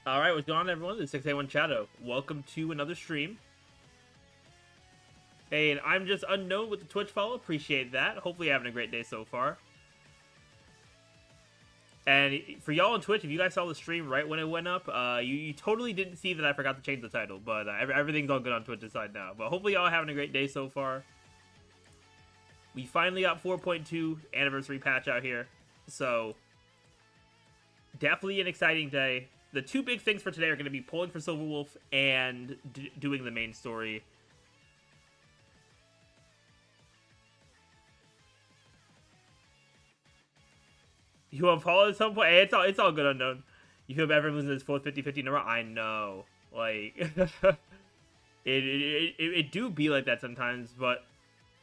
Alright, what's going on, everyone? This is 681 Shadow. Welcome to another stream. Hey, and I'm just unknown with the Twitch follow. Appreciate that. Hopefully you're having a great day so far. And for y'all on Twitch, if you guys saw the stream right when it went up, you totally didn't see that I forgot to change the title. But everything's all good on Twitch's side now. But hopefully y'all are having a great day so far. We finally got 4.2 anniversary patch out here. So, definitely an exciting day. The two big things for today are going to be pulling for Silverwolf and doing the main story. You want to follow at some point? Hey, it's all good, Unknown. You feel bad for losing his fourth 50-50 number? I know. Like, it do be like that sometimes, but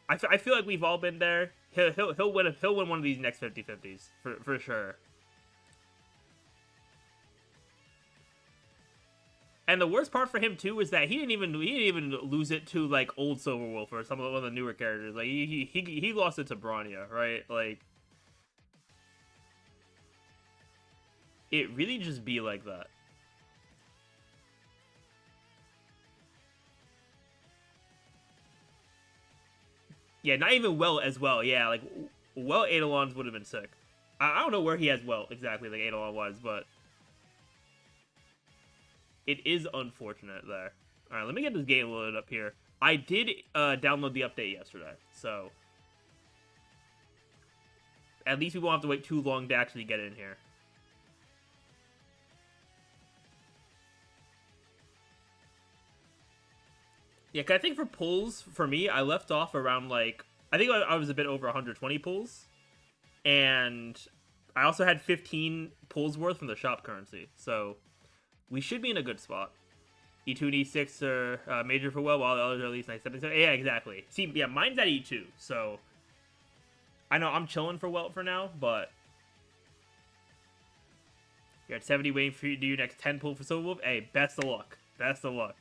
I feel like we've all been there. He'll win one of these next 50-50s for sure. And the worst part for him too is that he didn't even lose it to like old Silverwolf or some of the newer characters. Like he lost it to Bronya, right? Like it really just be like that. Yeah, not even well as well. Yeah, like well Eidolon's would have been sick. I don't know where he has well exactly like Eidolon was, but it is unfortunate there. All right, let me get this game loaded up here. I did download the update yesterday, so at least we won't have to wait too long to actually get in here. Yeah, 'cause I think for pulls, for me, I left off around, like, I think I was a bit over 120 pulls, and I also had 15 pulls worth from the shop currency, so we should be in a good spot. E2 and E6 are major for well, while the others are at least nice. Yeah, exactly. See, yeah, mine's at E2, so I know I'm chilling for Welt for now, but you're at 70 waiting for you to do your next 10 pull for Silverwolf. Hey, best of luck. Best of luck.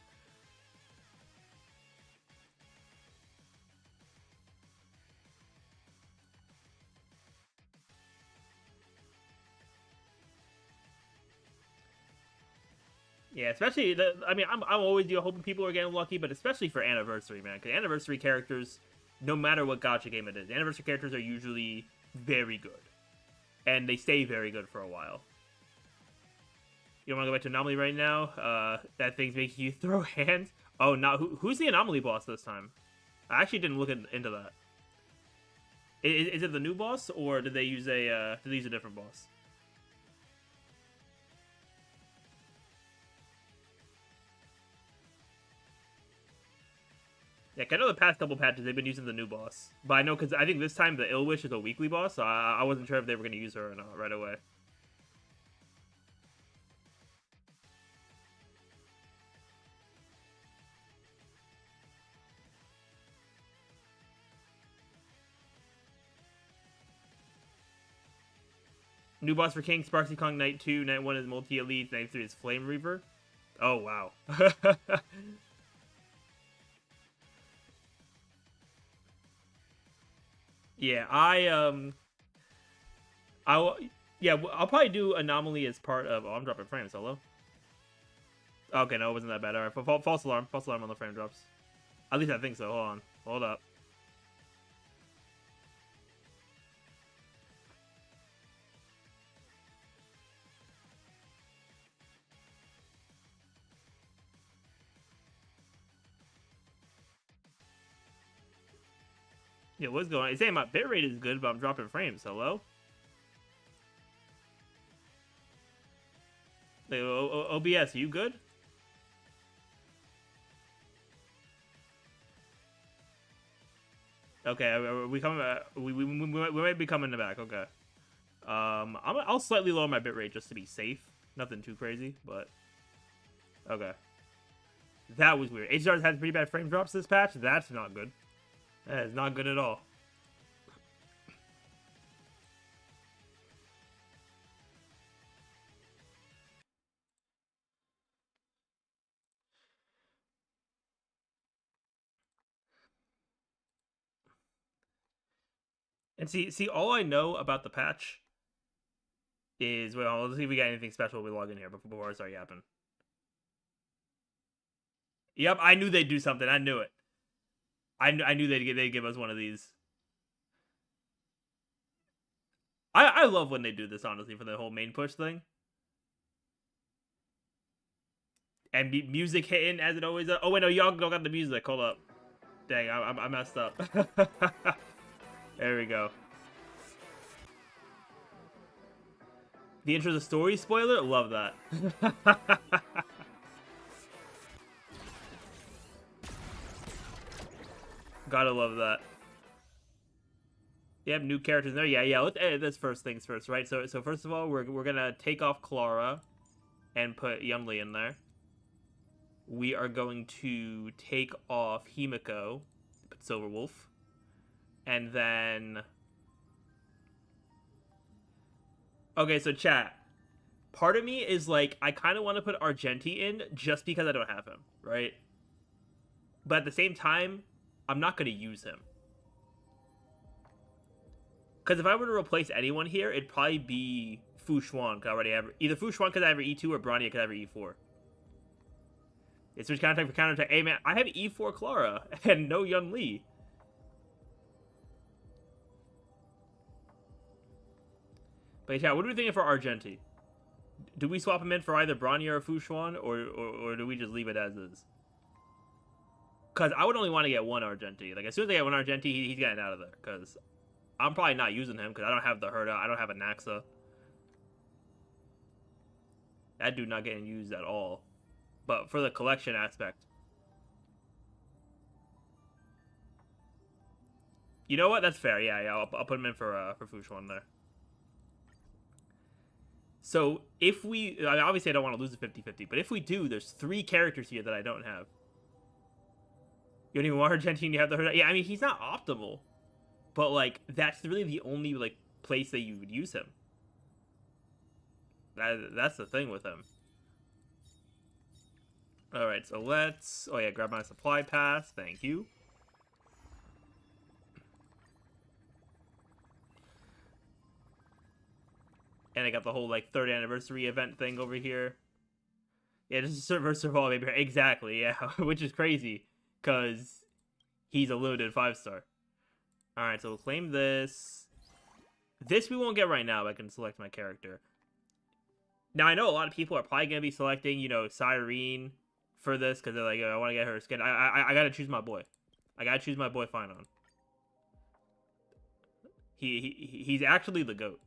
Yeah, especially, I mean, I'm always hoping people are getting lucky, but especially for Anniversary, man. Because Anniversary characters, no matter what gacha game it is, Anniversary characters are usually very good. And they stay very good for a while. You don't want to go back to Anomaly right now? That thing's making you throw hands? Oh, no. Who's the Anomaly boss this time? I actually didn't look into that. Is it the new boss, or did they use a different boss? Yeah, I know the past couple patches they've been using the new boss, but I know because I think this time the Ill Wish is a weekly boss, so I wasn't sure if they were going to use her or not right away. New boss for King, Sparksy Kong, Night 2, Night 1 is multi-elite, Night 3 is Flame Reaver. Oh, wow. Yeah, yeah, I'll probably do Anomaly as part of, oh, I'm dropping frames, hello? Okay, no, it wasn't that bad. Alright, false alarm on the frame drops. At least I think so, hold on, hold up. Yeah, what's going on? It's saying my bitrate is good, but I'm dropping frames. Hello? Like, OBS, are you good? Okay, are we coming back? We might be coming back. Okay. I'll slightly lower my bitrate just to be safe. Nothing too crazy, but okay. That was weird. HSR has pretty bad frame drops this patch. That's not good. That is not good at all. And see, all I know about the patch is, well, let's see if we got anything special when we log in here before I start yapping. Yep, I knew they'd do something. I knew it. I knew they'd give us one of these. I love when they do this, honestly, for the whole main push thing. And music hitting as it always does. Oh, wait, no, y'all got the music. Hold up. Dang, I messed up. There we go. The intro to the story spoiler? Love that. Gotta love that. You have new characters in there. Yeah. Let's edit this first things first, right? So first of all, we're gonna take off Clara and put Yumli in there. We are going to take off Himiko, put Silverwolf, and then. Okay, so chat. Part of me is like, I kind of want to put Argenti in just because I don't have him, right? But at the same time, I'm not going to use him. Because if I were to replace anyone here, it'd probably be Fu Xuan, because I already have either Fu Xuan because I have E2 or Bronya because I have E4. It's switch counterattack for counterattack. Hey man, I have E4 Clara and no Yun Li. But yeah, what are we thinking for Argenti? Do we swap him in for either Bronya or Fu Xuan, or do we just leave it as is? Because I would only want to get one Argenti. Like, as soon as I get one Argenti, he's getting out of there. Because I'm probably not using him because I don't have the Herda. I don't have a Naxa. That dude not getting used at all. But for the collection aspect. You know what? That's fair. Yeah. I'll put him in for Fu Xuan there. So, if we... I mean, obviously, I don't want to lose a 50-50. But if we do, there's 3 characters here that I don't have. You don't even want Argentine, you have the Herda. Yeah, I mean, he's not optimal. But, like, that's really the only, like, place that you would use him. That's the thing with him. Alright, so let's... Oh, yeah, grab my supply pass. Thank you. And I got the whole, like, 3rd anniversary event thing over here. Yeah, this is Survival Baby. Exactly, yeah. Which is crazy. Because he's a limited 5-star. Alright, so we'll claim this. This we won't get right now, but I can select my character. Now, I know a lot of people are probably going to be selecting, you know, Cyrene for this. Because they're like, oh, I want to get her skin. I got to choose my boy. I got to choose my boy Finon. He's actually the GOAT.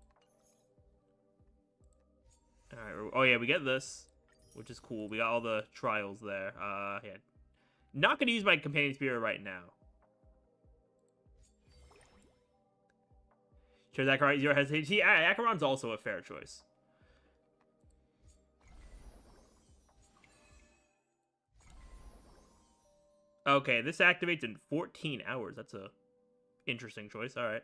Alright, oh yeah, we get this, which is cool. We got all the trials there. Yeah. Not gonna use my companion spirit right now. Choose Acheron, zero hesitation. See, Acheron's also a fair choice. Okay, this activates in 14 hours. That's a interesting choice. Alright.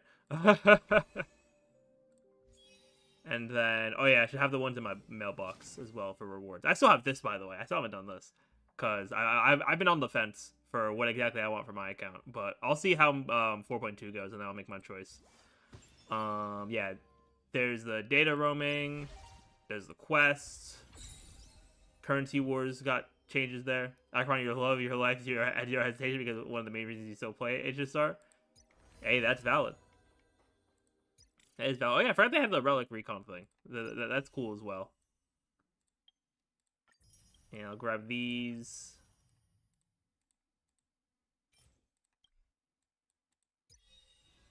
And then, oh yeah, I should have the ones in my mailbox as well for rewards. I still have this, by the way. I still haven't done this. Because I've been on the fence for what exactly I want for my account. But I'll see how 4.2 goes, and then I'll make my choice. Yeah, there's the data roaming. There's the quest. Currency wars got changes there. Acheron, your love, your life, your hesitation, because one of the main reasons you still play HSR. Hey, that's valid. That is valid. Oh yeah, I forgot they have the relic recon thing. That's cool as well. And I'll grab these.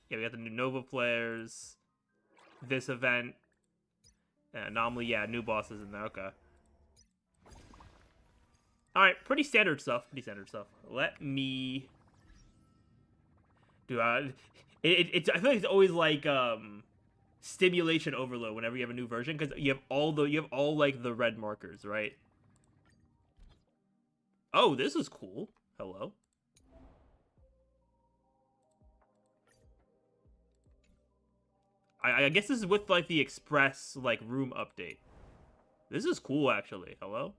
Yeah, we got the new Nova flares. This event. Anomaly, yeah, new bosses in there. Okay. Alright, pretty standard stuff. Let me... I feel like it's always like, stimulation overload whenever you have a new version, because you have all like the red markers, right? Oh, this is cool. Hello. I guess this is with like the express like room update. This is cool actually. Hello.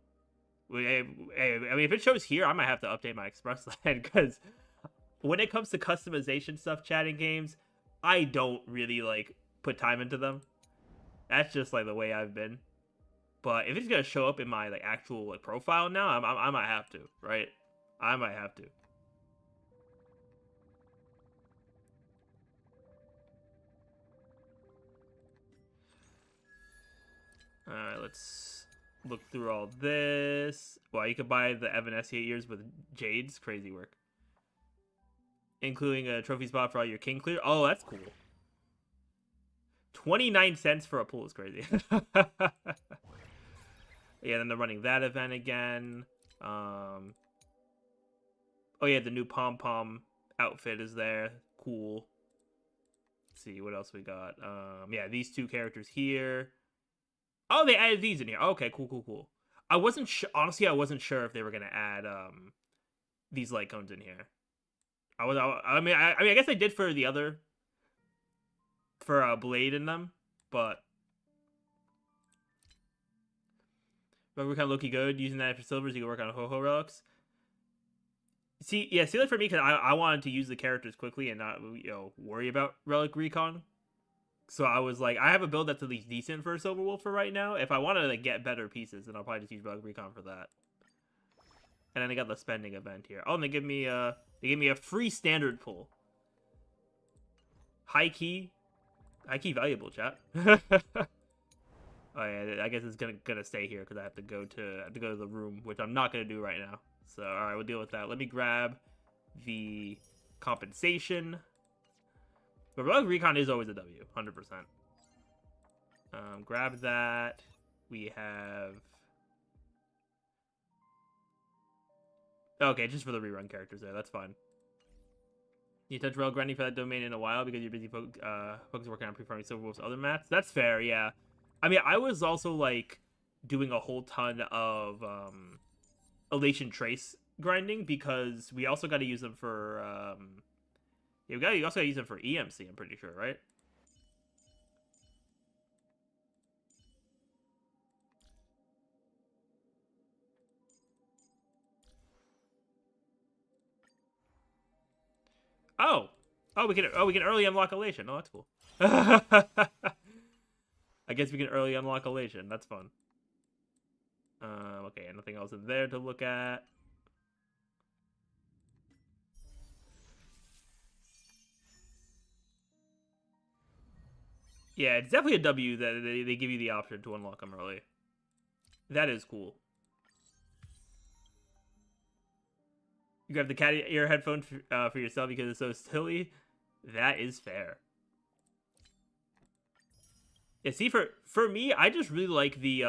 I mean, if it shows here, I might have to update my express line, because when it comes to customization stuff, chatting games, I don't really like put time into them. That's just like the way I've been. But if it's gonna show up in my like actual like profile now, I might have to, right? I might have to. Alright, let's look through all this. Well, you could buy the Evanescent ears with Jades. Crazy work. Including a trophy spot for all your king clear. Oh, that's cool. 29 cents for a pool is crazy. Yeah, then they're running that event again. Oh yeah, the new pom-pom outfit is there. Cool. Let's see, what else we got? Yeah, these two characters here. Oh, they added these in here. Okay, cool. I wasn't honestly, I wasn't sure if they were gonna add these light cones in here. I mean, I guess I did for the other, for Blade in them, but we're kind of low-key good using that for silvers. You can work on ho-ho relics. See, like for me, because I wanted to use the characters quickly and not worry about relic recon. So I was like, I have a build that's at least decent for a Silver Wolf for right now. If I wanted to like, get better pieces, then I'll probably just use relic recon for that. And then I got the spending event here. Oh, and they give me a free standard pull. High key valuable, chat. Oh yeah, I guess it's gonna stay here because I have to go to the room, which I'm not gonna do right now. So all right, we'll deal with that. Let me grab the compensation. But Relic Recon is always a W, 100%. Grab that. We have. Okay, just for the rerun characters there. That's fine. You touch rail grinding for that domain in a while because you're busy focus working on preferring Silver Wolf's other mats. That's fair, yeah. I mean, I was also like doing a whole ton of Elation Trace grinding because we also got to use them for yeah, you also got to use them for EMC. I'm pretty sure, right? Oh, we can early unlock Elation. Oh, that's cool. I guess we can early unlock Elation. That's fun. Okay, nothing else in there to look at. Yeah, it's definitely a W that they give you the option to unlock them early. That is cool. You grab the cat ear headphone for yourself because it's so silly. That is fair. Yeah, see, for me, I just really like the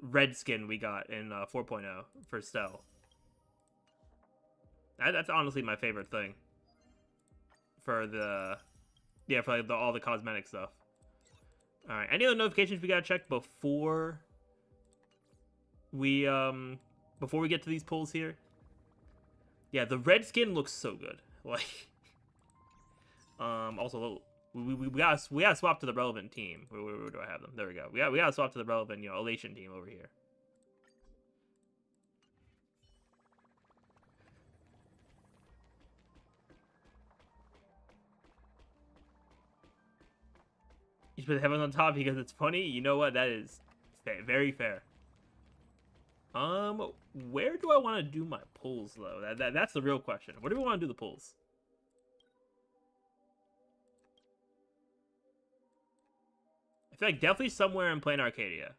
red skin we got in 4.0 for Stell. That's honestly my favorite thing. For the for like all the cosmetic stuff. All right, any other notifications we gotta check before we get to these pulls here? Yeah, the red skin looks so good. Like, also we gotta swap to the relevant team. Where do I have them? There we go. We gotta swap to the relevant Elation team over here. You should put the heavens on top because it's funny. You know what? That is very fair. Where do I want to do my pulls though? That's the real question. Where do we want to do the pulls? I feel like definitely somewhere in Plain Arcadia.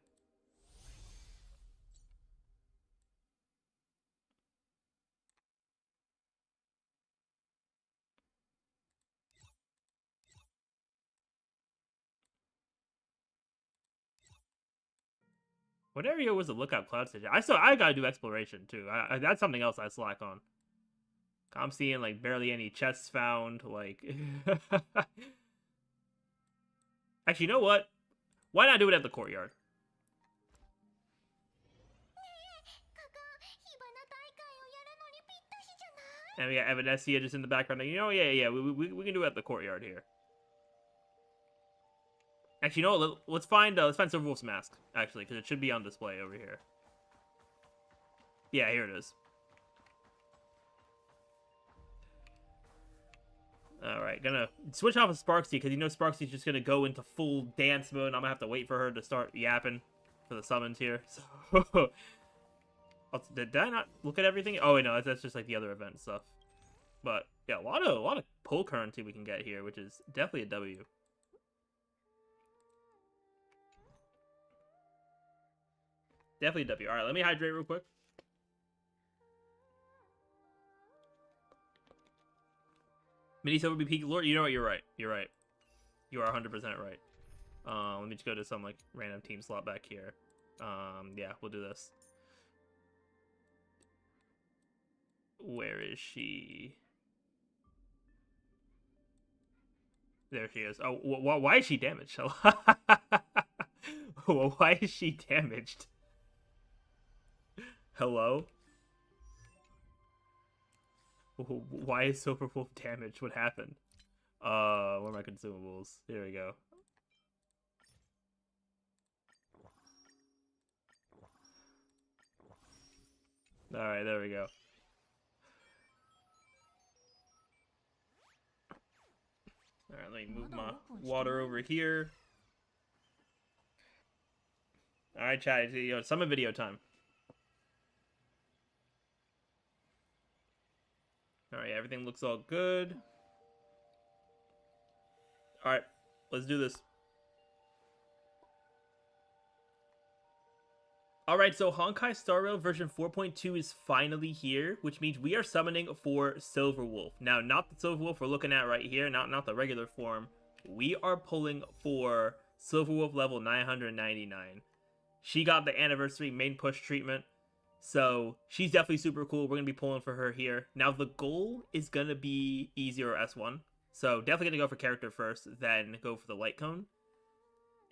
What area was the Lookout Cloud Station? I gotta do exploration too. That's something else I slack on. I'm seeing like barely any chests found. Like, actually, you know what? Why not do it at the courtyard? And we got Evanescia just in the background. Like, yeah, we can do it at the courtyard here. Actually, you know what? Let's find Silver Wolf's mask, actually, because it should be on display over here. Yeah, here it is. Alright, gonna switch off of Sparksy, because Sparksy's just gonna go into full dance mode, and I'm gonna have to wait for her to start yapping for the summons here. So, Oh, did I not look at everything? Oh wait, no, that's just like the other event stuff. But yeah, a lot of pull currency we can get here, which is definitely a W. Definitely a W. All right, let me hydrate real quick. Mini Silver BP Lord, you know what? You're right. You're right. You are 100% right. Let me just go to some like random team slot back here. Yeah, we'll do this. Where is she? There she is. Oh, why is she damaged? Why is she damaged? Hello? Why is Silver Wolf damaged? What happened? Where are my consumables? Here we go. Alright, there we go. Alright, let me move my water over here. Alright, chat. Summon video time. Alright, everything looks all good. Alright, let's do this. Alright, so Honkai Star Rail version 4.2 is finally here, which means we are summoning for Silver Wolf. Now, not the Silver Wolf we're looking at right here, not the regular form. We are pulling for Silver Wolf level 999. She got the anniversary main push treatment, so she's definitely super cool. We're going to be pulling for her here. Now, the goal is going to be E0 or S1, so definitely going to go for character first, then go for the light cone.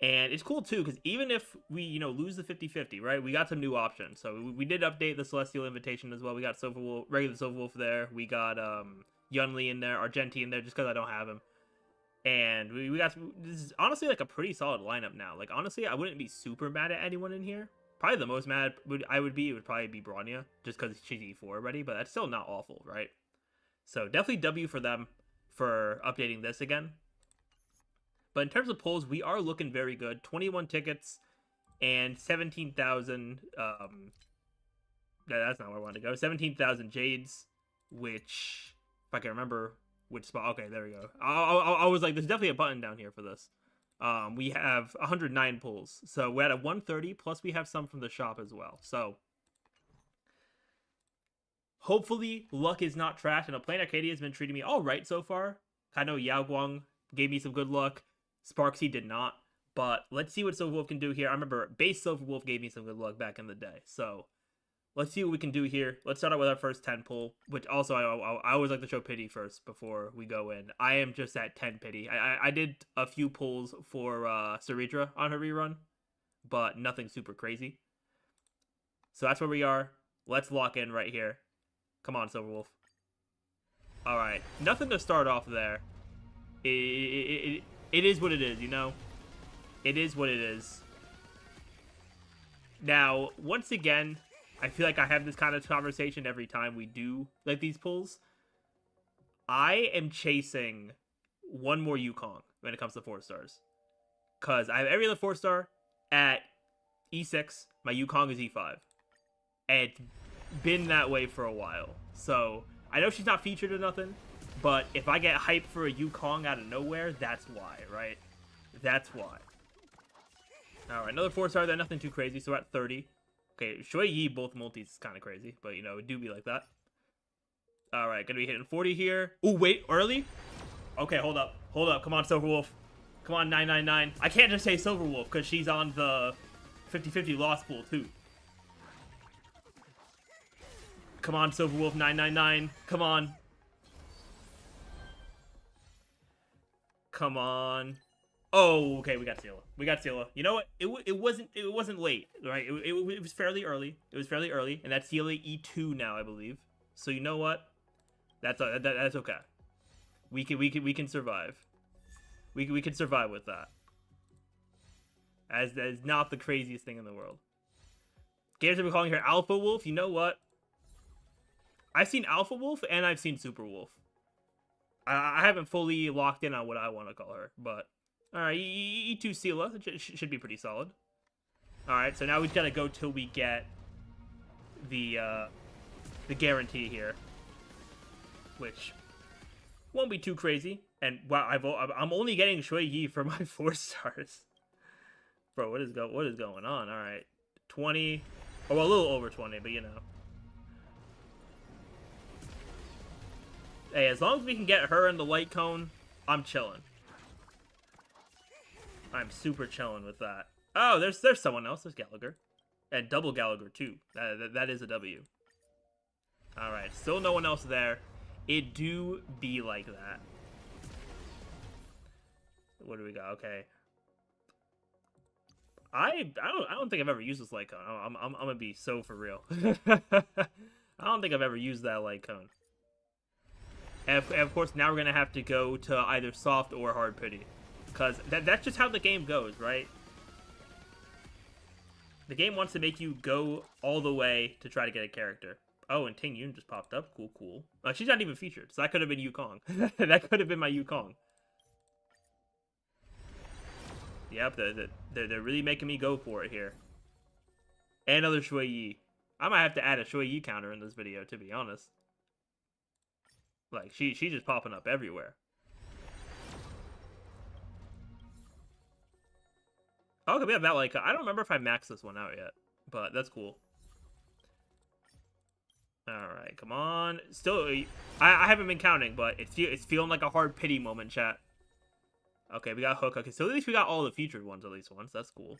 And it's cool too, because even if we, lose the 50-50, right? We got some new options. So we did update the Celestial Invitation as well. We got Silver Wolf, regular Silver Wolf there. We got Yunli in there, Argenti in there, just because I don't have him. And we got this is honestly like a pretty solid lineup now. Like honestly, I wouldn't be super mad at anyone in here. Probably the most mad I would be would probably be Bronya, just because she's E4 already. But that's still not awful, right? So definitely W for them for updating this again. But in terms of pulls, we are looking very good. 21 tickets and 17,000. That's not where I wanted to go. 17,000 jades, which, if I can remember which spot. Okay, there we go. I was like, there's definitely a button down here for this. We have 109 pulls. So we're at a 130, plus we have some from the shop as well. So hopefully luck is not trash. And Plain Arcadia has been treating me all right so far. I know Yao Guang gave me some good luck. Sparksy did not, but let's see what Silver Wolf can do here. I remember base Silver Wolf gave me some good luck back in the day, so let's see what we can do here. Let's start out with our first 10 pull, which also I always like to show pity first before we go in. I am just at 10 pity. I did a few pulls for Saritra on her rerun, but nothing super crazy. So that's where we are. Let's lock in right here. Come on, Silver Wolf. All right, nothing to start off there. It is what it is, It is what it is. Now, once again, I feel like I have this kind of conversation every time we do like these pulls. I am chasing one more Yukong when it comes to 4 stars. Because I have every other 4 star at E6. My Yukong is E5. And it's been that way for a while. So, I know she's not featured or nothing. But if I get hyped for a Yukong out of nowhere, that's why, right? That's why. Alright, another 4 star there, nothing too crazy, so we're at 30. Okay, Shui Yi both multis is kind of crazy, but it do be like that. Alright, gonna be hitting 40 here. Ooh, wait, early? Okay, hold up. Come on, Silver Wolf. Come on, 999. I can't just say Silver Wolf, because she's on the 50-50 lost pool, too. Come on, Silver Wolf, 999. Come on. Come on. Oh, okay, we got Seela. You know what? It wasn't late, right? It was fairly early. And that's Seela E2 now, I believe. So you know what? That's okay. We can survive. We can survive with that. As that is not the craziest thing in the world. Gamers have been calling her Alpha Wolf. You know what? I've seen Alpha Wolf and I've seen Super Wolf. I haven't fully locked in on what I want to call her, but alright, E2 Seela should be pretty solid. Alright, so now we've got to go till we get the guarantee here, which won't be too crazy. And wow, I'm only getting Shui Yi for my 4 stars. Bro, what is going on? All right, 20, or well, a little over 20, but you know. Hey, as long as we can get her in the light cone, I'm chilling. I'm super chilling with that. Oh, there's someone else. There's Gallagher, and double Gallagher too. That is a W. All right, still no one else there. It do be like that. What do we got? Okay. I don't think I've ever used this light cone. I'm gonna be so for real. I don't think I've ever used that light cone. And of course, now we're gonna have to go to either soft or hard pity, because that's just how the game goes, right? The game wants to make you go all the way to try to get a character. Oh, and Ting Yun just popped up. Cool, cool. She's not even featured, so that could have been Yukong. That could have been my Yukong. Yep, they're really making me go for it here. And another Shui Yi. I might have to add a Shui Yi counter in this video, to be honest. Like, she's just popping up everywhere. Oh, we have that, like, I don't remember if I maxed this one out yet, but that's cool. Alright, come on. Still, I haven't been counting, but it's feeling like a hard pity moment, chat. Okay, we got Hook. Okay, so at least we got all the featured ones at least once. That's cool.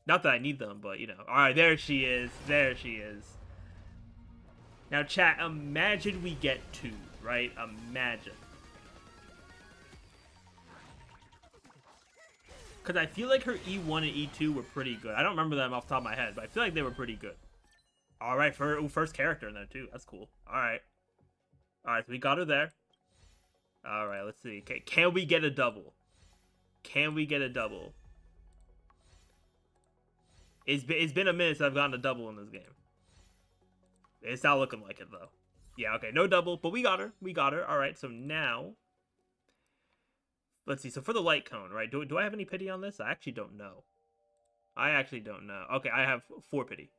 Not that I need them, but, you know. Alright, there she is. There she is. Now, chat, imagine we get 2, right? Imagine. Because I feel like her E1 and E2 were pretty good. I don't remember them off the top of my head, but I feel like they were pretty good. Alright, first character in there, too. That's cool. Alright. Alright, so we got her there. Alright, let's see. Okay, can we get a double? Can we get a double? It's been a minute since I've gotten a double in this game. It's not looking like it, though. Yeah, okay, no double, but we got her. We got her. Alright, so now... Let's see, so for the light cone, right? Do I have any pity on this? I actually don't know. I actually don't know. Okay, I have 4 pity.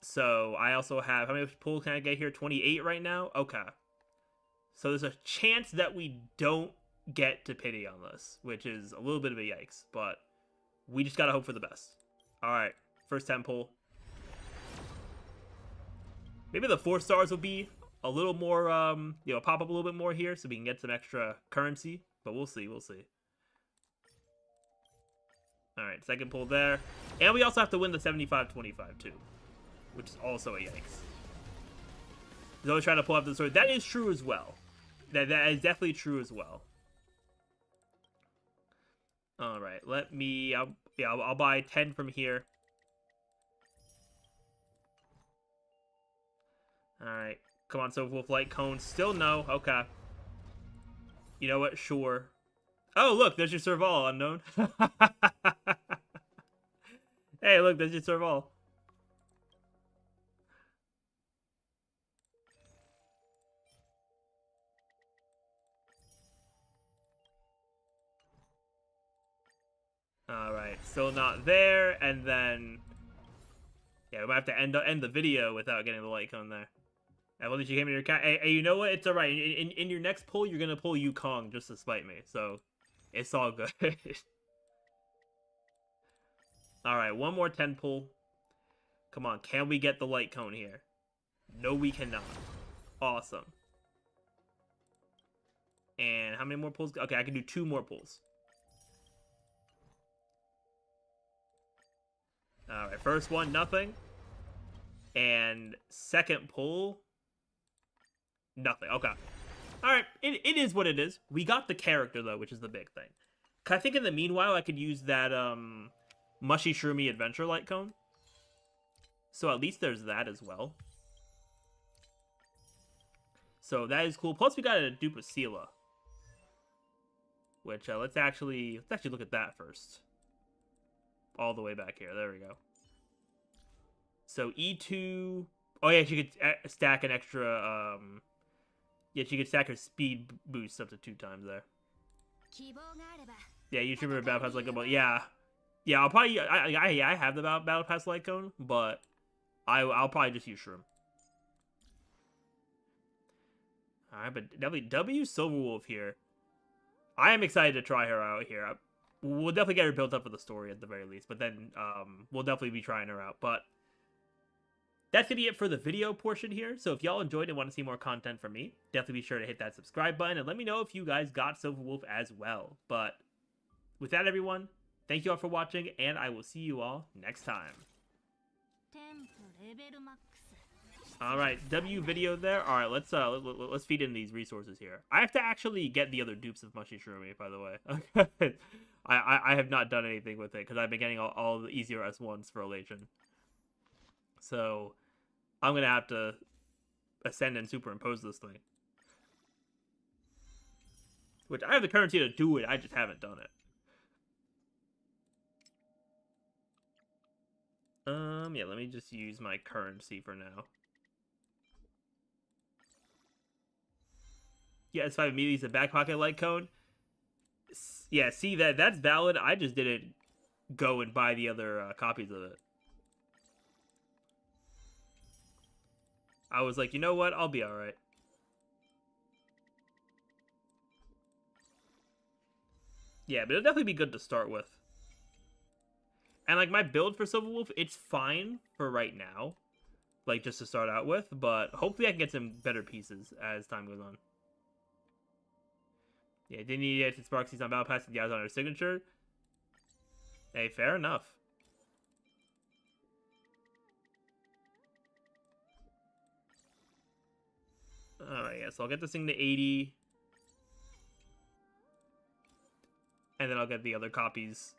So, I also have... How many pulls can I get here? 28 right now? Okay. So, there's a chance that we don't get to pity on this, which is a little bit of a yikes, but we just gotta hope for the best. Alright, first 10 pull. Maybe the 4 stars will be a little more, you know, pop up a little bit more here so we can get some extra currency, but we'll see, we'll see. Alright, second pull there. And we also have to win the 75-25 too, which is also a yikes. He's always trying to pull up the sword. That is true as well. That is definitely true as well. Alright, let me... I'll buy 10 from here. Alright, come on, so with light cone, still no, okay. You know what, sure. Oh, look, there's your Serval, unknown. Hey, look, there's your Serval. Alright, still not there, and then... Yeah, we might have to end the video without getting the light cone there. At least you came in your cat. Hey, you know what? It's alright. In your next pull, you're gonna pull Yukong just to spite me, so it's all good. Alright, one more 10 pull. Come on, can we get the light cone here? No, we cannot. Awesome. And how many more pulls? Okay, I can do 2 more pulls. Alright, first one, nothing. And second pull, nothing. Okay. Alright, it is what it is. We got the character, though, which is the big thing. I think in the meanwhile, I could use that Mushy Shroomy Adventure Light Cone. So at least there's that as well. So that is cool. Plus, we got a dupe of Sela. Which, let's actually look at that first. All the way back here. There we go. So E2... Oh, yeah, she could stack an extra... Yeah, she could stack her speed boost up to 2 times there. Yeah, YouTuber Bev has like about... Yeah. Yeah, I'll probably I have the battle pass light cone, but I'll probably just use shroom. All right, but W Silverwolf here. I am excited to try her out here. We'll definitely get her built up for the story at the very least, but then we'll definitely be trying her out. But that's going to be it for the video portion here. So if y'all enjoyed and want to see more content from me, definitely be sure to hit that subscribe button and let me know if you guys got Silverwolf as well. But with that, everyone, thank you all for watching, and I will see you all next time. All right, W video there. All right, let's feed in these resources here. I have to actually get the other dupes of Mushy Shroomy, by the way. I have not done anything with it because I've been getting all the easier S1s for Elation. So I'm gonna have to ascend and superimpose this thing, which I have the currency to do it. I just haven't done it. Yeah, let me just use my currency for now. Yeah, it's 5 immediately. A back pocket light cone. Yeah, see that's valid. I just didn't go and buy the other copies of it. I was like, you know what? I'll be all right. Yeah, but it'll definitely be good to start with. And like my build for Silverwolf, it's fine for right now, like just to start out with. But hopefully I can get some better pieces as time goes on. Yeah, didn't need it to Sparks. He's on battle pass. The guys on our signature. Hey, fair enough. Alright, yeah, so I'll get this thing to 80. And then I'll get the other copies.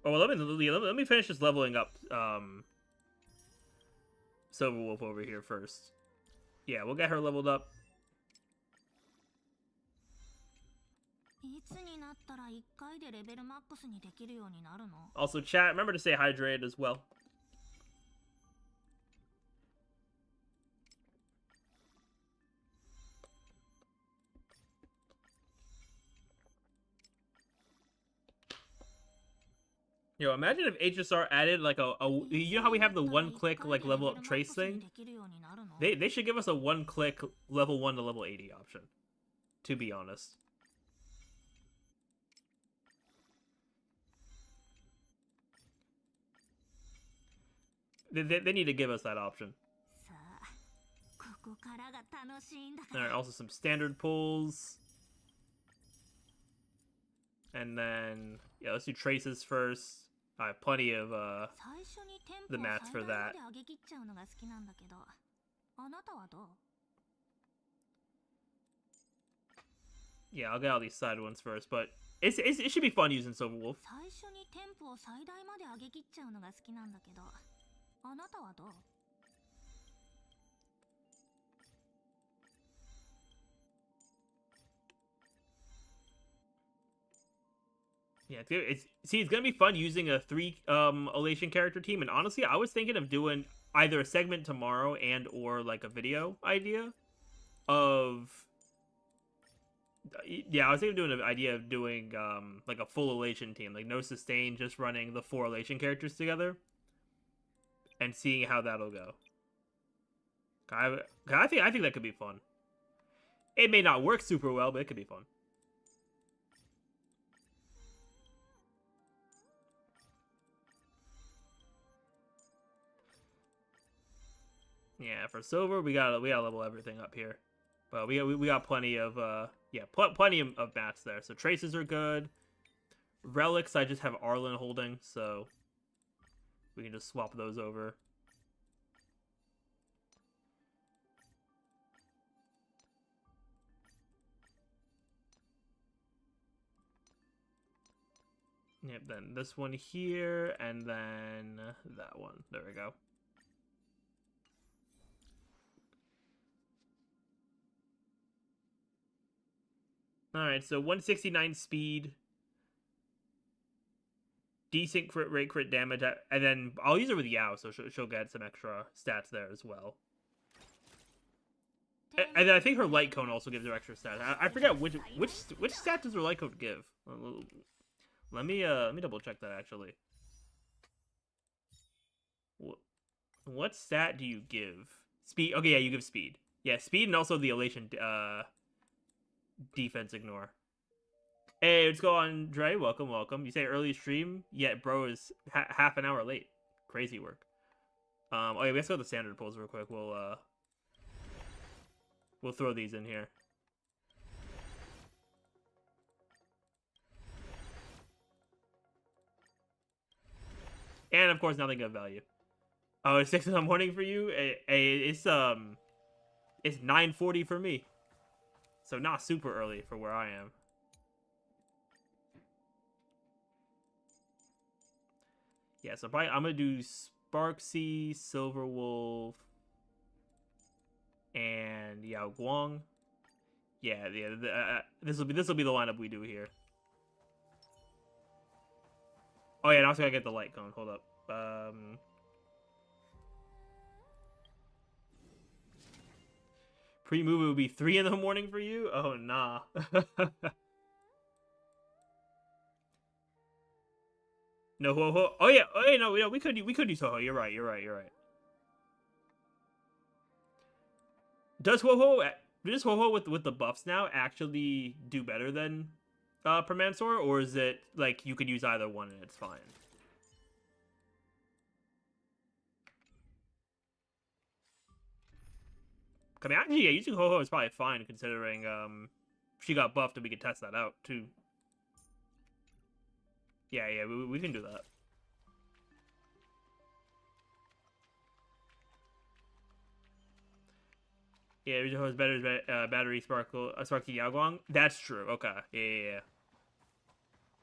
Oh, well, let me finish just leveling up Silverwolf over here first. Yeah, we'll get her leveled up. Also, chat, remember to stay hydrated as well. Yo, imagine if HSR added like you know how we have the one-click like level up trace thing? They should give us a one-click level 1 to level 80 option, to be honest. They need to give us that option. Alright, also some standard pulls. And then, yeah, let's do traces first. I have plenty of the mats for that. Yeah, I'll get all these side ones first, but it should be fun using Silverwolf. Yeah, it's gonna be fun using a 3 Elation character team, and honestly, I was thinking of doing either a segment tomorrow and or like a video idea of. Yeah, I was thinking of doing an idea of doing like a full Elation team, like no sustain, just running the 4 Elation characters together, and seeing how that'll go. I think that could be fun. It may not work super well, but it could be fun. Yeah, for silver, we gotta level everything up here, but we got plenty of plenty of mats there. So traces are good. Relics, I just have Arlen holding, so we can just swap those over. Yep, then this one here, and then that one. There we go. Alright, so 169 speed. Decent crit rate, crit damage, and then I'll use it with Yao, so she'll get some extra stats there as well. And I think her light cone also gives her extra stats. I forget which stat does her light cone give. Let me double check that actually. What stat do you give? Speed. Okay, yeah, you give speed. Yeah, speed and also the elation defense ignore. Hey, what's going on, Dre? Welcome, welcome. You say early stream, yet bro is half an hour late. Crazy work. Oh yeah, let's go to the standard pulls real quick. We'll throw these in here. And of course, nothing of value. Oh, it's 6 in the morning for you. It's 9:40 for me, so not super early for where I am. Yeah, so probably I'm gonna do Sparksy, Silverwolf, and Yao Guang. Yeah, this will be the lineup we do here. Oh yeah, and also gotta get the light cone. Hold up. Pre-move would be 3 in the morning for you. Oh nah. No, ho. Oh yeah, no, we could do Soho. You're right. Does Ho with the buffs now actually do better than Permansor, or is it like you could use either one and it's fine? I mean, actually, yeah, using Ho is probably fine considering she got buffed and we can test that out too. Yeah, we can do that. Yeah, Ho is better as battery Sparky Yaoguang. That's true. Okay. Yeah.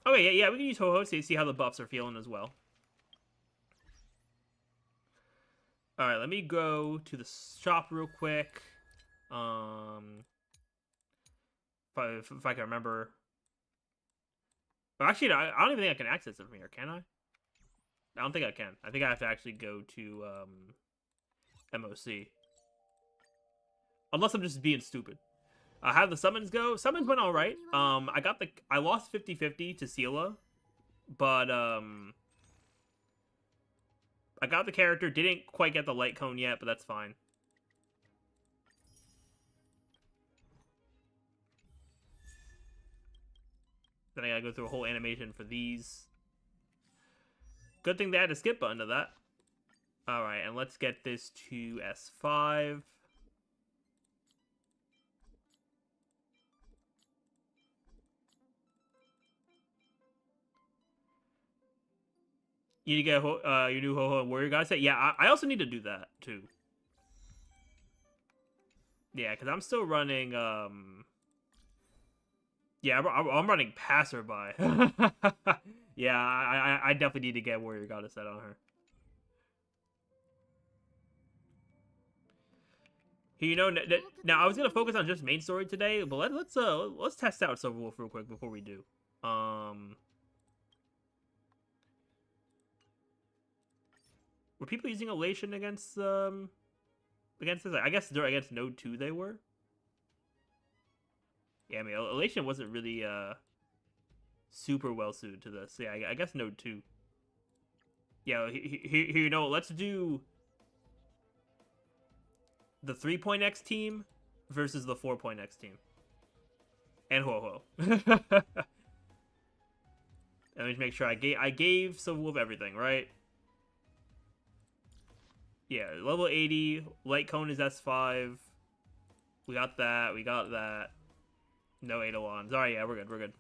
Okay, yeah, we can use Ho to see how the buffs are feeling as well. Alright, let me go to the shop real quick. If I can remember. Well, actually, I don't even think I can access it from here, can I? I don't think I can. I think I have to actually go to MOC. Unless I'm just being stupid. How did the summons go? Summons went alright. I lost 50-50 to Sela, but I got the character, didn't quite get the light cone yet, but that's fine. Then I gotta go through a whole animation for these. Good thing they had a skip button to that. Alright, and let's get this to S5. You need to get your new Ho-Ho and Warrior God set? Yeah, I also need to do that, too. Yeah, because I'm still running, Yeah, I'm running Passerby. Yeah, I definitely need to get Warrior Goddess set on her. You know, now I was gonna focus on just main story today, but let's test out Silverwolf real quick before we do. Were people using Elation against this? I guess they're against Node 2 they were. Yeah, I mean Elation wasn't really super well suited to this. Yeah, I guess Node 2. Yeah, here you know, let's do the 3.x team versus the 4.x team. And Ho-Ho. Let me make sure I gave Silverwolf everything, right? Yeah, level 80, light cone is S5. We got that. No Eidolons. Alright, yeah, we're good.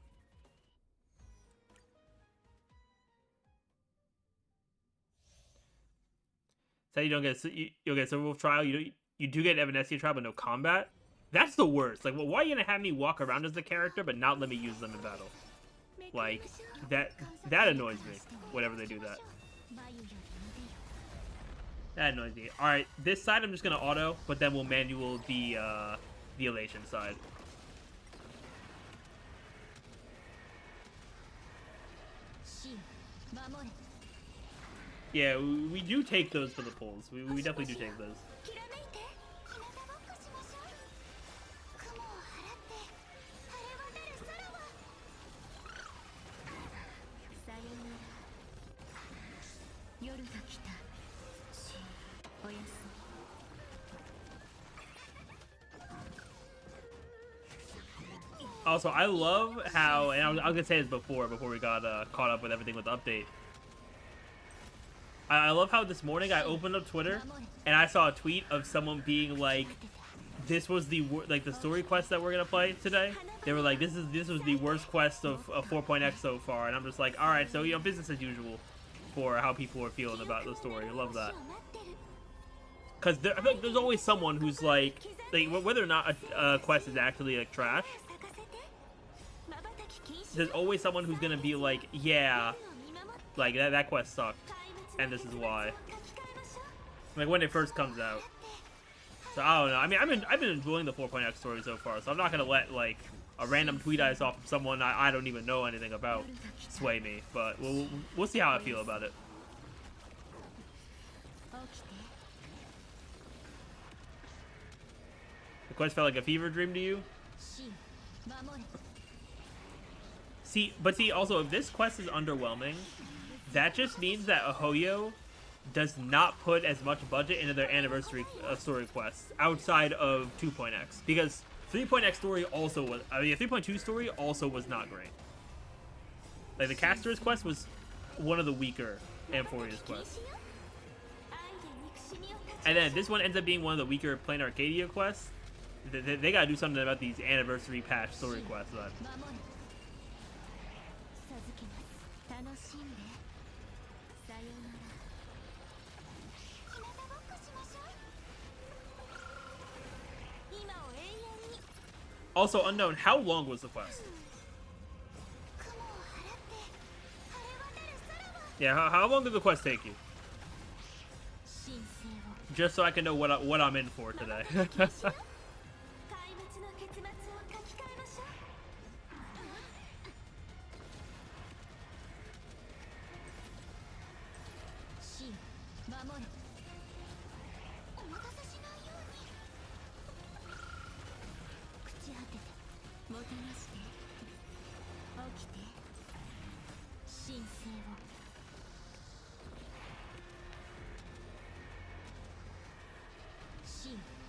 So you'll get Silverwolf trial. You do get Evanescence trial, but no combat. That's the worst. Like, well, why are you gonna have me walk around as the character, but not let me use them in battle? Like, that annoys me. Whenever they do that. That annoys me. Alright, this side I'm just gonna auto, but then we'll manual the Elation side. Yeah, we do take those for the pulls. We definitely do take those. Also, I love how, and I was gonna say this before we got caught up with everything with the update. I love how this morning I opened up Twitter and I saw a tweet of someone being like, "This was the story quest that we're gonna play today." They were like, "This was the worst quest of 4.x so far," and I'm just like, "All right, so you know, business as usual for how people are feeling about the story." I love that because I feel like there's always someone who's like whether or not a quest is actually like trash. There's always someone who's gonna be like, "Yeah, like that quest sucked, and this is why." Like when it first comes out. So I don't know. I mean, I've been enjoying the 4.x story so far, so I'm not gonna let like a random tweet I saw from someone I don't even know anything about sway me. But we'll see how I feel about it. The quest felt like a fever dream to you? See, also, if this quest is underwhelming, that just means that Ahoyo does not put as much budget into their anniversary story quests outside of 2.x. Because 3.x story also was, I mean, 3.2 story also was not great. Like, the Caster's quest was one of the weaker Amphoria's quests. And then this one ends up being one of the weaker Plain Arcadia quests. They gotta do something about these anniversary patch story quests. Also, unknown, how long was the quest? Yeah, how long did the quest take you? Just so I can know what I'm in for today.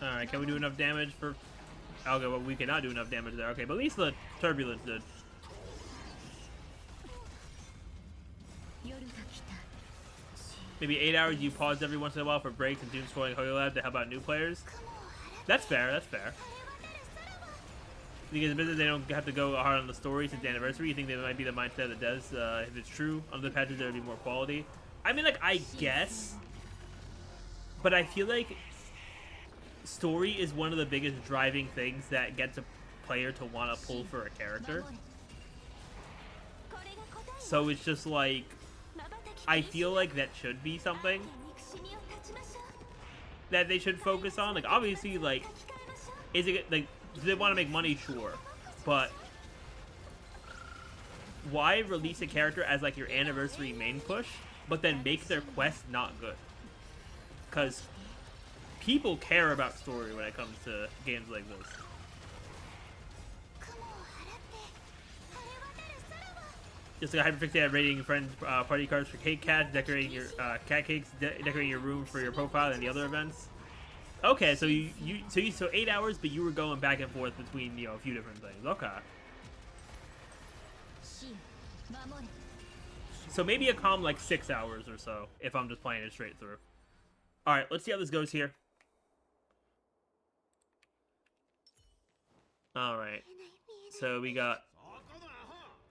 Alright, can we do enough damage for... Okay, well, we cannot do enough damage there. Okay, but at least the Turbulence did. Maybe 8 hours you pause every once in a while for breaks and doom scrolling Hoyo Lab to help out new players. That's fair, that's fair. Because the business, they don't have to go hard on the story since the anniversary. You think that might be the mindset that does, if it's true. On the patches, there would be more quality. I mean, like, I guess. But I feel like story is one of the biggest driving things that gets a player to want to pull for a character. So it's just like, I feel like that should be something that they should focus on. Like, obviously, like, is it, like, do they want to make money? Sure. But why release a character as, like, your anniversary main push, but then make their quest not good? Because people care about story when it comes to games like this. Just like hyperfixated rating friend party cards for cake cats, decorating your cat cakes, decorating your room for your profile and the other events. Okay, so so 8 hours, but you were going back and forth between, you know, a few different things. Okay. So maybe a calm like 6 hours or so if I'm just playing it straight through. All right, let's see how this goes here. All right. So we got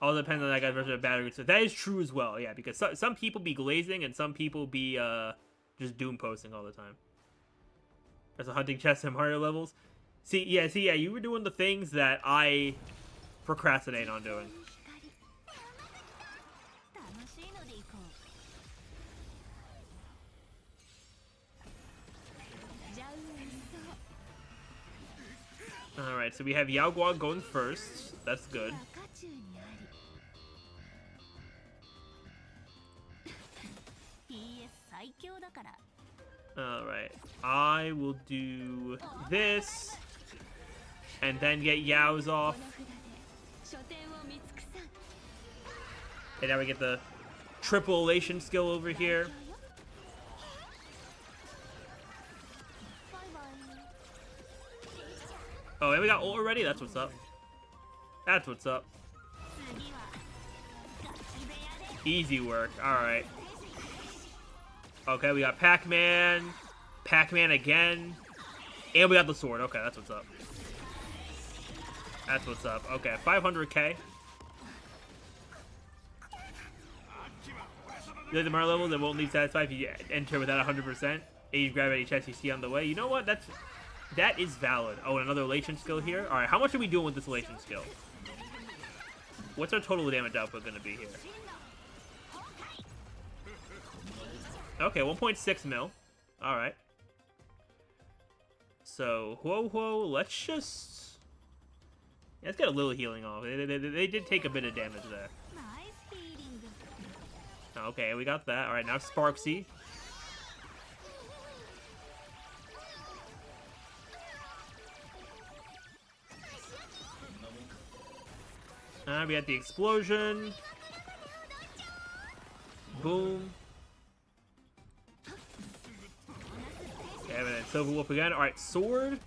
all depends on that guy's version of battery. So that is true as well, yeah, because some people be glazing and some people be just doom posting all the time. There's a hunting chest and Mario levels. See, yeah, you were doing the things that I procrastinate on doing. Alright, so we have Yao Guang going first. That's good. Alright, I will do this, and then get Yao's off. And now we get the triple elation skill over here. Oh, and we got ult already? That's what's up. That's what's up. Easy work. Alright. Okay, we got Pac-Man. Pac-Man again. And we got the sword. Okay, that's what's up. That's what's up. Okay, 500k. You like the Mario level that won't leave satisfied if you enter without 100%. And you grab any chest you see on the way. You know what? That is valid. Oh, and another elation skill here. Alright, how much are we doing with this elation skill? What's our total damage output going to be here? Okay, 1.6 mil. Alright. So, whoa, let's just... Yeah, let's get a little healing off. They did take a bit of damage there. Okay, we got that. Alright, now Sparksy. We got the explosion. Boom. Okay, and then Silver Wolf again. Alright, sword.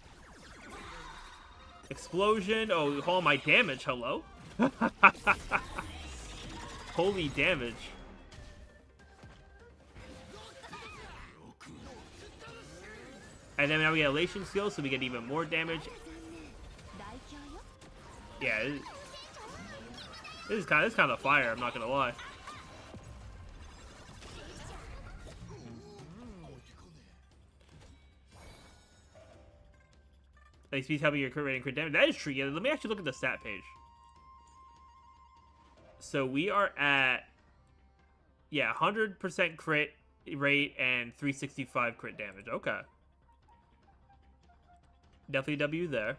Explosion. Oh, all my damage. Hello? Holy damage. And then now we get elation skill, so we get even more damage. Yeah, this is kind of fire. I'm not gonna lie. Like speeds helping your crit rate and crit damage. That is true. Yeah, let me actually look at the stat page. So we are at 100% crit rate and 365 crit damage. Okay. Definitely W there.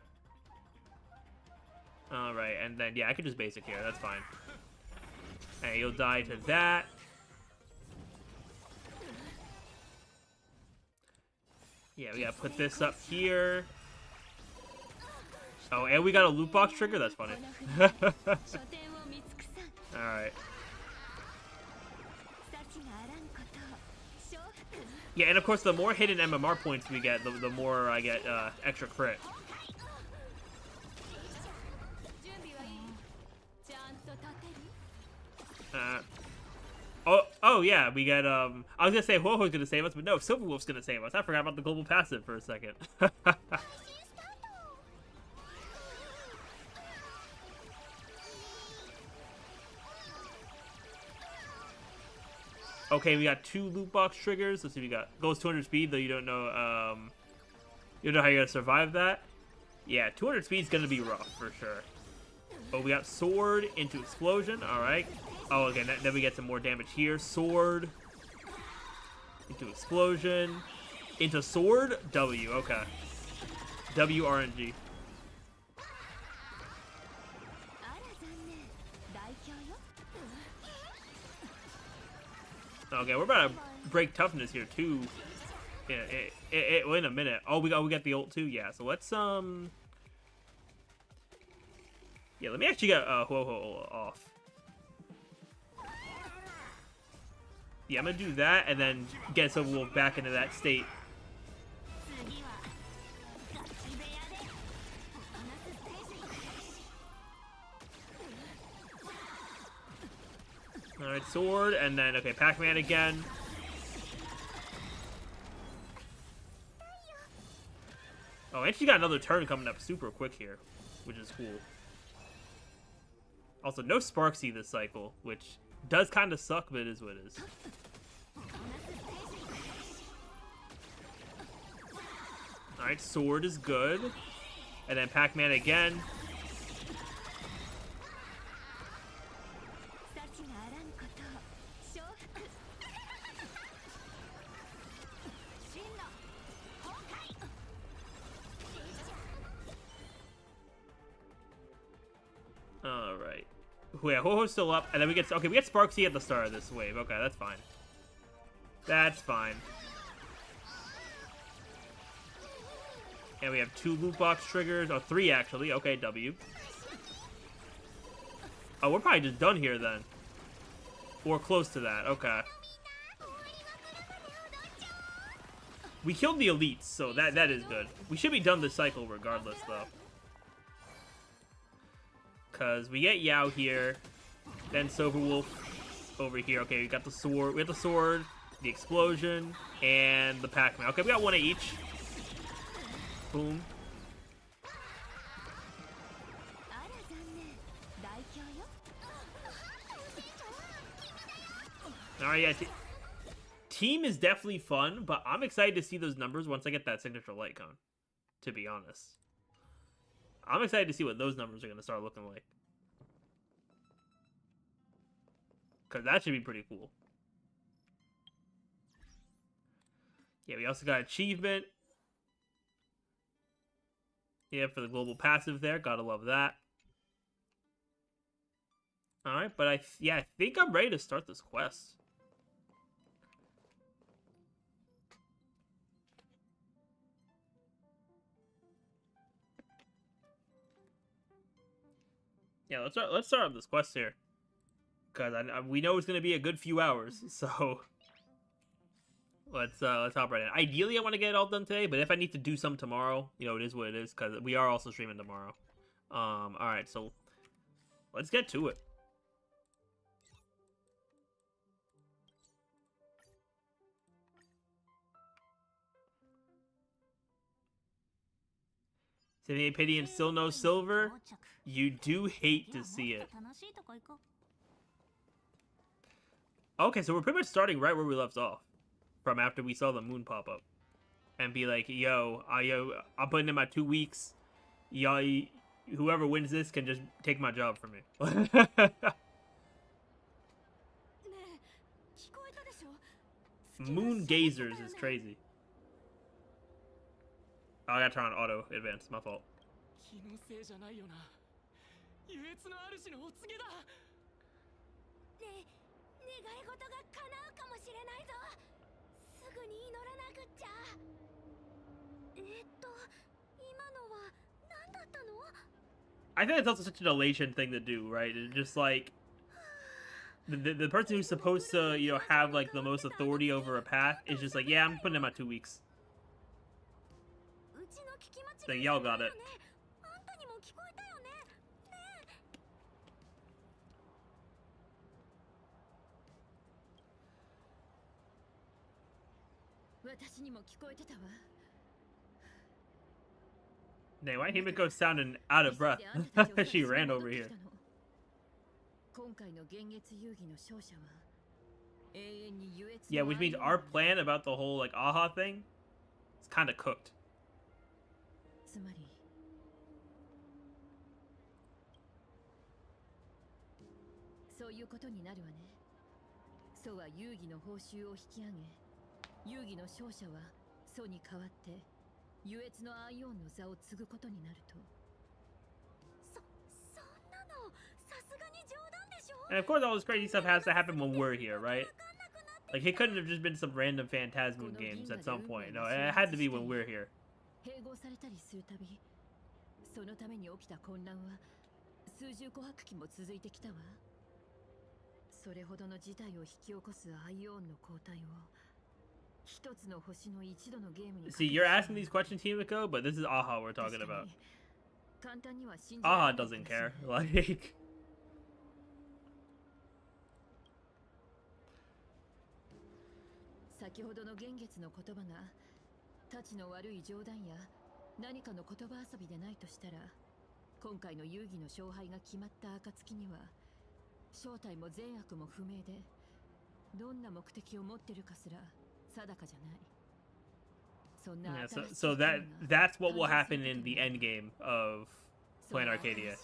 Alright, and then, I could just basic here. That's fine. And you'll die to that. Yeah, we gotta put this up here. Oh, and we got a loot box trigger? That's funny. Alright. Yeah, and of course, the more hidden MMR points we get, the more I get extra crit. Oh yeah, we get I was gonna say Ho-Ho's gonna save us, but no, Silver Wolf's gonna save us. I forgot about the global passive for a second. Okay, we got 2 loot box triggers. Let's see, we got goes 200 speed, though you don't know how you're gonna survive that. Yeah, 200 speed's gonna be rough for sure. Oh, we got sword into explosion. All right. Oh, okay. Then we get some more damage here. Sword into explosion into sword. W. Okay. W RNG. Okay, we're about to break toughness here too. Yeah, in a minute. Oh, we got the ult too. Yeah, so let's yeah, let me actually get Ho-Ho off. Yeah, I'm gonna do that and then get Silver Wolf back into that state. Alright, sword, and then, okay, Pac-Man again. Oh, and she got another turn coming up super quick here, which is cool. Also, no Sparksy this cycle, which does kind of suck, but it is what it is. Alright, sword is good. And then Pac-Man again. Alright. Yeah, Ho-Ho's still up, and then we get Sparksy at the start of this wave. Okay, that's fine. That's fine. And we have 2 loot box triggers. Oh, 3 actually. Okay, W. Oh, we're probably just done here then. Or close to that. Okay. We killed the elites, so that is good. We should be done this cycle regardless, though. Because we get Yao here, then Silverwolf over here. Okay, we got the sword. We have the sword, the explosion, and the Pac-Man. Okay, we got one of each. Boom. Alright, yeah. Team is definitely fun, but I'm excited to see those numbers once I get that signature light cone, to be honest. I'm excited to see what those numbers are going to start looking like. Because that should be pretty cool. Yeah, we also got achievement. Yeah, for the global passive there. Gotta love that. Alright, but I think I'm ready to start this quest. Yeah, let's start up this quest here, because we know it's gonna be a good few hours. So let's hop right in. Ideally, I want to get it all done today, but if I need to do some tomorrow, you know, it is what it is, because we are also streaming tomorrow. All right, so let's get to it. Saving pity and still no silver. You do hate to see it. Okay, so we're pretty much starting right where we left off, from after we saw the moon pop up, and be like, yo, I'm putting in my 2 weeks. Y'all, whoever wins this can just take my job from me. Moon gazers is crazy. Oh, I gotta turn on auto advance. My fault. I think it's also such an elation thing to do, right? It's just like the person who's supposed to, you know, have like the most authority over a path is just like, yeah, I'm putting in my 2 weeks. Like, y'all got it. Dang, why Himiko sounding out of breath? She ran over here. Yeah, which means our plan about the whole like AHA thing is kind of cooked. And of course, all this crazy stuff has to happen when we're here, right? Like, it couldn't have just been some random Phantasmoon games at some point. No, it had to be when we're here. See, you're asking these questions, Himiko, but this is AHA we're talking about. AHA doesn't care. Like... Yeah, so that's what will happen in the end game of Plan Arcadia.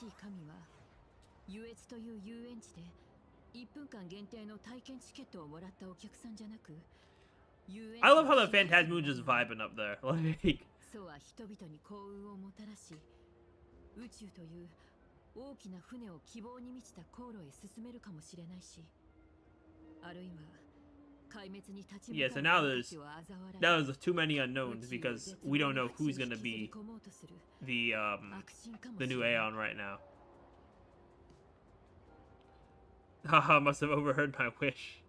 I love how the Phantasmoon just vibing up there. Like... Yeah, so now there's too many unknowns because we don't know who's gonna be the new Aeon right now. Haha, must have overheard my wish.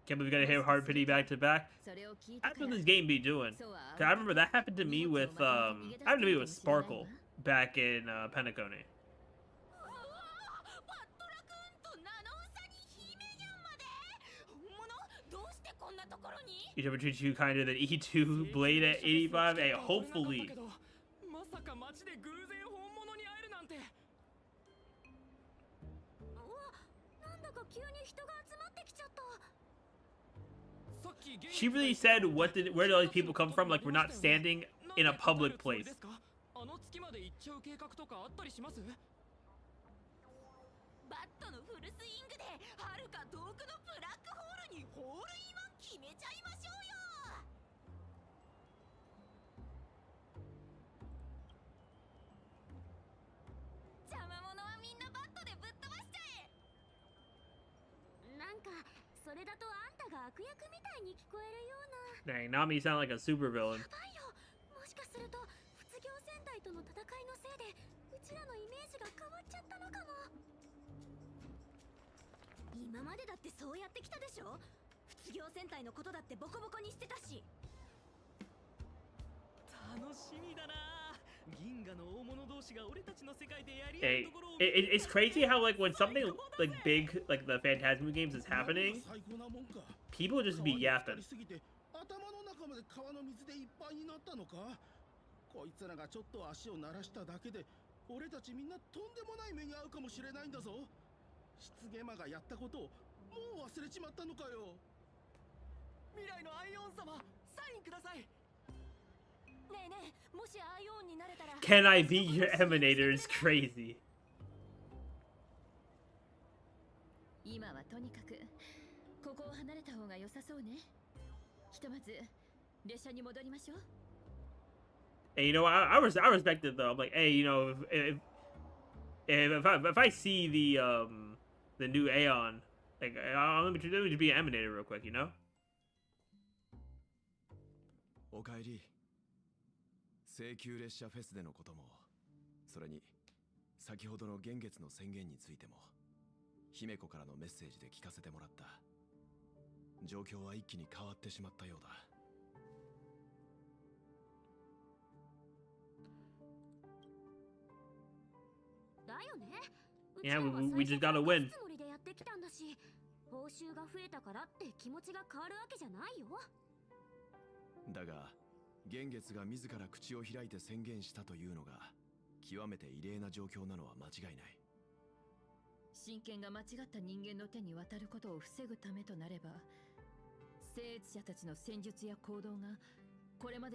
Can't believe we gotta hit hard pity back to back. How could this game be doing? 'Cause I remember that happened to me with Sparkle back in Penacony. Each ever treats you kinder than E2 Blade at 85? Hey, hopefully. She really said, where did all these people come from? Like, we're not standing in a public place. Dang, Nami sound like a supervillain. Hey, it's crazy how, like, when something like big, like the Phantasm games is happening, people just be yapping. Can I be your emanator? Is crazy. Hey, you know, I respect it though. I'm like, hey, you know, if I see the new Aeon, like, let me just be an emanator real quick, you know. おかえり。請求列車フェスでのことも、それに先ほどの幻月の宣言についても、姫子からのメッセージで聞かせてもらった。状況は一気に変わってしまったようだ。Yeah, we just gotta win. 報酬が増えたからって気持ちが変わるわけじゃないよ。だが、幻月が自ら口を開いて宣言したというのが極めて異例な状況なのは間違いない。神権が間違った人間の手に渡ることを防ぐためとなれば、聖越者たちの戦術や行動が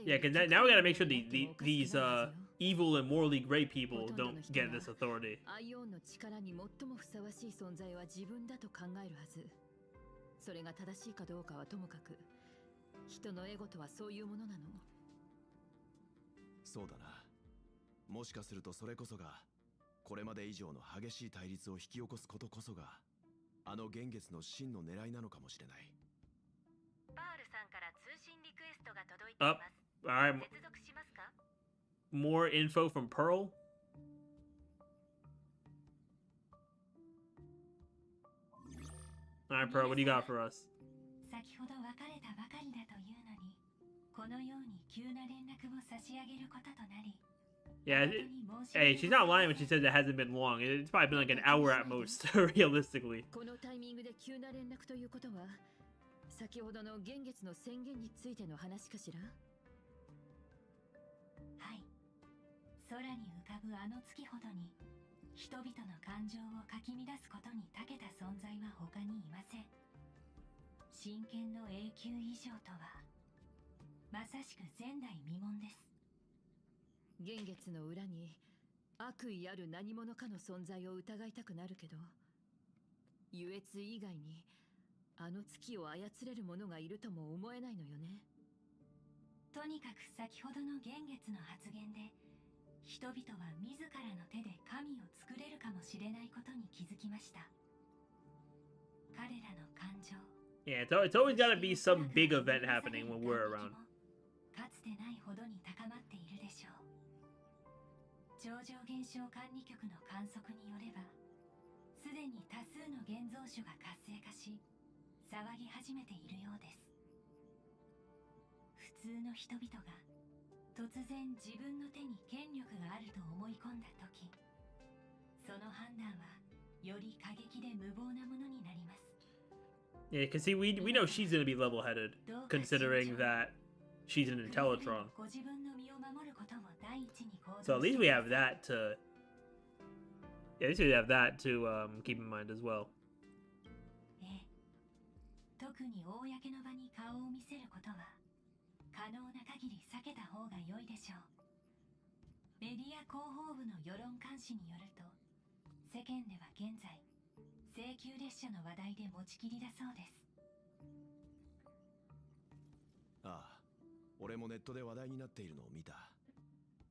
Yeah, because now we gotta make sure these evil and morally great people don't get this authority. アイオンの力に最もふさわしい存在は自分だと考えるはず。それが正しいかどうかはともかく、人のエゴとはそういうものなの。そうだな。もしかするとそれこそが、これまで以上の激しい対立を引き起こすことこそが、あの幻月の真の狙いなのかもしれない。パールさんから通信リクエストが届いています。Alright. 接続しますか? More info from Pearl. Alright, Pearl, what do you got for us? 先ほど別れたばかりだというのに、このように急な連絡を差し上げることとなり。Yeah, hey, she's not lying when she says it hasn't been long. It's probably been like an hour at most, realistically. このタイミングで急な連絡ということは、先ほどの幻月の宣言についての話かしら？はい。空に浮かぶあの月ほどに、人々の感情をかき乱すことに長けた存在は他にいません。真剣の永久以上とは、まさしく前代未聞です。幻月の裏に悪意ある何者かの存在を疑いたくなるけど、優越以外にあの月を操れる者がいるとも思えないのよね。とにかく先ほどの幻月の発言で、人々は自らの手で神を作れるかもしれないことに気づきました。彼らの感情。Yeah, it's always gotta be some big event happening when we're around. かつてないほどに高まっているでしょう。超常現象管理局の観測によれば、すでに多数の現像種が活性化し、騒ぎ始めているようです。普通の人々が突然自分の手に権力があると思い込んだ時、その判断はより過激で無謀なものになります。Yeah, because see, we know she's gonna be level-headed, considering that she's an Intellitron. ご自分の身を守ることを第一に行動 So at して least we have that to. Yeah, at least we have that to keep in mind as well. ええ、特に公の場に顔を見せることは可能な限り避けた方が良いでしょう。メディア広報部の世論監視によると、世間では現在請求列車の話題で持ちきりだそうです。ああ、俺もネットで話題になっているのを見た。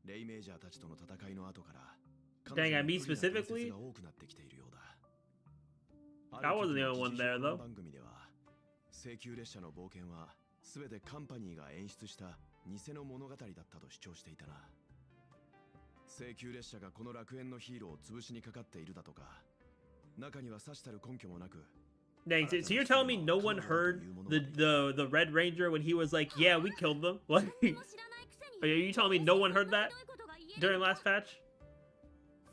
レイメージャーたちとの戦いの後から Dang, I mean specifically? が多くなってきているようだ。 I wasn't the only one there, though. 番組では請求列車の冒険は全てカンパニーが演出した偽の物語だったと主張していたな。請求列車がこの楽園のヒーローを潰しにかかっているだとか、中にはさしたる根拠もなく。 Dang, so you're telling me no one heard the Red Ranger when he was like, "Yeah, we killed them"? Like, are you telling me no one heard that during last patch?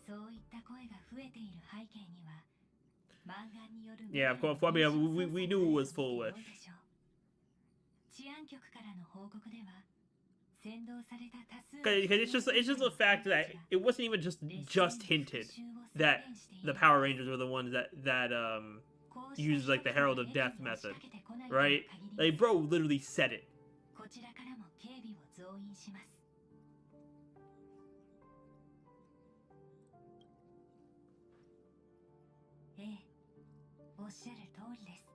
そういった声が増えている背景には、漫画による Yeah, of course. I mean, we knew it was Full Wish. 治安局からの報告では、先導された多数 Because it's just the fact that it wasn't even just hinted that the Power Rangers were the ones that used like the Herald of Death method, right? Like, bro literally said it. こちらからも警備を増員します。ええ、おっしゃる通りです。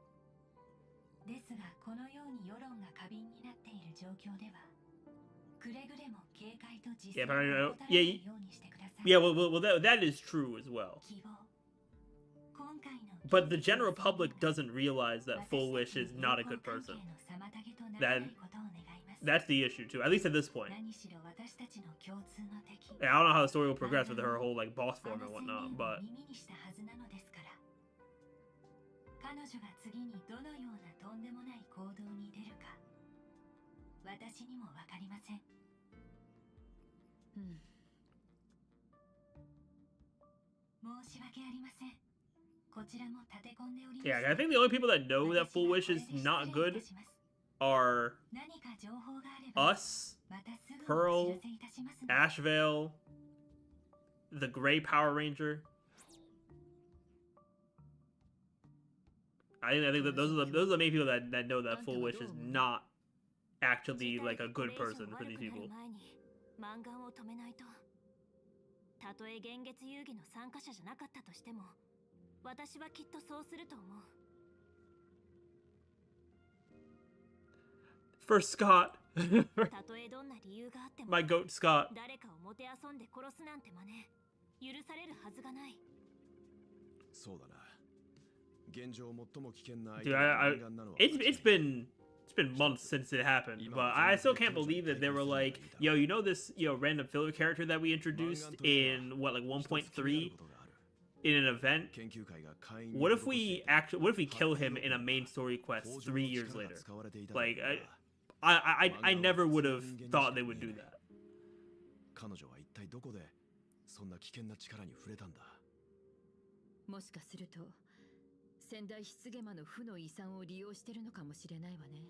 ですが、このように世論が過敏になっている状況では、くれぐれも警戒と自制を怠らないようにしてください。Yeah, well, that is true as well. 希望。今回の But the general public doesn't realize that Full Wish is not a good person. That's the issue too, at least at this point. 何しろ私たちの共通の敵。 Yeah, I don't know how the story will progress with her whole like boss form and whatnot, but 耳にしたはずなのですから。彼女が次にどのようなとんでもない行動に出るか、私にもわかりません。申し訳ありません。こちらも立て込んでおります。 yeah, I think the only people that know that Full Wish is not good are 何か情報があれば us, またすぐ Pearl, お知らせいたしますので。 Ashvale, the Gray Power Ranger. I think that those are the main people that know that Full Wish is not actually like a good person for these people. 漫画を止めないと。たとえ現月遊戯の参加者じゃなかったとしても、私はきっとそうすると思う。 For Scott. たとえどんな理由があっても、 My goat Scott. 誰かをもてあそんで殺すなんて真似、許されるはずがない。そうだな。現状最も危険な Dude, it's been months since it happened, but I still can't believe that they were like, yo, you know this, random filler character that we introduced in what, like 1.3 in an event? What if we kill him in a main story quest 3 years later? Like, I never would have thought they would do that. 彼女は一体どこでそんな危険な力に触れたんだ。もしかすると仙台湿ゲマの負の遺産を利用してるのかもしれないわね。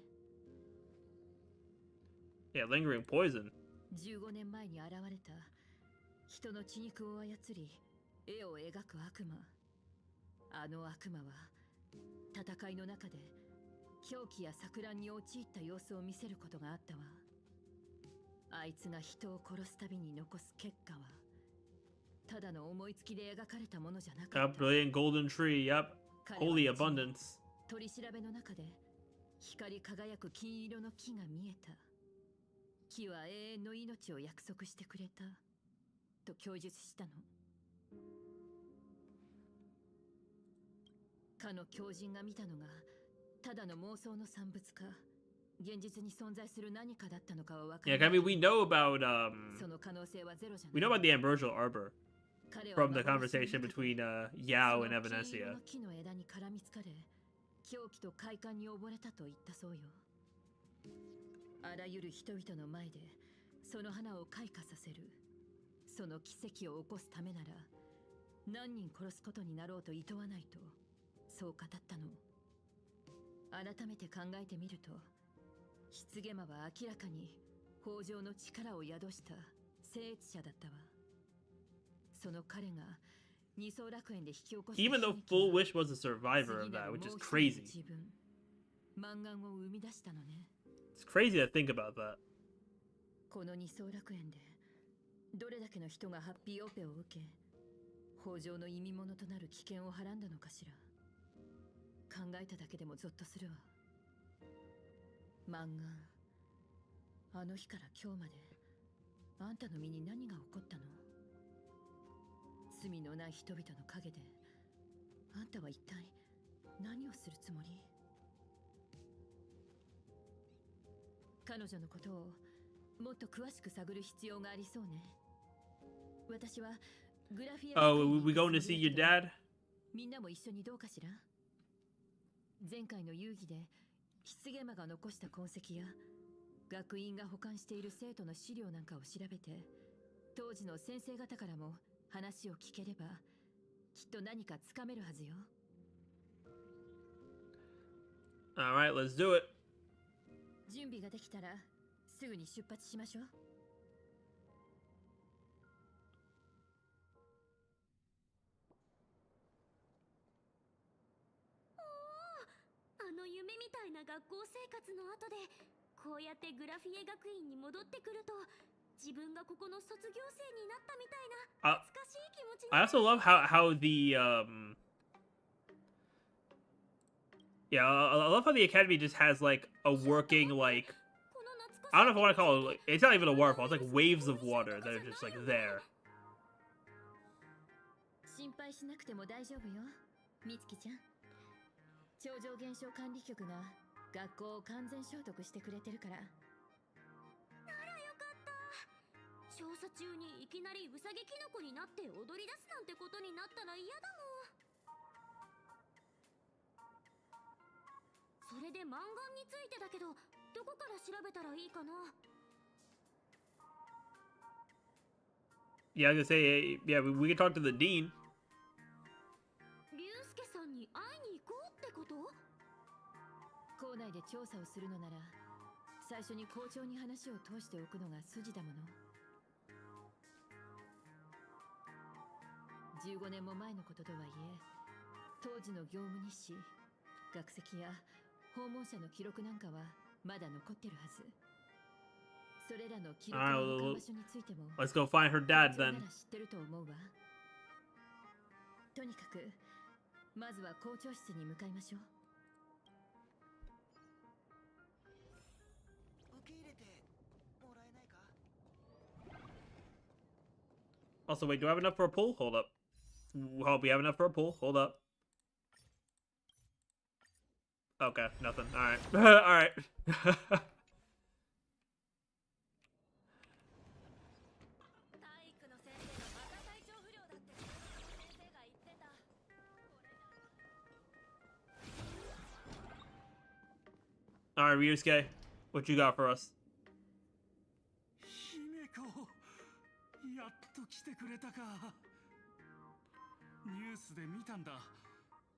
Yeah, lingering poison. 15年前に現れた人の血肉を操り絵を描く悪魔。あの悪魔は戦いの中で狂気や錯乱に陥った様子を見せることがあったわ。あいつが人を殺すたびに残す結果はただの思いつきで描かれたものじゃなかった。 Brilliant golden tree, yep. Holy abundance. 取り調べの中で光り輝く金色の木が見えた。木は永遠の命を約束してくれたと供述したの。かの狂人が見たのがただの妄想の産物か現実に存在する何かだったのかは分か Yeah, ら I ない。 mean, we know about その可能性はゼロじゃない。 we know about the ambrosial arbor 彼は from the conversation between Yao and その金色 Evanesia. の木の枝に絡みつかれ狂気と快感に溺れたと言ったそうよ。あらゆる人々の前でその花を開花させる、その奇跡を起こすためなら何人殺すことになろうと厭わないと、そう語ったの。改めて考えてみると、棺魔は明らかに豊穣の力を宿した聖越者だったわ。その彼が二層楽園で引き起こした Even though Full Wish was a survivor of that, which is crazy. 満願を生み出したのね。It's crazy to think about that. この二層楽園でどれだけの人がハッピーオペを受け、豊穣の意味物となる危険をはらんだのかしら。考えただけでもゾッとするわ。満願、あの日から今日まであんたの身に何が起こったの？罪のない人々の陰であんたは一体何をするつもり？彼女のことをもっと詳しく探る必要がありそうね。私はグラフィエ Oh, we going to see your dad? みんなも一緒にどうかしら？前回の遊戯で棺魔が残した痕跡や学院が保管している生徒の資料なんかを調べて、当時の先生方からも話を聞ければきっと何かつかめるはずよ。 Alright, let's do it. 準備ができたらすぐに出発しましょう。あの夢みたいな学校生活の後でこうやってグラフィエ学院に戻ってくると、自分がここの卒業生になったみたいな懐かしい気持ちに。 I also love how the yeah, I love how the academy just has like a working, like, I don't know if I want to call it, like, it's not even a waterfall, it's like waves of water that are just like there. 心配しなくても大丈夫よ、みつきちゃん。超常現象管理局が学校を完全消毒してくれてるから。ならよかった。調査中にいきなりウサギキノコになって踊り出すなんてことになったら嫌だもん。それで満願についてだけど、どこから調べたらいいかな。 Yeah, I was gonna say, yeah, we can talk to the dean. 竜介さんに会いに行こうってこと？校内で調査をするのなら最初に校長に話を通しておくのが筋だもの。15年も前のこととはいえ、当時の業務日誌、学籍や訪問者の記録なんかはまだ残ってるはず。それらの記録の保管場所についても Let's go find her dad 校長 then. なら知ってると思うわ。とにかくまずは校長室に向かいましょう。 Also, wait, do I have enough for a pool? Hold up. Hope we have enough for a pool. Hold up. Okay, nothing. Alright. Alright. Alright, Ryusuke. What you got for us? やっと来てくれたか。ニュースで見たんだ。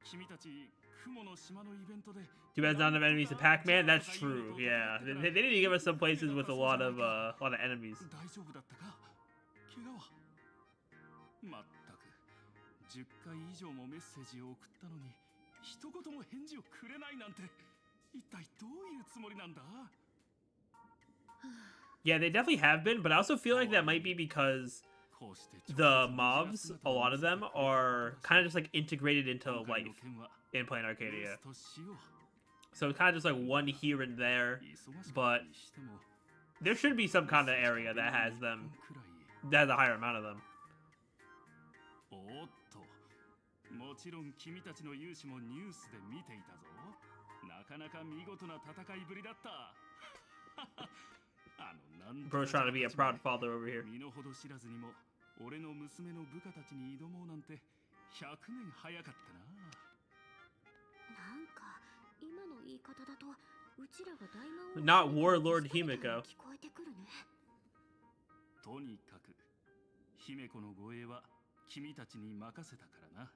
君たち雲の島のイベントで。Too bad not enough enemies to Pac-Man. That's true. Yeah, they need to give us some places with a lot of enemies. 大丈夫だったか？怪我は？まったく10回以上もメッセージを送ったのに一言も返事をくれないなんて、一体どういうつもりなんだ？ Yeah, they definitely have been, but I also feel like that might be because the mobs, a lot of them, are kind of just like integrated into life in Plain Arcadia. So it's kind of just like one here and there, but there should be some kind of area that has them, that has a higher amount of them. おっと、もちろん君たちの勇姿もニュースで見ていたぞ。なかなか見事な戦いぶりだった。Bro's trying to be a proud father over here. 身の程知らずにも俺の娘の部下たちに挑もうなんて100年早かったな。なんか今の言い方だとうちらが大魔王 Not Warlord Himiko. 聞こえてくるね。とにかく姫子の護衛は君たちに任せたからな。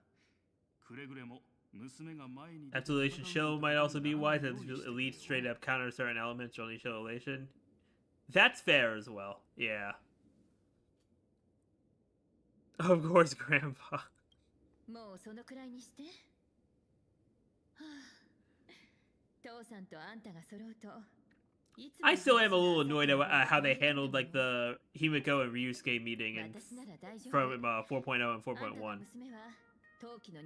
くれぐれも娘が前に Escalation show might also be wise as elite straight up counter certain elements only show elation. That's fair as well. Yeah. Of course, Grandpa. もうそのくらいにして。はあ、父さんとあんたが揃うと。I still am a little annoyed at how they handled like the Himiko and Ryusuke meeting in, from 4.0 and 4.1.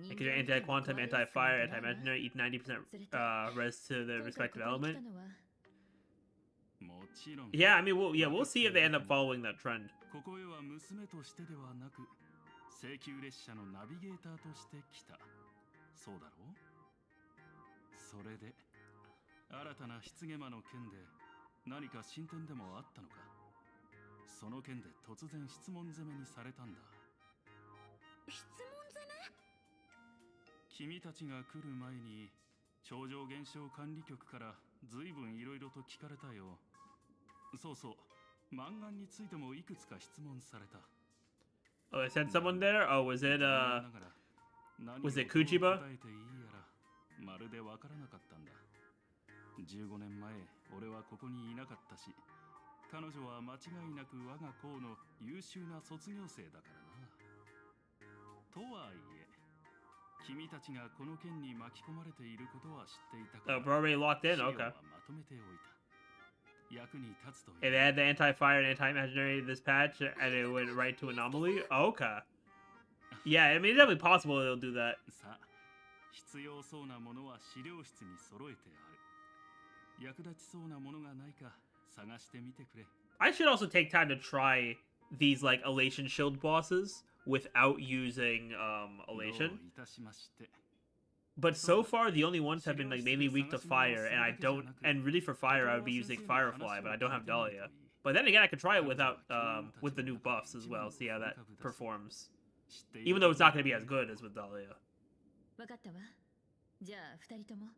Like your anti-quantum, anti-fire, anti-imaginary, each 90% res to the respective element. もちろん Yeah, I mean, we'll see if they end up following that trend. ここへは娘としてではなく請求列車のナビゲーターとして来た。そうだろう。それで新たな失ゲ魔の件で何か進展でもあったのか。その件で突然質問攻めにされたんだ。質問攻め？君たちが来る前に超常現象管理局からずいぶんいろいろと聞かれたよ。そうそう、漫画についてもいくつか質問された。Oh, I sent someone there? Oh, was it Kuchiba? 答えていいやらまるでわからなかったんだ。15年前、俺はここにいなかったし、彼女は間違いなく我が校の優秀な卒業生だからな。とはいえ、君たちがこの件に巻き込まれていることは知っていたから。Oh, we're already locked in? Okay. まとめておいた。役に立つとい If they had the anti-fire and anti-imaginary in this patch, and it went right to anomaly? Okay. Yeah, I mean, it's definitely possible they'll do that. さあ、必要そうなものは資料室に揃えてある。役立ちそうなものがないか探してみてくれ。I should also take time to try these, like, Elation Shield bosses without using, Elation. どういたしまして。 But so far, the only ones have been, like, mainly weak to fire, and I don't... And really for fire, I would be using Firefly, but I don't have Dahlia. But then again, I could try it without, with the new buffs as well, see how that performs. Even though it's not going to be as good as with Dahlia. わかったわ。じゃあ二人とも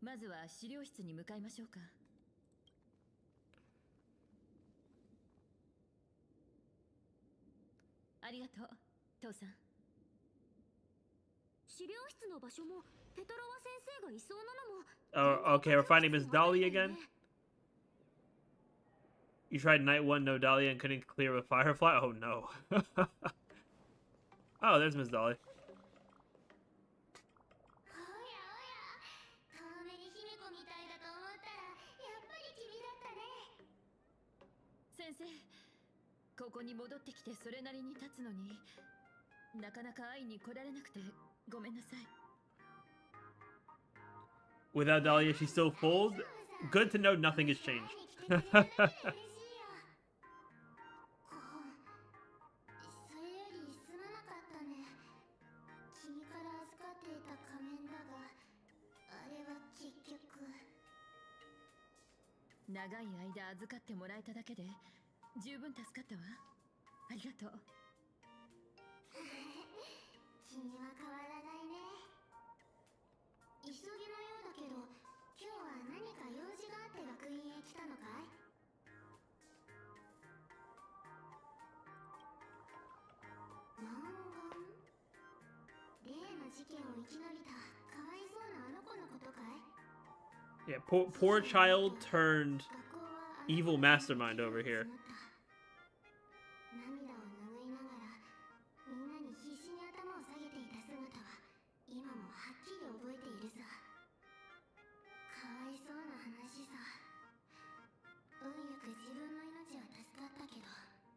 まずは資料室に向かいましょうか。ありがとう、父さん。資料室の場所もペトロワ先生がいそうなのも。Oh, okay, we're finding Miss Dahlia again? You tried night 1, no Dahlia, and couldn't clear with Firefly? Oh, no. Oh, there's Miss Dahlia. おやおや、遠目に姫子みたいだと思ったらやっぱり君だったね。先生、ここに戻ってきてそれなりに経つのになかなか会いに来られなくてごめんなさい。 Without Dahlia, she's still fooled? Good to know nothing has changed. それよりすまなかったね。君から預かっていた仮面だが、あれは結局。長い間預かってもらえただけで十分助かったわ。ありがとう。君は変わらないね。急ぎのようだけど、今日は何か用事があって学院へ来たのかい？難言？例の事件を生き延びたかわいそうなあの子のことかい？ Yeah, poor child turned evil mastermind over here. 涙を拭いながらみんなに必死に頭を下げていた姿は今もはっきり覚えているさ。かわいそうな話さ。運よく自分の命は助かったけど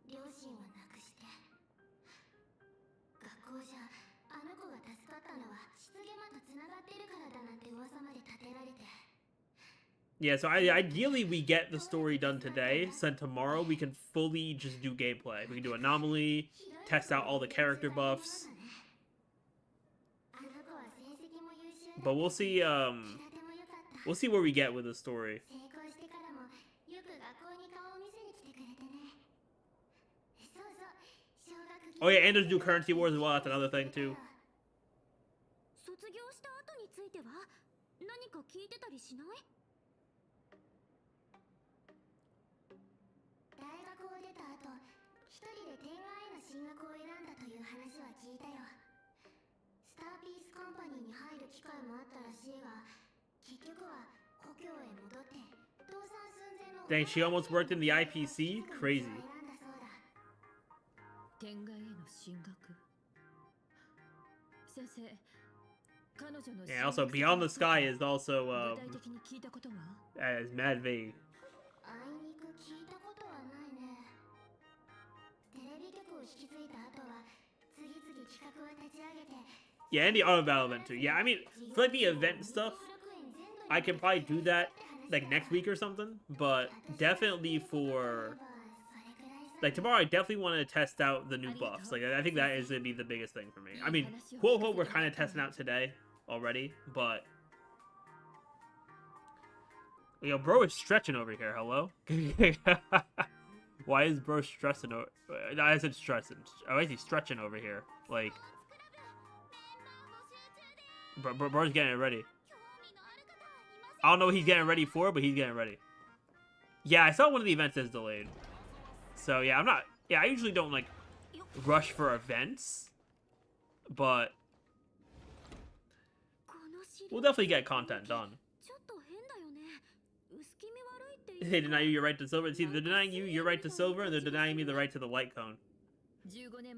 両親は亡くして、学校じゃあの子が助かったのは失ゲ魔とつながってるからだなんて噂まで立てられて。 Yeah, so ideally we get the story done today, so then tomorrow we can fully just do gameplay. We can do Anomaly, test out all the character buffs. But we'll see where we get with the story. Oh yeah, and there's new currency wars as well, that's another thing too. 何か聞いてたりしない？大学を出た後、一人で天外への進学を選んだという話は聞いたよ。スターピースカンパニーに入る機会もあったらしいが、結局は故郷へ戻って倒産寸前の Dang, she almost worked in the IPC? Crazy. 天外への進学。先生、彼女の Yeah, also, Beyond the Sky is also, 具体的に聞いたことは？ as mad vague. あいにく聞いたことはないね。テレビ局を引き継いだ後は次々企画を立ち上げて。 Yeah, and the auto battle event too. Yeah, I mean, for like the event stuff, I can probably do that like next week or something. But definitely for like tomorrow, I definitely want to test out the new buffs. Like I think that is gonna be the biggest thing for me. I mean, quote unquote, we're kind of testing out today already, but yo, bro is stretching over here. Hello. Why is bro stressing over? I said stressing. Why is he stretching over here? Like. Bro's getting it ready. I don't know what he's getting ready for, but he's getting ready. Yeah, I saw one of the events is delayed. So yeah, I'm not. Yeah, I usually don't like rush for events, but we'll definitely get content done. They deny you your right to silver. See, they're denying you your right to silver, and they're denying me the right to the light cone.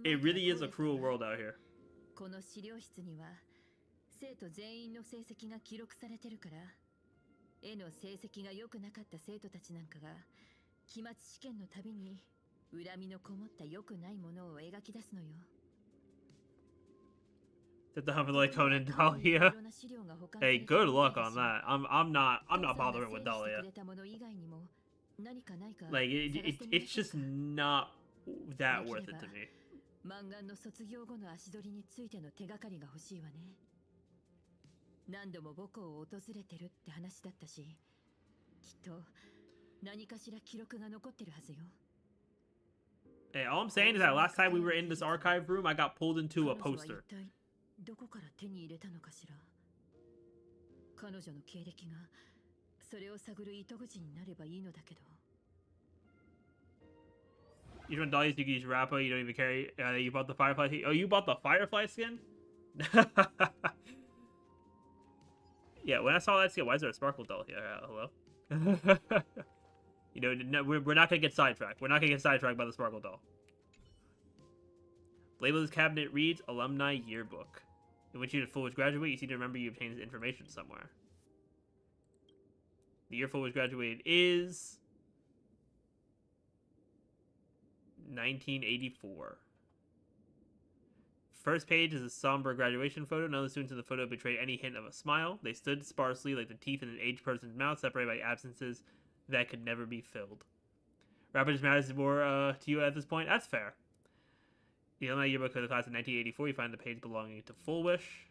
It really is a cruel world out here. 生徒全員の成績が記録されてるから、絵の成績が良くなかった生徒たちなんかが期末試験のたびに恨みのこもった良くないものを描き出すのよ。Did the Humble Light Cone in Dahlia? Hey, good luck on that. I'm not bothering with Dahlia. Like it's just not that worth it to me. 漫画の卒業後の足取りについての手がかりが欲しいわね。何度も母校を訪れてるって話だったし、きっと何かしら記録が残ってるはずよ。Hey, all I'm saying is that last time we were in this archive room, I got pulled into a poster. どこから手に入れたのかしら。彼女の経歴がそれを探る糸口になればいいのだけど。You don't Dahlia's you can use Rappa, you don't even carry you bought the Firefly. Oh, you bought the Firefly skin? Yeah, when I saw that skin, why is there a sparkle doll here? Hello? You know, no, we're not gonna get sidetracked. We're not gonna get sidetracked by the sparkle doll. Label this cabinet reads Alumni Yearbook. In which you Full was graduate, you seem to remember you obtained this information somewhere. The year Full was graduated is 1984. First page is a somber graduation photo. None of the students in the photo betrayed any hint of a smile. They stood sparsely like the teeth in an aged person's mouth, separated by absences that could never be filled. Rapper just matters more to you at this point? That's fair. The alumni yearbook of the class of 1984, you find the page belonging to Full Wish.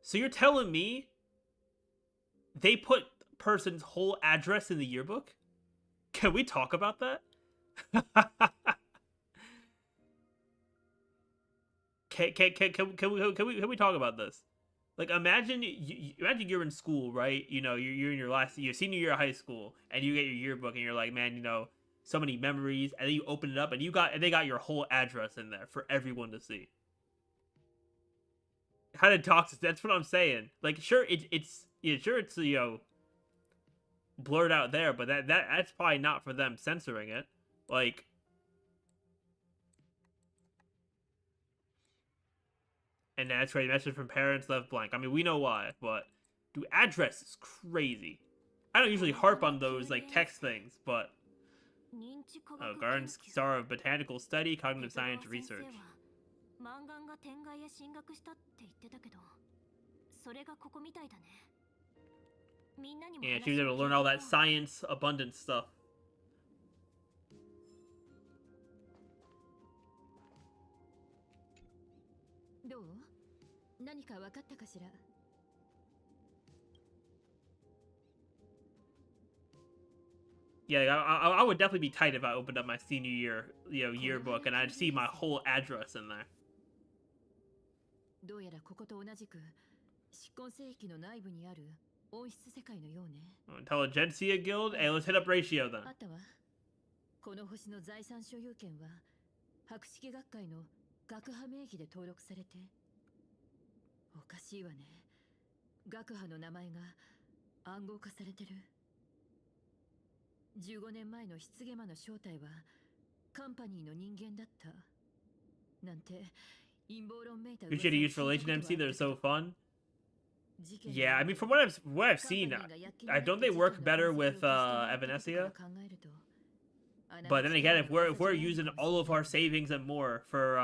So you're telling me they put person's whole address in the yearbook? Can we talk about that? Can we talk about this? Like, imagine you're in school, right? You know, you're in your senior year of high school, and you get your yearbook, and you're like, man, you know, so many memories, and then you open it up, and they got your whole address in there for everyone to see. How to talk? That's what I'm saying. Like, sure, it's you know, blurred out there, but that's probably not for them censoring it. Like, and that's right. Message from parents left blank. I mean, we know why, but dude, address is crazy. I don't usually harp on those like text things, but Garden Star of Botanical Study, Cognitive Science Research. Yeah, she was able to learn all that science abundance stuff. Yeah, I would definitely be tight if I opened up my senior year, you know, yearbook and I'd see my whole address in there. どうやらここと同じく執根聖域の内部にある温室世界のようね。Intelligentsia Guild? Hey, let's hit up Ratio then. あったわ。この星の財産所有権は博識学会の学派名義で登録されて。おかしいわね。学派の名前が暗号化されてる。15年前の失ゲマの正体はカンパニーの人間だった。なんて陰謀論めいた。You should use Relation MC, they're so fun. Yeah, I mean, from what I've seen, I don't they work better with Evanesia? But then again, if we're using all of our savings and more for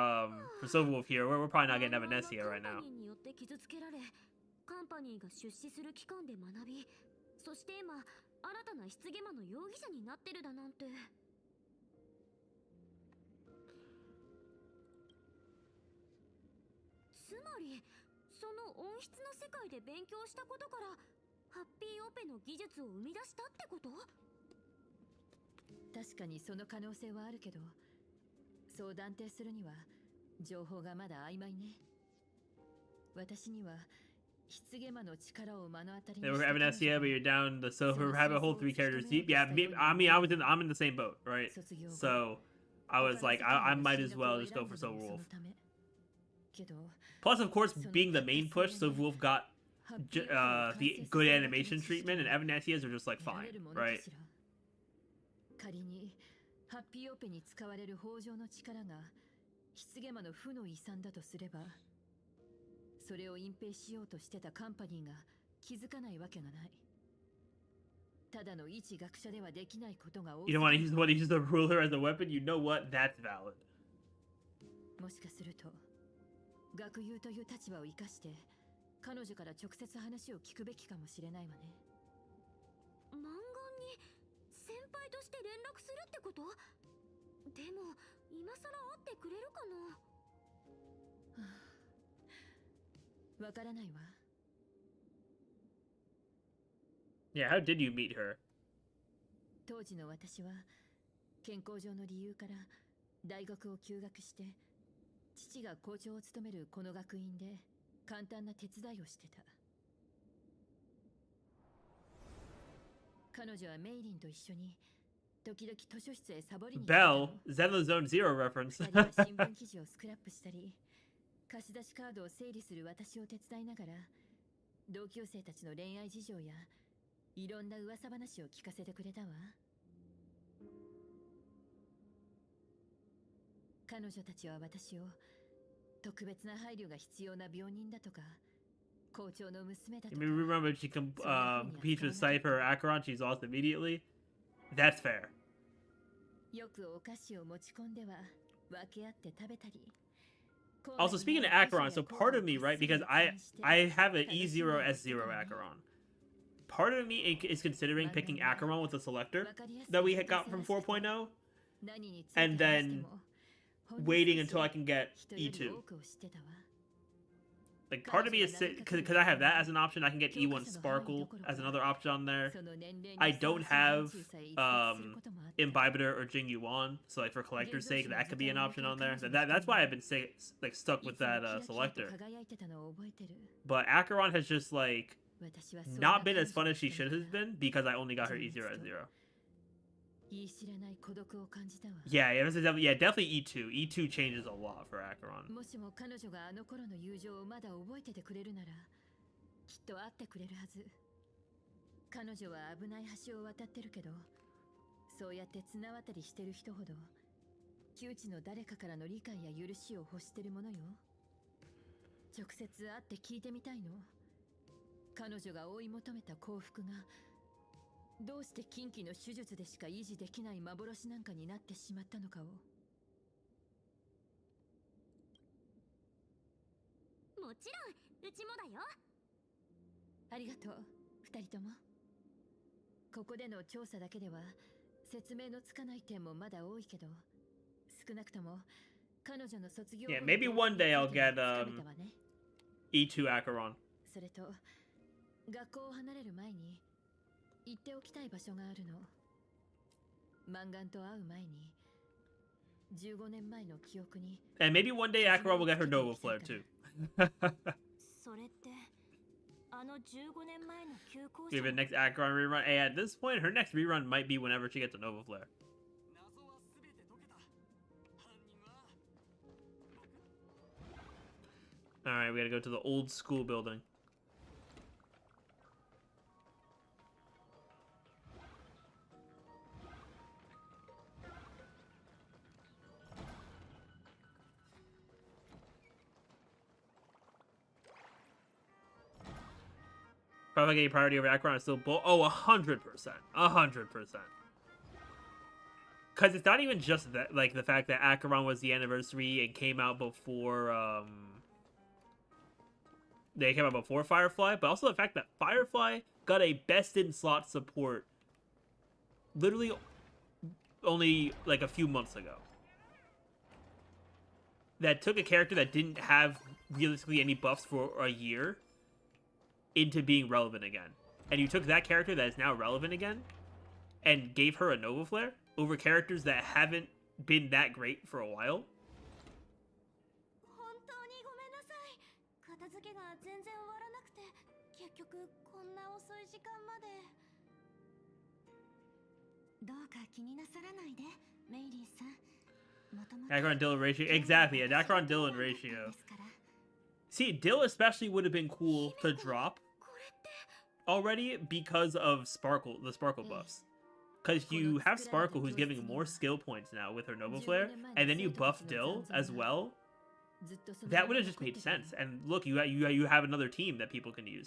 Silverwolf here, we're probably not getting Evanesia right now. カンパニーが出資する機関で学び、そして今新たな失ゲマの容疑者になってるだなんて。つまりその温室の世界で勉強したことからハッピーオペの技術を生み出したってこと？確かにその可能性はあるけど、そう断定するには情報がまだ曖昧ね。私には失ゲマの力を目の当たりに。They were Evanesia, but you're down the silver rabbit hole 3 characters deep. Yeah, I mean, I'm in the same boat, right? So I was like, I might as well just go for Silverwolf. Plus, of course, being the main push, Silverwolf got the good animation treatment, and Evanesias are just like fine, right? 仮にハッピーオペに使われる豊穣の力が失ゲマの負の遺産だとすれば、それを隠蔽しようとしてたカンパニーが気づかないわけがない。ただの一学者ではできないことが多い。 You don't want to use the ruler as a weapon? You know what? That's valid. もしかすると学友という立場を生かして彼女から直接話を聞くべきかもしれないわね。マンガンに先輩として連絡するってこと？でも今さら会ってくれるかな？わからないわ。Yeah, how did you meet her? 当時の私は健康上の理由から大学を休学して、父が校長を務めるこの学院で簡単な手伝いをしてた。彼女はメイリンと一緒に時々図書室へサボりに行ってたの。 Bell, Zenless Zone Zero reference. 二人は新聞記事をスクラップしたり貸し出しカードを整理する私を手伝いながら、同級生たちの恋愛事情やいろんな噂話を聞かせてくれたわ。彼女たちは私を特別な配慮が必要な病人だとか、校長の娘だとか。 Remember she competes with Cypher or Acheron, she's lost immediately. That's fair. よくお菓子を持ち込んでは分け合って食べたり。 Also, speaking of Acheron, so part of me, right, because I have an E0 S0 Acheron. Part of me is considering picking Acheron with the selector that we had got from 4.0, and then waiting until I can get E2. Like, part of me is, because I have that as an option, I can get E1 Sparkle as another option on there. I don't have Imbibitor or Jing Yuan, so like for collector's sake, that could be an option on there. So that's why I've been stuck with that selector. But Acheron has just like not been as fun as she should have been because I only got her E0 at 0. Yeah, definitely E2. E2 changes a lot for Acheron. もしも彼女があの頃の友情をまだ覚えててくれるなら、きっと会ってくれるはず。彼女は危ない橋を渡ってるけど、そうやって綱渡りしてる人ほど窮地の誰かからの理解や許しを欲してるものよ。直接会って聞いてみたいの。彼女が追い求めた幸福がどうして近畿の手術でしか維持できない幻なんかになってしまったのかを。もちろん、うちもだよ。ありがとう、二人とも。ここでの調査だけでは説明のつかない点もまだ多いけど、少なくとも彼女の卒業後 Yeah, maybe one day I'll get E2 Acheron. それと学校を離れる前に行っておきたい場所があるの。マンガンと会う前に15年前の記憶に And maybe one day Acheron will get her Nova Flare too. それってあの15年前の旧校 Maybe the next Acheron rerun. Hey, at this point, her next rerun might be whenever she gets a Nova Flare. Alright, we gotta go to the old school building. Probably getting priority over Acheron is still bull. Oh, 100%. 100%. Because it's not even just that, like, the fact that Acheron was the anniversary and came out before, they came out before Firefly, but also the fact that Firefly got a best-in-slot support literally only, like, a few months ago. That took a character that didn't have realistically any buffs for a year into being relevant again. And you took that character that is now relevant again and gave her a Nova Flare over characters that haven't been that great for a while. 本当にごめんなさい。片付けが全然終わらなくて、結局こんな遅い時間まで。どうか気になさらないで、メイリーさん。Acheron Dylan ratio. Exactly, a Acheron Dylan ratio. See, Dill especially would have been cool to drop already because of Sparkle, the Sparkle buffs. Because you have Sparkle who's giving more skill points now with her Nova Flare, and then you buff Dill as well. That would have just made sense. And look, you have another team that people can use.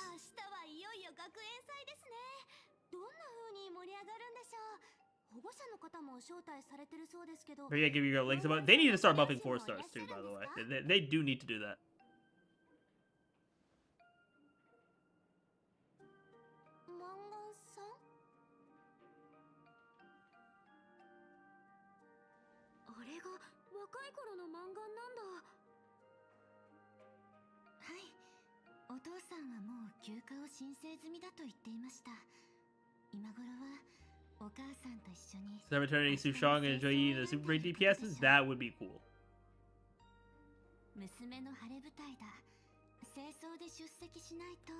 Maybe I give you your links about. They need to start buffing 4 stars too, by the way. They do need to do that. あれが若い頃の漫画なんだ。はい、お父さんはもう休暇を申請済みだと言っていました。今頃はお母さんと一緒に。So returning Sushong and Joyi in the Super Great DPSs, that would be cool. 娘の晴れ舞台だ。清掃で出席しないと。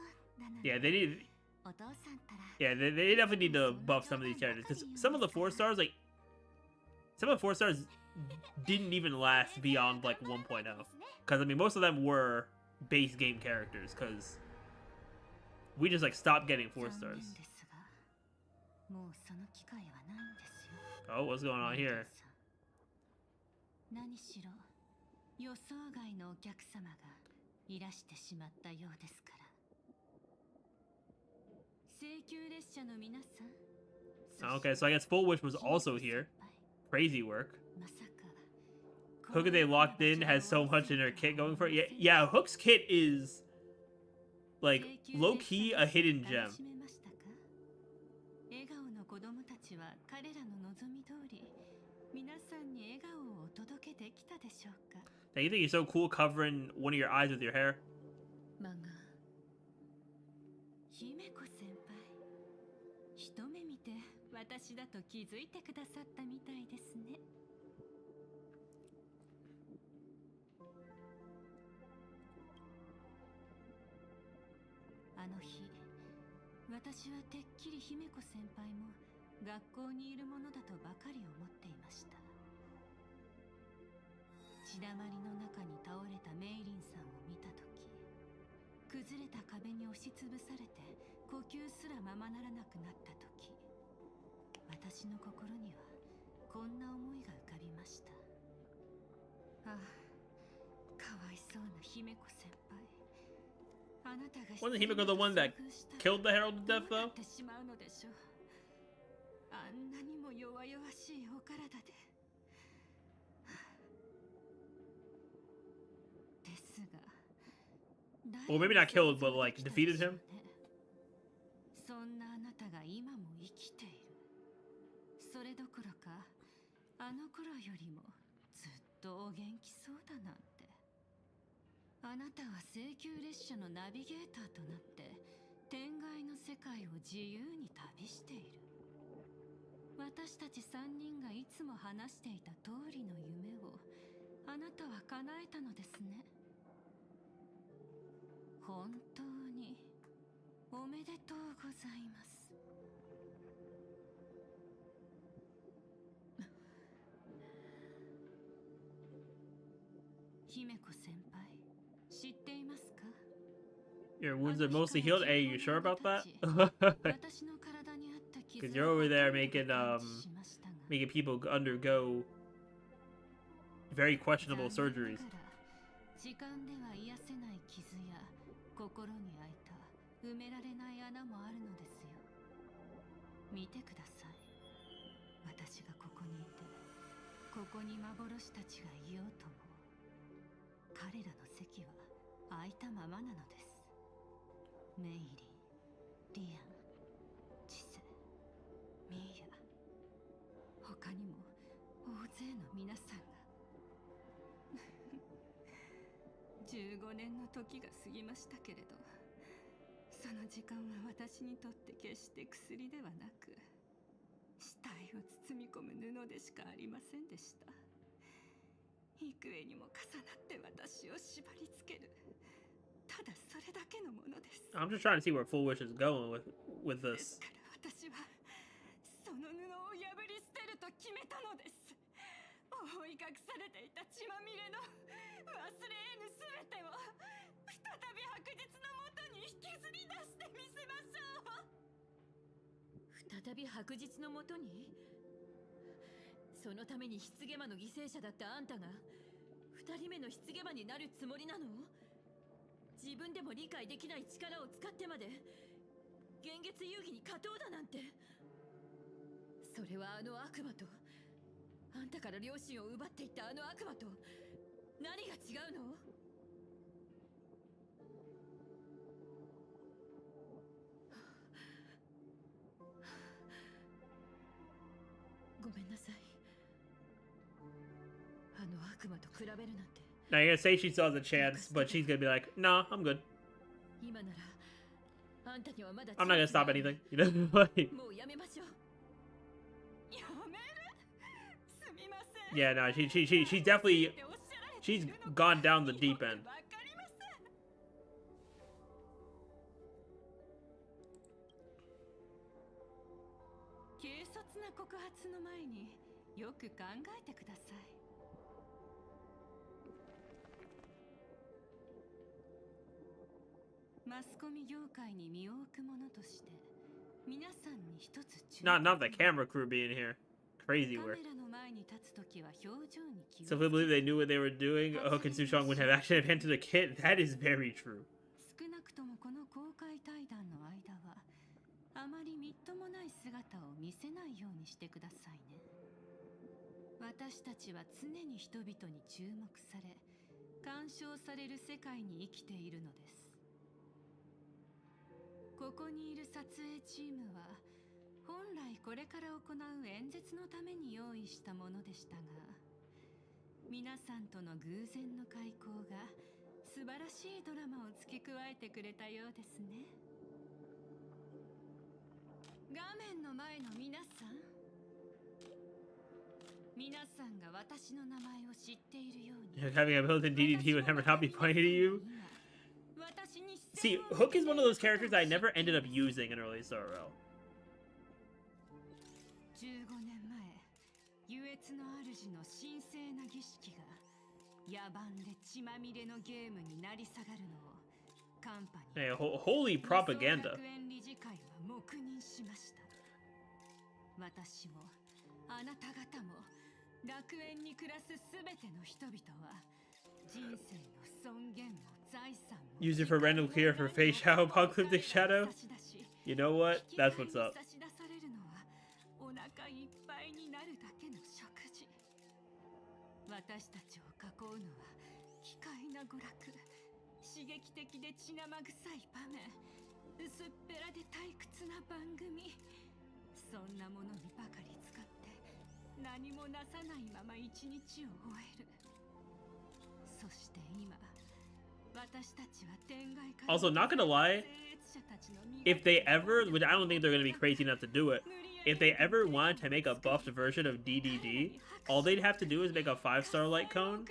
Yeah, they need. お父さんたら。Yeah, they definitely need to buff some of these characters because some of the 4 stars, like, some of the 4 stars didn't even last beyond like 1.0. Because I mean, most of them were base game characters. Because we just like stopped getting 4 stars. Oh, what's going on here? 何しろ予想外のお客様がいらしてしまったようですから。請求列車の皆さん。Okay, so I guess Full Wish was also here. Crazy work. Hook they locked in has so much in her kit going for it. Yeah, Hook's kit is like low-key a hidden gem. Now, you think you're so cool covering one of your eyes with your hair? 一目見て私だと気づいてくださったみたいですね。あの日、私はてっきり姫子先輩も学校にいるものだとばかり思っていました。血だまりの中に倒れたメイリンさんを見たとき、崩れた壁に押しつぶされて呼吸すらままならなくなったとき、私の心にはこんな思いが浮かびました。ああ、かわいそうな姫子先輩。あなたが Wasn't Himiko the one that killed the Herald of Death, though? しまうのでしょう。あんなにも弱々しいお体で。ですが、Well, maybe not killed, but like defeated him. そんなあなたが今も生きている。それどころか、あの頃よりもずっとお元気そうだなんて。あなたは請求列車のナビゲーターとなって天外の世界を自由に旅している。私たち3人がいつも話していた通りの夢をたは叶えたのですね。本当におめでとうございます。姫子先輩、知っていますか？ Your wounds are mostly healed. Hey, you sure about that? Because you're over there making making people undergo very questionable surgeries. 時間では癒せない傷や心に開いた埋められない穴もあるのですよ。見てください。私がここにいて、ここに幻たちがいようとも、彼らの席は空いたままなのです。メイリン、リアン、チセ、ミーヤ、他にも大勢の皆さんが。15年の時が過ぎましたけれど、その時間は私にとって決して薬ではなく、死体を包み込む布でしかありませんでした。幾重にも重なって私を縛り付ける、ただそれだけのものです。 I'm just trying to see where Full Wish is going with で this. すから私はその布を破り捨てると決めたのです。覆い隠されていた血まみれの忘れ得ぬ全てを再び白日のもとに引きずり出してみせましょう。再び白日のもとに？そのために棺魔の犠牲者だったあんたが2人目の棺魔になるつもりなの？自分でも理解できない力を使ってまで幻月遊戯に勝とうだなんて。それはあの悪魔と、あんたから両親を奪っていったあの悪魔と何が違うの？ごめんなさい。あの悪魔と比べるなんて。 Now you're gonna say she still has a chance, but she's gonna be like, "No, I'm good. 今ならあんたにはまだ I'm not gonna stop anything." You know, like, もうやめましょう。やめる？すみません。 yeah, no, she's definitely she's gone down the deep end. わかりません。軽率な告発の前によく考えてください。マスコミ業界に身を置く者として皆さんに一つ注意。 Not the camera crew being here. Crazy カ work. メラの前に立つときは表情に気を So if we believe they knew what they were doing, Hook and Sushong would have actually invented a kid. That is very true. 少なくともこの公開対談の間はあまりみっともない姿を見せないようにしてくださいね。私たちは常に人々に注目され干渉される世界に生きているのです。ここにいる撮影チームは本来これから行う演説のために用意したものでしたが、皆さんとの偶然の開口が素晴らしいドラマを付け加えてくれたようですね。画面の前の皆さん、皆さんが私の名前を知っているように Having a built-in DDT would never not be pointed at you. 私に See, Hook is one of those characters I never ended up using in early SRL. 15年前、優越の主の神聖な儀式が野蛮で血まみれのゲームになり下がるのをカンパニー Hey, holy propaganda. 楽園理事会は黙認しました。私もあなた方も楽園に暮らすすべての人々は人生の尊厳も財産も Use it for random clear for Face Shadow, Apocalyptic Shadow. You know what? That's what's up. 差し出されるのはお腹いっぱいになるだけの食事。私たちを囲うのは奇怪な娯楽、刺激的で血生臭い場面、薄っぺらで退屈な番組、そんなものにばかり使って何もなさないまま一日を終える。そして今、私たちは天外から Also, not gonna lie, if they ever, which I don't think they're gonna be crazy enough to do it, if they ever wanted to make a buffed version of DDD, all they'd have to do is make a 5-star light cone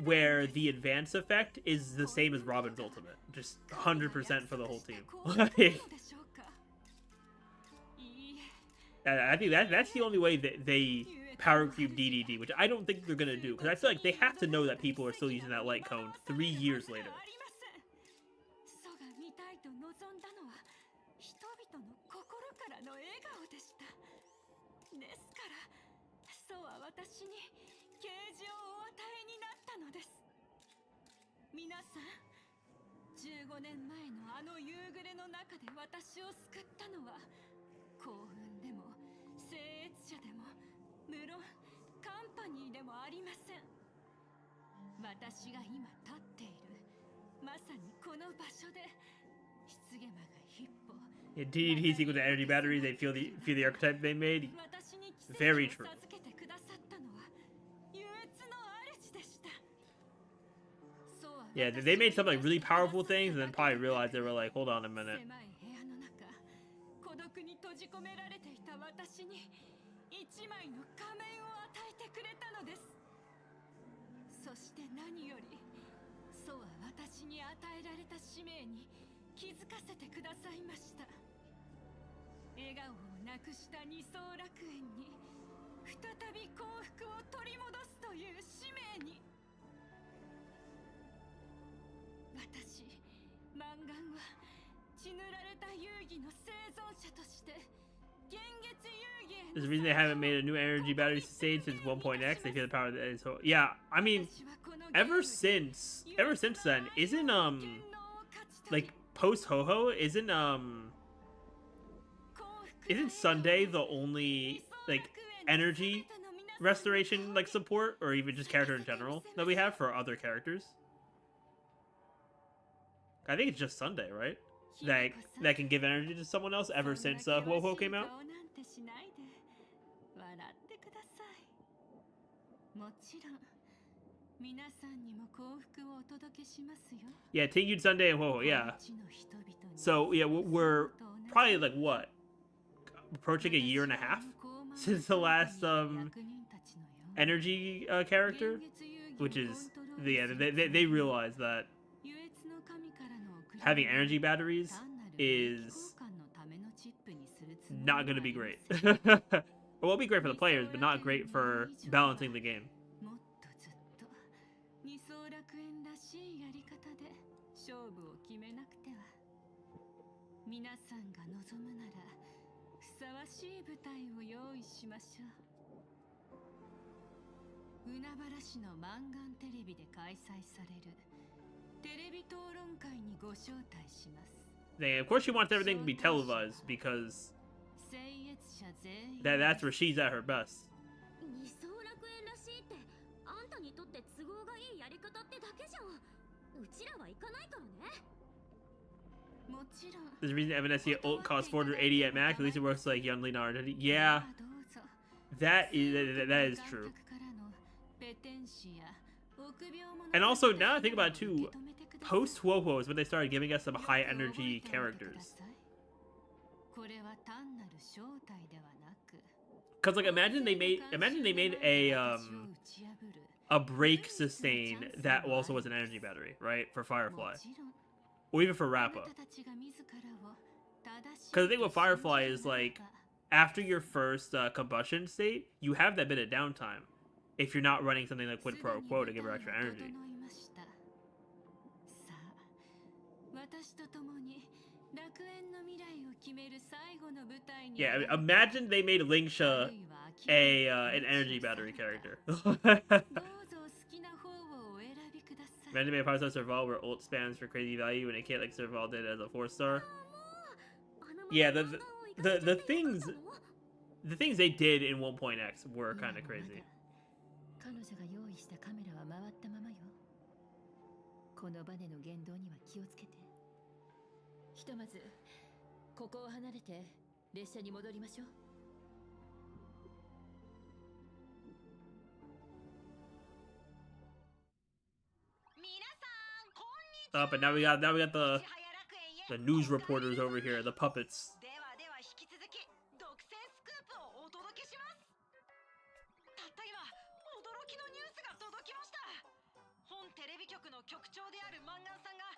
where the advance effect is the same as Robin's ultimate, just 100% for the whole team. Like, I think that's the only way that they power creep DDD, which I don't think they're gonna do, because I feel like they have to know that people are still using that light cone 3 years later. Yeah, DDT is equal to energy batteries. They feel the archetype they made. Very true. Yeah, they made some like really powerful things, and then probably realized they were like, hold on a minute. There's a reason they haven't made a new energy battery stage since 1.x. They feel the power that is. Yeah, I mean, ever since then, isn't like post Ho-Ho, isn't Sunday the only like energy restoration like support, or even just character in general, that we have for other characters? I think it's just Sunday, right? That can give energy to someone else ever since Ho-Ho came out. Yeah, Tengyun Sunday and Ho-Ho, yeah. So yeah, we're probably like what, approaching a year and a half since the last energy character, which is they realize that having energy batteries is not going to be great. It will be great for the players, but not great for balancing the game. Of course she wants everything to be televised, because that's where she's at her best. There's a reason MNSC ult costs 480 at max. At least it works like Young Leonardo. Yeah, that is true. And also, now I think about it too, post Ho-Ho is when they started giving us some high energy characters. Cause like imagine they made a break sustain that also was an energy battery, right, for Firefly, or even for Rappa. Because the thing with Firefly is like, after your first combustion state, you have that bit of downtime if you're not running something like Quid Pro Quo to give her extra energy. Yeah, imagine they made Lingsha an energy battery character. Imagine they made a 5-star Serval where ult spams for crazy value and it can't like Serval did as a 4-star. Yeah, the things they did in 1.x were kind of crazy. But now we got the news reporters over here, the puppets. 局長であるマンガンさんが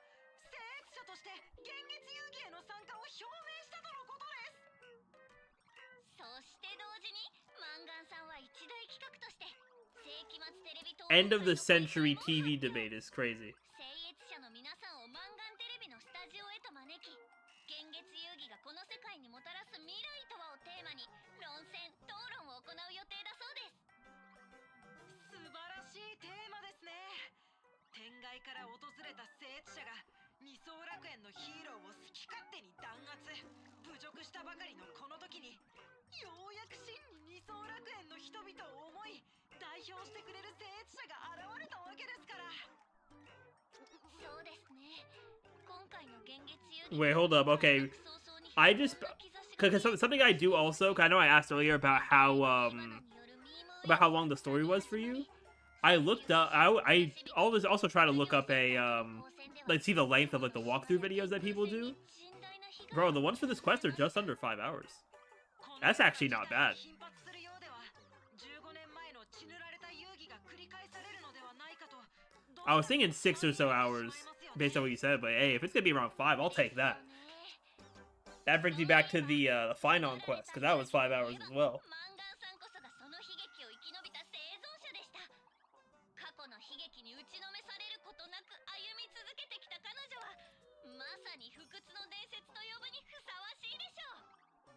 聖越者として幻月遊戯への参加を表明したとのことです。そして同時にマンガンさんは一大企画として世紀末テレビ討論 End of the 会の century TV debate is crazy. 聖越者の皆さんをマンガンテレビのスタジオへと招き、幻月遊戯がこの世界にもたらす未来とはをテーマに論戦討論を行う予定だそうです。素晴らしいテーマですね。天外から訪れた聖越者が二層楽園のヒーローを好き勝手に弾圧侮辱したばかりのこの時に、ようやく真に二層楽園の人々を思い代表してくれる聖越者が現れたわけですから。そうですね。今回の幻月遊戯 Wait, hold up. Okay, I just because something I do also. 'Cause I know I asked earlier about how long the story was for you. I looked up. I always also try to look up a like see the length of like the walkthrough videos that people do. Bro, the ones for this quest are just under 5 hours. That's actually not bad. I was thinking 6 or so hours based on what you said, but hey, if it's gonna be around 5, I'll take that. That brings me back to the Finon quest, because that was 5 hours as well. 過去の悲劇に打ちのめされることなく歩み続けてきた彼女はまさに不屈の伝説と呼ぶにふさわしいでしょう。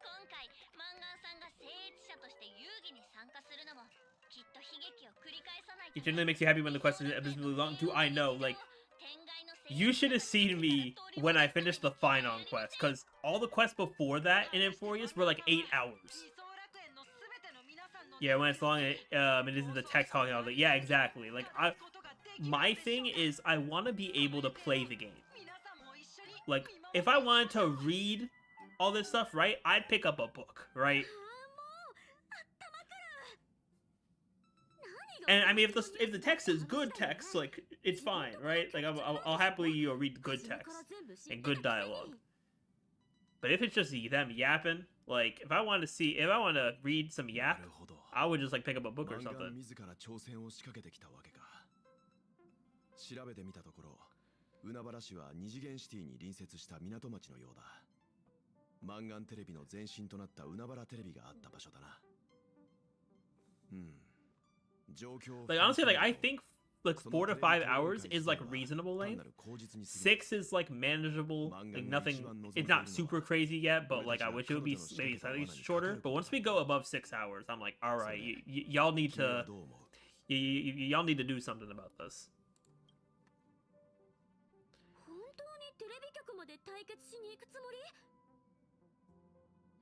今回マンガンさんが聖越者として遊戯に参加するのもきっと悲劇を繰り返さない。 It generally makes you happy when the quest is abysmally long. Do I know? Like, you should have seen me when I finished the Finon quest, because all the quests before that in Euphorius were like 8 hours. Yeah, when it's long, it isn't the text talking. I was like, yeah, exactly. Like, my thing is, I want to be able to play the game. Like, if I wanted to read all this stuff, right, I'd pick up a book, right? And I mean, if the text is good text, like, it's fine, right? Like, I'll happily read good text and good dialogue. But if it's just them yapping, like, if I want to read some yap, I would just like pick up a book or something. 調べてみたところ、海原市は二次元シティに隣接した港町のようだ。マンガンテレビの前身となった海原テレビがあった場所だな。Like honestly, like I think like 4 to 5 hours is like reasonable length. 6 is like manageable. Like nothing, it's not super crazy yet, but like I wish it would be maybe slightly shorter. But once we go above 6 hours, I'm like, all right, y'all need to, y'all need to do something about this. 本当にテレビ局まで対決しに行くつもり？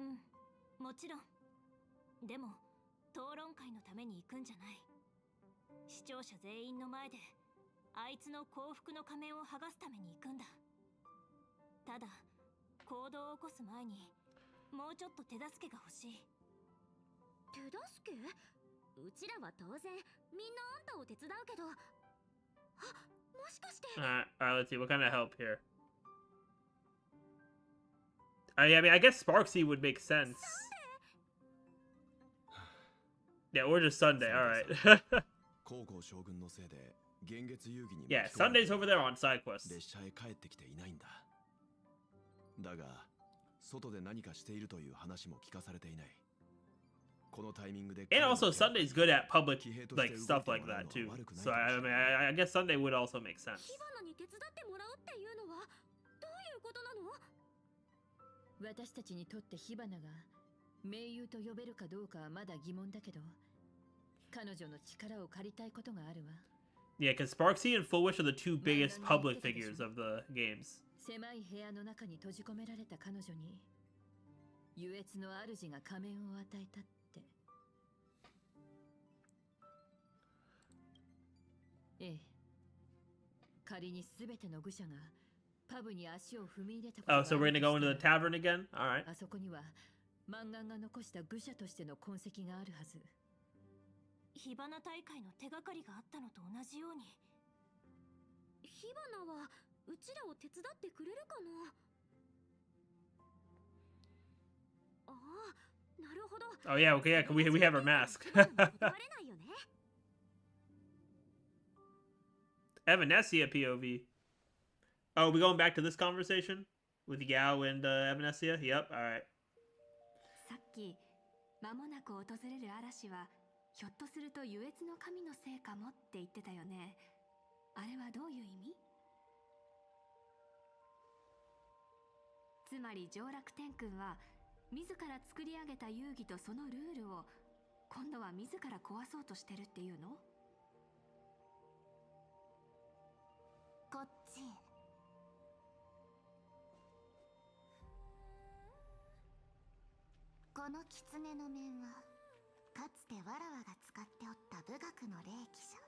うん、もちろん。でも討論会のために行くんじゃない。視聴者全員の前であいつの幸福の仮面を剥がすために行くんだ。ただ行動を起こす前にもうちょっと手助けが欲しい。手助け？うちらは当然みんなあんたを手伝うけど。あ、もしかして。Alright, let's see what kind of help here. I mean, I guess Sparksy would make sense. Yeah, or just Sunday. All right. Yeah, Sunday's over there on side quests. だが、外で何かしているという話も聞かされていない。このタイミングで And also, Sunday's good at public like stuff like that too. So I mean, I guess Sunday would also make sense. 火花に手伝ってもらうっていうのはどういうことなの？私たちにとって火花が盟友と呼べるかどうかはまだ疑問だけど、彼女の力を借りたいことがあるわ。Yeah, because Sparksy and Full Wish are the two biggest public figures of the games. 狭い部屋の中に閉じ込められた彼女に優越の主が仮面を与えたって。ええ。仮に全ての愚者がパブに足を踏み入れたことがあ Oh, so we're gonna go into the tavern again? Alright. あそこにはマンガンが残した愚者としての痕跡があるはず。火花大会の手がかりがあったのと同じように。火花はうちらを手伝ってくれるかな？ああ、なるほど。Oh yeah, okay, yeah, we have our mask. Evanescia POV. Oh, we going back to this conversation with Yao and Evanescia? Yep. All right. さっき間もなく訪れる嵐はひょっとすると優越の神のせいかもって言ってたよね。あれはどういう意味？つまり上楽天君は自ら作り上げた遊戯とそのルールを今度は自ら壊そうとしてるっていうの？こっち。この狐の面はかつてわらわが使っておった武学の霊気者。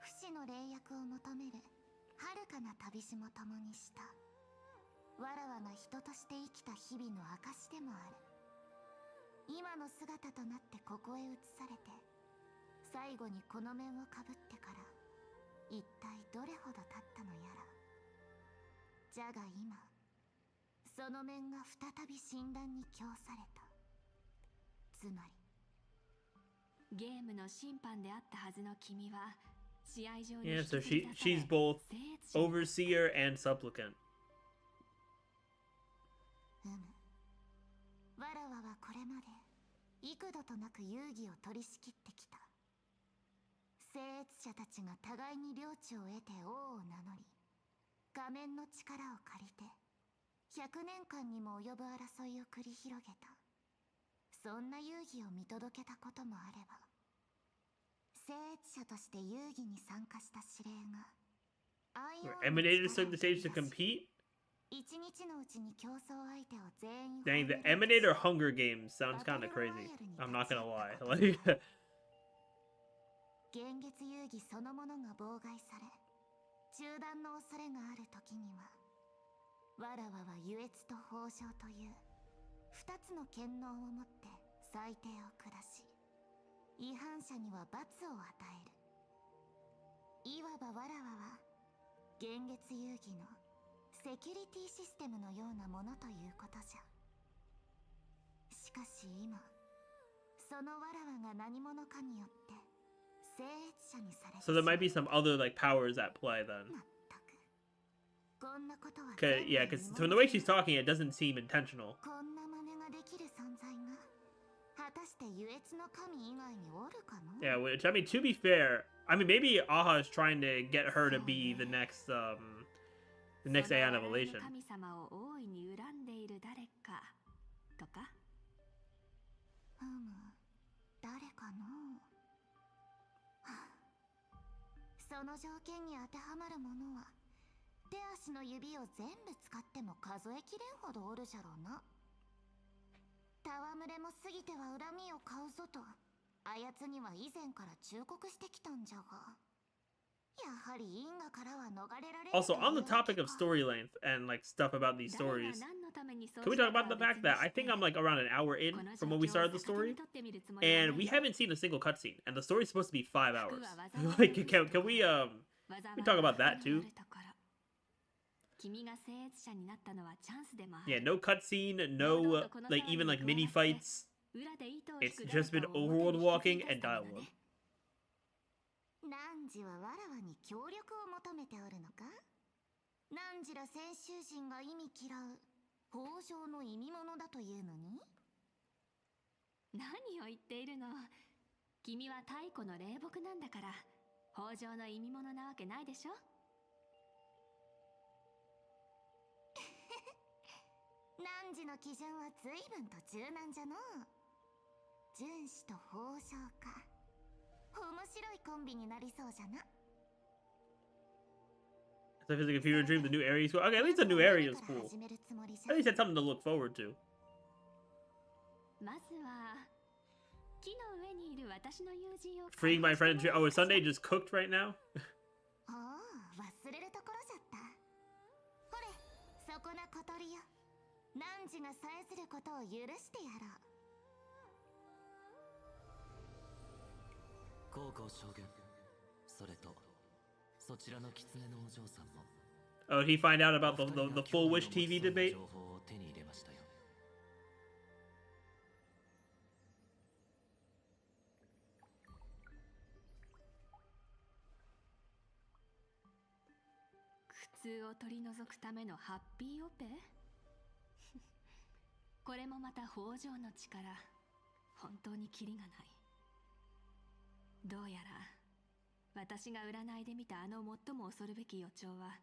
不死の霊薬を求める遥かな旅路も共にした。わらわが人として生きた日々の証でもある。今の姿となってここへ移されて、最後にこの面をかぶってから一体どれほど経ったのやら。じゃが今その面が再び診断に供された。つまりゲームの審判であったはずの君は試合場に Yeah, 引き so ずり出され she's both 聖越者になった。 overseer and supplicant. わらわはこれまで幾度となく遊戯を取り仕切ってきた。聖越者たちが互いに領地を得て王を名乗り、画面の力を借りて100年間にも及ぶ争いを繰り広げた。そんな遊戯を見届けたこともあれば、聖越者として遊戯に参加した指令が Emanators took the stage to compete? 一日のうちに競争相手を全員 Dang, the Emanator Hunger Games sounds kind of crazy. I'm not gonna lie. Like, 現月遊戯そのものが妨害され、中断の恐れがある時には、わらわは優越と豊穣という二つの権能をもって裁定を下し、違反者には罰を与える。いわばわらわは現月遊戯のセキュリティシステムのようなものということじゃ。しかし今、そのわらわが何者かによって聖越者にされて so there might be some other like powers at play then. まったく。こんなことは Yeah, because from the way she's talking, it doesn't seem intentional. こんな真似ができる存在が果たして優越の神以外におるかの？ Yeah, which I mean, to be fair, I mean maybe Aha is trying to get her to be the next Aeon Evolution. 神様を大いに恨んでいる誰かとか。誰かの？はあ、その条件に当てはまるものは手足の指を全部使っても数えきれんほどおるじゃろうな。戯れも過ぎては恨みを買うぞとあやつには以前から忠告してきたんじゃが、やはり因果からは逃れられない。 Also, on the topic of story length and like stuff about these stories, can we talk about the fact that I think I'm like around an hour in from when we started the story, and we haven't seen a single cutscene, and the story's supposed to be 5 hours. Like, can we talk about that too? Yeah, no cutscene, no like even like mini fights. It's just been overworld walking and dialogue. 汝はわらわに協力を求めておるのか？汝ら先衆人が意味嫌う豊穣の意味物だというのに？何を言っているの？君は太古の霊木なんだから豊穣の意味物なわけないでしょ。汝の基準は随分と柔軟じゃのう。純子と豊穣か。面白いコンビになりそうじゃな。 So if it's like a fever dream, the new area is cool. Okay, at least the new area is cool. At least that's something to look forward to. まずは木の上にいる私の友人を Freeing my friend. Oh, is Sunday just cooked right now? おお、忘れるところじゃった。ほれ、そこな小鳥よ。汝がさえずることを許してやろう。高校将軍、それとそちらの狐のお嬢さんも。 Oh, did he find out about the full Wish TV debate? 情報を手に入れましたよ。痛を取り除くためのハッピーオペこれもまた豊穣の力。本当にキリがない。どうやら私が占いで見たあの最も恐るべき予兆は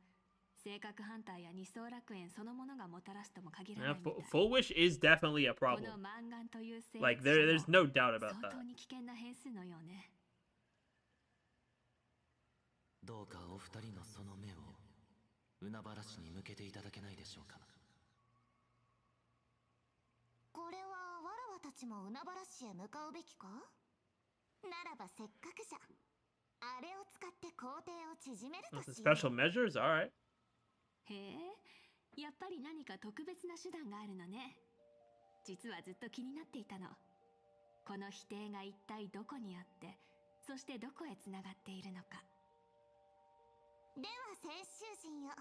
性格ハンターや二層楽園そのものがもたらすとも限らないみたい。Full wish is definitely a こ problem. のマンガンという生物 Like there's no doubt about 相 that. 当に危険な変数のようね。どうかお二人のその目を海原市に向けていただけないでしょうか。これはわらわたちも海原市へ向かうべきか？ならばせっかくじゃ。あれを使って工程を縮めるとしよう。 Special measures? Alright. へえ、やっぱり何か特別な手段があるのね。実はずっと気になっていたの。この否定が一体どこにあって、そしてどこへつながっているのか。では先衆陣よ、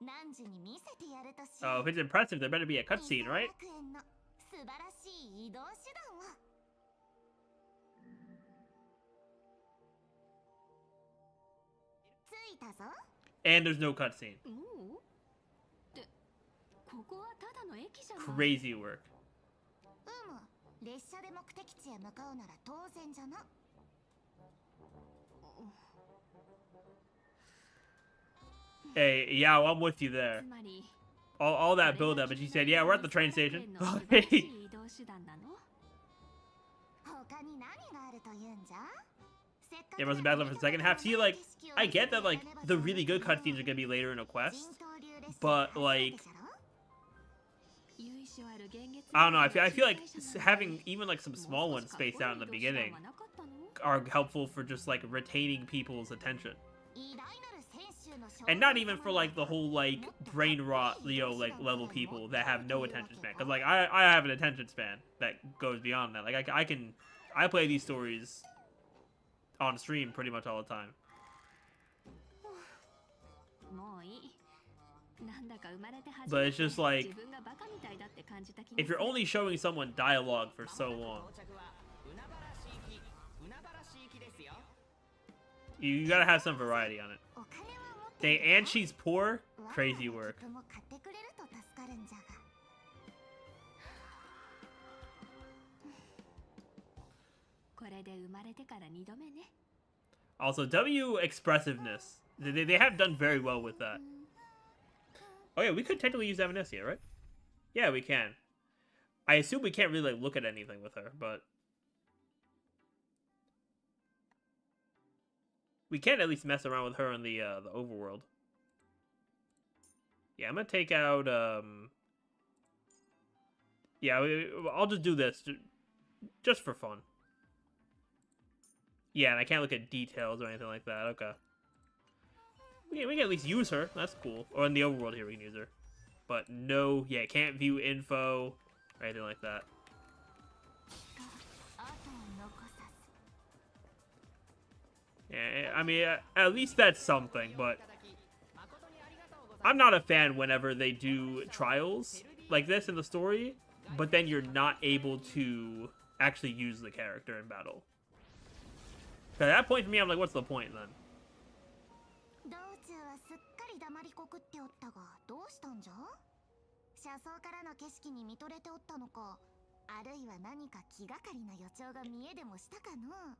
汝に見せてやるとしよう。 Oh, if it's impressive, there better be a cutscene, right? 楽園の素晴らしい移動手段を。着いたぞ。 And there's no cutscene. もう？ってここはただの駅じゃない。Crazy work. 列車で目的地へ向かうなら当然じゃな。Hey, yeah, I'm with you there. つまり All that build up, and she said, "Yeah, we're at the train station." 素晴らしい移動手段なの？他に何があるというんじゃ？ Yeah, must be bad luck for the second half. See, like, I get that, like, the really good cutscenes are gonna be later in a quest, but like, I don't know. I feel like having even like some small ones spaced out in the beginning are helpful for just like retaining people's attention, and not even for like the whole like brain rot, like level people that have no attention span. Because like I have an attention span that goes beyond that. Like I play these stories on stream pretty much all the time. But it's just like, if you're only showing someone dialogue for so long, you gotta have some variety on it. Dang, and she's poor? Crazy work. Also, W expressiveness. They have done very well with that. Oh yeah, we could technically use Amnesia, right? Yeah, we can. I assume we can't really like, look at anything with her, but we can at least mess around with her in the overworld. Yeah, I'm gonna take out yeah, I'll just do this just for fun. Yeah, and I can't look at details or anything like that. Okay. We can at least use her. That's cool. Or in the overworld here we can use her. But no, yeah, can't view info or anything like that. Yeah, I mean, at least that's something, but I'm not a fan whenever they do trials like this in the story, but then you're not able to actually use the character in battle. At that point for me, I'm like, what's the point then? 黙りこくっておったがどうしたんじゃ？車窓からの景色に見とれておったのか、あるいは何か気がかりな予兆が見えでもしたかの？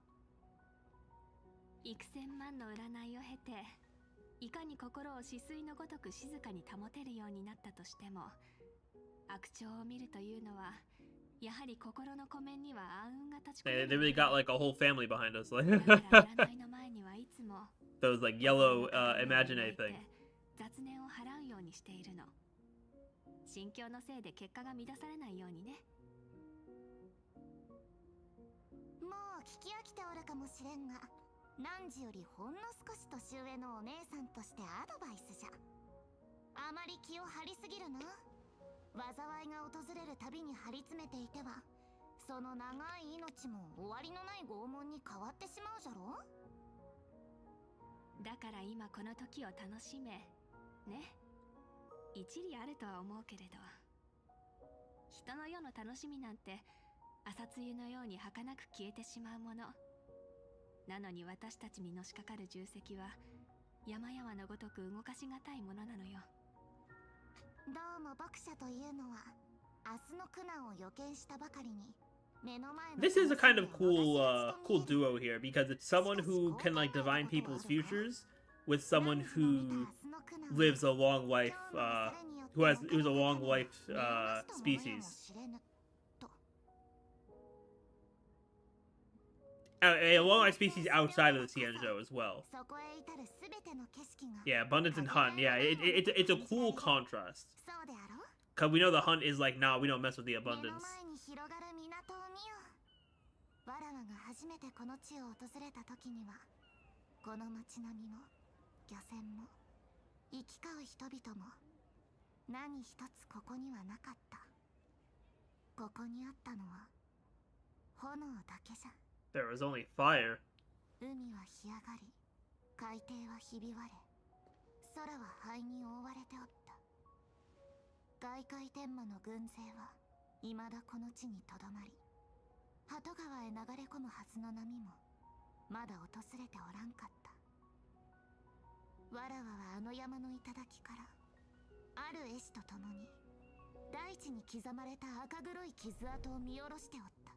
幾千万の占いを経て、いかに心を止水のごとく静かに保てるようになったとしても、悪兆を見るというのは、やはり心の湖面には暗雲が立ち込める。They really got like a whole family behind us, like 占いの前にはいつも those like yellow imaginary thing. 雑念を払うようにしているの。心境のせいで結果が乱されないようにね。もう聞き飽きておるかもしれんが、汝よりほんの少し年上のお姉さんとしてアドバイスじゃ。あまり気を張りすぎるな。災いが訪れるたびに張り詰めていては、その長い命も終わりのない拷問に変わってしまうじゃろ。だから今この時を楽しめ。ね、一理あるとは思うけれど、人の世の楽しみなんて朝露のように儚く消えてしまうもの。なのに私たちにのしかかる重責は山々のごとく動かしがたいものなのよ。どうも牧者というのは明日の苦難を予見したばかりに This is a kind of cool duo here because it's someone who can like divine people's futures with someone who lives a long life, who's a long life species. A long life species outside of the Xianzhou as well. Yeah, abundance and hunt. Yeah, it's a cool contrast. Cause we know the hunt is like, nah, we don't mess with the abundance. わらわが初めてこの地を訪れた時にはこの町並みも漁船も行き交う人々も何一つここにはなかった。ここにあったのは炎だけじゃ。 There was only fire. 海は干上がり、海底はひび割れ、空は灰に覆われておった。外界天魔の軍勢は未だこの地にとどまり、鳩川へ流れ込むはずの波もまだ訪れておらんかった。わらわはあの山の頂からある絵師と共に大地に刻まれた赤黒い傷跡を見下ろしておった。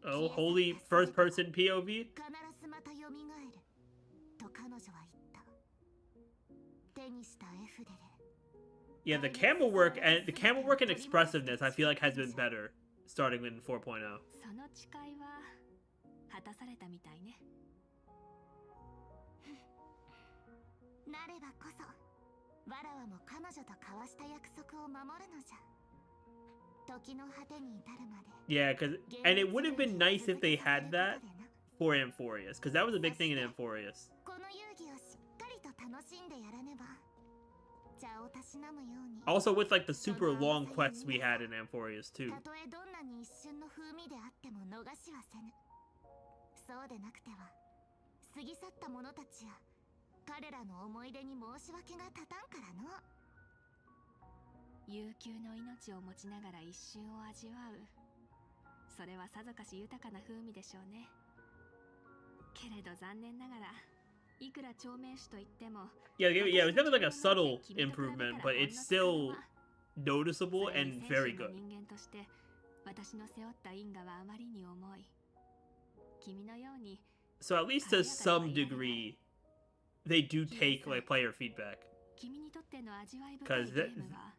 Oh, holy first person POV? 必ずまた蘇ると彼女は言った。手にした絵筆で。 Yeah, the camera work and expressiveness I feel like has been better starting in 4.0. その誓いは果たされたみたいね。なればこそ、わらわも彼女と交わした約束を守るのじゃ。 Yeah, and it would have been nice if they had that for Amphorius, because that was a big thing in Amphorius. Also with like the super long quests we had in Amphorius too. 悠久の命を持ちながら一瞬を味わう。それはさぞかし豊かな風味でしょうね。けれど残念ながら、いくら長命種と言っても、yeah, it was definitely like a subtle improvement, but it's still noticeable and very good. 人間として私の背負った因果はあまりに重い。君のように。So at least to some degree, they do take like player feedback. 君にとっての味わい深いゲームは。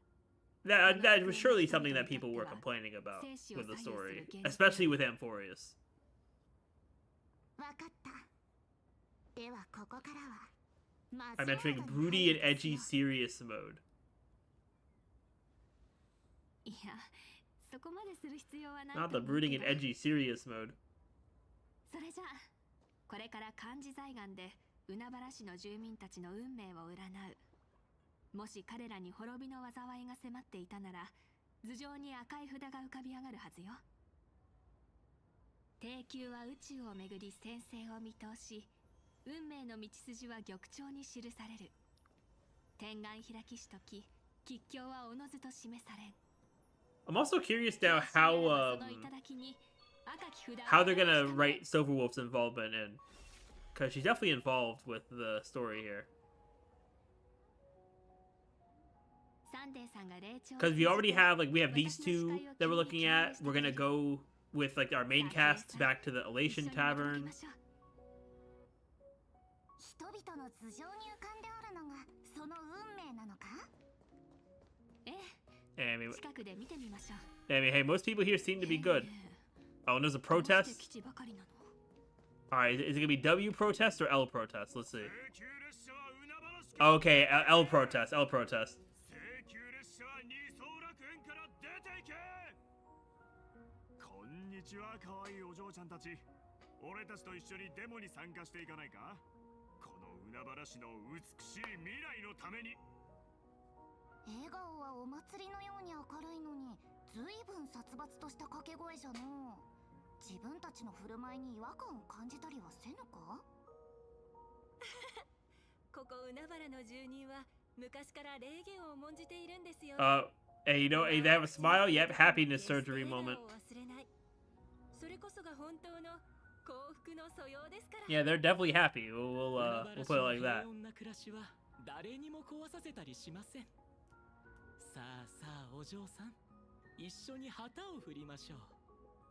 That was surely something that people were complaining about with the story, especially with Amphorius. I'm entering broody and edgy serious mode. いや、そこまでする必要はない。 Not the brooding and edgy serious mode. それじゃあ、これから漢字財岸で海原市の住民たちの運命を占う。 もし彼らに滅びの災いが迫っていたなら、頭上に赤い札が浮かび上がるはずよ。帝宮は宇宙をめぐり宣誓を見通し、運命の道筋は玉鳥に記される。天眼開きしとき、吉凶はおのずと示されん。 I'm also curious now how they're gonna write Silverwolf's involvement in, because she's definitely involved with the story here. Because we already have, like, we have these two that we're looking at. We're gonna go with, like, our main cast back to the Elation Tavern. I mean, hey, most people here seem to be good. Oh, and there's a protest? Alright, is it gonna be W protest or L protest? Let's see. Okay, L protest, L protest. ちは可愛いお嬢ちゃんたち。俺たちと一緒にデモに参加していかないか？この海原市の美しい未来のために。笑顔はお祭りのように明るいのに、随分殺伐とした掛け声じゃの。自分たちの振る舞いに違和感を感じたりはせぬか？ここ海原の住人は昔から礼儀を重んじているんですよ。Hey, you know, hey, they have a smile. Yep, happiness surgery moment. それこそが本当の Yeah, they're definitely happy. We'll put it like that. 誰にも壊させたりしません。さあさあお嬢さん、一緒に旗を振りましょう。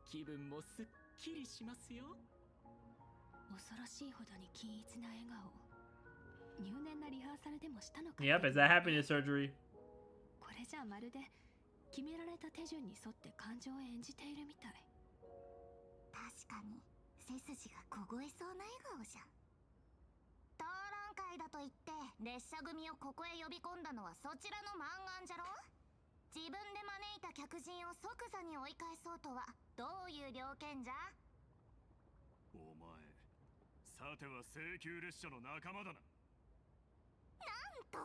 気分もすっきりしますよ。恐ろしいほどに均一な笑顔。入念なリハーサルでもしたのか。Yep, it's that happiness surgery. これじゃまるで決められた手順に沿って感情を演じているみたい。確かに背筋が凍えそうな笑顔じゃん。討論会だと言って列車組をここへ呼び込んだのはそちらの満願じゃろ。自分で招いた客人を即座に追い返そうとはどういう了見じゃ。お前さては請求列車の仲間だな。なんと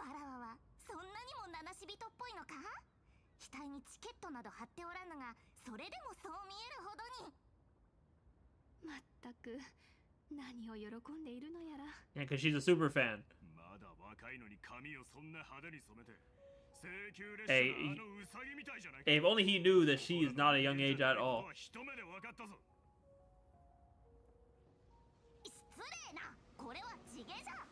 わらわはそんなにも七死人っぽいのか。額にチケットなど貼っておらぬがそれでもそう見えるほどに。まったく何を喜んでいるのやら。 Yeah, because she's a super fan. まだ若いのに髪をそんな派手に染めて請求列車のあのウサギみたいじゃないか。 If only he knew that she is not a young age at all. 一目で分かったぞ。失礼な、これは地毛じゃ。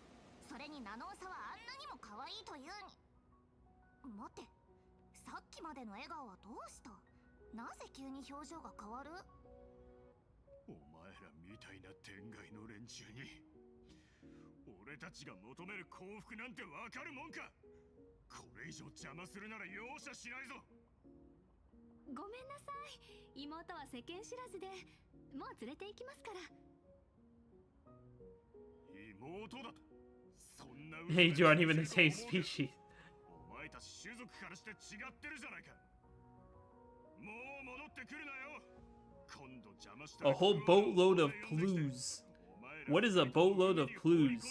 それにナノウサはあんなにも可愛いというに。待って、さっきまでの笑顔はどうした。なぜ急に表情が変わる。お前らみたいな天外の連中に俺たちが求める幸福なんてわかるもんか。これ以上邪魔するなら容赦しないぞ。ごめんなさい、妹は世間知らずでもう連れて行きますから。妹だとそんな。 Hey, you aren't even the same species. お前たち種族からして違ってるじゃないか。もう戻ってくるなよ。 A whole boatload of plues. What is a boatload of plues?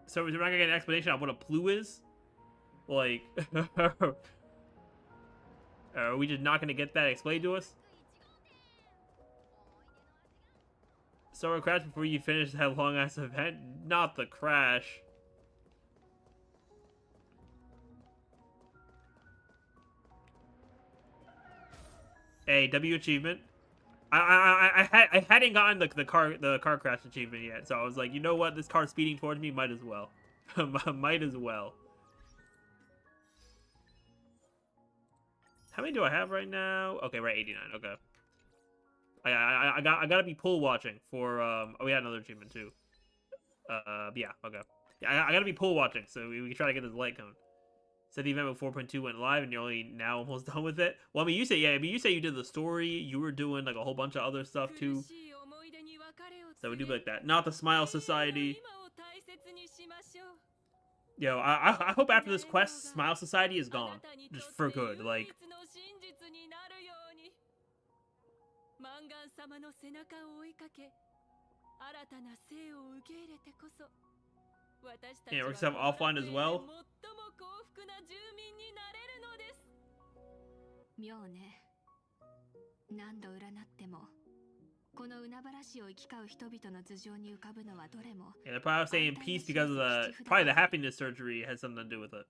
So we're not gonna get an explanation on what a plue is? Like, are we just not gonna get that explained to us? So a crash before you finish that long ass event? Not the crash. A W achievement. I hadn't gotten the car crash achievement yet, so I was like, you know what, this car's speeding towards me, might as well. Might as well. How many do I have right now? Okay, we're at 89. Okay. I gotta be pool watching for oh, we had another achievement too. Yeah, okay. Yeah, I gotta be pool watching, so we can try to get this light cone. Said the event with 4.2 went live and you're only now almost done with it. Well, I mean, you say, yeah, I mean, you say you did the story, you were doing like a whole bunch of other stuff too. So we do like that. Not the Smile Society. Yo, I hope after this quest, Smile Society is gone. Just for good, like. Yeah, we're gonna have offline as well. 妙ね。何度占ってもこの海原市を行き交う人々の頭上に浮かぶのはどれも。Yeah, they're probably saying peace because of probably the happiness surgery has something to do with it.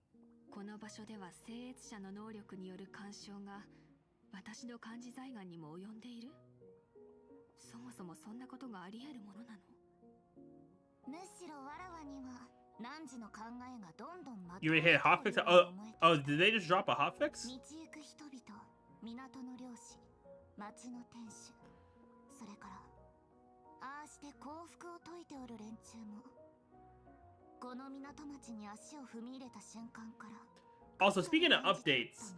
この場所では生越者の能力による干渉が私の漢字財源にも及んでいる。そもそもそんなことがあり得るものなの？むしろわらわには汝の考えがどんどんまと You ま already hit a hotfix? Oh, did they just drop a hotfix? 道行く人々、港の漁師、町の店主、それからああして幸福を説いておる連中もこの港町に足を踏み入れた瞬間から。 Also, speaking of updates,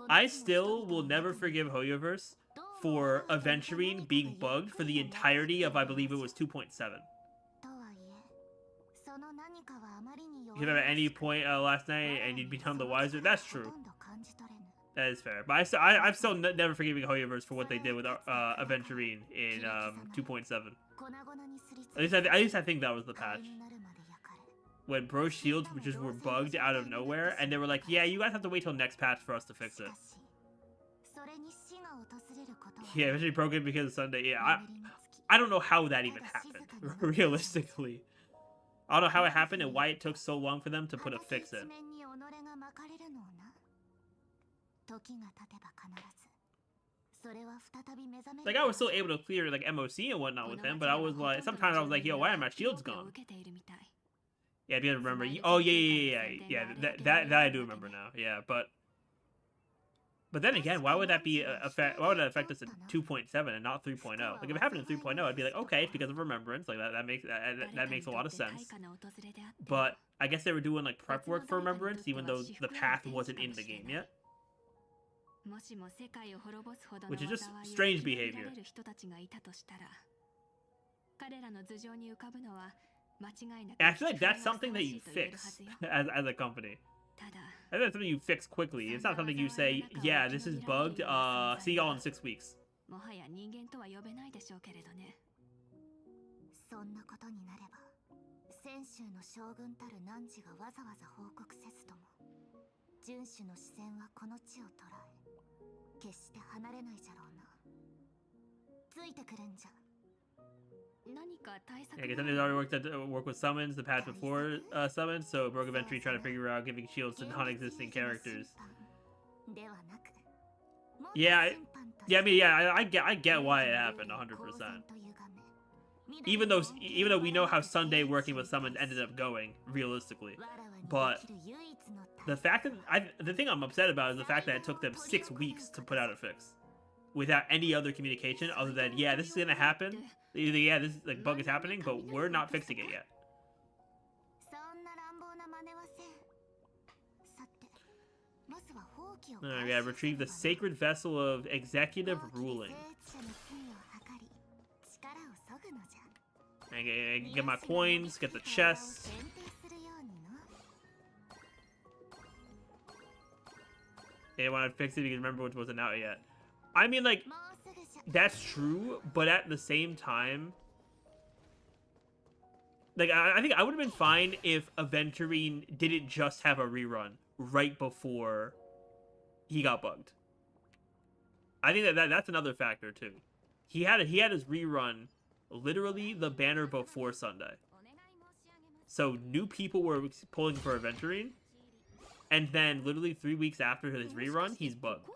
I still will never forgive Hoyoverse for Aventurine being bugged for the entirety of, I believe it was 2.7. Because at any point last night and you'd become the wiser. That's true. That is fair. But I'm still never forgiving Hoyoverse for what they did with Aventurine in 2.7. At least I think that was the patch. When Bro shields just were bugged out of nowhere, and they were like, yeah, you guys have to wait till next patch for us to fix it. Yeah, eventually broke it because of Sunday. Yeah, I don't know how that even happened, realistically. I don't know how it happened and why it took so long for them to put a fix in. 時が経てば必ず Like, I was still able to clear, like, MOC and whatnot with him, but I was like, sometimes I was like, yo, why are my shields gone? Yeah, if you remember. Oh, yeah. That I do remember now. Yeah, but then again, why would that be why would that affect us at 2.7 and not 3.0? Like, if it happened in 3.0, I'd be like, okay, it's because of remembrance. Like, that makes a lot of sense. But I guess they were doing, like, prep work for remembrance, even though the path wasn't in the game yet. Which is just strange behavior. And I feel like that's something that you fix as a company. I think that's something you fix quickly. It's not something you say, yeah, this is bugged, see y'all in 6 weeks. そんなことになれば泉州の将軍たる汝がわざわざ報告せずとも遵守の視線はこの地を捉え決して離れないじゃろうなついてくるんじゃ I guess they already work with summons the patch before summons, so broke eventually trying to figure out giving shields to non-existing characters. Yeah, I mean, yeah, I get why it happened 100%. Even though we know how Sunday working with summons ended up going realistically, but the fact that the thing I'm upset about is the fact that it took them 6 weeks to put out a fix without any other communication other than, yeah, this is gonna happen. Either, yeah, this like bug is happening, but we're not fixing it yet. We gotta retrieve the sacred vessel of executive ruling. And get my coins, get the chests. They want to fix it because remember which wasn't out yet. I mean, like, that's true, but at the same time, like, I think I would have been fine if Aventurine didn't just have a rerun right before he got bugged. I think that's another factor too. He had his rerun literally the banner before Sunday, so new people were pulling for Aventurine, and then literally 3 weeks after his rerun, he's bugged.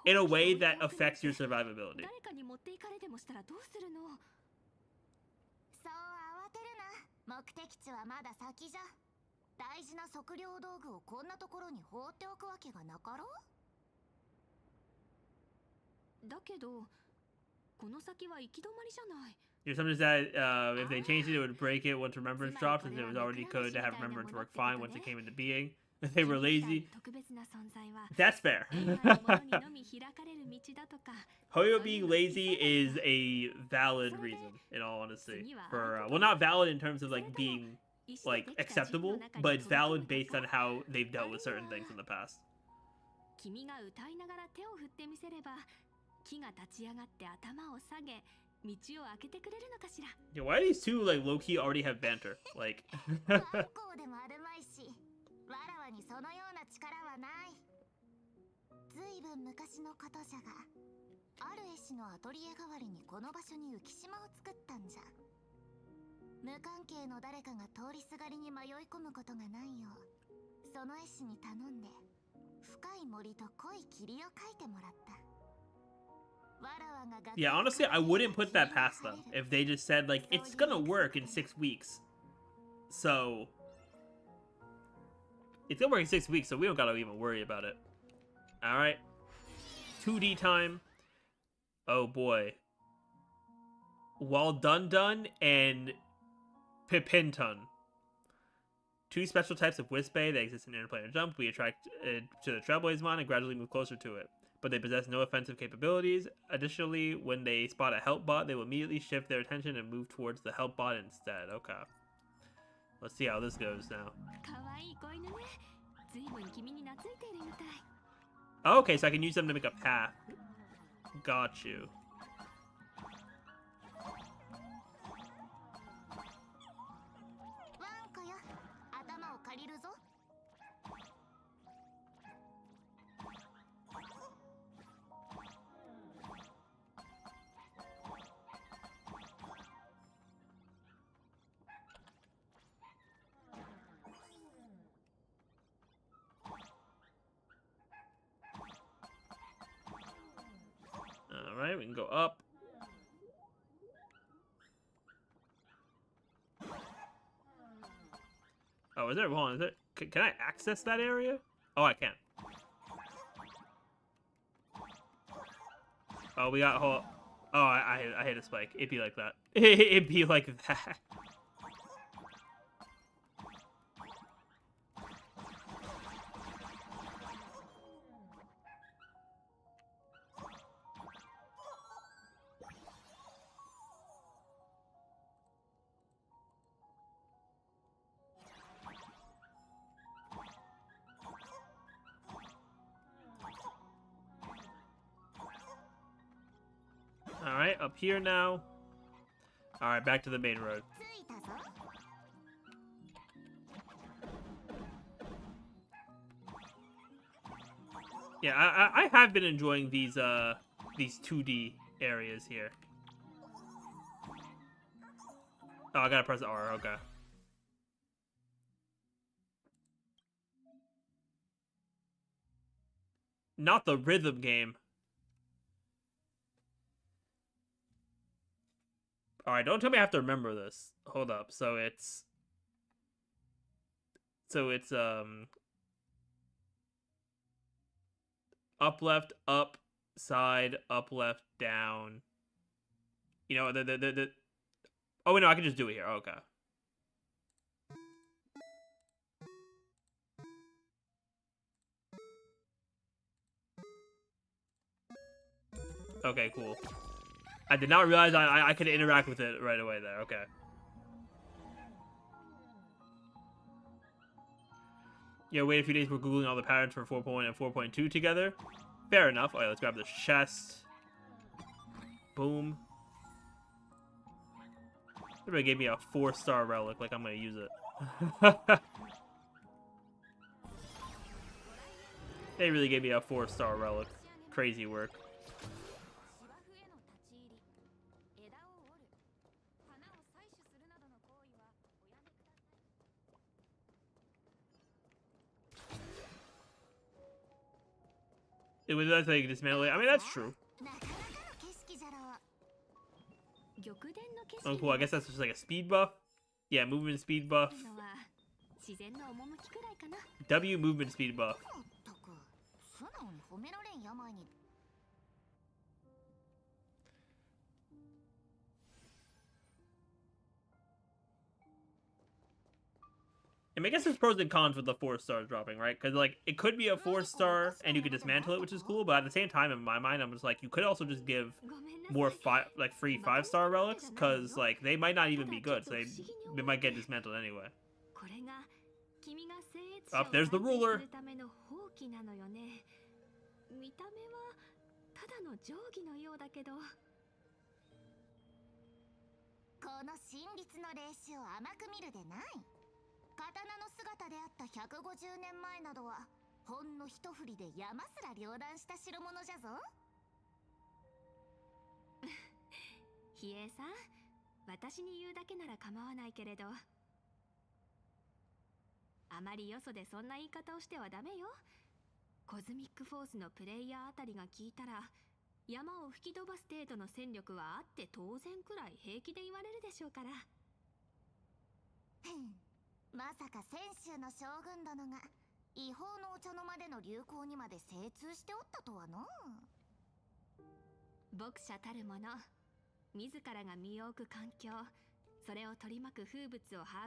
In a way that affects your survivability. Your assumption is that if they changed it, it would break it once Remembrance dropped, since it was already coded to have Remembrance work fine once it came into being. If they were lazy. That's fair. Hoyo being lazy is a valid reason, in all honesty. For well, not valid in terms of like being like acceptable, but it's valid based on how they've dealt with certain things in the past. Yeah, why do these two like low-key already have banter? Like わらわにそのような力はない。ずいぶん昔のことじゃが、ある絵師のアトリエ代わりにこの場所に浮島を作ったんじゃ。無関係の誰かが通りすがりに迷い込むことがないよう、その絵師に頼んで深い森と濃い霧を描いてもらった。Yeah, honestly, I wouldn't put that past them if they just said like it's gonna work in 6 weeks. So it's gonna work in 6 weeks, so we don't gotta even worry about it. Alright. 2D time. Oh boy. Waldundun and Pipintun. 2 special types of Wisbay that exist in interplanar jump. We attract to the Trailblazemon and gradually move closer to it. But they possess no offensive capabilities. Additionally, when they spot a help bot, they will immediately shift their attention and move towards the help bot instead. Okay. Let's see how this goes now. Okay, so I can use them to make a path. Got you. Alright, we can go up. Oh, is there? Hold on, is it? Can I access that area? Oh, I can. Oh, we got. Oh, I hit a spike. It'd be like that. It'd be like that. Alright, up here now. Alright, back to the main road. Yeah, I have been enjoying these 2D areas here. Oh, I gotta press R, okay. Not the rhythm game. Alright, don't tell me I have to remember this. Hold up. So it's up left, up, side, up left, down. You know, the oh wait, no, I can just do it here. Okay. Okay, cool. I did not realize I could interact with it right away there. Okay. Yeah, wait a few days. We're Googling all the patterns for 4.1 and 4.2 together. Fair enough. Alright, let's grab the chest. Boom. Everybody gave me a 4-star relic, like I'm gonna use it. They really gave me a 4-star relic. Crazy work. It was that's like dismantle it. I mean, that's true. Oh, cool. I guess that's just like a speed buff. Yeah, movement speed buff. W movement speed buff. I mean, I guess there's pros and cons with the 4 stars dropping, right? Because, like, it could be a 4-star and you could dismantle it, which is cool, but at the same time, in my mind, I'm just like, you could also just give more free 5-star relics, because, like, they might not even be good, so they might get dismantled anyway. Up there's the ruler.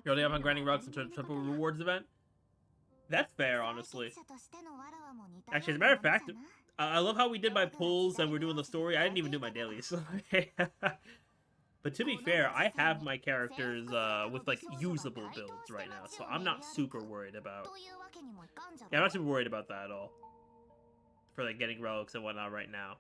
You're only up on grinding rocks into a triple rewards event? That's fair, honestly. Actually, as a matter of fact, I love how we did my pulls and we're doing the story. I didn't even do my dailies. But to be fair, I have my characters with, like, usable builds right now, so I'm not super worried about... Yeah, I'm not super worried about that at all. For, like, getting relics and whatnot right now.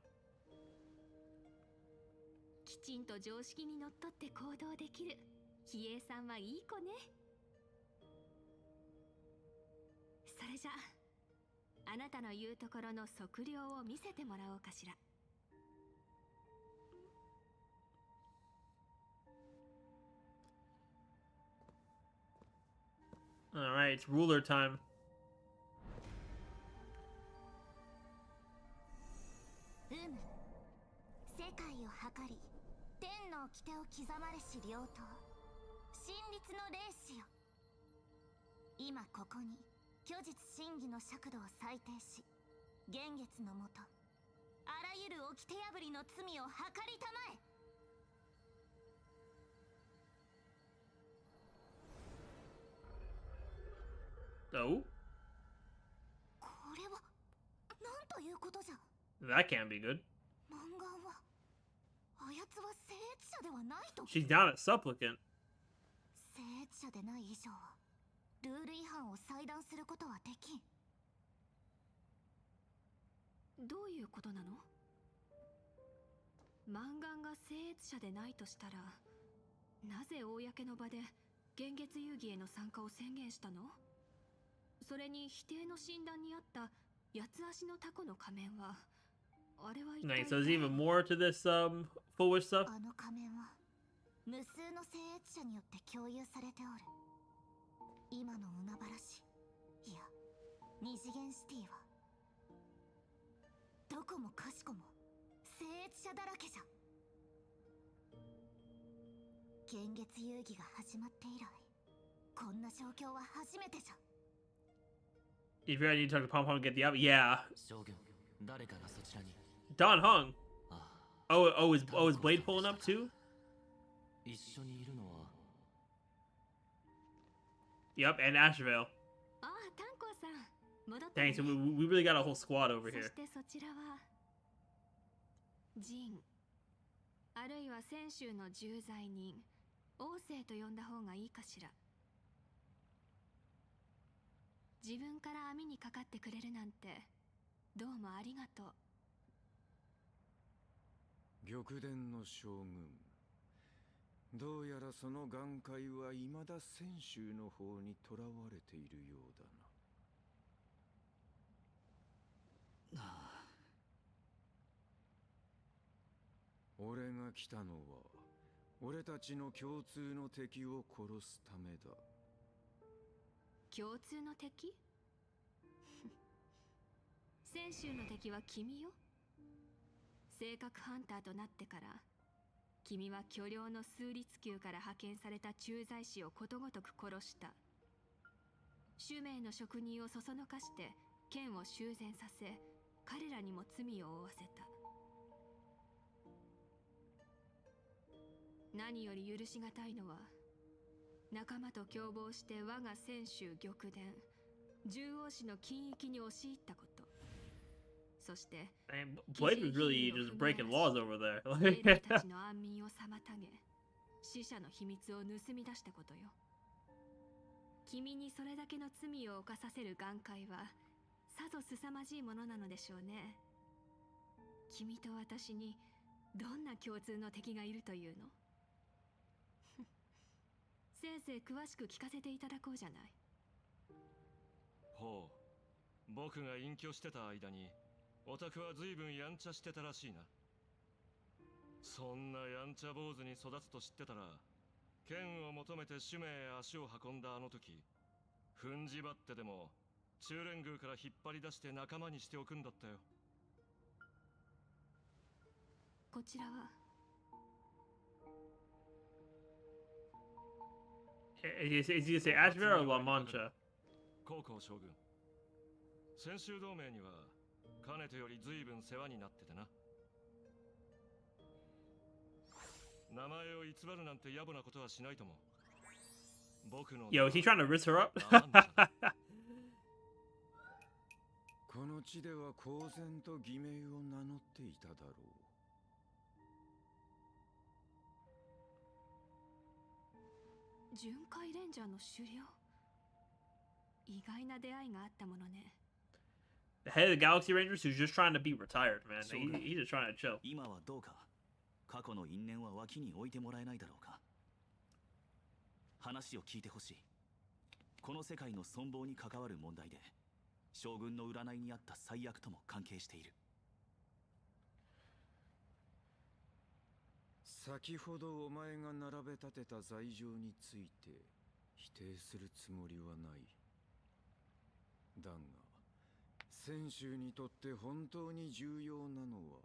Alright, it's ruler time. 世界を測り天の掟を刻まれし両党、真律の霊視よ。今ここに虚実真偽の尺度を裁定し、現月のもとあらゆる掟破りの罪を計りたまえ。Oh? これは何ということじゃ。 That can't be good. マンガンはあやつは聖越者ではないと。 She's down at supplicant. 聖越者でない以上はルール違反を裁断することはできん。どういうことなの？マンガンが聖越者でないとしたら、なぜ公の場で幻月遊戯への参加を宣言したの？それに否定の診断にあった八つ足のタコの仮面は、あれは一体 Nice. So there's even more to this foolish stuff. あの仮面は無数の聖越者によって共有されておる。今の海原市、いや二次元シティはどこもかしこも聖越者だらけじゃ。幻月遊戯が始まって以来、こんな状況は初めてじゃ。 If you need to talk to Pom Pom to get the up, yeah. 将軍、誰かがそちらに。 Don Hung. ああ、 Oh, is Blade pulling up too? 一緒にいるのは。 Yep, and Ashevale. ああ、炭鉱さん、戻ったね。 Dang, so we really got a whole squad over そ here. してそちらはジン、あるいは泉州の重罪人、王政と呼んだ方がいいかしら。自分から網にかかってくれるなんてどうもありがとう。玉殿の将軍、どうやらその眼界は未だ泉州の方に囚われているようだな。俺が来たのは俺たちの共通の敵を殺すためだ。共通の敵？泉州の敵は君よ。性格ハンターとなってから君は巨量の数律宮から派遣された駐在士をことごとく殺した。主命の職人をそそのかして剣を修繕させ、彼らにも罪を負わせた。何より許しがたいのは、仲間と共謀して我が泉州玉殿、獣王氏の禁域に押し入ったこと。そして、And Blade was really just breaking laws over there. 兵たちの安眠を妨げ、死者の秘密を盗み出したことよ。君にそれだけの罪を犯させる眼界は、さぞ凄まじいものなのでしょうね。君と私にどんな共通の敵がいるというの？せいぜい詳しく聞かせていただこうじゃない。ほう、僕が隠居してた間にオタクは随分やんちゃしてたらしいな。そんなやんちゃ坊主に育つと知ってたら、剣を求めて主命へ足を運んだあの時、踏んじばってでも中連宮から引っ張り出して仲間にしておくんだったよ。こちらはIs he gonna say Ashevale or La Mancha? 高校将軍、泉州同盟にはかねてより随分世話になっててな。名前を偽るなんて野暮なことはしないとも。僕の Yo, is he trying to risk her up? この地では公然と偽名を名乗っていただろう。巡回レンジャーの狩猟。意外な出会いがあったものね。The head of the Galaxy Rangers who's just trying to be retired, man. He's just trying to chill. 今はどうか過去の因縁は脇に置いてもらえないだろうか。話を聞いてほしい。この世界の存亡に関わる問題で将軍の占いにあった最悪とも関係している。先ほどお前が並べ立てた罪状について否定するつもりはない。だが泉州にとって本当に重要なのは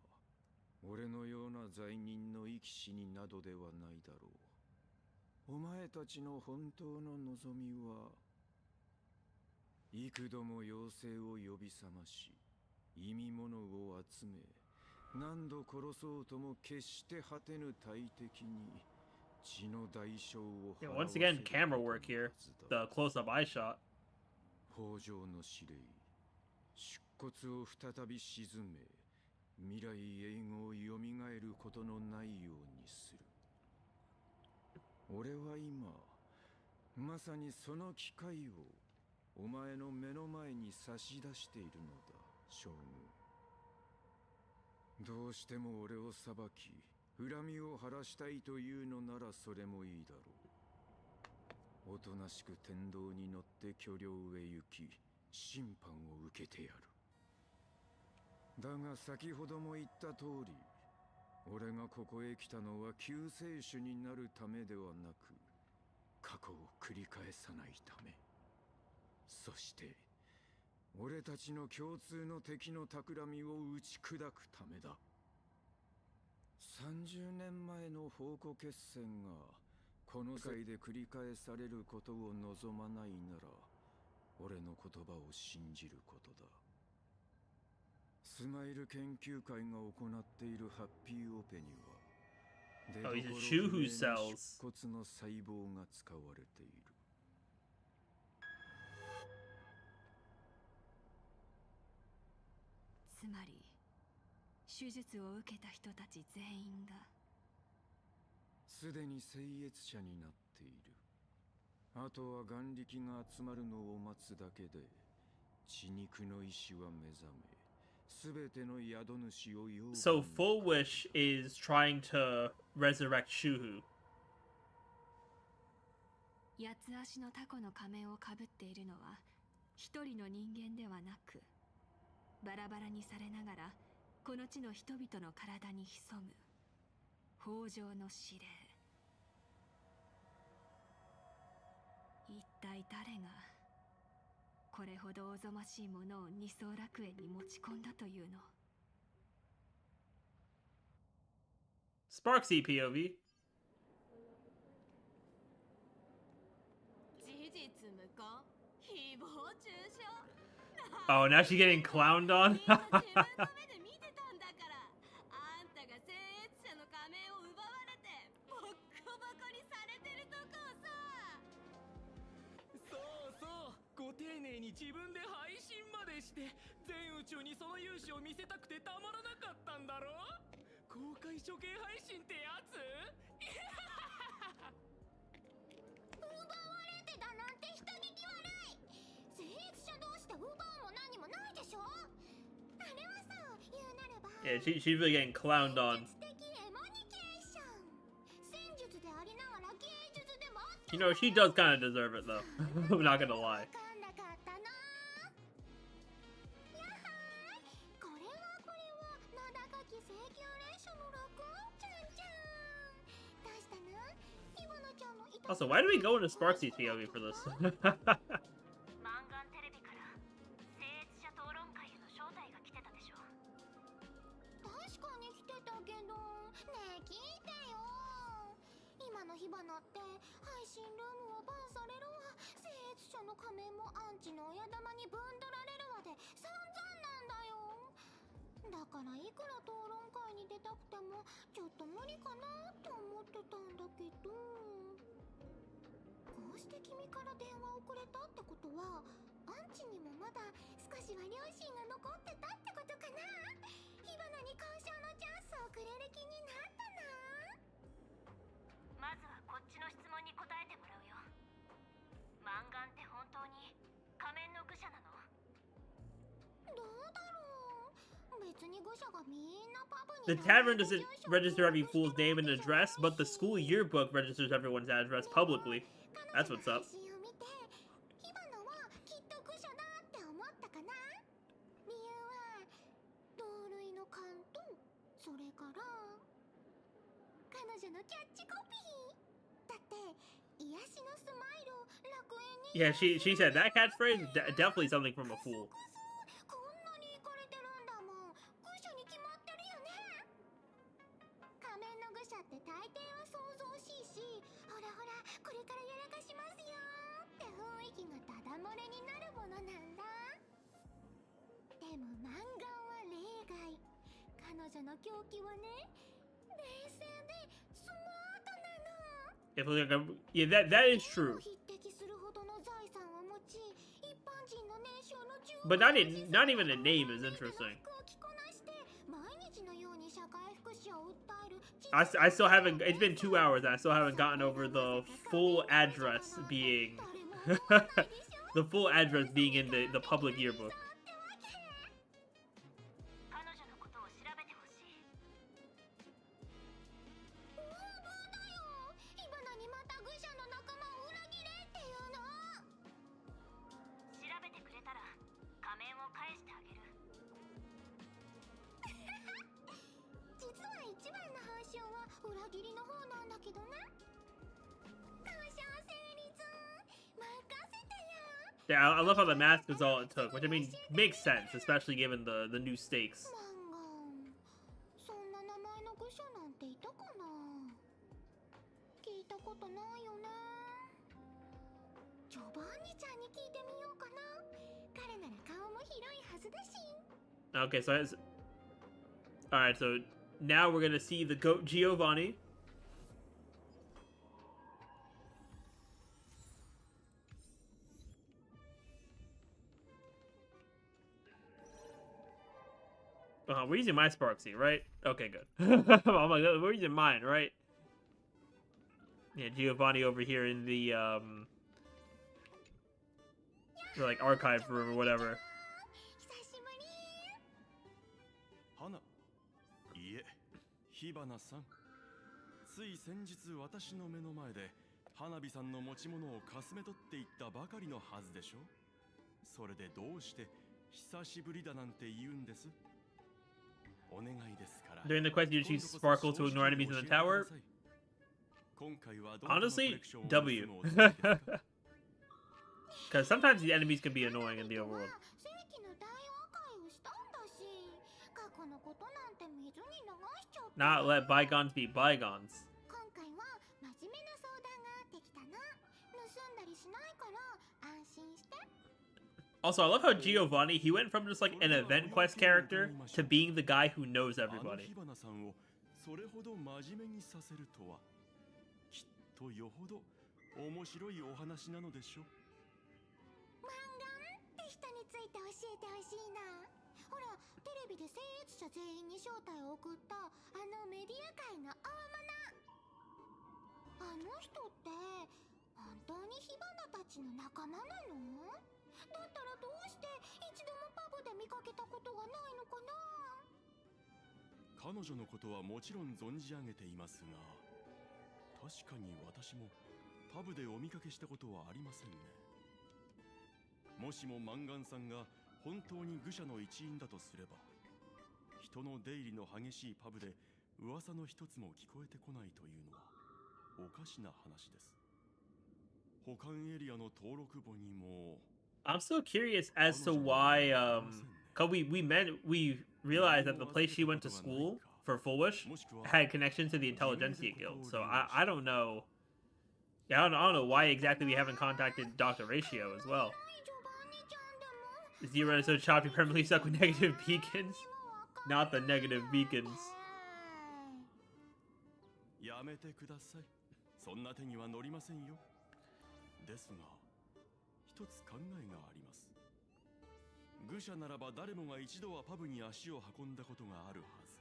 俺のような罪人の生き死になどではないだろう。お前たちの本当の望みは、幾度も妖精を呼び覚まし、意味物を集め、何度殺そうとも決して果てぬ大敵に血の代償を払 Yeah, わ once せる again, camera work here. The close-up eye shot. 北条の司令、出骨を再び沈め、未来永劫をよみがえることのないようにする。俺は今、まさにその機会をお前の目の前に差し出しているのだ、将軍。どうしても俺を裁き、恨みを晴らしたいというのならそれもいいだろう。おとなしく天道に乗って巨領へ行き、審判を受けてやる。だが先ほども言った通り、俺がここへ来たのは救世主になるためではなく、過去を繰り返さないため。そして俺たちの共通の敵の企みを打ち砕くためだ。30年前の宝庫決戦がこの世界で繰り返されることを望まないなら、俺の言葉を信じることだ。スマイル研究会が行っているハッピーオペには、出所不明の出骨の細胞が使われている。つまり手術を受けた人たち全員がすでに聖越者になっている。あとは眼力が集まるのを待つだけで、血肉の意志は目覚め、すべての宿主を擁護。 So Full Wish is trying to resurrect Shuhu. 八つ足のタコの仮面をかぶっているのは一人の人間ではなく、バラバラにされながらこの地の人々の体に潜む北条の司令。一体誰がこれほどおぞましいものを二層楽園に持ち込んだというの。 Sparksy POV. 事実無根、誹謗中傷。 Oh, now she's getting clowned on? 自分の目で見てたんだから。あんたが聖越者の仮面を奪われてボッコボコにされてるとこをさ。そうそう、ご丁寧に自分で配信までして全宇宙にその勇姿を見せたくてたまらなかったんだろ。公開処刑配信ってやつ。奪われてだなんて人聞き悪い。聖越者同士で奪うも何もないでしょ。あれはさ、言うなれば Yeah, she's really getting clowned on. You know, she does kind of deserve it, though. I'm not gonna lie. Also, why do we go into Sparksy's POV for this? 火花って配信ルームをバンされるわ、聖越者の仮面もアンチの親玉にぶんどられるわで散々なんだよ。だからいくら討論会に出たくてもちょっと無理かなって思ってたんだけど、こうして君から電話をくれたってことは、アンチにもまだ少しは良心が残ってたってことかな。火花に交渉のチャンスをくれる気になったな。まずはこっちの質問に答えてもらうよ。マンガンって本当に仮面の愚者なの？どうだろう。別に愚者がみんなパブに The tavern doesn't register every fool's name and address, but the school yearbook registers everyone's address publicly. That's what's up. 火花はきっと愚者だって思ったかな。理由は同類の勘と、それから彼女のキャッチコピー。だって癒しのスマイルを楽園に。 Yeah, she said that catchphrase. Definitely something from a fool. こんなにイカれてるんだもん。愚者に決まってるよね。彼れからやらかしますよって雰囲気がダダ漏れになるものなんだ。でも漫画は例外。彼女の狂気はね、冷静でスマートなの。 If like yeah, that is true. 匹敵するほどの財産を持ち、一般人の年収の10 But not even the name is interesting. I still haven't. It's been 2 hours and I still haven't gotten over the full address being the full address being in the public yearbook. 彼女のことを調べてほしい。無謀だよ。火花にまた愚者の仲間を裏切れっていうの。調べてくれたら仮面を返してあげる。実は一番の報酬は裏切りの方なんだけどね。交渉成立。任せてよ。 Yeah, I love how the mask is all it took, which I mean makes sense, especially given the new stakes. そんな名前の愚者なんていたかな。聞いたことないよね。ジョバンニちゃんに聞いてみようかな。彼なら顔も広いはずだし。 Okay, so all right, so now we're gonna see the goat Giovanni. We're using my Sparksy, right? Okay, good. I'm like, we're using mine, right? Yeah, Giovanni over here in the like archive room or whatever. 花いえ火花さん、つい先日私の目の前で花火さんの持ち物をかすめ取っていったばかりのはずでしょ。それでどうして久しぶりだなんて言うんです。お願いですから。 During the quest, you just use Sparkle to ignore enemies in the tower. Honestly, W. Because sometimes the enemies can be annoying in the overworld. Not let bygones be bygones. Also, I love how Giovanni, he went from just like an event quest character to being the guy who knows everybody. それほど真面目にさせるとは、きっとよほど面白いお話なのでしょう。漫画って人について教えてほしいな。ほら、テレビで僭越者全員に招待を送ったあのメディア界の大物。あの人って本当に火花たちの仲間なの？だったらどうして一度もパブで見かけたことがないのかな。彼女のことはもちろん存じ上げていますが、確かに私もパブでお見かけしたことはありませんね。もしもマンガンさんが本当に愚者の一員だとすれば、人の出入りの激しいパブで噂の一つも聞こえてこないというのはおかしな話です。保管エリアの登録簿にも I'm still curious as to why, cause we realized that the place she went to school for Full Wish had connection to the Intelligentsia Guild, so I don't know. Yeah, I don't know why exactly we haven't contacted Dr. Ratio as well. Zero is so choppy permanently stuck with negative beacons? Not the negative beacons. やめてください。そんな手には乗りませんよ。ですが、一つ考えがあります。愚者ならば誰もが一度はパブに足を運んだことがあるはず。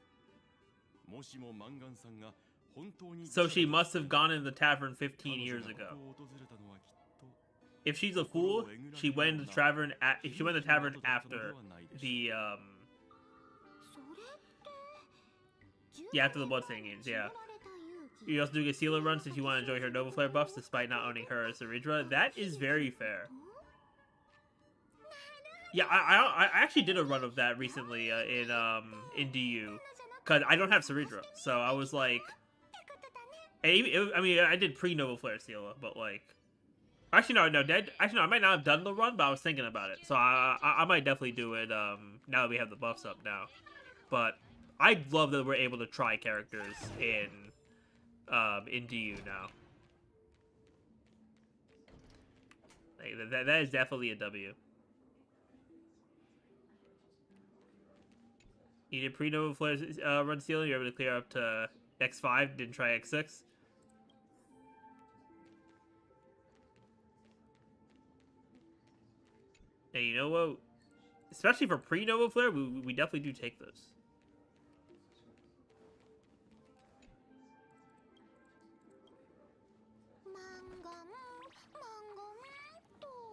もしもマンガンさんが本当に So she must have gone in the tavern 15 years ago. If she's a fool, she went in the tavern after the yeah, after the Bloodstained games, yeah. You also do get Sealer run since you want to enjoy her Nova Flare buffs despite not owning her Ceridra. That is very fair. Yeah, I actually did a run of that recently in DU, cause I don't have Ceridra, so I was like, I mean, I did pre-Nova Flare Sealer, but like, actually no, I might not have done the run, but I was thinking about it, so I might definitely do it now that we have the buffs up now. But I love that we're able to try characters in DU now. Like, that is definitely a W. You did pre-Nova Flare run ceiling. You're able to clear up to X5. Didn't try X6. And you know what? Especially for pre-Nova Flare, we definitely do take those.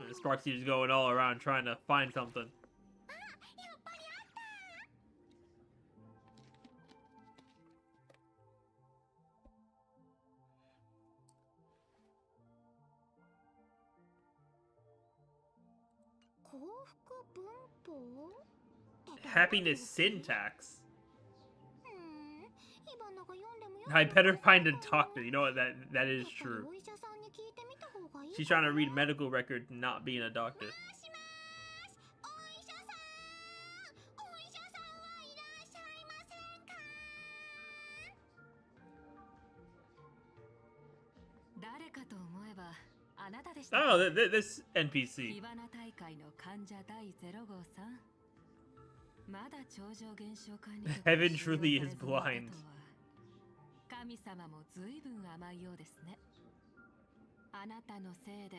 And Sparksy's going all around trying to find something. Happiness syntax. I better find a doctor. You know what? That is true. She's trying to read medical record, not being a doctor. Oh, this NPC. Heaven truly is blind. 神様も随分甘いようですね。あなたのせいで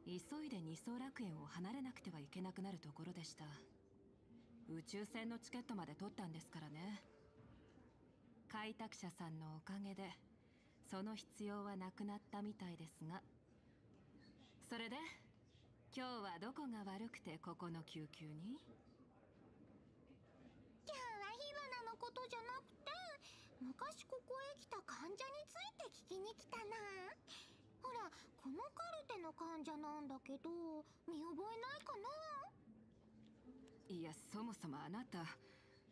急いで二層楽園を離れなくてはいけなくなるところでした。宇宙船のチケットまで取ったんですからね。開拓者さんのおかげでその必要はなくなったみたいですが。それで今日はどこが悪くてここの救急に？今日は火花のことじゃなくて、昔ここへ来た患者について聞きに来たな。ほら、このカルテの患者なんだけど、見覚えないかな？いや、そもそもあなた、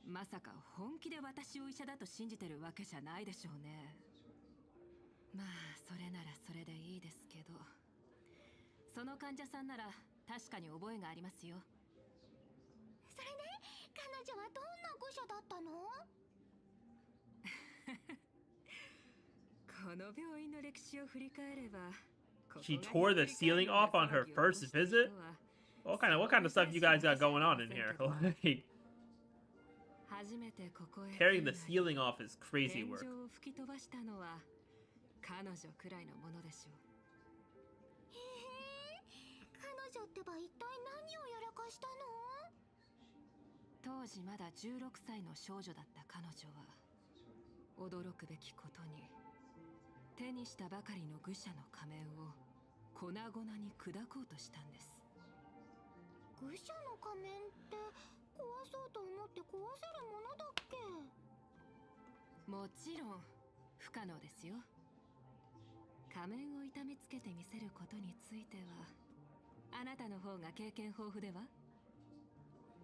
まさか本気で私を医者だと信じてるわけじゃないでしょうね。まあ、それならそれでいいですけど。その患者さんなら確かに覚えがありますよ。それで彼女はどんな愚者だったの？この病院の歴史を振り返れば、 She tore the ceiling off on her first visit? What kind of stuff you guys got going on in here? Like, tearing the ceiling off is crazy work. 彼女くらいのものでしょう。彼女ってば一体何をやらかしたの？当時まだ16歳の少女だった彼女は、驚くべきことに手にしたばかりの愚者の仮面を粉々に砕こうとしたんです。愚者の仮面って壊そうと思って壊せるものだっけ？もちろん不可能ですよ。仮面を痛めつけてみせることについては、あなたの方が経験豊富では？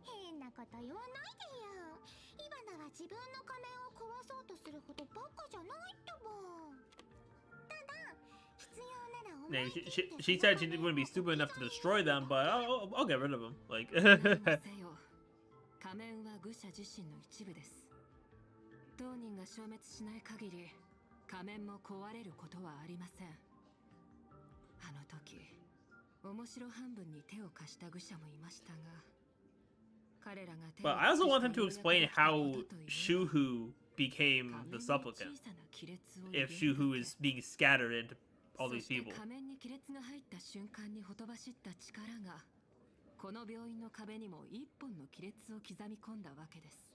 変なこと言わないでよ。イバナは自分の仮面を壊そうとするほどバカじゃないってば。ただ必要ならお前 She said she wouldn't be stupid enough to destroy them, but I'll get rid of them. Like, 仮面は愚者自身の一部です。当人が消滅しない限り、仮面も壊れることはありません。あの時、面白半分に手を貸した愚者もいましたが、彼らが手を but I also want them to explain how Shuhu became the supplicant. If Shuhu is being scattered into all these people. 仮面に亀裂が入った瞬間にほとばしった力が、この病院の壁にも一本の亀裂を刻み込んだわけです。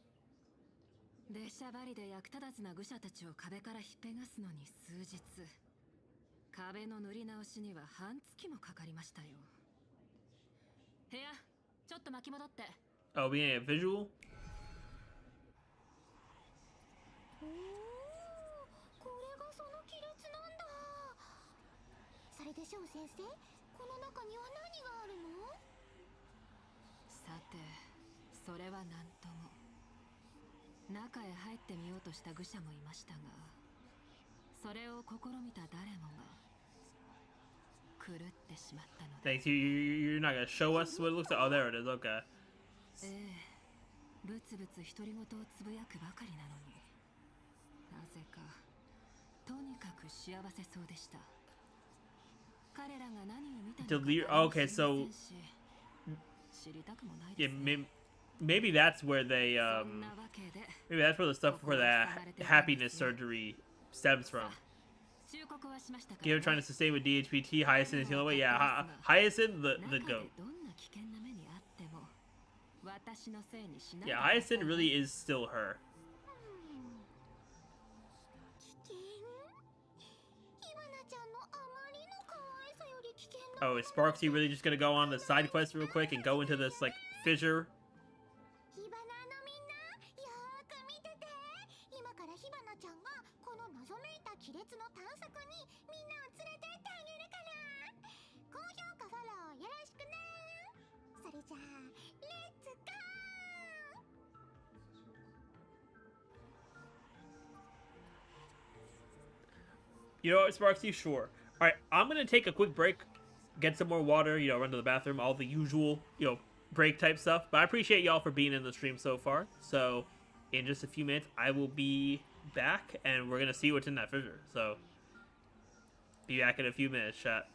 出しゃばりで役立たずな愚者たちを壁からひっぺがすのに数日、壁の塗り直しには半月もかかりましたよ。部屋、ちょっと巻き戻って。Oh, we ain't a visual? これがその亀裂なんだ。それでしょう先生、この中には何があるの？さて、それは何とも。中へ入ってみようとした愚者もいましたが、それを試みた誰もが狂ってしまったので。Thanks, you're not gonna show us what it looks like? Oh, there it is, okay. ブツブツ独り言をつぶやくばかりなのに、なぜかとにかく幸せそうでした。Okay, so yeah, maybe that's where they maybe that's where the stuff for the happiness surgery stems from. Gator trying to sustain with DHPT. Hyacinth is the only way. Yeah, Hyacinth the goat. Yeah, Hyacinth really is still her. Oh, is Sparksy really just gonna go on the side quest real quick and go into this, like, fissure? You know what, Sparksy? Sure. Alright, I'm gonna take a quick break, get some more water, you know, run to the bathroom, all the usual, you know, break type stuff. But I appreciate y'all for being in the stream so far. So, in just a few minutes, I will be back, and we're gonna see what's in that fissure. So, be back in a few minutes, chat.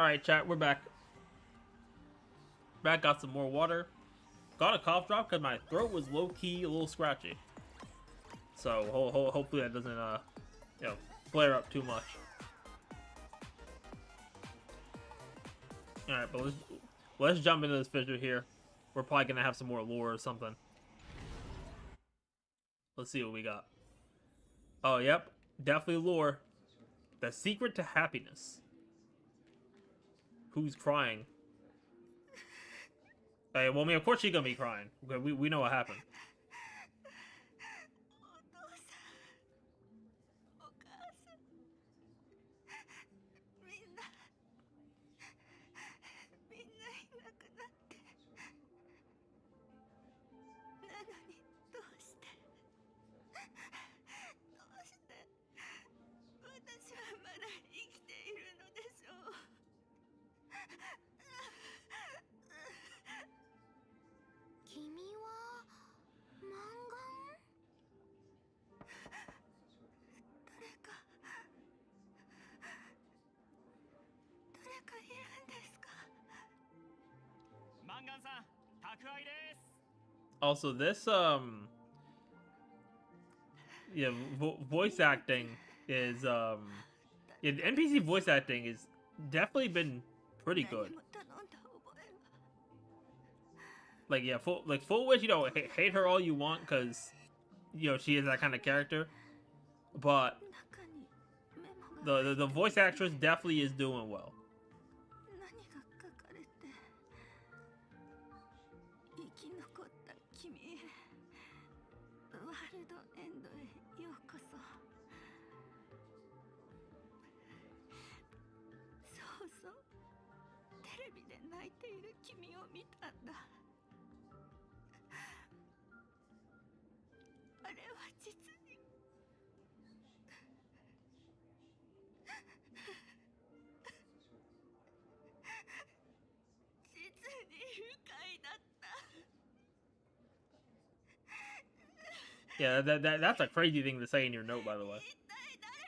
Alright, chat, we're back. Got some more water. Got a cough drop because my throat was low-key a little scratchy. So hopefully that doesn't you know, flare up too much. Alright, but let's jump into this fissure here. We're probably gonna have some more lore or something. Let's see what we got. Oh, yep. Definitely lore. The secret to happiness. Who's crying? Hey, well, I mean, of course she's gonna be crying. We know what happened. Also, this yeah, voice acting is yeah, the NPC voice acting is definitely been pretty good. Like, yeah, Full Witch, you know, hate her all you want because you know she is that kind of character, but the voice actress definitely is doing well. Yeah, that's a crazy thing to say in your note, by the way.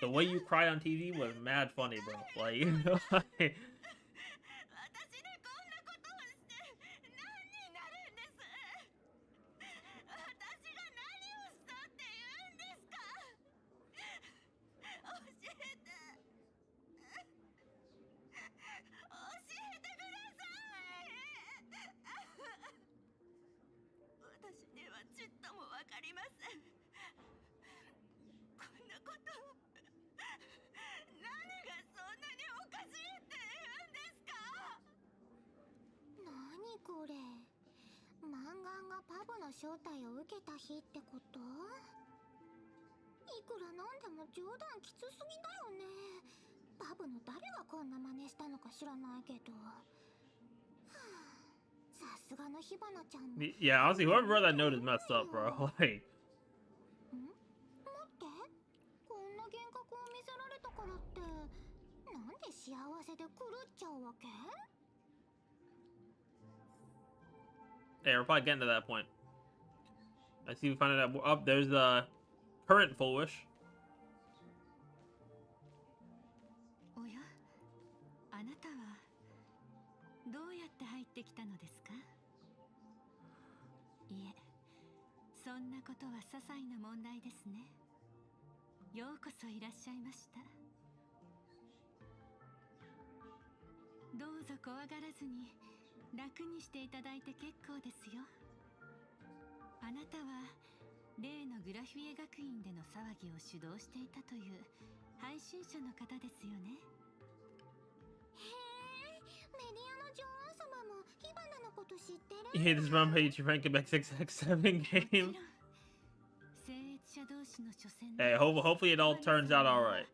The way you cried on TV was mad funny, bro. Like, you know, like, yeah, honestly, whoever wrote that note is messed up, bro. Like, yeah, we're probably getting to that point. I see we found it up. There's the current Full Wish. You hate this run page, you rank it back 6x7 game. Hey, hopefully it all turns out alright.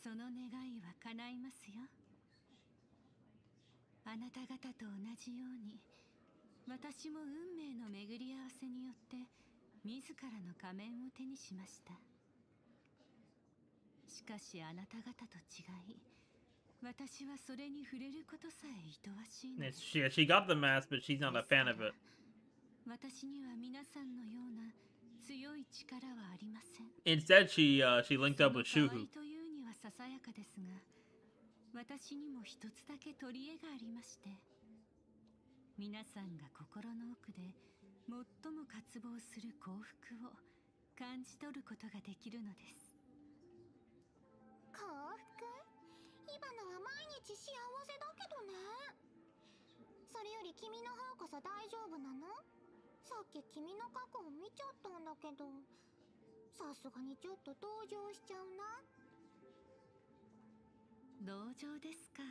その願いは叶いますよ。あなた方と同じように、私も運命の巡り合わせによって自らの仮面を手にしました。しかしあなた方と違い、私はそれに触れることさえ愛おしいのです。She got the mask, but she's not a fan of it. 私には皆さんのような強い力はありません。Instead, she linked up with Shuhu. というにはささやかですが、私にも一つだけ取り柄がありまして、皆さんが心の奥で最も渇望する幸福を感じ取ることができるのです。幸福？今のは毎日幸せだけどね。それより君の方こそ大丈夫なの？さっき君の過去を見ちゃったんだけど、さすがにちょっと同情しちゃうな。同情ですか。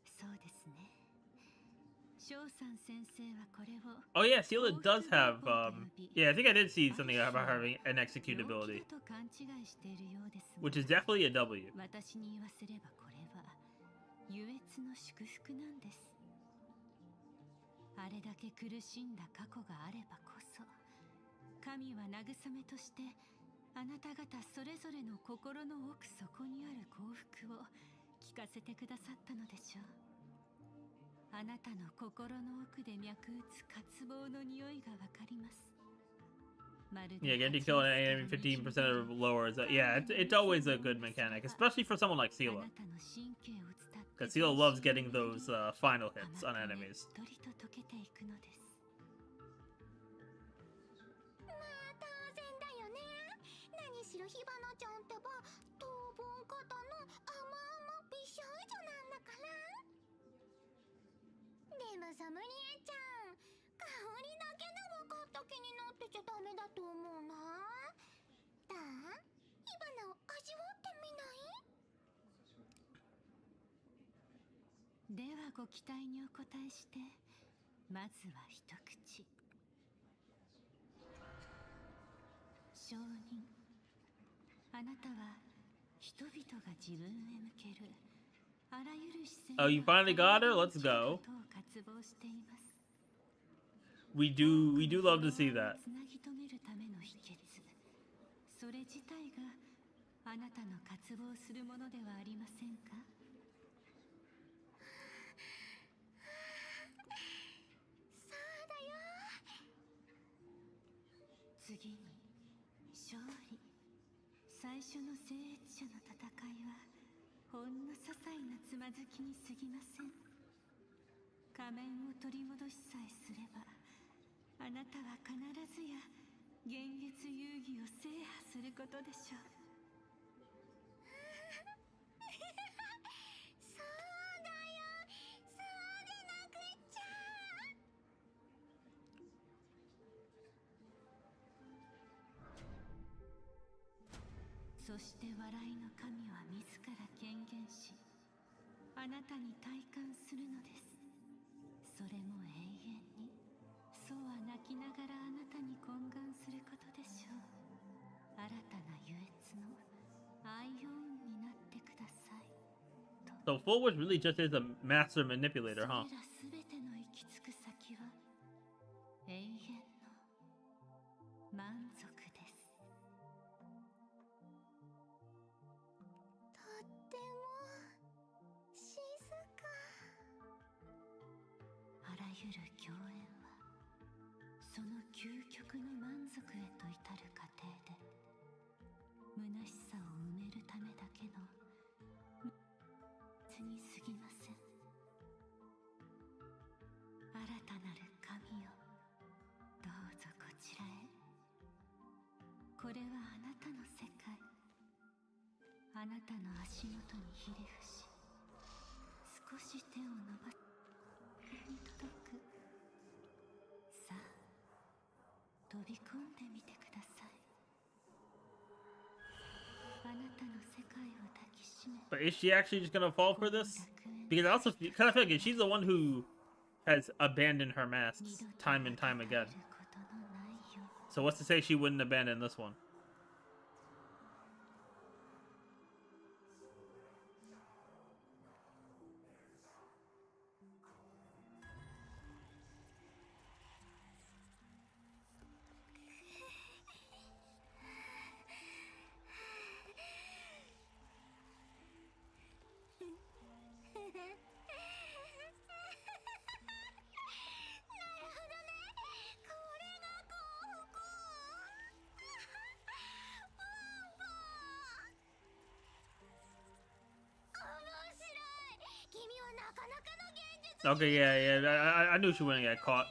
そうですね。翔さん先生はこれを Oh yeah, Sela does have yeah, I think I did see something about her having an execute ability, と勘違いしているようですが、 which is definitely a W. 私に言わせればこれは優越の祝福なんです。あれだけ苦しんだ過去があればこそ、神は慰めとしてあなた方それぞれの心の奥底にある幸福を聞かせてくださったのでしょう。あなたの心の奥で脈打つ渇望の匂いがわかります。 Yeah, getting to kill an enemy 15% or lower is yeah, it's always a good mechanic, especially for someone like Sela. Because Sela loves getting those final hits on enemies. まあ当然だよね。何しろ火花ちゃんってば当分方の美少女なんだから。でもソムリエちゃん、香りだけで分かった気になってちゃダメだと思うな。だあ、火花を味わってみない？ではご期待にお答えして、まずは一口。証人、あなたは人々が自分へ向けるあらゆる視線 Oh, you finally got her? Let's go. We do love to see that. つなぎ止めるための秘訣、それ自体があなたの渇望するものではありませんか？そうだよ。次に勝利。最初の聖越者の戦いはほんの些細なつまずきに過ぎません。仮面を取り戻しさえすれば、あなたは必ずや幻月遊戯を制覇することでしょう。そうだよ、そうでなくっちゃ。そして笑いの神は自ら権限し、あなたに体感するのです。それも永遠に、そうは泣きながらあなたに懇願することでしょう。新たな優越のアイオンになってください。 So Full was really just as a master manipulator, huh? それらすべての行き着く先は永遠の満足です。とっても静か。あらゆる共演はその究極の満足へと至る過程で、虚しさを埋めるためだけのに過ぎません。新たなる神よ、どうぞこちらへ。これはあなたの世界。あなたの足元にひれ伏し、少し手を伸ばしに届く。さあ、飛び込んでみてください。あなたの世界を抱きしめ。 But is she actually just gonna fall for this? Because I also kind of feel like she's the one who has abandoned her masks time and time again. So what's to say she wouldn't abandon this one? Okay, yeah. I knew she wouldn't get caught.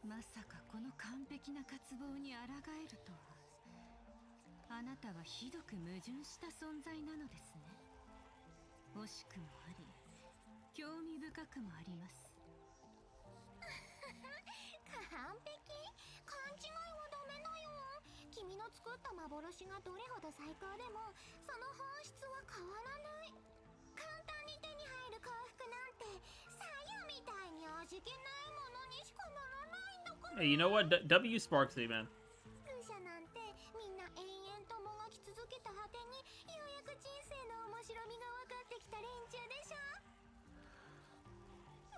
まさかこの完璧な渇望に抗えるとは。あなたはひどく矛盾した存在なのですね。惜しくもあり、興味深くもあります。完璧？勘違いはダメだよ。君の作った幻がどれほど最高でもその本質は変わらない。簡単に手に入る幸福なんて左右みたいに味気ないものにしかならないんだから。 Hey, you know what? W Sparksy, man. ルシャなんてみんな延々ともがき続けた果てにようやく人生の面白みが分かってきた連中でしょ。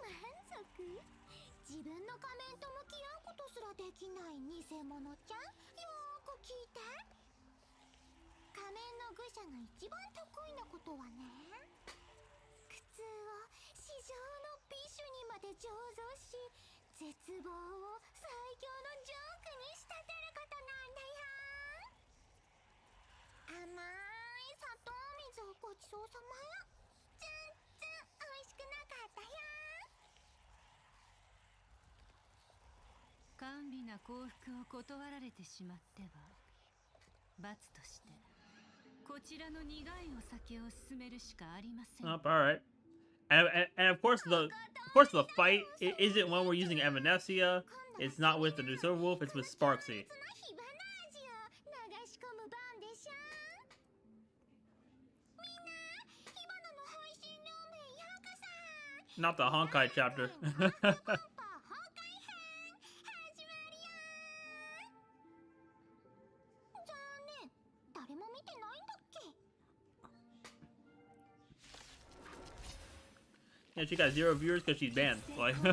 満足？自分の仮面と向き合うことすらできない偽物ちゃん、よーく聞いて。仮面の愚者が一番得意なことはね、苦痛を至上の美酒にまで醸造し、絶望を最強のジョークに仕立てることなんだよ。甘い砂糖水をごちそうさまよ。全然美味しくなかったよ。甘美な幸福を断られてしまっては、罰としてこちらの苦いお酒を勧めるしかありません。All right. And of course the fight isn't when we're using Evanesia. It's not with the new Silver Wolf. It's with Sparksy. Not the Honkai chapter. 誰も見てないんだっけ。 Yeah, she got 0 viewers because she's banned. Like. あら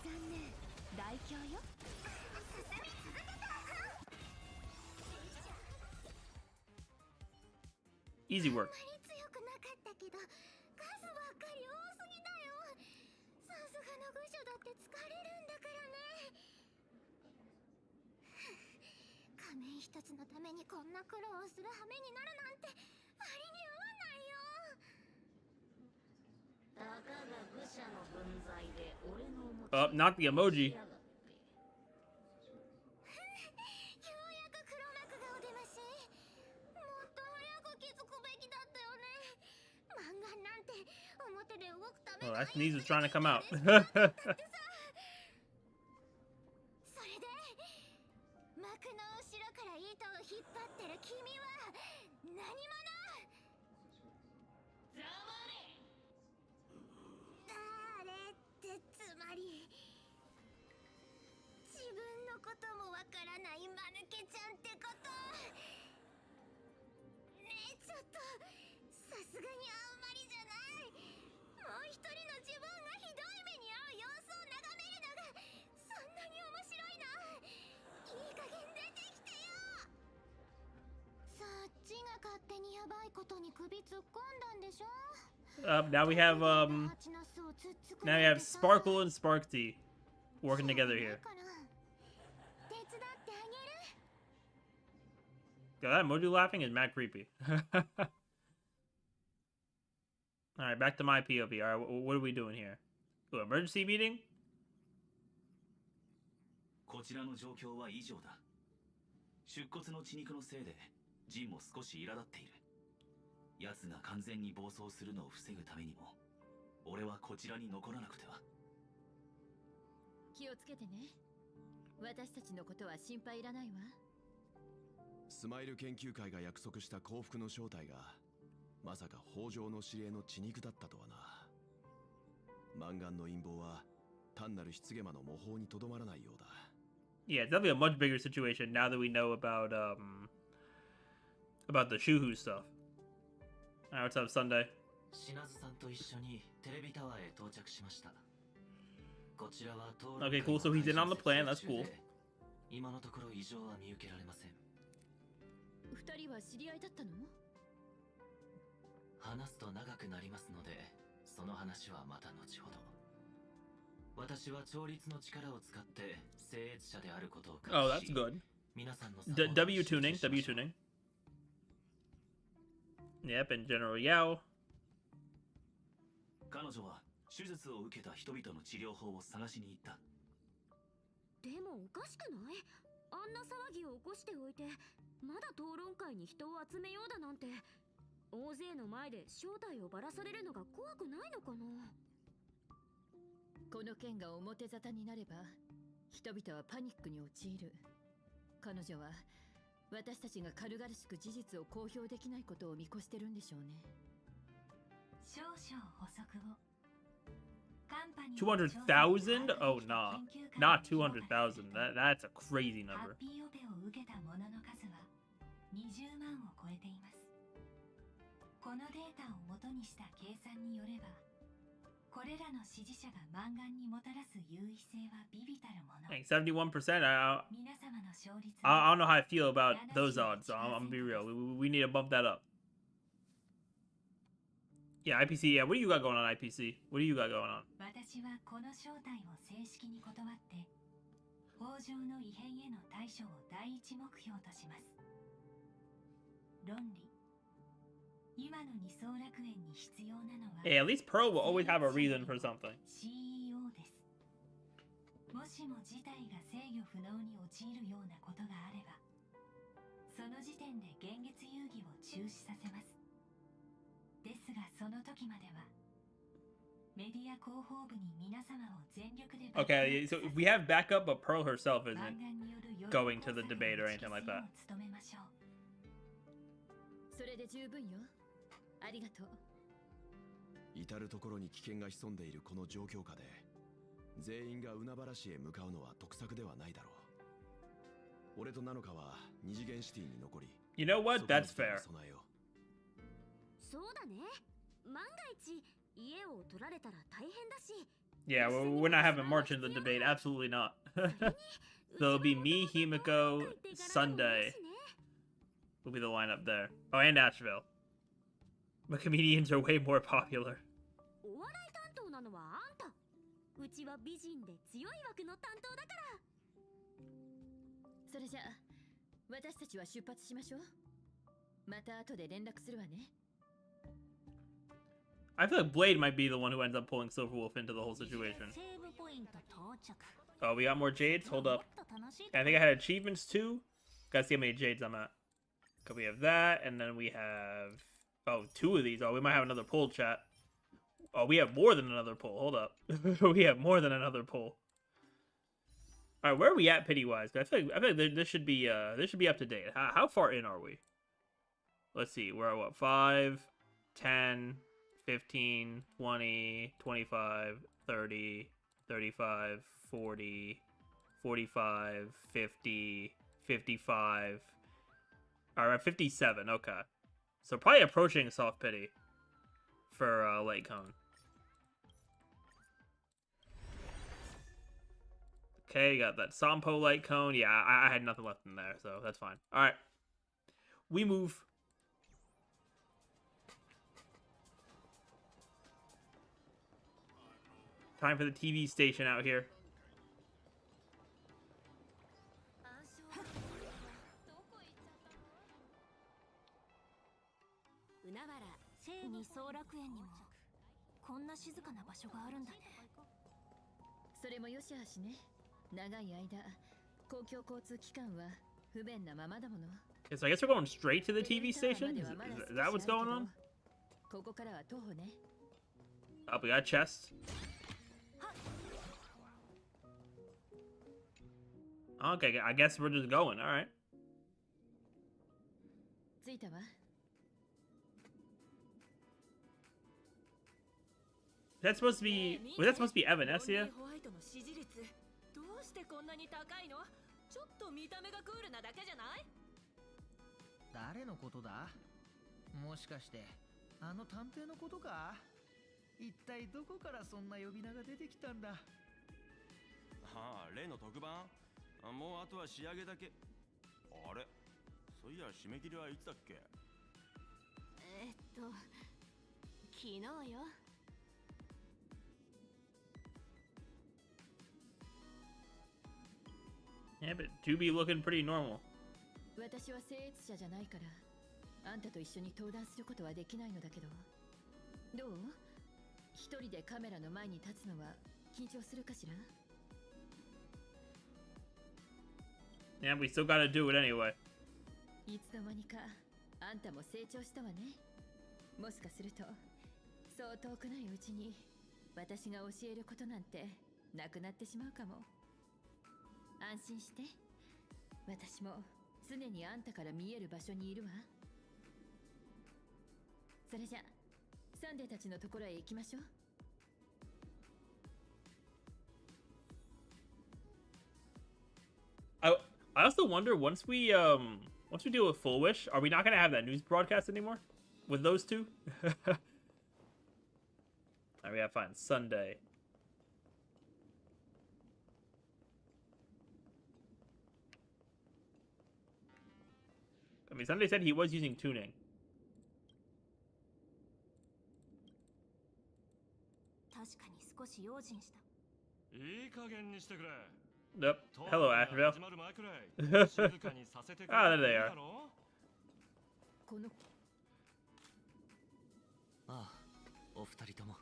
残念、大凶よ。 Easy work. あまり強くなかったけど数ばっかり多すぎだよ。さすがの愚者だって疲れるんだからね。仮面一つのためにこんな苦労をする羽目になるなんて割に合わないよ。たかが愚者の分際で俺の思 Not the emoji. 表で動くため Oh, that sneeze is trying to come out. それで幕の後ろから糸を引っ張ってる君は何者？ざまれ。誰ってつまり自分のこともわからない間抜けちゃんってこと？ねえちょっとさすがにあんまりじゃない？もう一人の自分がひどい目に遭う様子を眺めるのがそんなに面白いの？いい加減出てきてよ。そっちが勝手にやばいことに首突っ込んだんでしょ。 Now we have Sparkle and Sparksy working together here. Yeah, that emoji laughing is mad creepy. Alright, back to my POV. Alright, what are we doing here? Ooh, emergency meeting? こちらの状況は異常だ。出骨の血肉のせいでジンも少し苛立っている。奴が完全に暴走するのを防ぐためにも俺はこちらに残らなくては。気をつけてね。私たちのことは心配いらないわ。スマイル研究会が約束した幸福の正体がまさか北条の指令の血肉だったとはな。マンガンの陰謀は単なる失言魔の模倣にとどまらないようだ。Yeah, it's definitely a much bigger situation now that we know about the Shuhu stuff. Alright, what's up, Sunday? シナズさんと一緒にテレビタワーへ到着しました。こちらは登録 Okay, cool. So he's in on the plan. That's cool. 今のところ異常は見受けられません。二人は知り合いだったの？話すと長くなりますので、その話はまた後ほど。私は調律の力を使って聖越者であることを Oh, that's good. W tuning, W tuning. Yep, and General Yao. 彼女は手術を受けた人々の治療法を探しに行った。でもおかしくない？あんな騒ぎを起こしておいて、まだ討論会に人を集めようだなんて。大勢の前で正体をばらされるのが怖くないのかな。この件が表沙汰になれば人々はパニックに陥る。彼女は私たちが軽々しく事実を公表できないことを見越してるんでしょうね。少々補足を。 200,000? Oh, nah. Not 200,000. That's a crazy number. ハッピーオペを受けた者の数は20万を超えています。このデータを元にした計算によれば、これらの支持者が満願にもたらす優位性は微々たるもの。Dang, 71%. I don't know how I feel about those odds, so I'm gonna be real. We need to bump that up. Yeah, IPC. Yeah, what do you got going on, IPC? What do you got going on? 私はこの招待を正式に断って、法上の異変への対処を第一目標とします。論理。今の二層楽園に必要なのは、Hey, at least Pearl will always have a reason for something. CEO です。もしも事態が制御不能に陥るようなことがあれば、その時点で現月遊戯を中止させます。ですがその時まではメディア広報部に皆様を全力で Okay, so we have backup, but Pearl herself isn't going to the debate or anything like that. それで十分よ。ありがとう。至る所に危険が潜んでいるこの状況下で全員が海原市へ向かうのは得策ではないだろう。俺とナノカは二次元シティに残り、 You know what? That's fair. そうだね。万が一家を取られたら大変だし。Yeah, we're not having March in the debate. Absolutely not. So it'll be me, Himiko, Sunday. Will be the lineup there. Oh, and Asheville. But comedians are way more popular. お笑い担当なのはあんた。うちは美人で強い枠の担当だから。それじゃあ私たちは出発しましょう。また後で連絡するわね。I feel like Blade might be the one who ends up pulling Silverwolf into the whole situation. Oh, we got more Jades? Hold up. I think I had achievements too. Gotta see how many Jades I'm at. Okay, we have that, and then we have... Oh, 2 of these. Oh, we might have another pull, chat. Oh, we have more than another pull. Hold up. We have more than another pull. Alright, where are we at pity-wise? I feel like this should be up to date. How far in are we? Let's see. We're at what? 5, 10... 15, 20, 25, 30, 35, 40, 45, 50, 55. Alright, 57, okay. So probably approaching soft pity for Light Cone. Okay, got that Sampo Light Cone. Yeah, I had nothing left in there, so that's fine. Alright. We move. Time for the TV station out here. 海原二層楽園にもこんな静かな場所があるんだね。それもよしあしね。長い間公共交通機関は不便なままだもの。 Okay, so I guess we're going straight to the TV station? Is that what's going on? ここからは徒歩ね。 Oh, we got a chest. Okay, I guess we're just going. All right. 着いたわ。That's supposed to be. Was that supposed to be Evanescia? ホワイトの支持率どうしてこんなに高いの？ちょっと見た目がクールなだけじゃない？誰のことだ？もしかしてあの探偵のことか？一体どこからそんな呼び名が出てきたんだ？はあ、例の特番？もうあとは仕上げだけ。あれ、そういや締め切りはいつだっけ？昨日よ。Yeah, but do be looking pretty normal. 私は聖越者じゃないからあんたと一緒に登壇することはできないのだけど、どう？一人でカメラの前に立つのは緊張するかしら？ Yeah, we still gotta do it anyway. いつの間にかあんたも成長したわね。もしかするとそう遠くないうちに私が教えることなんてなくなってしまうかも。安心して、私も常にあんたから見える場所にいるわ。それじゃサンデーたちのところへ行きましょう。I also wonder once we deal with Full Wish, are we not gonna have that news broadcast anymore with those two? Alright, we gotta find Sunday. I mean, Sunday said he was using tuning. 確かに少し用心した。いい加減にしてくれ。 Yep. Hello, Asheville. Ah, there they are. ああ、お二人とも。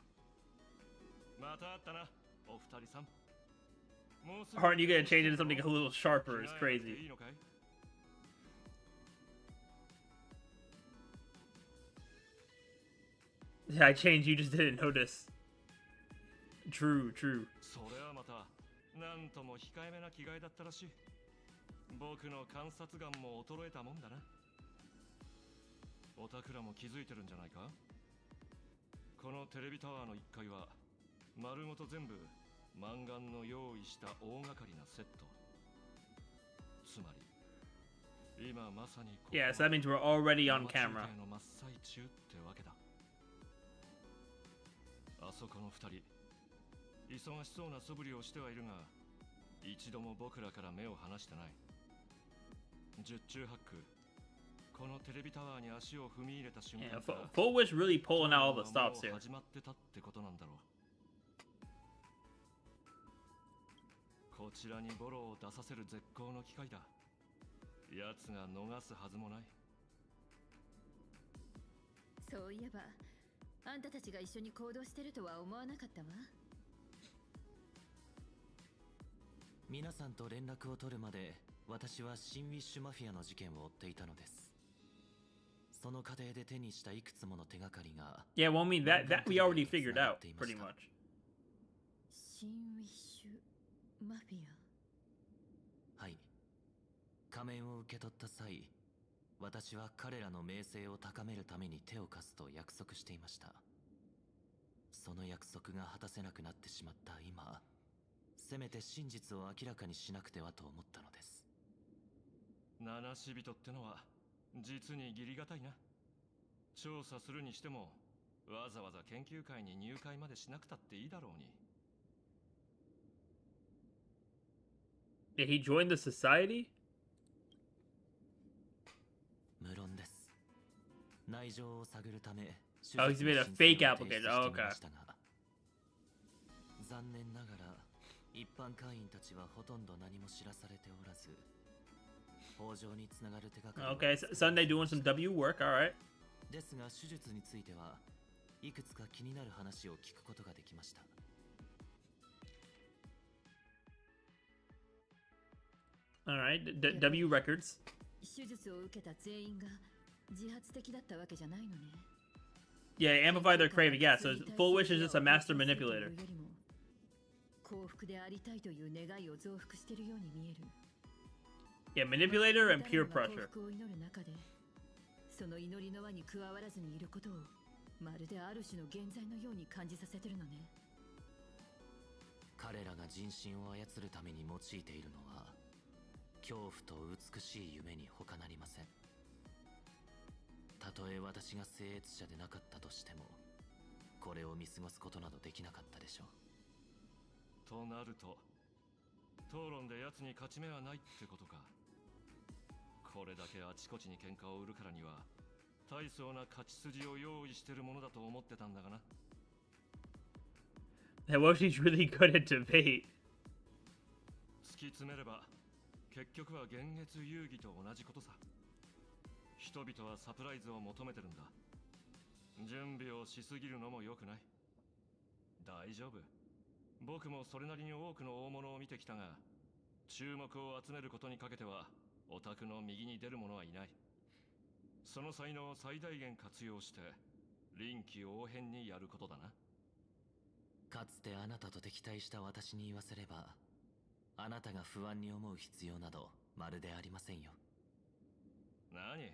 また会ったな、お二人さん。 Aren't you gonna change into something a little sharper? It's crazy. Yeah, I changed, you just didn't notice. True, true. それはまたなんとも控えめな着替えだったらしい。僕の観察眼も衰えたもんだな。おたくらも気づいてるんじゃないか。このテレビタワーの1階は丸ごと全部マンガンの用意した大掛かりなセット。つまり今まさに Yeah, so that means we're already on camera. の真っ最中ってわけだ。あそこの2人忙しそうな素振りをしてはいるが、一度も僕らから目を離してない。十中八九、このテレビタワーに足を踏み入れた瞬間から、Full Wish really pulling out all the stops here. 始まってたってことなんだろう。こちらにボロを出させる絶好の機会だ。奴が逃すはずもない。そういえば、あんたたちが一緒に行動してるとは思わなかったわ。皆さんと連絡を取るまで私は新ウィッシュマフィアの事件を追っていたのです。その過程で手にしたいくつもの手がかりが Yeah, well, I mean, that we already figured out, pretty much. 新ウィッシュマフィア。はい。仮面を受け取った際、私は彼らの名声を高めるために手を貸すと約束していました。その約束が果たせなくなってしまった今、せめて真実を明らかにしなくてはと思ったのです。七死人ってのは実に義理がたいな。調査するにしてもわざわざ研究会に入会までしなくたっていいだろうに。Did he join the society? 無論です。内情を探るため、Oh, he's made a fake application. Oh, okay. 残念ながら一般会員たちはほとんど何も知らされておらず、法上につながる手がかり。Okay, Sunday doing some W work, alright. ですが手術についてはいくつか気になる話を聞くことができました。Alright, W records. 手術を受けた全員が自発的だったわけじゃないのね。Yeah, amplify their craving. Yeah, so Full Wish is just a master manipulator. 幸福でありたいという願いを増幅しているように見える。Yeah, manipulator and peer pressure. 幸福を祈る中で、その祈りの輪に加わらずにいることをまるである種の現在のように感じさせてるのね。彼らが人心を操るために用いているのは恐怖と美しい夢に他なりません。たとえ私が聖越者でなかったとしても、これを見過ごすことなどできなかったでしょう。となると、討論で奴に勝ち目はないってことか。これだけあちこちに喧嘩を売るからには、大層な勝ち筋を用意してるものだと思ってたんだがな。That Woshi's really good at debate. 突き詰めれば、結局は幻月遊戯と同じことさ。人々はサプライズを求めてるんだ。準備をしすぎるのも良くない。大丈夫。僕もそれなりに多くの大物を見てきたが、注目を集めることにかけてはオタクの右に出る者はいない。その才能を最大限活用して臨機応変にやることだな。かつてあなたと敵対した私に言わせれば、あなたが不安に思う必要などまるでありませんよ。何？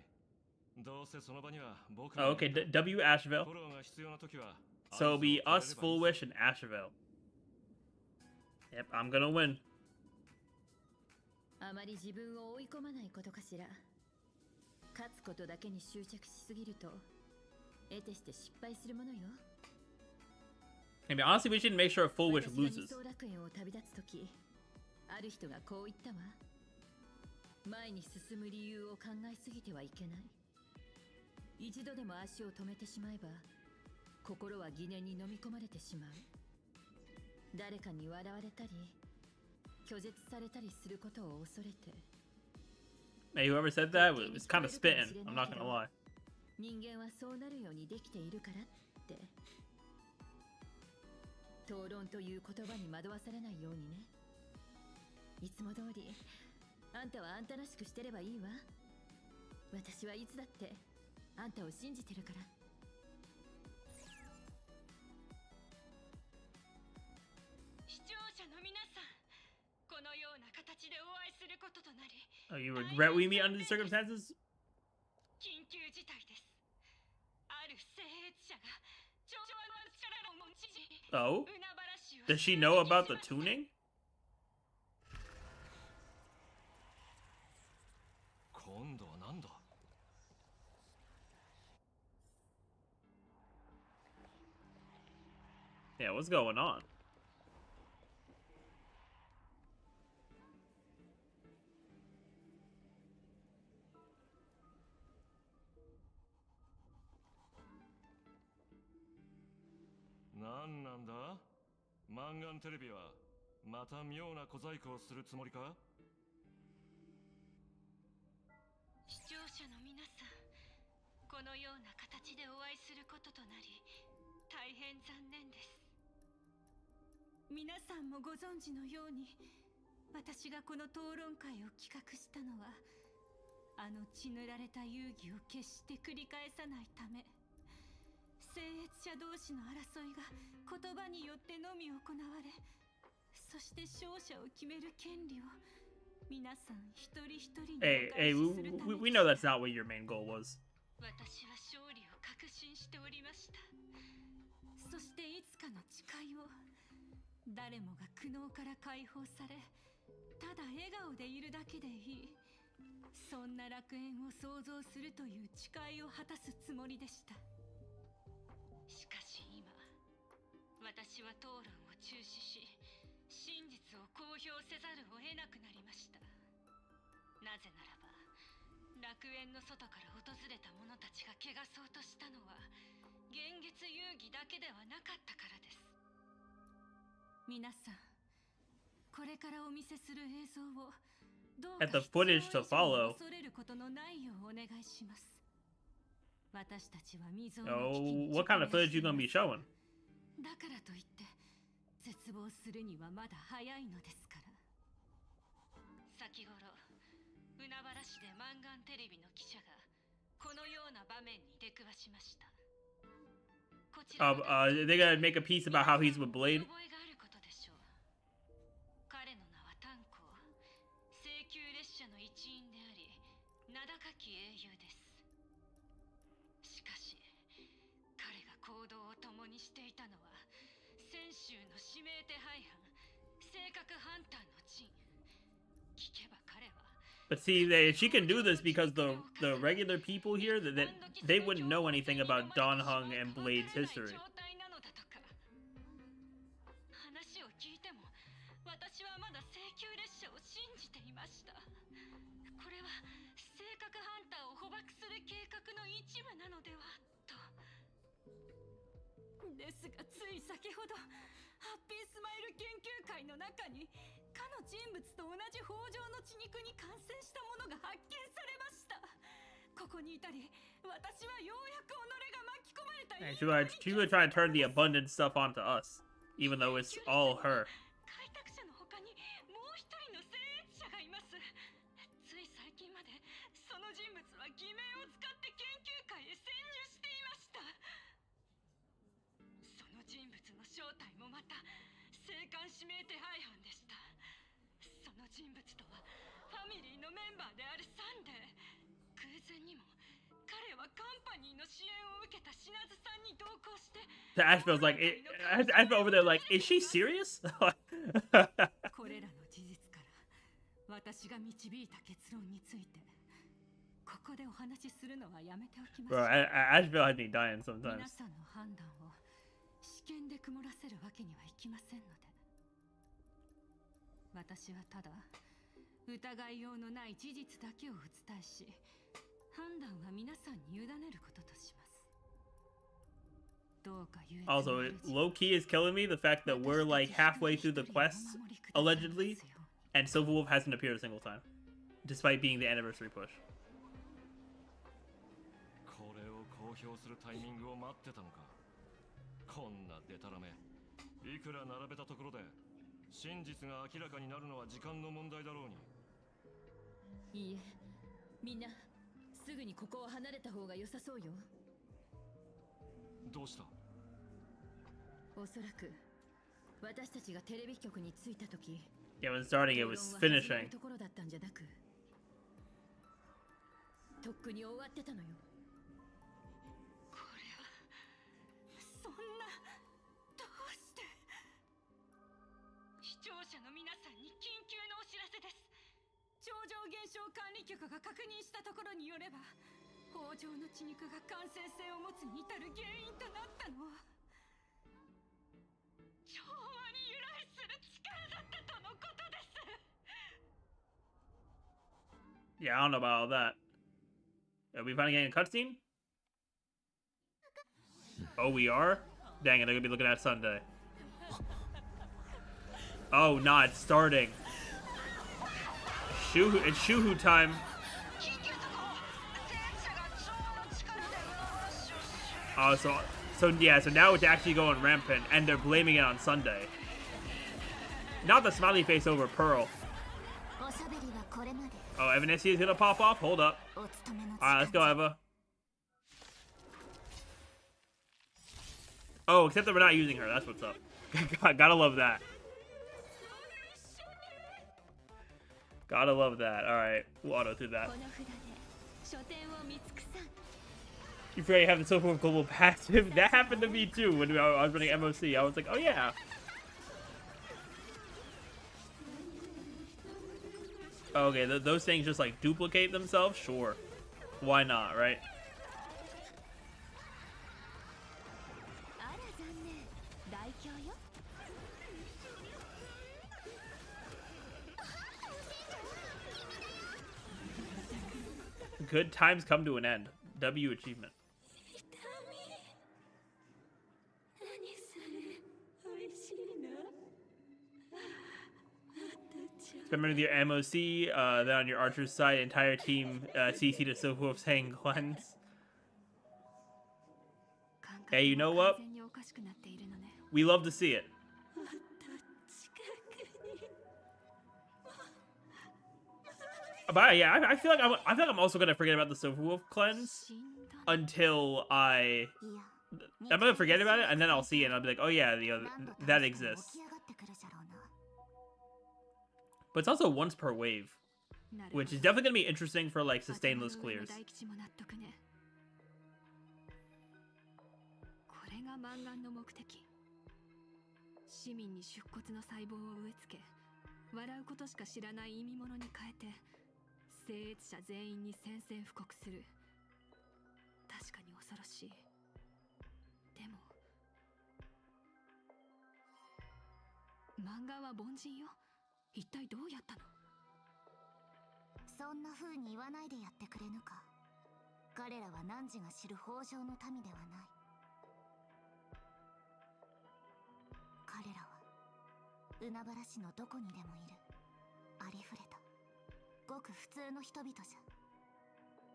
どうせその場には僕 Oh, okay, W. Asheville. フォローが必要な時は So it'll be us, Full Wish, and Asheville. Yep, I'm gonna win. あまり自分を追い込まないことかしら。勝つことだけに執着しすぎると、得てして失敗するものよ。I mean, honestly, we should make sure Full Wish loses. 私が二層楽園を旅立つとき、ある人がこう言ったわ。前に進む理由を考えすぎてはいけない。一度でも足を止めてしまえば、心は疑念に飲み込まれてしまう。誰かに笑われたり、拒絶されたりすることを恐れて。Hey, whoever said that was kind of spitting. I'm not gonna lie. 人間はそうなるようにできているからって。討論という言葉に惑わされないようにね。いつも通り、あんたはあんたらしくしてればいいわ。私はいつだってあんたを信じてるから。視聴者の皆さん、このような形でお会いすることとなり。Oh, you regret we meet under the circumstances? 緊急事態です。ある聖越者が超力論を知事。Oh? Does she know about the tuning? 今度はなんだ? Yeah, what's going on? Nanなんだ? マンガンテレビはまた妙な小細工をするつもりか? 視聴者の皆さん、このような形でお会いすることとなり、大変残念です。皆さんもご存知のように、私がこの討論会を企画したのは、あの血塗られた遊戯を決して繰り返さないため。聖越者同士の争いが言葉によってのみ行われ、そして勝者を決める権利を皆さん一人一人にお返しするために。We know that's not what your main goal was. 私は勝利を確信しておりました。そしていつかの誓いを、誰もが苦悩から解放され、ただ笑顔でいるだけでいい、そんな楽園を創造するという誓いを果たすつもりでした。しかし今、私は討論を中止し、真実を公表せざるを得なくなりました。なぜならば、楽園の外から訪れた者たちが汚そうとしたのは、幻月遊戯だけではなかったからです。皆さん、これからお見せする映像をどうか At the footage to follow. 恐れることのないようお願いします。私たちは未曾有 Oh, what kind of footage you gonna be showing? だからといって絶望するにはまだ早いのですから。先頃、海原市でマンガンテレビの記者がこのような場面に出くわしました。They're gonna make a piece about how he's with Blade. 覚えがあることでしょう。彼の名は炭鉱、請求列車の一員であり、名高き英雄です。しかし、彼が行動を共にしていたのは、泉州の指名手配犯、性格ハンターの陣。聞けば彼は。But see, she can do this because the regular people here that they wouldn't know anything about Don Hung and Blade's history. 話を聞いても、私はまだ請求列車を信じていました。これは性格ハンターを捕獲する計画の一部なのではと。ですがつい先ほど、ハッピースマイル研究会の中にかの人物と同じ北条の血肉に感染したものが発見されました。ここにいたり、私はようやく己が巻き込まれた。She was trying to turn the abundant stuff onto us, even though it's all her. 開拓者の他にもう一人の聖越者がいます。つい最近までその人物は偽名を使って研究会へ潜入していました。その人物の正体もまた聖艦指名手配犯でした。その人物とはファミリーのメンバーであるサンデー。偶然にも彼はカンパニーの支援を受けたシナズさんに同行して。Ashbel's like, Ashbel over there like, is she serious? これらの事実から私が導いた結論についてここでお話しするのはやめておきましょう。Bro, Ashbel had me dying sometimes. 皆さんの判断を試験で曇らせるわけにはいきませんので、私はただ疑いようのない事実だけをお伝えし、判断は皆さんに委ねることとします。どうか言え。Also, low key is killing me the fact that we're like halfway through the quest, allegedly, and Silver Wolf hasn't appeared a single time, despite being the anniversary push. これを公表するタイミングを待ってたのか。こんなデタラメ、いくら並べたところで真実が明らかになるのは時間の問題だろうに。いいえ、みんなすぐにここを離れた方が良さそうよ。どうした？おそらく私たちがテレビ局に着いた時、Yeah, when starting, it was finishing. ところだったんじゃなく、とっくに終わってたのよ。これはそんな、どうして。視聴者の皆さんに緊急のお知らせです。超常現象管理局が確認したところによれば、北条の血肉が感染性を持つに至る原因となったのは調和に由来する力だったとのことです。Yeah, I don't know about all that. Are we finally getting a cutscene? Oh, we are? Dang it, they're gonna be looking at Sunday. Oh, nah, it's starting. It's Shuhu time. Oh, so yeah, so now it's actually going rampant, and they're blaming it on Sunday. Not the smiley face over Pearl. Oh, Evanescia is gonna pop off? Hold up. Alright, let's go, Eva. Oh, except that we're not using her. That's what's up. Gotta love that. Gotta love that. Alright, we'll auto through that. You forget you have the Silver Wolf Global passive? That happened to me too when I was running MOC. I was like, oh yeah. Okay, those things just like duplicate themselves? Sure. Why not, right? Good times come to an end. W achievement. Remember your MOC, then on your archer's side, entire team CC to Silver Wolf saying cleanse. Hey, you know what? We love to see it. But yeah, I feel like I'm also gonna forget about the Silver Wolf cleanse until I'm gonna forget about it, and then I'll see it, and I'll be like, oh yeah, that exists. But it's also once per wave, which is definitely gonna be interesting for like sustainless clears. 市民に出骨の細胞を植え付け、笑うことしか知らない意味物に変えて、聖越者全員に宣戦布告する。確かに恐ろしい。でも、漫画は凡人よ。一体どうやったの？そんな風に言わないでやってくれぬか。彼らは汝が知る北条の民ではない。彼らは海原市のどこにでもいるありふれたごく普通の人々じゃ。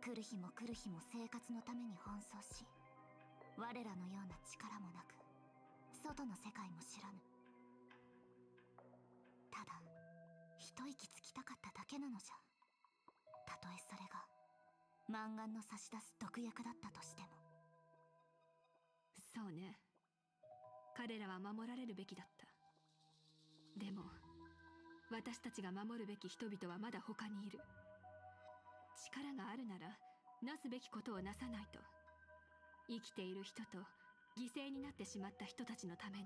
来る日も来る日も生活のために奔走し、我らのような力もなく外の世界も知らぬ。ただ一息つきたかっただけなのじゃ。たとえそれが満願の差し出す毒薬だったとしても。そうね、彼らは守られるべきだった。でも私たちが守るべき人々はまだ他にいる。力があるならなすべきことをなさないと。生きている人と犠牲になってしまった人たちのために。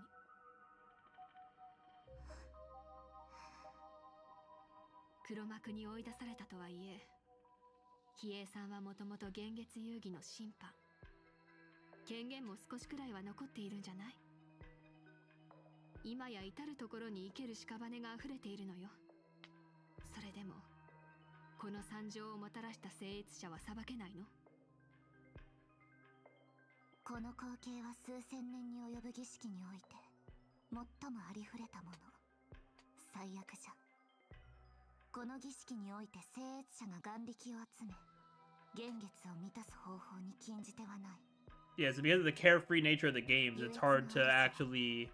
黒幕に追い出されたとはいえ、比叡さんはもともと幻月遊戯の審判。権限も少しくらいは残っているんじゃない？今や至る所に生ける屍が溢れているのよ。それでもこの惨状をもたらした聖越者は裁けないの？この光景は数千年に及ぶ儀式において最もありふれたもの。最悪じゃ。この儀式において聖越者が眼力を集め幻月を満たす方法に禁じ手はない。Yeah, so because of the carefree nature of the games, it's hard to actually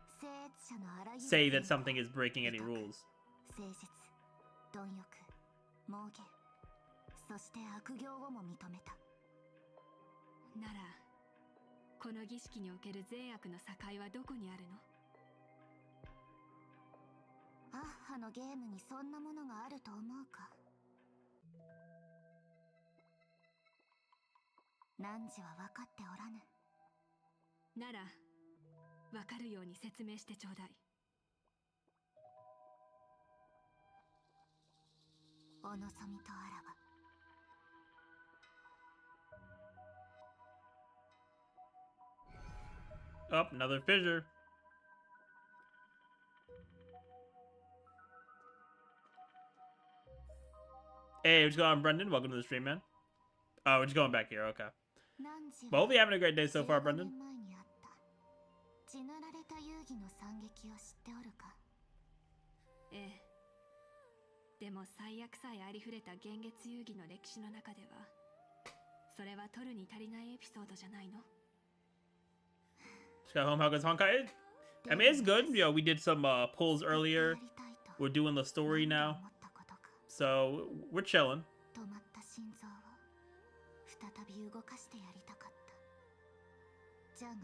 say that something is breaking any rules. 誠実、貪欲、妄言、そして悪行をも認めた。ならこの儀式における善悪の境はどこにあるの？アッハのゲームにそんなものがあると思うか。汝は分かっておらぬ。なら分かるように説明してちょうだい。お望みとあらば。Oh, another fissure. Hey, what's going on, Brendan? Welcome to the stream, man. Oh, we're just going back here. Okay. Well, hopefully you're having a great day so far, Brendan. 血塗られた遊戯の惨劇を知っておるか？ええ。でも最悪さえありふれた幻月遊戯の歴史の中では、それは取るに足りないエピソードじゃないの？Home, how goes Honkai? I mean, it's good. You know, we did some pulls earlier. We're doing the story now. So, we're chilling. 止まった心臓を再び動かしてやりたかった。じゃが、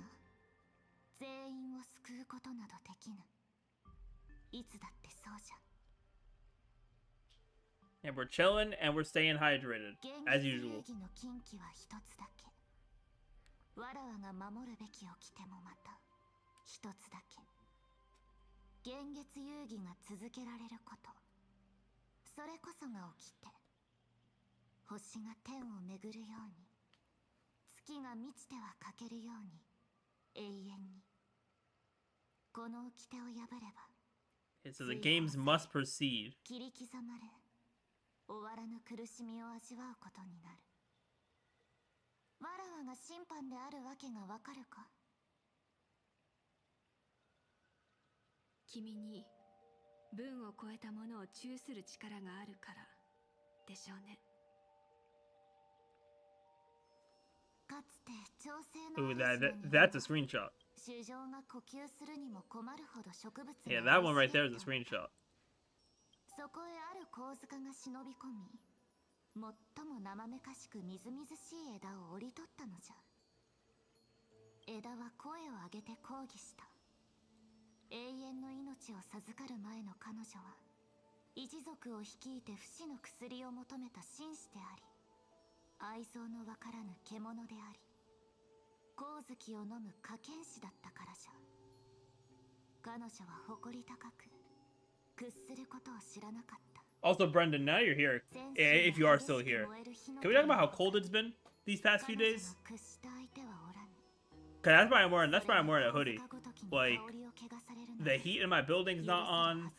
全員を救うことなどできぬ。いつだってそうじゃ。And we're chilling and we're staying hydrated, as usual. 幻月遊戯の禁忌は一つだけ。わらわが守るべき掟もまた一つだけ。幻月遊戯が続けられること。それこそが起きて星が天を巡るように月が満ちては欠けるように永遠にこの掟を破れば So the games must proceed. 切り刻まれ終わらぬ苦しみを味わうことになる。わらわが審判であるわけがわかるか？君に文を超えたものを中する力があるからでしょうね。かつて調整の Ooh, that's a screenshot. 市場が呼吸するにも困るほど植物 Yeah, that one right there is a screenshot. そこへある小塚が忍び込み、最も生めかしくみずみずしい枝を折り取ったのじゃ。枝は声を上げて抗議した。永遠の命を授かる前の彼女は一族を率いて不死の薬を求めた紳士であり、愛憎のわからぬ獣であり、光月を飲む可見士だったからじゃ。彼女は誇り高く屈することを知らなかった。 Also, Brendan, now you're here. If you are still here, can we talk about how cold it's been these past few days? Cause that's why I'm wearing a hoodie. Like, the heat in my building's not on.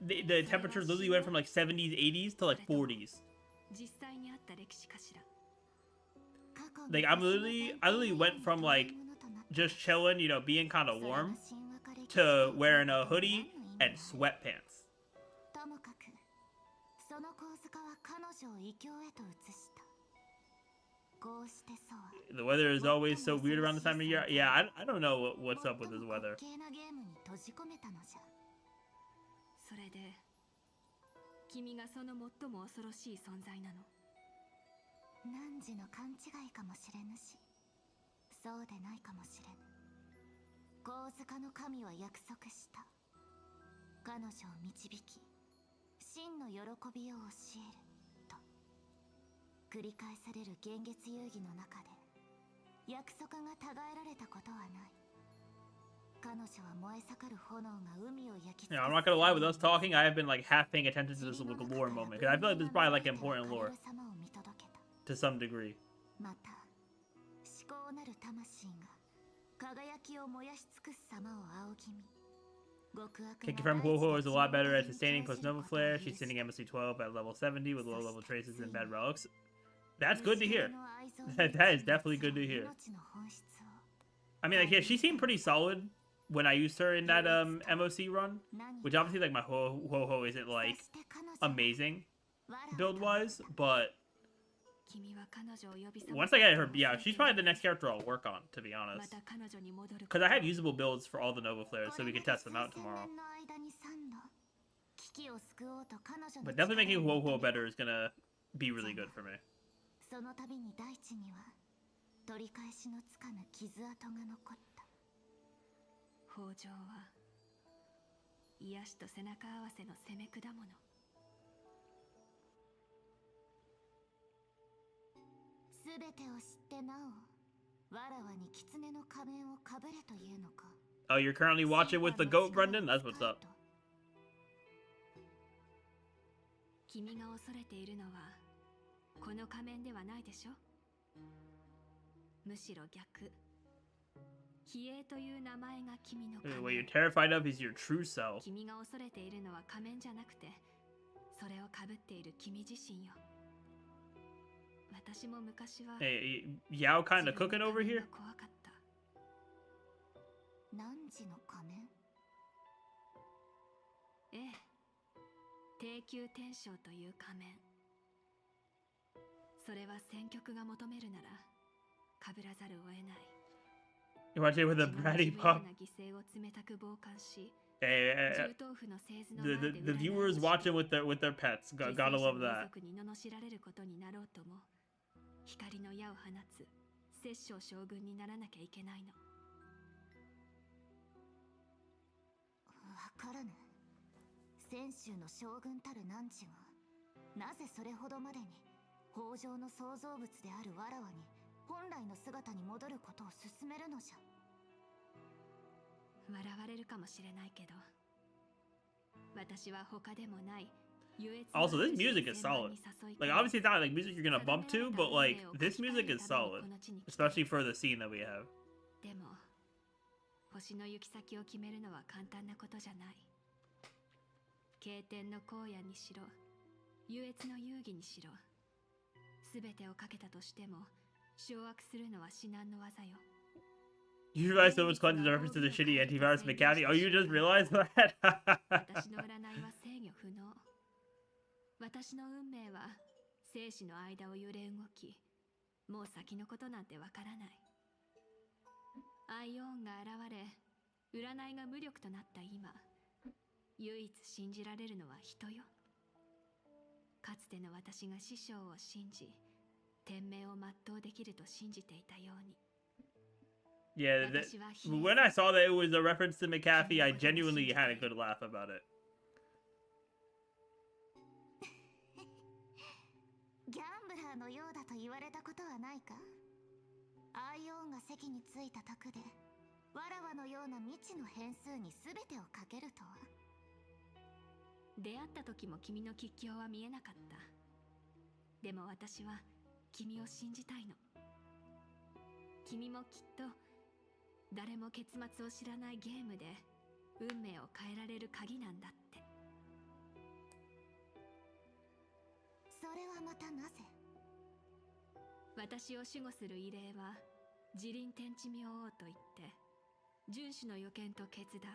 The temperature literally went from like 70s, 80s to like 40s. Like I literally went from like just chilling, you know, being kind of warm, to wearing a hoodie and sweatpants. ともかくその構図化は彼女を異境へと移した。こうしてそう The weather is always so weird around this time of year. Yeah, I don't know what's up with this weather. 滑稽なゲームに閉じ込めたのじゃ。それで君がその最も恐ろしい存在なの？汝の勘違いかもしれぬし、そうでないかもしれぬ。神塚の神は約束した。彼女を導き、真の喜びを教えると。繰り返される幻月遊戯の中で約束がたがえられたことはない。彼女は燃え盛る炎が海を焼き尽くす。Yeah, I'm not gonna lie, with us talking, I have been like half paying attention to this with the lore moment because I feel like this is probably like important lore to some degree. また思考なる魂が輝きを燃やし尽くす様を仰ぎ見。Can confirm Guoho is a lot better at sustaining post-nova flare. She's sitting MSC 12 at level 70 with low-level traces and bad relics. That's good to hear. That is definitely good to hear. I mean, like, yeah, she seemed pretty solid when I used her in that MOC run, which obviously, like, my Ho-Ho isn't, like, amazing build-wise, but once I get her, yeah, she's probably the next character I'll work on, to be honest. Because I have usable builds for all the Nova Flares, so we can test them out tomorrow. But definitely making Ho-Ho better is gonna be really good for me. その度に大地には取り返しのつかぬ傷跡が残った。北条は癒しと背中合わせの攻め果物。すべてを知ってなお、わらわに狐の仮面をかぶれというのか。Oh, you're currently watching with the goat, Brendan? That's what's up. 君が恐れているのはこの仮面ではないでしょ。むしろ逆。気鋭という名前が君の仮面。What you're terrified of is your true self. 君が恐れているのは仮面じゃなくて、それをかぶっている君自身よ。私も昔は。Hey, Yao kind of cooking over here? 怖かった。汝の仮面？ええ。低級天将という仮面。それは戦局が求めるならかぶらざるを得ない。You watch it with a bratty pup. Hey, the viewers watching with their pets. Gotta love that. 光の矢を放つ摂政将軍にならなきゃいけないの。わからぬ。泉州の将軍たる汝がなぜそれほどまでに北条の創造物であるわらわに本来の姿に戻ることを勧めるのじゃ。笑われるかもしれないけど、私は他でもない。Also, this music is solid. Like, obviously it's not like music you're gonna bump to, but like, this music is solid. Especially for the scene that we have. でも、星の行き先を決めるのは簡単なことじゃない。経典の荒野にしろ、優越の遊戯にしろ、すべてをかけたとしても、掌握するのは至難の技よ。You realize so much content in reference to the shitty antivirus McAfee? Oh, you just realized that? 私の占いは制御不能。私の運命は生死の間を揺れ動き、もう先のことなんてわからない。アイオンが現れ、占いが無力となった今、唯一信じられるのは人よ。かつての私が師匠を信じ、天命を全うできると信じていたように。Yeah, when I saw that it was a reference to McAfee, I genuinely had a good laugh about it. ギャンブラーのようだと言われたことはないか？アイオンが席についた卓で、わらわのような未知の変数に全てをかけるとは。出会った時も君の吉凶は見えなかった。でも私は君を信じたいの。君もきっと誰も結末を知らないゲームで運命を変えられる鍵なんだって。それはまたなぜ？私を守護する異霊は自輪天地明王といって、遵守の予見と決断、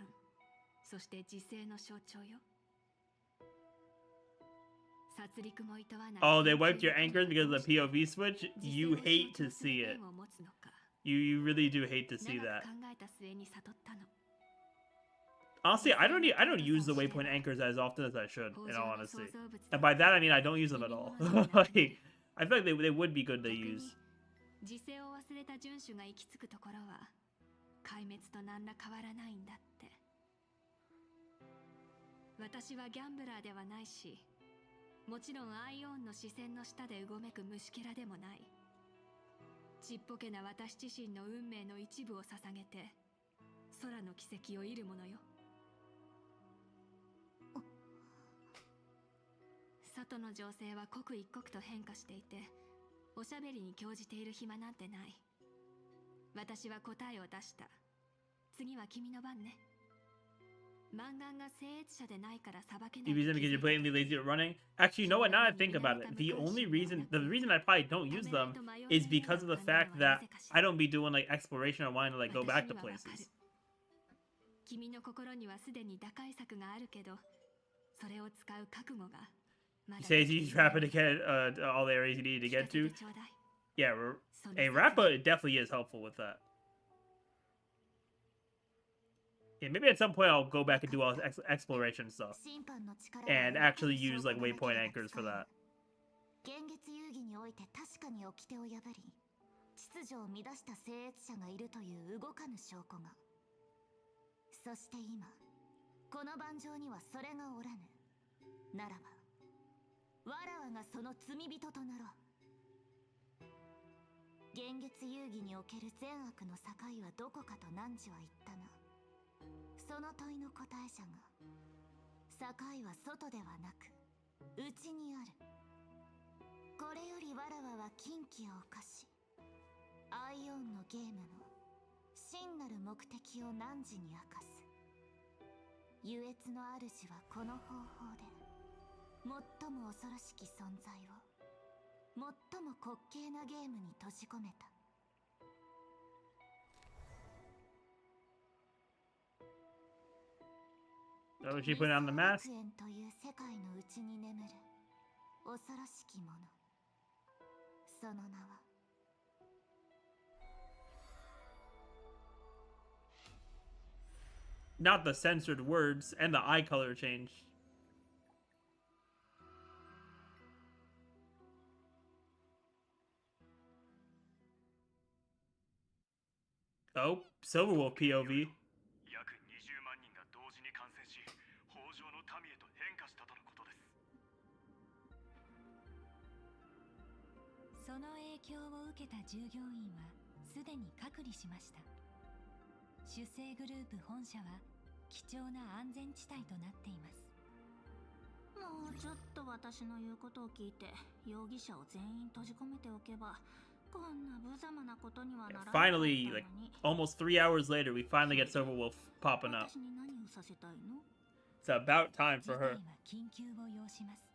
そして自制の象徴よ。殺戮も厭わない。 Oh, they wiped your anchors because of the POV switch? You hate to see it. You really do hate to see that. 考えた末に悟ったの。 Honestly, I don't use the waypoint anchors as often as I should, in all honesty. And by that I mean I don't use them at all. Like, I feel like they would be good to use. 自制を忘れた遵守が行き着くところは壊滅と何ら変わらないんだって。私はギャンブラーではないし、もちろんアイオンの視線の下でうごめく虫けらでもない。ちっぽけな私自身の運命の一部を捧げて空の奇跡を得るものよ。外の情勢は刻一刻と変化していて、おしゃべりに興じている暇なんてない。私は答えを出した。次は君の番ね。漫画が聖越者でないから裁けない。 You use them because you're blatantly lazy at running? Actually, you know what? Now I think about it, the reason I probably don't use them is because of the fact that I don't be doing like exploration or wanting to like go back to places. 君の心にはすでに打開策があるけど、それを使う覚悟が。 He says he's rapid to get all the areas you need to get to. Yeah, a Rappa definitely is helpful with that. Yeah, maybe at some point I'll go back and do all this exploration stuff. And actually use like waypoint anchors for that. 現月遊戯において確かに掟を破り、秩序を乱した聖越者がいるという動かぬ証拠が。そして今、この盤上にはそれがおらぬ。ならば、わらわがその罪人となろう。現月遊戯における善悪の境はどこかと汝は言ったな。その問いの答え者が、境は外ではなく内にある。これよりわらわは禁忌を犯し、アイオンのゲームの真なる目的を汝に明かす。優越の主はこの方法で最も恐ろしき存在を最も滑稽なゲームに閉じ込めた。 Oh, she put on the mask? という世界の内に眠る恐ろしきもの。その名は Not the censored words and the eye color change. Oh, Silverwolf POV. その影響を受けた従業員はすでに隔離しました。主催グループ本社は貴重な安全地帯となっています。もうちょっと私の言うことを聞いて容疑者を全員閉じ込めておけばこんな無様なことにはならなかったのに。 Finally, like almost 3 hours later, we finally get Silverwolf popping up. 私に何をさせたいの？ It's about time for her. 緊急を要します。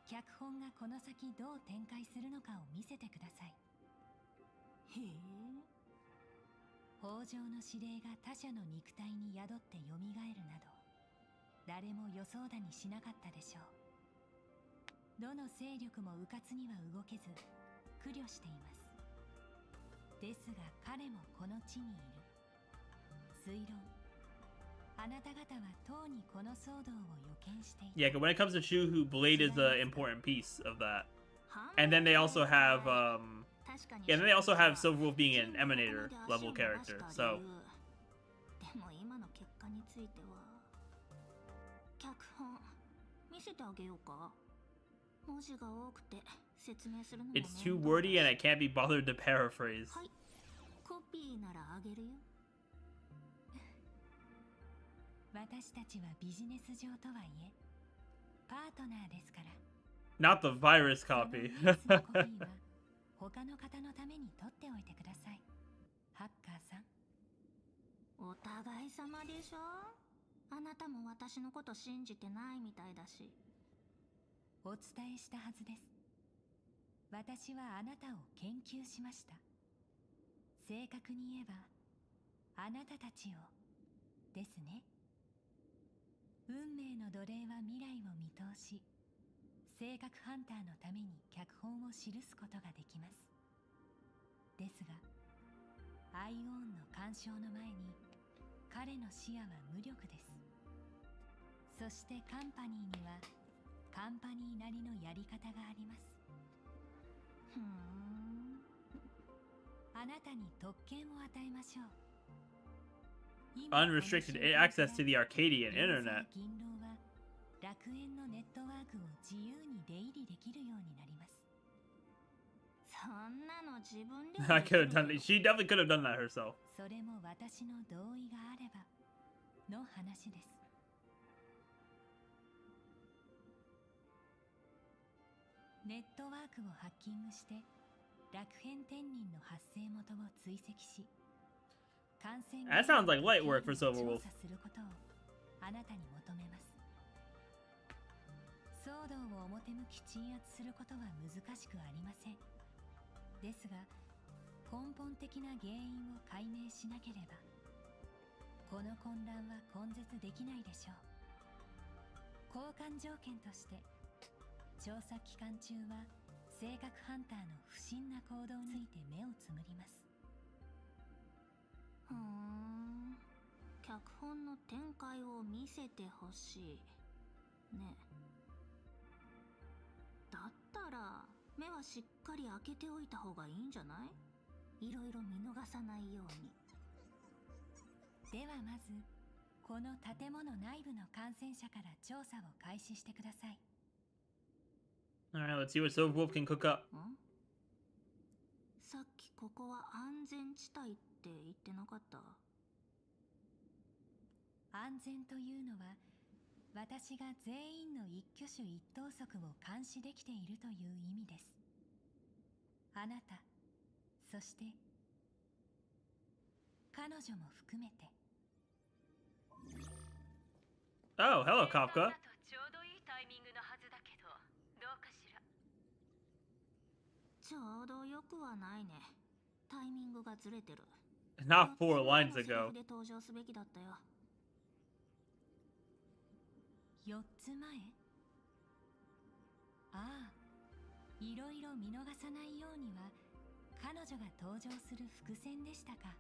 脚本がこの先どう展開するのかを見せてください。へえ。北条の指令が他者の肉体に宿って蘇るなど、誰も予想だにしなかったでしょう。どの勢力も迂闊には動けず、苦慮しています。ですが彼もこの地にいる。推論。あなた方はとうにこの騒動を予見していた。 Yeah, when it comes to Shuhu, Blade is the important piece of that. And then they also have, yeah, then they also have Silverwolf being an Emanator level character, so. でも今の結果については脚本見せてあげようか。文字が多くて説明するのも It's too wordy and I can't be bothered to paraphrase. はい、コピーならあげるよ。私たちはビジネス上とはいえパートナーですから。 Not the virus copy. 他の方のために取っておいてください。ハッカーさん。お互い様でしょ。あなたも私のこと信じてないみたいだし。お伝えしたはずです。私はあなたを研究しました。正確に言えばあなたたちをですね。運命の奴隷は未来を見通し、性格ハンターのために脚本を記すことができます。ですがアイオーンの干渉の前に彼の視野は無力です。そしてカンパニーにはカンパニーなりのやり方があります。あなたに特権を与えましょう。 Unrestricted access to the Arcadian internet. 銀狼は楽園のネットワークを自由に出入りできるようになります。そんなの自分で I could have done it. She definitely could have done that herself. それも私の同意があればの話です。ネットワークをハッキングして楽園天人の発生元を追跡し、感染 That sounds like light work for Silverwolf. 調査することをあなたに求めます。騒動を表向き鎮圧することは難しくありません。ですが根本的な原因を解明しなければこの混乱は根絶できないでしょう。交換条件として調査期間中は性格ハンターの不審な行動について目をつむります。脚本の展開を見せてほしいね。だったら目はしっかり開けておいた方がいいんじゃない？いろいろ見逃さないように。ではまずこの建物内部の感染者から調査を開始してください。Alright, let's see what Silverwolf can cook up. さっきここは安全地帯って言ってなかった？安全というのは私が全員の一挙手一投足を監視できているという意味です。あなた、そして彼女も含めて。 Oh, hello, Kafka. ちょうどいいタイミングのはずだけど、どうかしら。ちょうどよくはないね。タイミングがずれてる。 Not 4 lines ago. で登場すべきだったよ。4つ前？ああ、いろいろ見逃さないようには彼女が登場する伏線でしたか。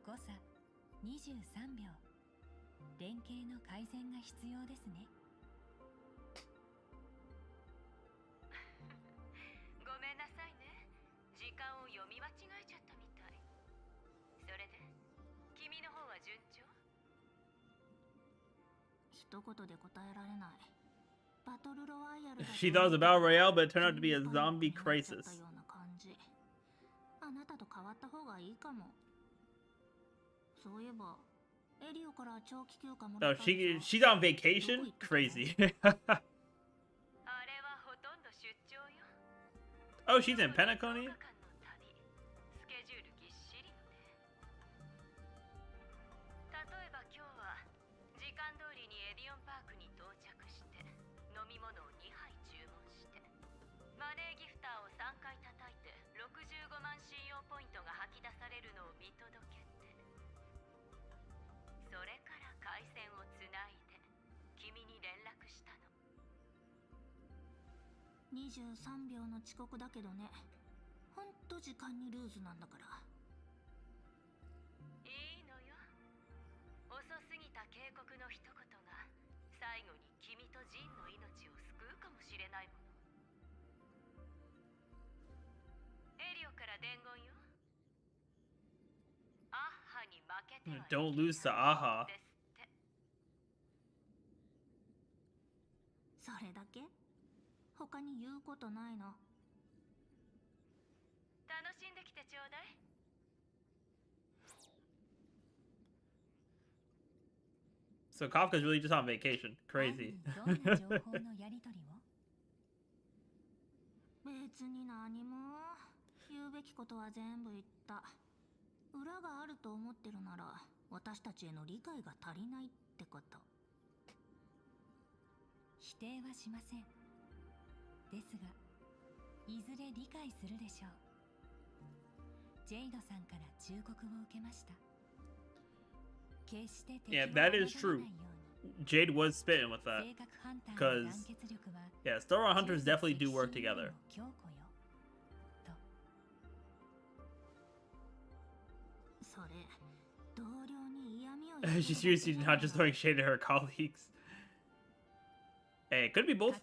誤差23秒。連携の改善が必要ですね。ごめんなさいね。時間を読み間違えちゃったみたい。それで、君の方は順調？一言で答えられない。バトルロワイヤル She thought it was a battle royale, but it turned out to be a zombie crisis. ような感じ。あなたと変わった方がいいかも。そういえば、エリオから長期休暇もら Oh, ったでしょ。 she's on vacation? Crazy. Oh, she's in Penacony? スケジュールぎっしりのね。例えば今日は時間通りにエディオンパークに到着して飲み物を2杯注文してマネーギフターを3回叩いて65万信用ポイントが吐き出されるのを見届けて、それから回線をつないで君に連絡したの。23秒の遅刻だけどね。ほんと時間にルーズなんだから。いいのよ。遅すぎた警告の一言が最後に君とジンの命を救うかもしれないもの。エリオから伝言よ。アッハに負けてはいけない Don't lose to Aha. ですって。それだけ？他に言うことないの？楽しんできてちょうだい。So Kafka's really just on vacation. Crazy. どんな情報のやり取りを？別に何も。言うべきことは全部言った。裏があると思ってるなら私たちへの理解が足りないってこと。否定はしません。ですがいずれ理解するでしょう。ジェイドさんから忠告を受けました。Yeah, that is true. Jade was spitting with that. Because, yeah, Star Wars Hunters definitely do work together. She's seriously not just throwing shade at her colleagues. Hey, it could be both.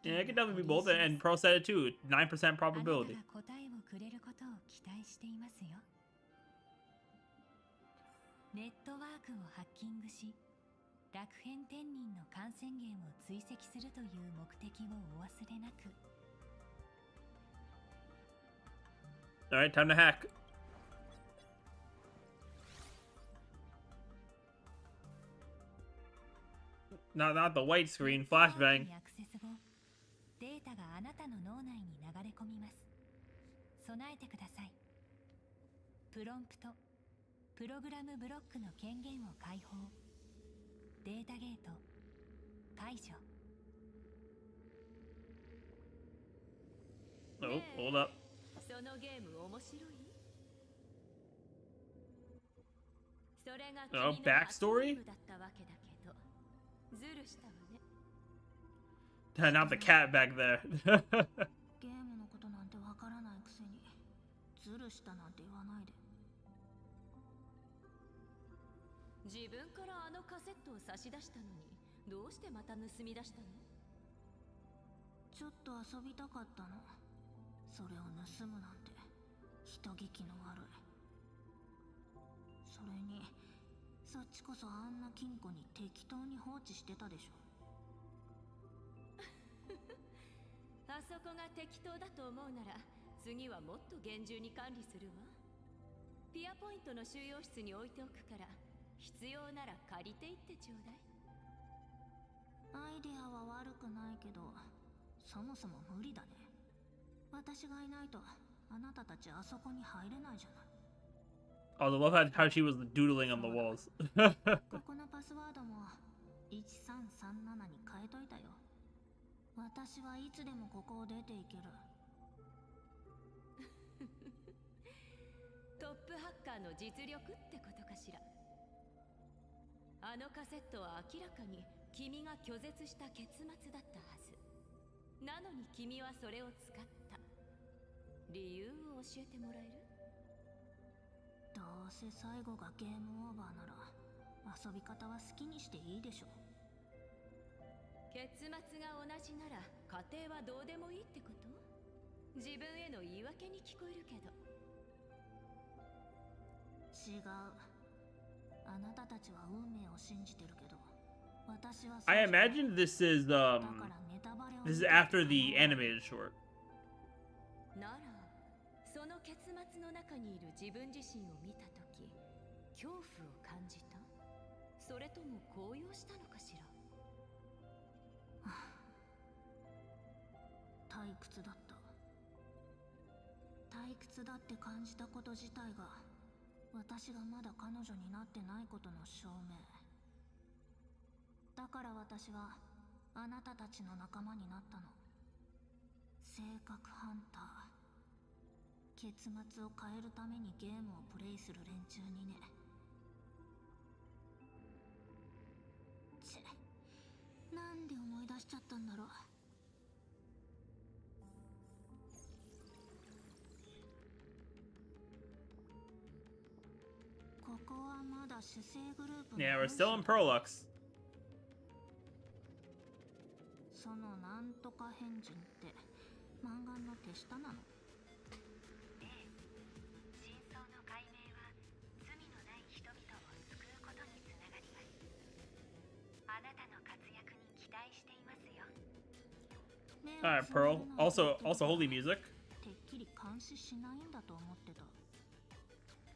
Yeah, it could definitely be both, and Pearl said it too. 9% probability. ネットワークをハッキングし、楽変天人の感染源を追跡するという目的をお忘れなく。Alright, time to hack. Not the white screen, flashbang. データがあなたの脳内に流れ込みます。備えてください。プロンプト。プログラムブロックの権限を解放。データゲート解除。Oh, hold up. そのゲーム面白い？それが君の backstory? だったわけだけど、ズルしたわね。Not the cat back there. ゲームのことなんてわからないくせに、ズルしたなんて言わないで。自分からあのカセットを差し出したのに、どうしてまた盗み出したの？ちょっと遊びたかったの。それを盗むなんて人聞きの悪い。それにそっちこそあんな金庫に適当に放置してたでしょ。あそこが適当だと思うなら、次はもっと厳重に管理するわ。ピアポイントの収容室に置いておくから、必要なら借りていってちょうだい。アイデアは悪くないけど、そもそも無理だね。私がいないとあなたたちあそこに入れないじゃない。Oh, I love how she was doodling on the walls. ここのパスワードも1337に変えといたよ。私はいつでもここを出ていける。トップハッカーの実力ってことかしら。あのカセットは明らかに君が拒絶した結末だったはず。なのに君はそれを使った。理由を教えてもらえる？どうせ最後がゲームオーバーなら、遊び方は好きにしていいでしょ。結末が同じなら家庭はどうでもいいってこと？自分への言い訳に聞こえるけど。違う。あなたたちは運命を信じてるけど、私は。I imagine this is after the animated short. なら、その結末の中にいる自分自身を見たとき、恐怖を感じた？それとも高揚したのかしら？退屈だった。退屈だって感じたこと自体が、私がまだ彼女になってないことの証明。だから私はあなたたちの仲間になったの。性格ハンター。結末を変えるためにゲームをプレイする連中にね。なんで思い出しちゃったんだろう。ここはまだ主生グループの。 Yeah, we're still in Perlux. そのなんとか変人って漫画の手下なの？真相の解明は罪のない人々を救うことにつながります。あなたの活躍に期待していますよ。Alright, Pearl. Also holy music. てっきり監視しないんだと思ってた。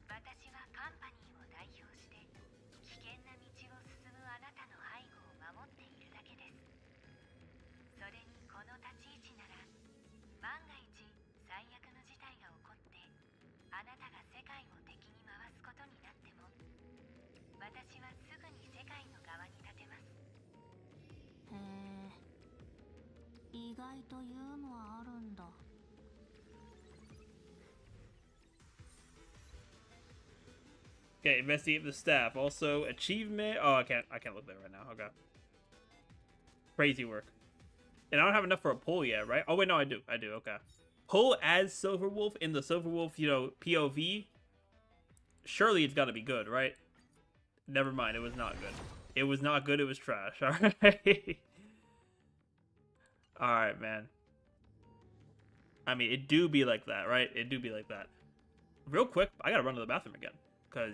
私はカンパニーを代表して危険な道を進むあなたの背後を守っているだけです。それにこの立ち位置なら、万が一最悪の事態が起こってあなたが世界を敵に回すことになっても、私はすぐに世界の側に立てます。へえ、意外とユーモアあるんだ。Okay, investigate the staff. Also, achievement. Oh, I can't look there right now. Okay. Crazy work. And I don't have enough for a pull yet, right? Oh wait, no, I do. Okay. Pull as Silverwolf in the Silverwolf, POV. Surely it's got to be good, right? Never mind. It was not good. It was not good. It was trash. All right. All right, man. I mean, it do be like that, right? It do be like that. Real quick, I gotta run to the bathroom again because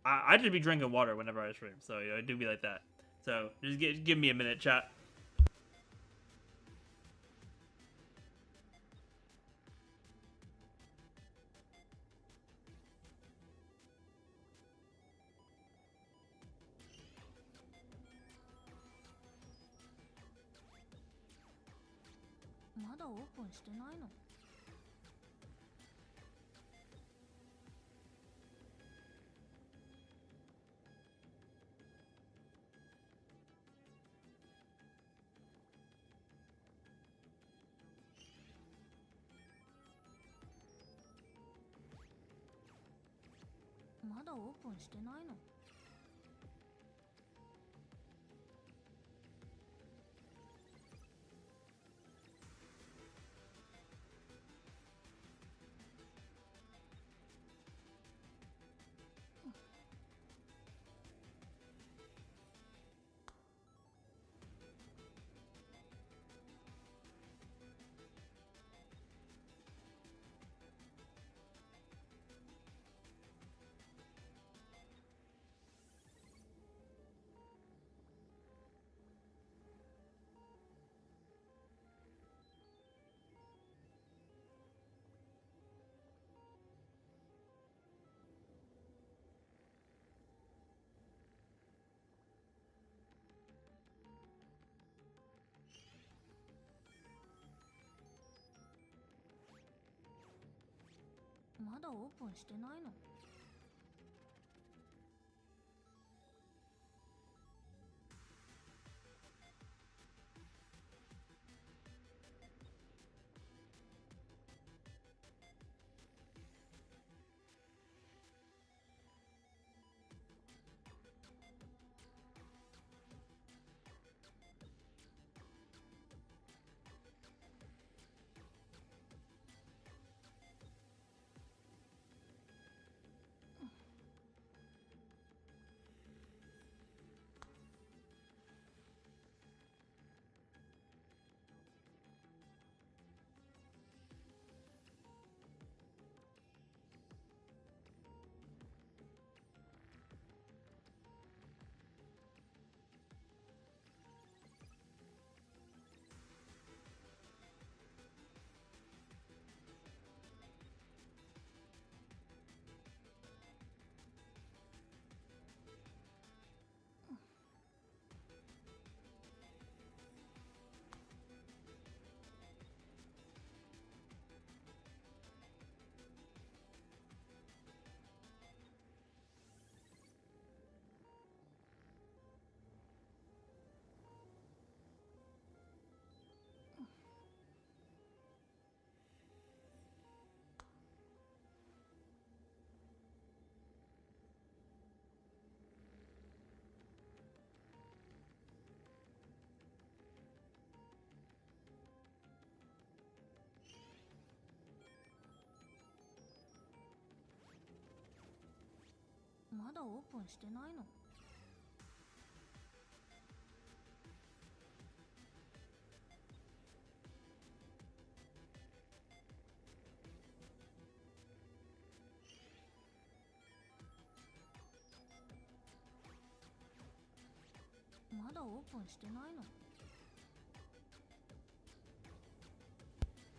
I just be drinking water whenever I stream, so it do be like that. So just give me a minute, chat.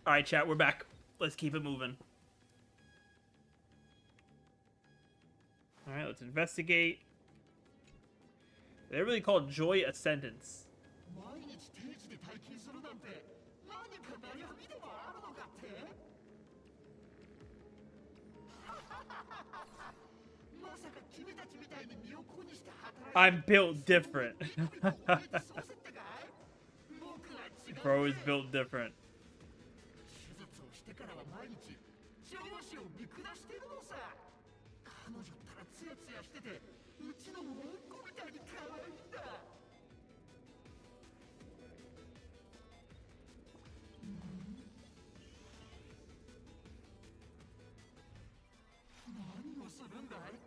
All right, chat, we're back. Let's keep it moving. All right, let's investigate. They're really called Joy Ascendants. I'm built different. Bro is built different. 彼女ったらツヤツヤしててうちのもんこみたいに可愛いんだ。何をするんだい。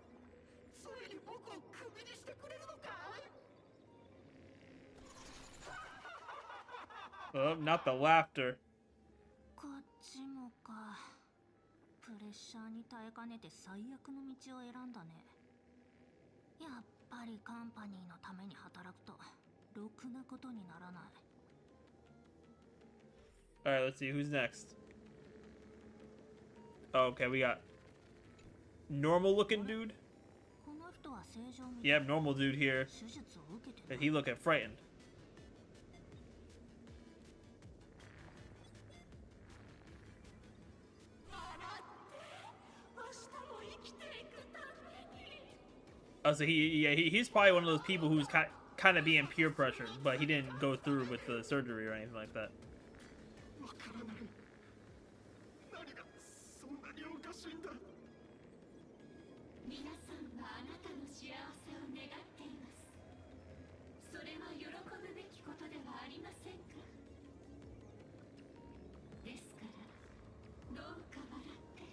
ついに僕をクビにしてくれるのかい。Oh, not the laughter. こっちもか。プレッシャーに耐えかねて最悪の道を選んだね。やっぱりカンパニーのために働くとろくなことにならない。Alright, let's see who's next. Oh, okay, we got normal looking dude. この人は正常みたい。Yep, normal dude here. 手術を受けてる。 And he looking frightened. 明日も生きていくために。 Oh, so he's probably one of those people who's kind of being peer pressured, but he didn't go through with the surgery or anything like that. わからない。何がそんなにおかしいんだ。皆さんはあなたの幸せを願っています。それは喜ぶべきことではありませんか。ですからどうか笑って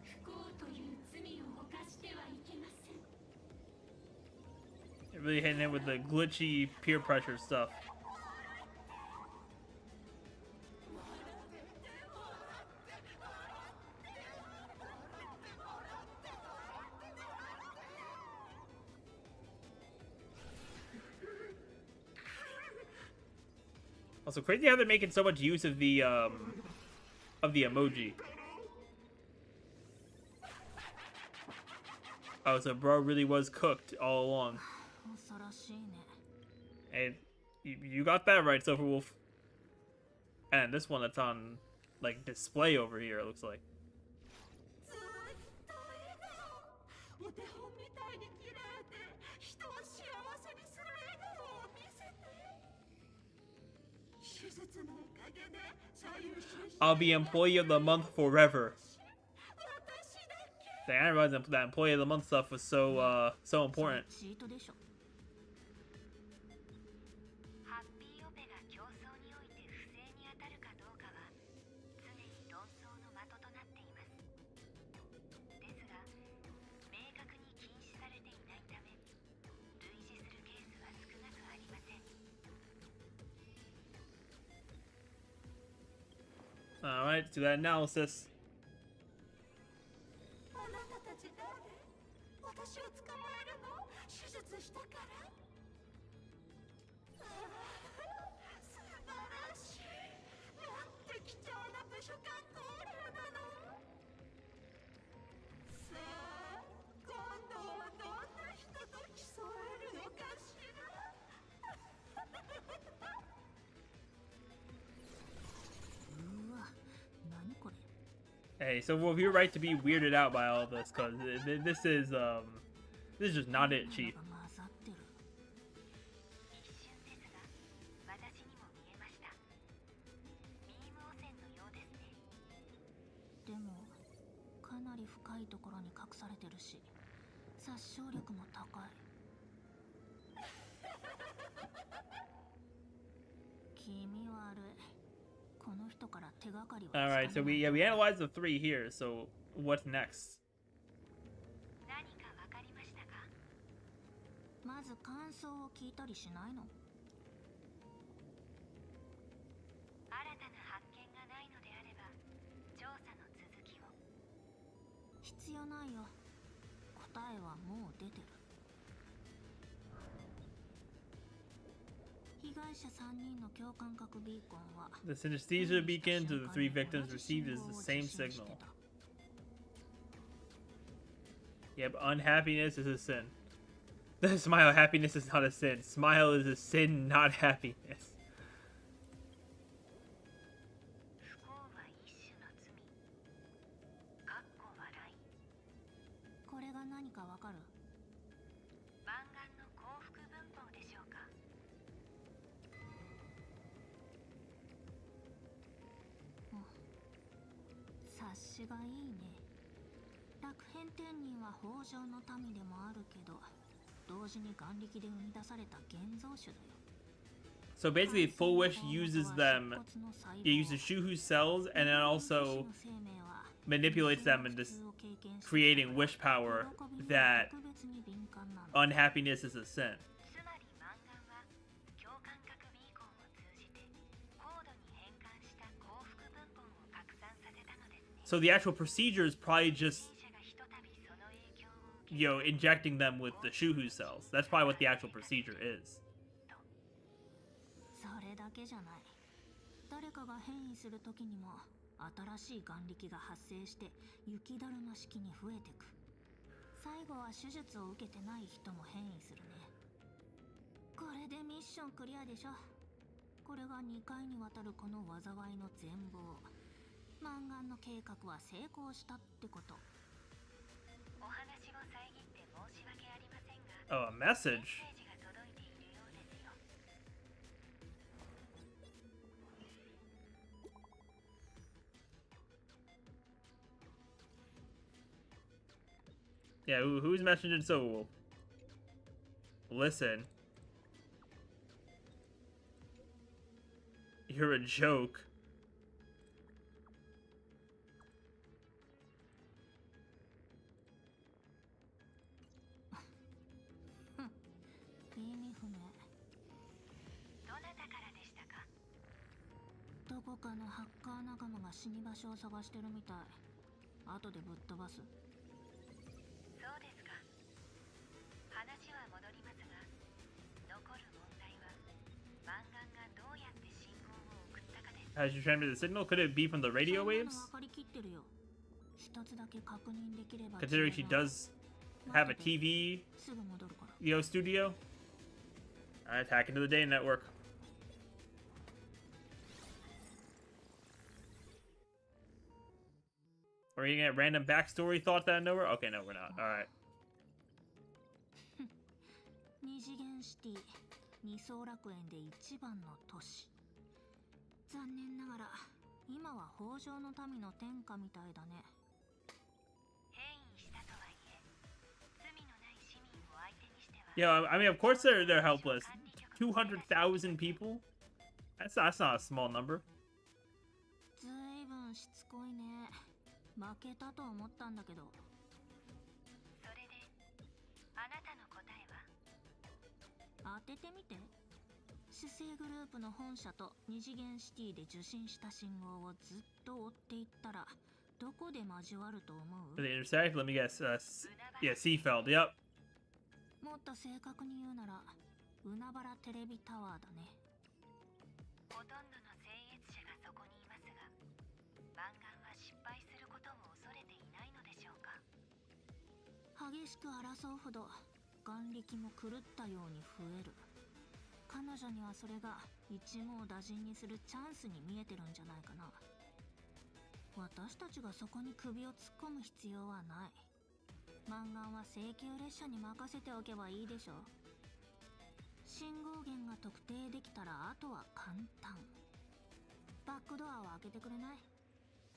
不幸という罪を犯してはいけません。 Really hitting it with the glitchy peer pressure stuff. Also, crazy how they're making so much use of the emoji. Oh, so bro really was cooked all along. 恐ろしいね。 And you got that right, Silver Wolf. And this one that's on like display over here, it looks like. ずっと笑顔。お手本みたいに綺麗で人を幸せにする笑顔を見せて。手術のおかげで最優秀。 I'll be employee of the month forever. Dang, I didn't realize that employee of the month stuff was so important. チートでしょ。ハッピーオペが競争において不正に当たるかどうかは常に論争の的となっています。ですが、明確に禁止されていないため、類似するケースは少なくありません。 Alright, let's do that analysis. あなたたち誰？私を捕まえるの？手術したから？ああ、素晴らしい。なんて貴重な部署間交流なの。さあ、今度はどんな人と競えるのかしら。うわ、何これ。 Hey, so Wolf, you're right to be weirded out by all this, cause this is just not it, Chief. 混ざってる。一瞬ですが、私にも見えました。ミーム汚染のようですね。でもかなり深いところに隠されてるし、殺傷力も高い。気味悪い。この人から手がかりは。 Alright, so we analyzed the 3 here, so what's next? 何かわかりましたか？まず感想を聞いたりしないの？新たな発見がないのであれば調査の続きを。必要ないよ。答えはもう出てる。被害者3人の共感覚ビーコンは The synesthesia beacon to the 3 victims received is the same signal. Yep, unhappiness is a sin. Smile, happiness is not a sin. Smile is a sin, not happiness. 不幸は一種の罪。かっこ笑い。これが何かわかる？万願の幸福文法でしょうか？察しがいいね。楽変天人は北条の民でもあるけど、同時に眼力で生み出された現像種だよ。So basically, Full Wish uses them. It uses Shuhu cells and then also manipulates them into creating wish power that unhappiness is a sin. So the actual procedure is probably just, you know, injecting them with the Shuhu cells. That's probably what the actual procedure is. それだけじゃない。誰かが変異する時にも新しい眼力が発生して雪だるま式に増えてく。最後は手術を受けてない人も変異するね。これでミッションクリアでしょ。これが2回にわたるこの災いの全貌。マンガンの計画は成功したってこと。お話を遮って申し訳ありませんが。Oh, a message. Yeah, who's messaging Soul? Listen. You're a joke. Has you transmitted the signal? Could it be from the radio waves? Considering she does have a TV, you know, studio. Alright, hack into the data network. Are we gonna get random backstory thoughts out of nowhere? Okay, no, we're not. Alright. 二次元シティ、二層楽園で一番の都市。残念ながら今は北条の民の天下みたいだね。変異したとはいえ、罪のない市民を相手にしては。Yeah, I mean, of course they're helpless. 200,000 people? That's not a small number. ずいぶんしつこいね。負けたと思ったんだけど。それで、あなたの答えは？当ててみて。主生グループの本社と二次元シティで受信した信号をずっと追っていったらどこで交わると思う？ For the intersect, let me guess. Yeah, Seafeld. Yep. もっと正確に言うなら海原テレビタワーだね。ほとんどの聖越者がそこにいますが、マンガンは失敗することを恐れていないのでしょうか。激しく争うほど眼力も狂ったように増える。彼女にはそれが一網打尽にするチャンスに見えてるんじゃないかな。私たちがそこに首を突っ込む必要はない。マンガンは請求列車に任せておけばいいでしょ。信号源が特定できたらあとは簡単。バックドアを開けてくれない？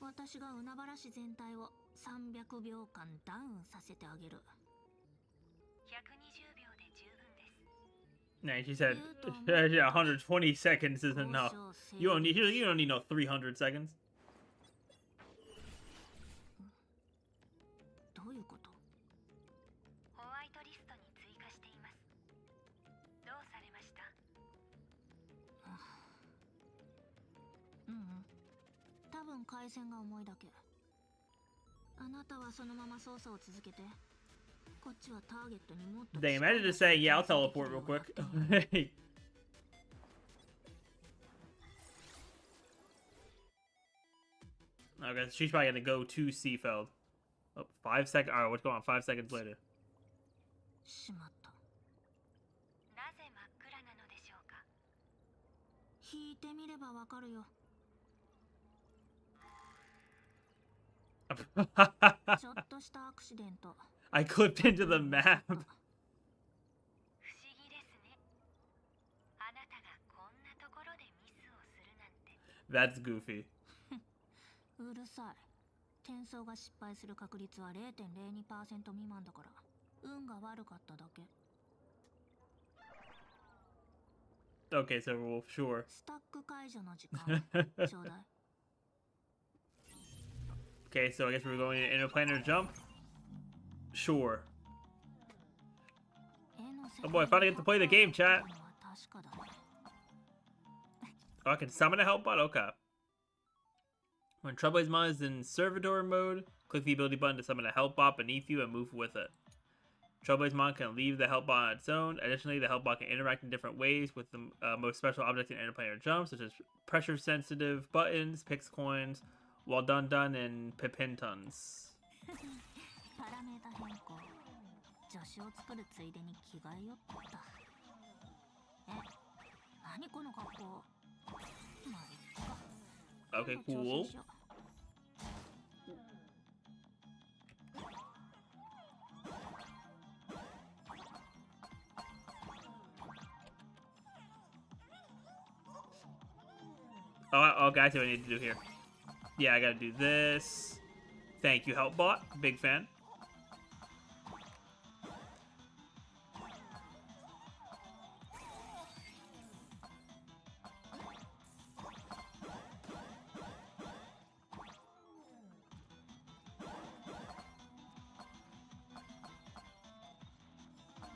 私が海原市全体を300秒間ダウンさせてあげる。120秒で十分です。Nah, she said 120 seconds is enough. You don't need no 300 seconds. どういうこと？ホワイトリストに追加しています。どうされました？ううん。多分回線が重いだけ。あなたはそのまま操作を続けて。こっちはターゲットにもっと。They managed to say, yeah, I'll teleport real quick. Okay, she's probably gonna go to Seafeld. Oh, 5 seconds. Alright, what's going on? 5 seconds later. しまった。なぜ真っ暗なのでしょうか。引いてみればわかるよ。ちょっとしたアクシデント。I clipped into the map. 不思議ですね。あなたがこんなところでミスをするなんて。That's goofy. うるさい。転送が失敗する確率は 0.02% 未満だから運が悪かっただけ。 Okay, so Wolf, sure. スタック解除の時間ちょうだい。 Okay, so I guess we're going to interplanar jump. Sure. Oh boy, I finally get to play the game, chat. Oh, I can summon a help bot? Okay. When Trailblaze is in servitor mode, click the ability button to summon a help bot beneath you and move with it. Trailblaze can leave the help bot on its own. Additionally, the help bot can interact in different ways with the most special objects in interplanar jump, such as pressure-sensitive buttons, pix coins, wall dun and pipintons. パラメータ変更。助手を作るついでに着替えよった。え、何この格好。まあいっか。 Okay, cool. Oh, guys, what I need to do here. Yeah, I gotta do this. Thank you, Helpbot. Big fan.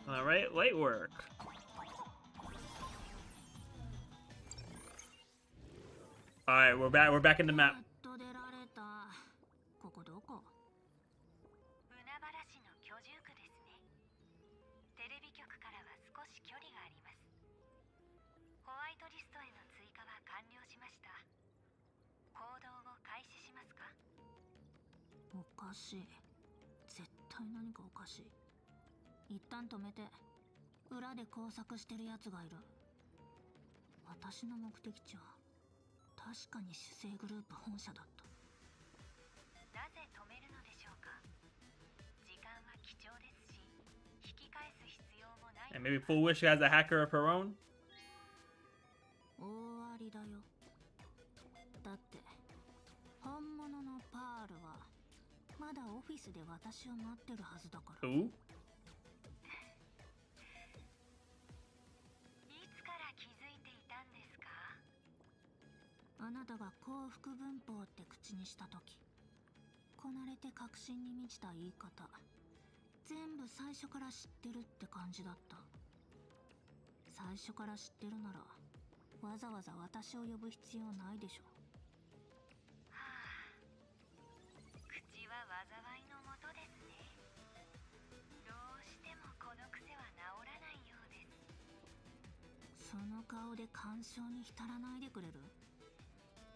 All right, light work. All right, we're back. We're back in the map. ここどこ？海原市の居住区ですね。テレビ局からは少し距離があります。ホワイトリストへの追加は完了しました。行動を開始しますか？おかしい。絶対何かおかしい。一旦止めて。裏で工作してるやつがいる。私の目的地は確かに主生グループ本社だった。なぜ止めるのでしょうか？時間は貴重ですし、引き返す必要もない。And maybe Full Wish has a hacker of her own. 大ありだよ。だって本物のパールはまだオフィスで私を待ってるはずだから。Ooh. あなたが幸福文法って口にしたとき、こなれて確信に満ちた言い方、全部最初から知ってるって感じだった。最初から知ってるなら、わざわざ私を呼ぶ必要ないでしょ。はあ、口は災いのもとですね。どうしてもこの癖は治らないようです。その顔で感傷に浸らないでくれる？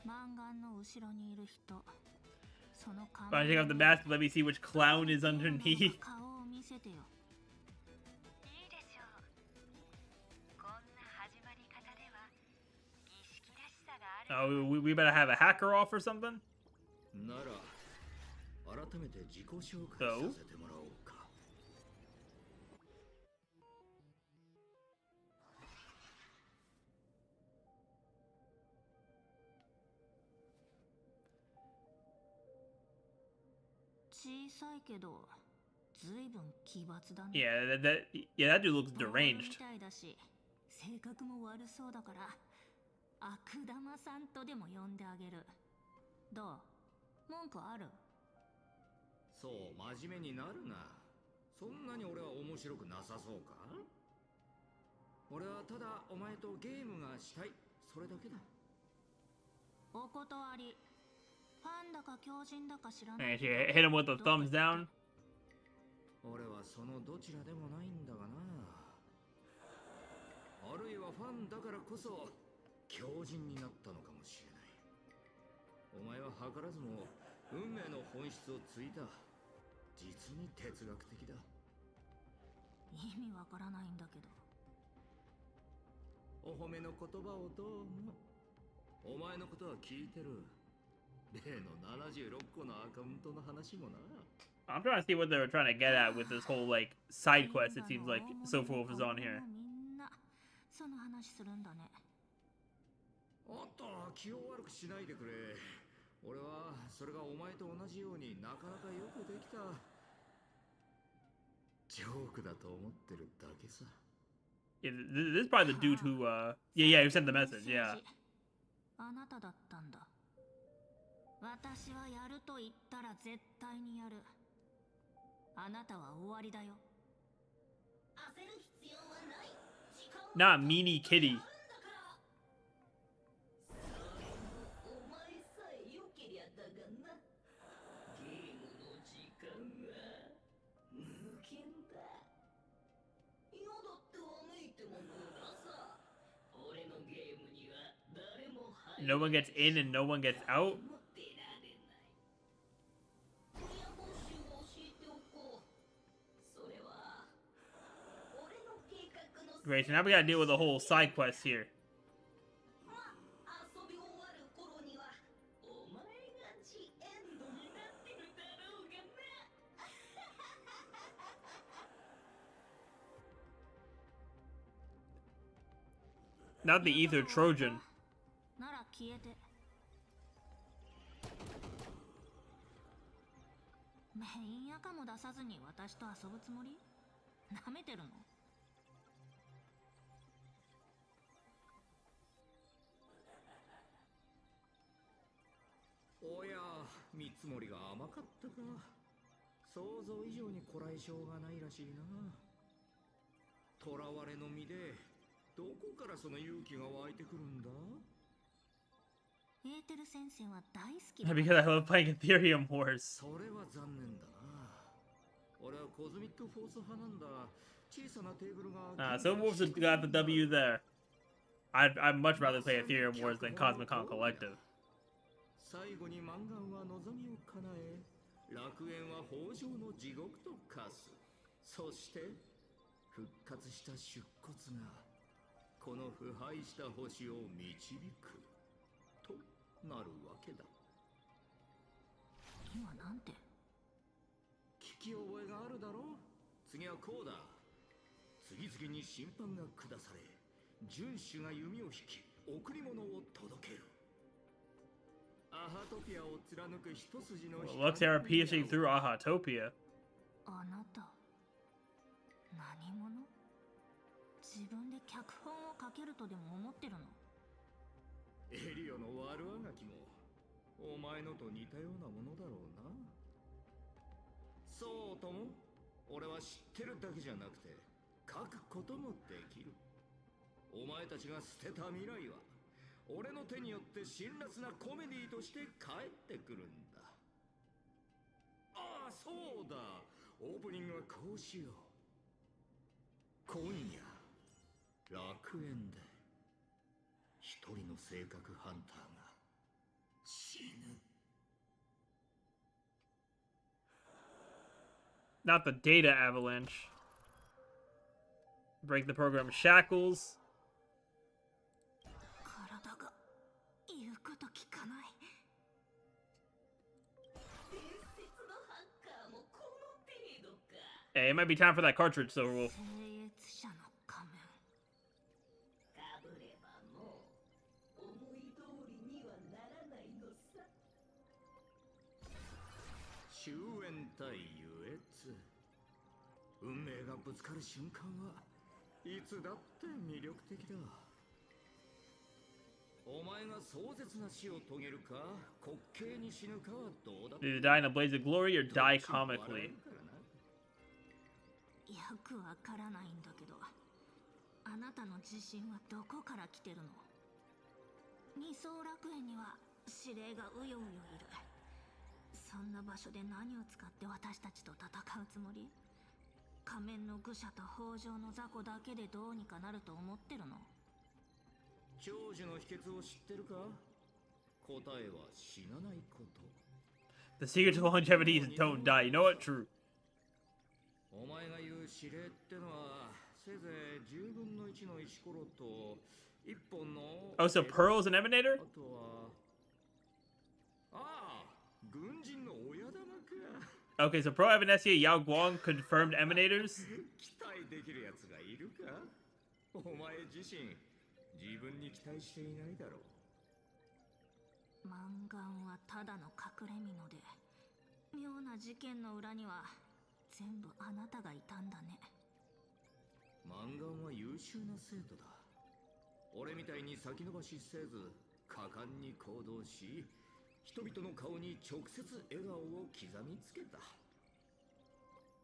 マンガンの後ろにいる人。その顔。Bunching up the mask, let me see which clown is underneath. 顔を見せてよ。いいでしょう。こんな始まり方では儀式らしさがある。Oh, we better have a hacker off or something? なら改めて自己紹介させてもらおうか。小さいけど、ずいぶん奇抜だね。Yeah, that dude looks deranged. みたいだし、性格も悪そうだから、悪玉さんとでも呼んであげる。どう？文句ある？そう真面目になるな。そんなに俺は面白くなさそうか？俺はただお前とゲームがしたい、それだけだ。お断り。ファンだか狂人だか知らない。And she hit him with a thumbs down. 俺はそのどちらでもないんだがな。あるいはファンだからこそ狂人になったのかもしれない。お前は図らずも運命の本質をついた。実に哲学的だ。意味わからないんだけど。お褒めの言葉をどうも。お前のことは聞いてる。例の76個のアカウントの話もな。I'm trying to see what they were trying to get at with this whole like side quest. It seems like Sophrolf is on here. みんなその話するんだね。おっと気を悪くしないでくれ。俺はそれがお前と同じようになかなかよくできたジョークだと思ってるだけさ。 Yeah, this is probably the dude who who sent the message. Yeah. あなただったんだ。私はやると言ったら絶対にやる。あなたは終わりだよ。焦る必要はない。時間 Not meanie kitty. お前さえ良けりゃだがな。ゲームの時間は無限だ。嫌だってわめいても無駄さ。俺のゲームには誰も入 No one gets in and no one gets out. 持ってられない。親募集を教えておこう。それは俺の計画の Great, so now we gotta deal with the whole side quest here. 遊び終わる頃にはお前がジエンドになってるだろうがな。 Not the Ether Trojan. なら消えて。メイン赤も出さずに私と遊ぶつもり？なめてるの？おや、見積もりが甘かったか。想像以上にこらえ性がないらしいな。囚われの身でどこからその勇気が湧いてくるんだ。エーテル先生は大好きだ。Because I love playing Ethereum Wars. それは残念だな。俺はコズミックフォース派なんだ。小さなテーブルが So Wolves got the W there. I'd much rather play Ethereum Wars than Cosmicon Collective. 最後に満願は望みを叶え、楽園は豊穣の地獄と化す。そして復活した出骨がこの腐敗した星を導くとなるわけだ。今なんて？聞き覚えがあるだろう。次はこうだ。次々に審判が下され、遵守が弓を引き贈り物を届ける。アハトピアを貫く一筋の Looks are piercing through Ahatopia. あなた何者？自分で脚本を書けるとでも思ってるの？エリオの悪あがきもお前のと似たようなものだろうな。そうとも俺は知ってるだけじゃなくて書くこともできる。お前たちが捨てた未来は俺の手によって辛辣なコメディとして帰ってくるんだ。ああ、そうだ。オープニングはこうしよう。今夜楽園で一人の性格ハンターが死ぬ。 Not the data avalanche. Break the program shackles. 体が言うこと聞かない。伝説のハッカーもこの程度か。 Hey, it might be time for that cartridge, Silverwolf. 聖越者の仮面。かぶればもう思い通りにはならないのさ。終焉対優越。運命がぶつかる瞬間はいつだって魅力的だ。お前が壮絶な死を遂げるか滑稽に死ぬかはどうだって。 Either die in a blaze of glory or die comically. よくわからないんだけど、あなたの自信はどこから来てるの？二層楽園には指令がうようよいる。そんな場所で何を使って私たちと戦うつもり？仮面の愚者と北条の雑魚だけでどうにかなると思ってるの？長寿の秘訣を知ってるか？答えは死なないこと。 The secret to longevity is don't die. You know what? True. お前が言う指令ってのはせいぜい10分の1の石ころと1本の Oh, so Pearl is an emanator? あとはああ、軍人の親玉か。 Okay, so Pro Evanescia, Yao Guang confirmed emanators. 期待できるやつがいるか？お前自身自分に期待していないだろう。満願はただの隠隠れ蓑で、妙な事件の裏には全部あなたがいたんだね。マンガンは優秀な生徒だ。俺みたいに先延ばしせず果敢に行動し、人々の顔に直接笑顔を刻みつけた。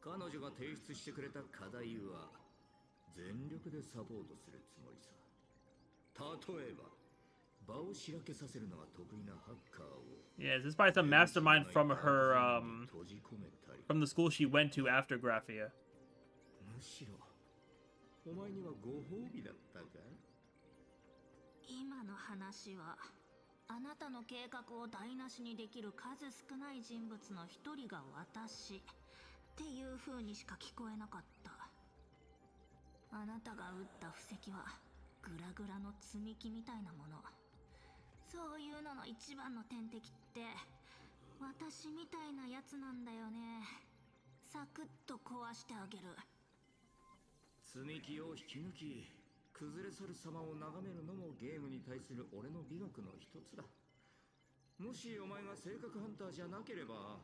彼女が提出してくれた課題は全力でサポートするつもりさ。例えば場をしらけさせるのが得意なハッカーを Yeah, is this probably some mastermind from her, from the school she went to after Graphia? むしろお前にはご褒美だったか。今の話はあなたの計画を台無しにできる数少ない人物の一人が私っていう風にしか聞こえなかった。あなたが打った布石はグラグラの積み木みたいなもの。そういうのの一番の天敵って私みたいなやつなんだよね。サクッと壊してあげる。積み木を引き抜き崩れ去る様を眺めるのもゲームに対する俺の美学の一つだ。もしお前が性格ハンターじゃなければ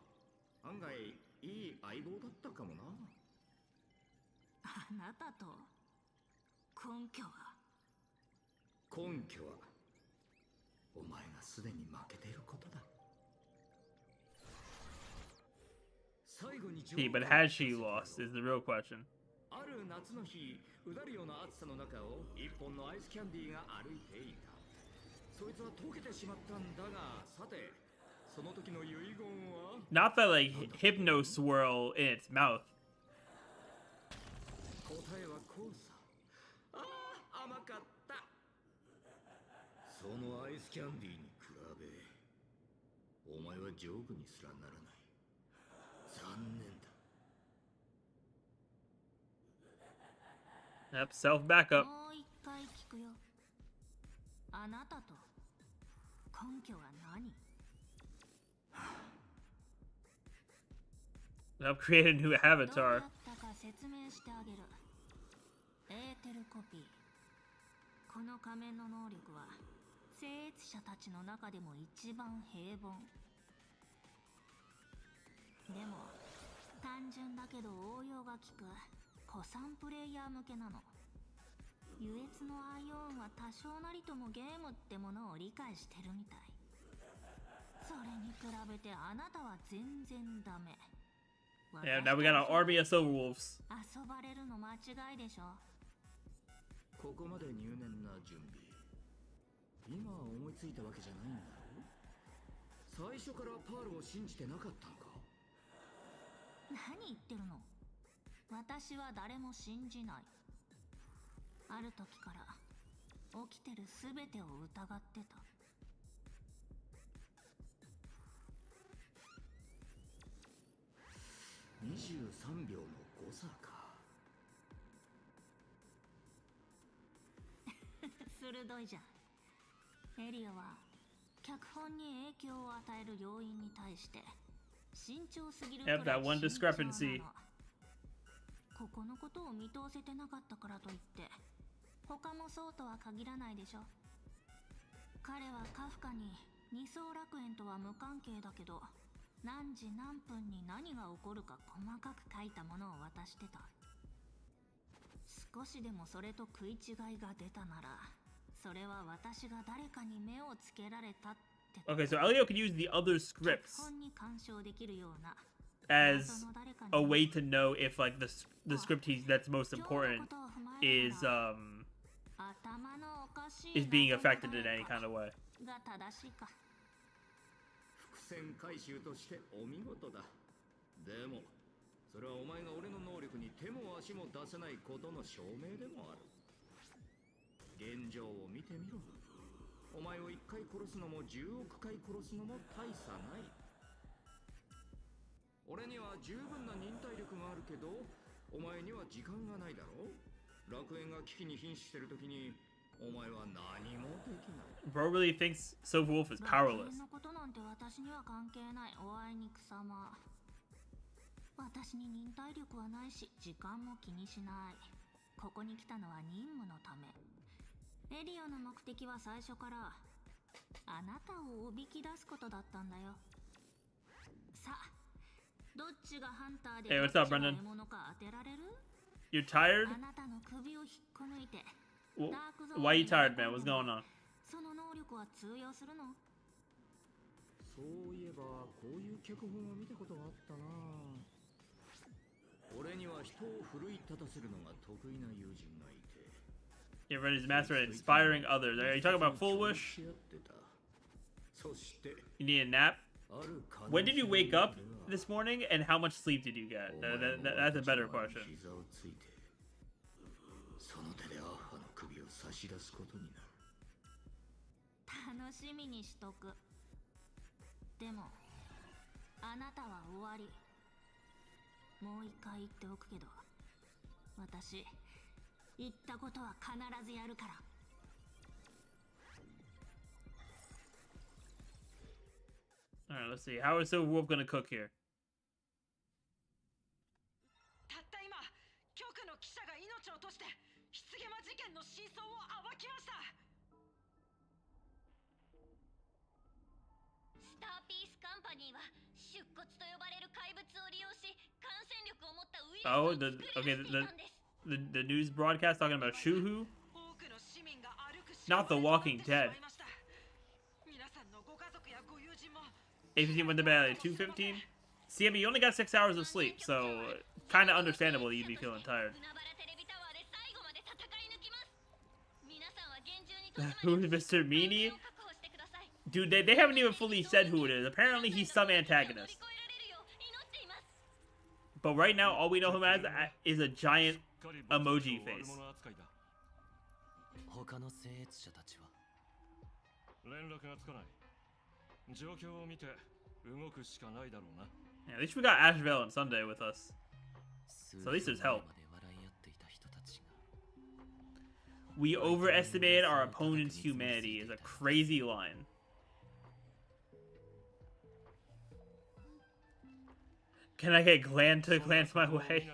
案外いい相棒だったかもな。あなたと根拠は？根拠はお前がすでに負けていることだ。最後に See, but has she lost is the real question. ある夏の日、うだるような暑さの中を一本のアイスキャンディーが歩いていた。そいつは溶けてしまったんだが、さて、その時の遺言は Not that like hypno swirl in its mouth. 答えはこうさ。ああ、甘かった。そのアイスキャンディーに比べ、お前はジョークにすらならない。残念だ。Yep, self backup. もう一回聞くよ。あなたと根拠は何？ Yep, create a new どうや avatar. ったか説明してあげる。エーテルコピー。この仮面の能力は聖越者たちの中でも一番平凡。でも単純だけど応用が効く古参プレイヤー向けなの。優越のアイオンは多少なりともゲームってものを理解してるみたい。それに比べてあなたは全然ダメ。 Yeah, now we got an army of Silverwolves. 遊ばれるの間違いでしょ。ここまで入念な準備。今思いついたわけじゃないんだろう。最初からパールを信じてなかったのか。何言ってるの。私は誰も信じない。ある時から起きてる全てを疑ってた。23秒の誤差か。鋭いじゃん。エリアは脚本に影響を与える要因に対して慎重すぎるくらい Yep, that one 慎重な discrepancy. の。ここのことを見通せてなかったからといって他もそうとは限らないでしょ。彼はカフカに二層楽園とは無関係だけど何時何分に何が起こるか細かく書いたものを渡してた。少しでもそれと食い違いが出たならそれは私が誰かに目をつけられたって。 Okay, so Elio could use the other scripts 本に干渉できるような as a way to know if like the script that's most important is being affected in any kind of way. が正しいか。伏線回収としてお見事だ。でもそれはお前が俺の能力に手も足も出せないことの証明でもある。現状を見てみろ。お前を1回殺すのも10億回殺すのも大差ない。俺には十分な忍耐力があるけどお前には時間がないだろう。楽園が危機に瀕してる時にお前は何もできない。 Bro really thinks Silverwolf is powerless. のことなんて私には関係ない。おあいにくさま。私に忍耐力はないし時間も気にしない。ここに来たのは任務のため。エリアの目的は最初からあなたをおびき出すことだったんだよ。Hey, what's up, Brendan? You're tired? Why are you tired, man? What's going on? そういえばこういう脚本を見たことがあったな。俺には人を奮い立たせるのが得意な友人がいて。Your friend is master at inspiring others. Are you talking about Full Wish? You need a nap? When did you wake up this morning, and how much sleep did you get? That's a better question. その手でアッハの首を差し出すことになる。楽しみにしとく。でもあなたは終わり。もう一回言っておくけど、私言ったことは必ずやるから。Alright, let's see. How is Silver Wolf gonna cook here? たった今、局の記者が命を落として棺山事件の真相を暴きました。スターピースカンパニーは出骨と呼ばれる怪物を利用し、感染力を持ったウイルスを Oh, 作り出していたんです。the news broadcast talking about Shuhu? Not The Walking Dead. 8:15 went to bed at 2:15. See, I mean, you only got 6 hours of sleep, so kind of understandable that you'd be feeling tired. Who is Mr. Meanie? Dude, they haven't even fully said who it is. Apparently, he's some antagonist. But right now, all we know him as is a giant emoji face. 他の生越者たちは連絡がつかない。状況を見て動くしかないだろうな。Yeah, at least we got Ashvale and Sunday with us. So at least there's help. We overestimated our opponent's humanity is a crazy line. Can I get Gland to glance my way?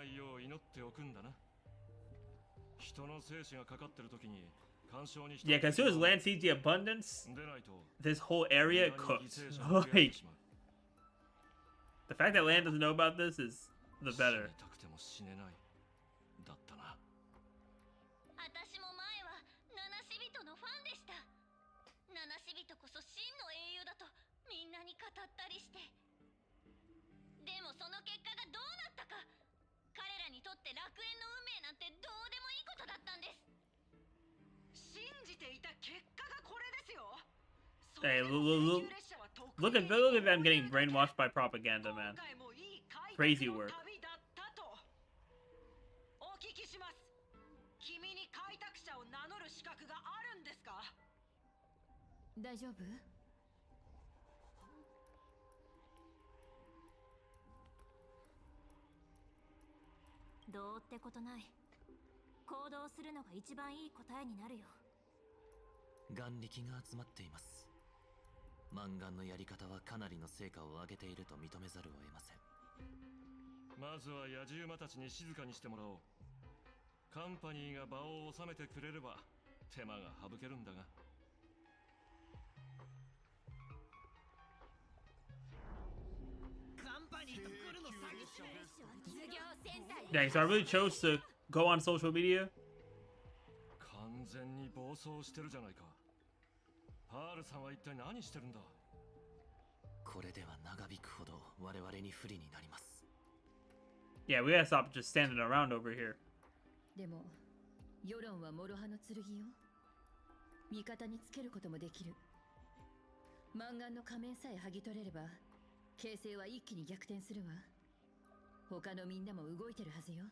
Yeah, because as soon as Land sees the abundance, this whole area cooks. Like, the fact that Land doesn't know about this is the better. 私も前は七死人のファンでした。七死人こそ真の英雄だとみんなに語ったりして。でもその結果がどうなったか。彼らにとって楽園の運命なんてどうでもいいことだったんです。信じていた結果がこれですよ。 Hey, look at them getting brainwashed by propaganda, man. Crazy work. お聞きします。君に開拓者を名乗る資格があるんですか？大丈夫？どうってことない。行動するのが一番いい答えになるよ。眼力が集まっています。満願のやり方はかなりの成果を上げていると認めざるを得ません。まずは野獣馬たちに静かにしてもらおう。カンパニーが場を収めてくれれば手間が省けるんだが。Dang, so I really chose to go on social media. 完全に暴走してるじゃないか。パールさんは一体何してるんだ。これでは長引くほど我々に不利になります。Yeah, we gotta stop just standing around over here. でも世論は諸刃の剣よ。味方につけることもできる。満願の仮面さえ剥ぎ取れれば形勢は一気に逆転するわ。他のみんなも動いてるはずよ。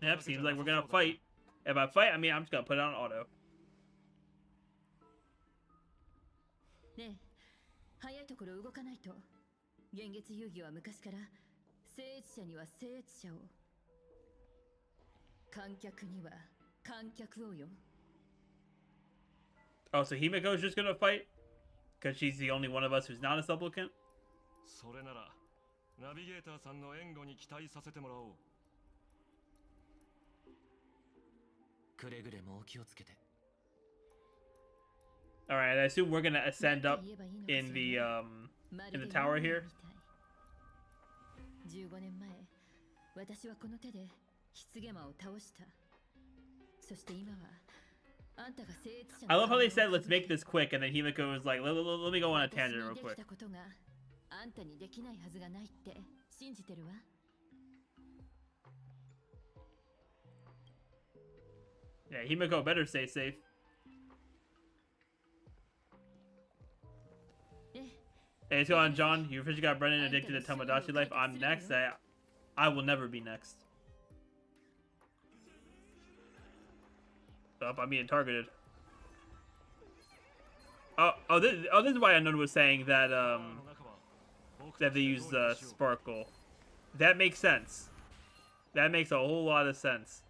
Yep, seems like we're gonna fight. If I fight, I mean, I'm just gonna put it on auto. ねえ、早いところ動かないと。幻月遊戯は昔から生越者には生越者を、観客には観客をよ。Oh, so Himiko's just gonna fight? Because she's the only one of us who's not a supplicant? それならナビゲーターさんの援護に期待させてもらおう。くれぐれもお気をつけて。All right, I assume we're gonna ascend up in the tower here. 15年前、私はこの手でヒゲマを倒した。そして今はあんたが聖越者 I love how they said let's make this quick, and then Himiko was like, let me go on a tangent real quick. あんたにできないはずがないって信じてるわ。Yeah, Himiko better stay safe. Hey, what's going on, John? You officially got Brennan addicted to Tomodachi life. I'm next. I will never be next. Oh, I'm being targeted. This is why Unknown was saying that that they use Sparkle. That makes sense. That makes a whole lot of sense.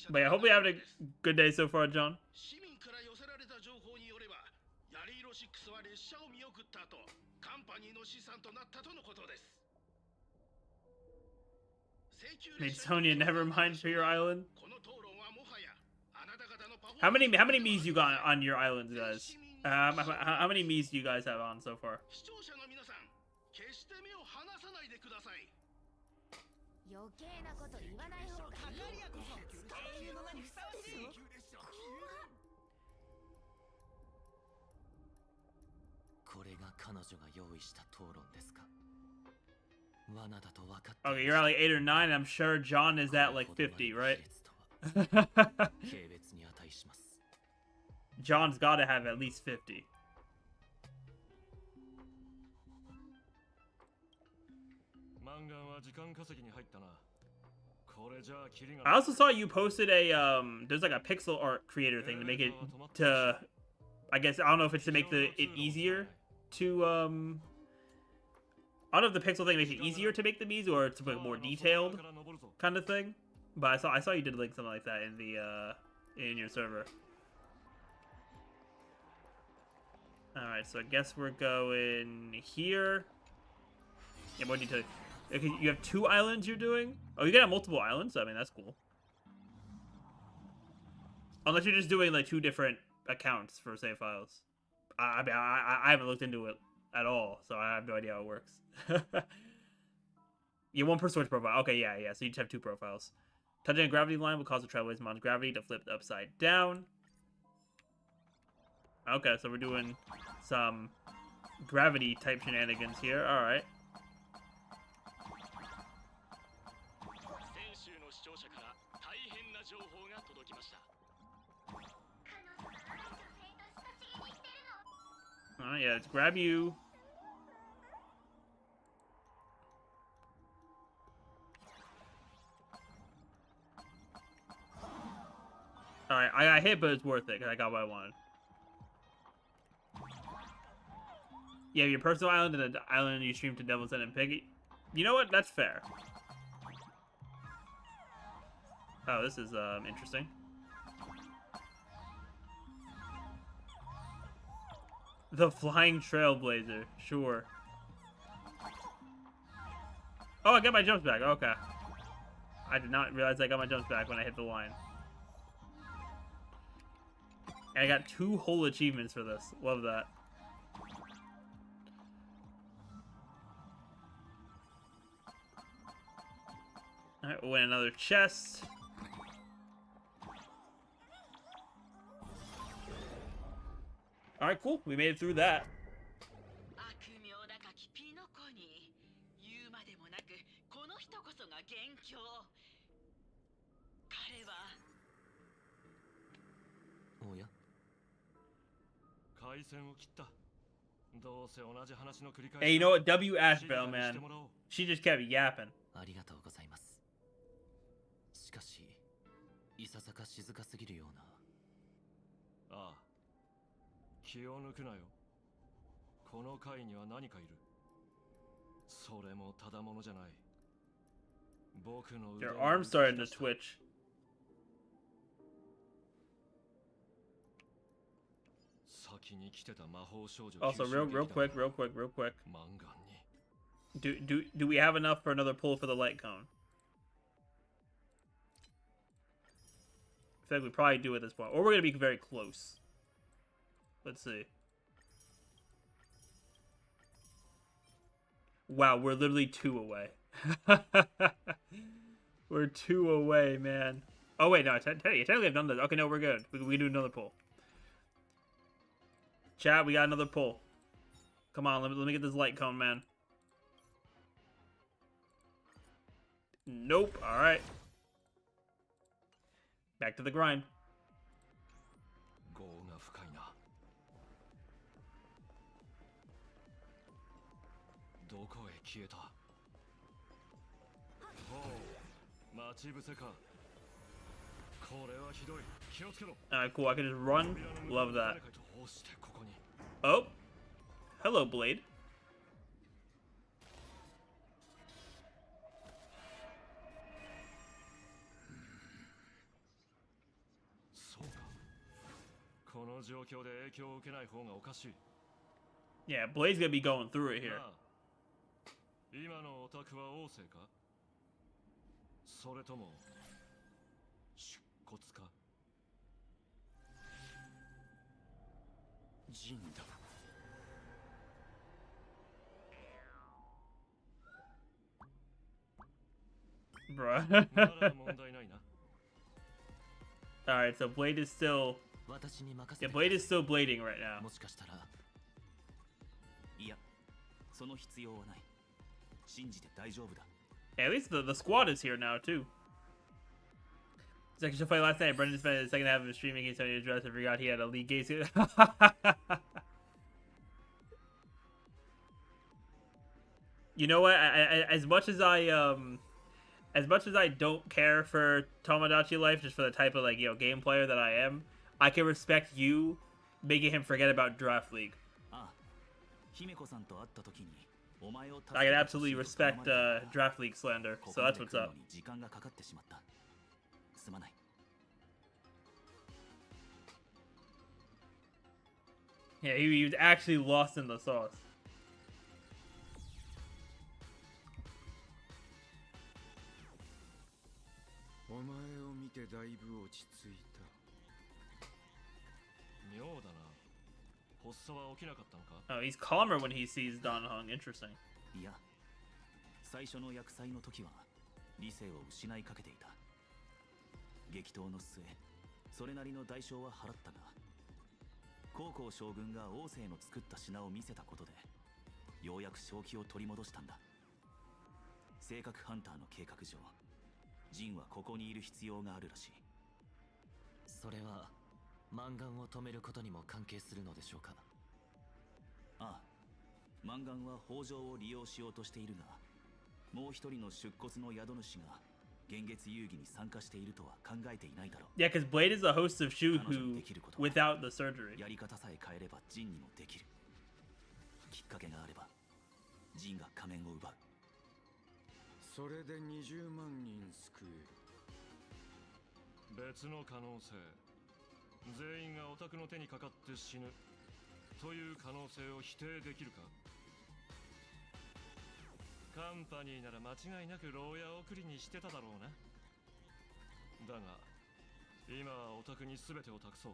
But yeah, hopefully having a good day so far, John. Made Sonya never mind for your island. How many Miis you got on your islands, guys? How many Miis do you guys have on so far? 余計なこと言わない方がいいってそういうのにふさわしいこれが彼女が用意した討論ですか Okay, you're at like 8 or 9. I'm sure John is at like 50, right? John's got to have at least 50. I also saw you posted a there's like a pixel art creator thing to make it to, I guess, I don't know if it's to make it easier to I don't know if the pixel thing makes it easier to make the Miis or it's like more detailed kind of thing. But I saw you did like something like that in the in your server. All right, so I guess we're going here. Yeah, more detail. Okay, you have 2 islands you're doing? Oh, you got multiple islands? I mean, that's cool. Unless you're just doing like 2 different accounts for save files. I mean, I haven't looked into it at all, so I have no idea how it works. Yeah, 1 per Switch profile. Okay, yeah, so you just have 2 profiles. Touching a gravity line will cause the Trailblaze Mon's gravity to flip upside down. Okay, so we're doing some gravity type shenanigans here. Alright. Alright, yeah, let's grab you. Alright, I got hit, but it's worth it, because I got what I wanted. You have your personal island and the island you stream to Devil's Den and Piggy. You know what? That's fair. Oh, this is interesting. The Flying Trailblazer, sure. Oh, I got my jumps back. Okay. I did not realize I got my jumps back when I hit the line. And I got 2 whole achievements for this. Love that. Alright, we'll win another chest. Alright, cool. We made it through that. Hey, you know what? W. Ashbell, man. She just kept yapping. ありがとうございます。しかし、いささか静かすぎるような。ああ。気を抜くなよ。この階には何かいる。それもただものじゃない。僕の腕 Your arm started to twitch. Also, real quick. マンガンに Do we have enough for another pull for the light cone? I feel like we probably do at this point. Or we're gonna be very close. Let's see. Wow, we're literally 2 away. We're 2 away, man. Oh wait, no, technically I've done this. Okay, no, we're good. We can do another pull. Chat, we got another pull. Come on, let me get this light cone, man. Nope. All right. Back to the grind. Alright, cool. I can just run. Love that. Oh. Hello, Blade. Yeah, Blade's gonna be going through it here. Bruh. Alright, so Blade is still... Yeah, Blade is still blading right now. Yeah, at least the squad is here now, too. It's actually so funny. Last night, Brendan spent the second half of his streaming against Tony Address and forgot he had a league game. You know what? As much as I don't care for Tomodachi Life, just for the type of game player that I am, I can respect you making him forget about Draft League. I can absolutely respect Draft League slander, so that's what's up. Yeah, he was actually lost in the sauce. Oh, he's calmer when he sees Don Hung. Interesting. 最初の厄災の時は理性を失いかけていた。激闘の末、それなりの代償は払ったが、高校将軍が王政の作った品を見せたことで、ようやく正気を取り戻したんだ。性格ハンターの計画上、ジンはここにいる必要があるらしい。それはマンガンを止めることにも関係するのでしょうか。ああ、マンガンは北条を利用しようとしているが、もう一人の出骨の宿主が幻月遊戯に参加しているとは考えていないだろう。Yeah, because Blade is the host of Shuhu without the surgery. やり方さえ変えればジンにもできる。きっかけがあれば、ジンが仮面を奪う。それで20万人救える。別の可能性。全員がオタクの手にかかって死ぬという可能性を否定できるか。カンパニーなら間違いなく牢屋送りにしてただろうな。だが今はオタクに全てを託そう。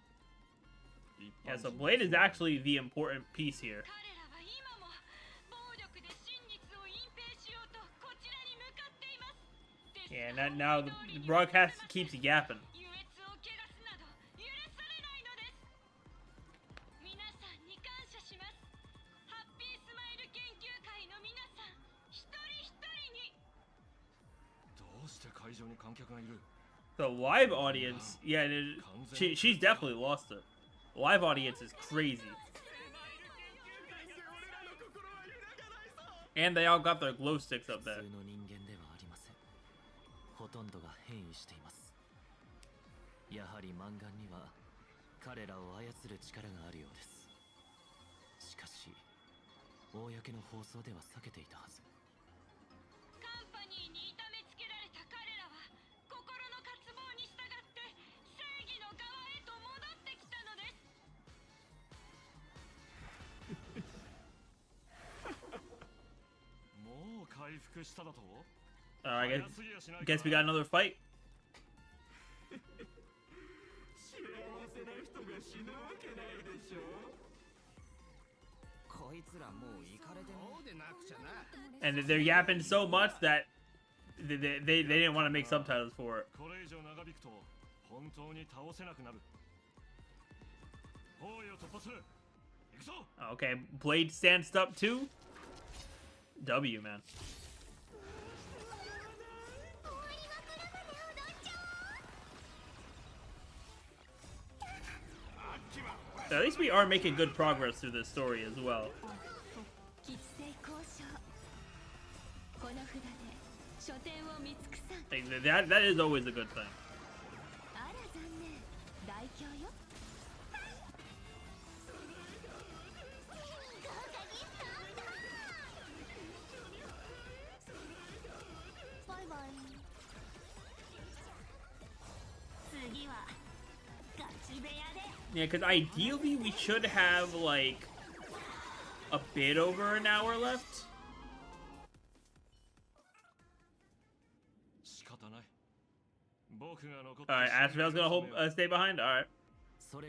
Yeah, so Blade is actually the important piece here. Yeah, now the broadcast keeps yapping. The live audience, yeah, she's definitely lost it. The live audience is crazy. And they all got their glow sticks up there. ほとんどが変異しています。やはりマンガンには彼らを操る力があるようです。しかし、公の放送では避けていたはず。カンパニーに痛めつけられた彼らは心の渇望に従って正義の側へと戻ってきたのです。もう I guess we got another fight. 幸せな人が死ぬわけないでしょ。こいつらもう行かれてもでなくちゃな。And they're yapping so much that they didn't want to make subtitles for it. これ以上長引くと本当に倒せなくなる。包囲を突破する。行くぞ。 Okay, Blade stands up too. W, man. At least we are making good progress through this story as well. Like, that is always a good thing. Yeah, because ideally we should have like a bit over an hour left. Alright, Ashval's gonna stay behind? Alright. Or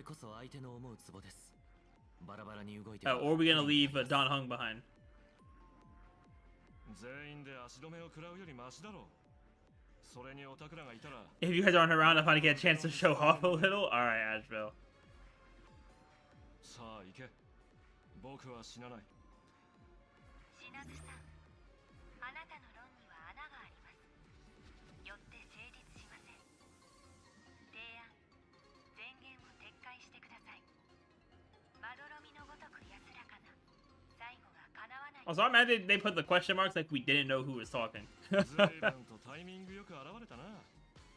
are we gonna leave Don Hung behind? If you guys aren't around, I finally get a chance to show off a little. Alright, Ashval. さあ行け。僕は死なない。死なずさん、あなたの論には穴があります。よって成立しません。提案、宣言を撤回してください。まどろみのごとく安らかな最後が叶わない。Also, I'm mad they put the question marks like we didn't know who was talking. 随分とタイミングよく現れたな。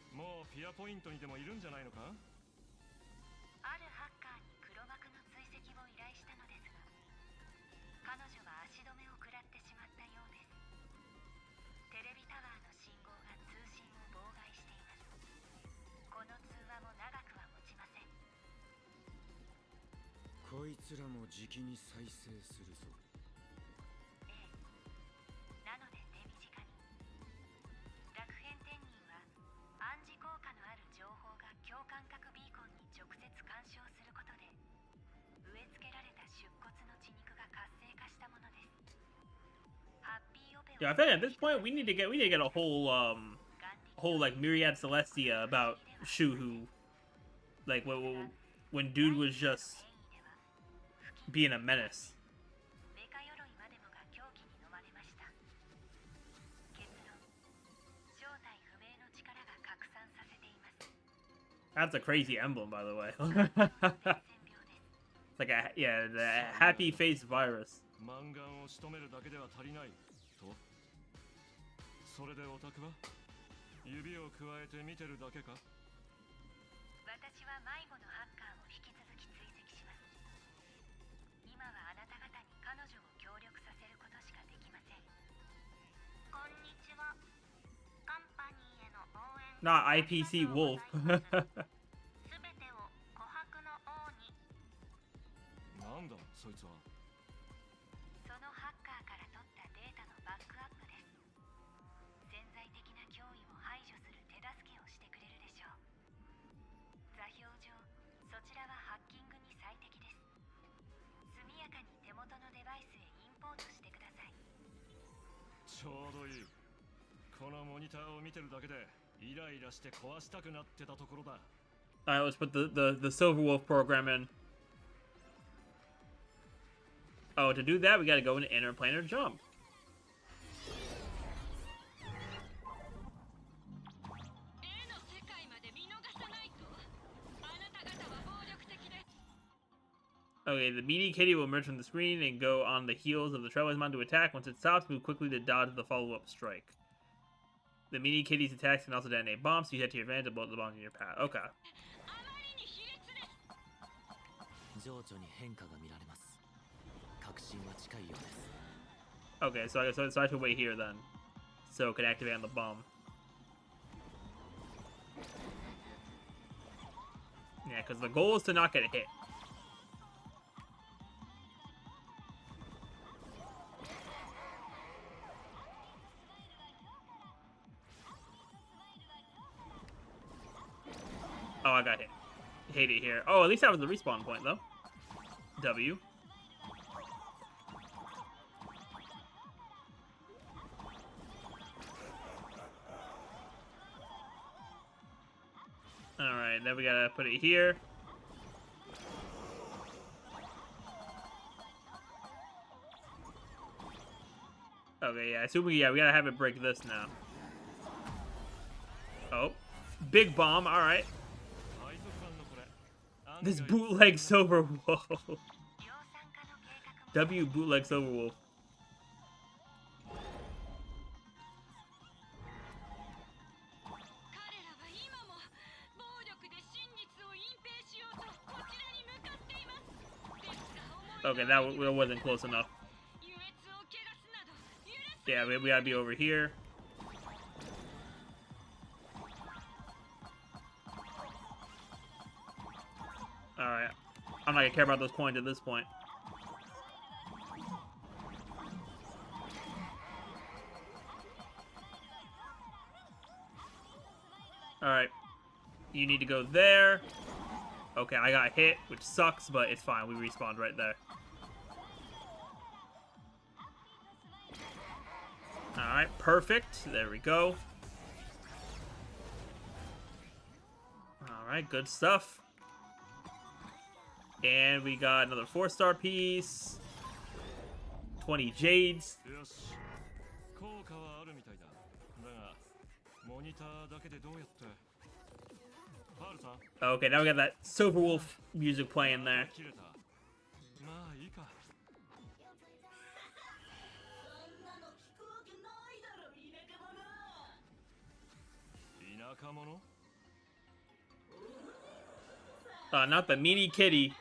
もうピアポイントにでもいるんじゃないのか。あるハッカーに黒幕の追跡を依頼したのですが、彼女は足止めを食らってしまったようです。テレビタワーの信号が通信を妨害しています。この通話も長くは持ちません。こいつらもじきに再生するぞ。ええ。なので手短に。楽編天人は暗示効果のある情報が共感覚ビーコンに直接干渉することで植え付けられた出骨の血肉が活性化したものです。ハッピーオペ Yeah, I think at this point we need to get a whole like Myriad Celestia about Shuhu, like when dude was just being a menace. メカ鎧までもが狂気に飲まれました。結論、正体不明の力が拡散させています。 That's a crazy emblem, by the way. It's like the happy face virus. マンガンを仕留めるだけでは足りないと。それでオタクは指を加えて見てるだけか。私は迷子のハッカーを引き続き追跡します。今はあなた方に彼女を協力させることしかできません。こんにちは。カンパニーへの応援。Not IPC Wolf. すべてを琥珀の王に。なんだそいつは。そのハッカーから取ったデータのバックアップです。潜在的な脅威を排除する手助けをしてくれるでしょう。座標上、そちらはハッキングに最適です。速やかに手元のデバイスへインポートしてください。ちょうどいい。このモニターを見てるだけでイライラして壊したくなってたところだ。Alright, let's put the Silver Wolf program in. Oh, to do that, we gotta go into interplanar jump. Okay, the meaty kitty will emerge from the screen and go on the heels of the Trailblaze Mon to attack. Once it stops, move quickly to dodge the follow-up strike. The meaty kitty's attacks can also detonate bombs, so you head to your advantage to blow the bombs in your path. Okay. Okay, so I should wait here then. So it can activate on the bomb. Yeah, because the goal is to not get hit. Oh, I got hit. Hate it here. Oh, at least that was the respawn point, though. W. Alright, then we gotta put it here. Okay, yeah, assuming, yeah, we gotta have it break this now. Oh. Big bomb, alright. This bootleg Silver Wolf. W bootleg Silver Wolf. Okay, that wasn't close enough. Yeah, we gotta be over here. Alright. I'm not gonna care about those coins at this point. Alright. You need to go there. Okay, I got hit, which sucks, but it's fine. We respawned right there. Alright, perfect. There we go. Alright, good stuff. And we got another 4-star piece. 20 jades. Okay, now we got that Silver Wolf music playing there. Not the meanie kitty.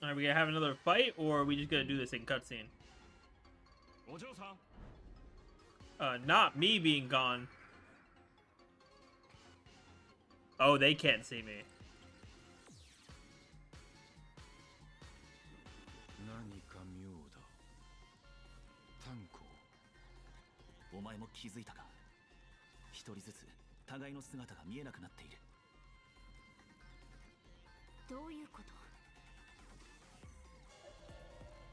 Are we gonna have another fight, or are we just gonna do this in cutscene? Not me being gone. Oh, they can't see me.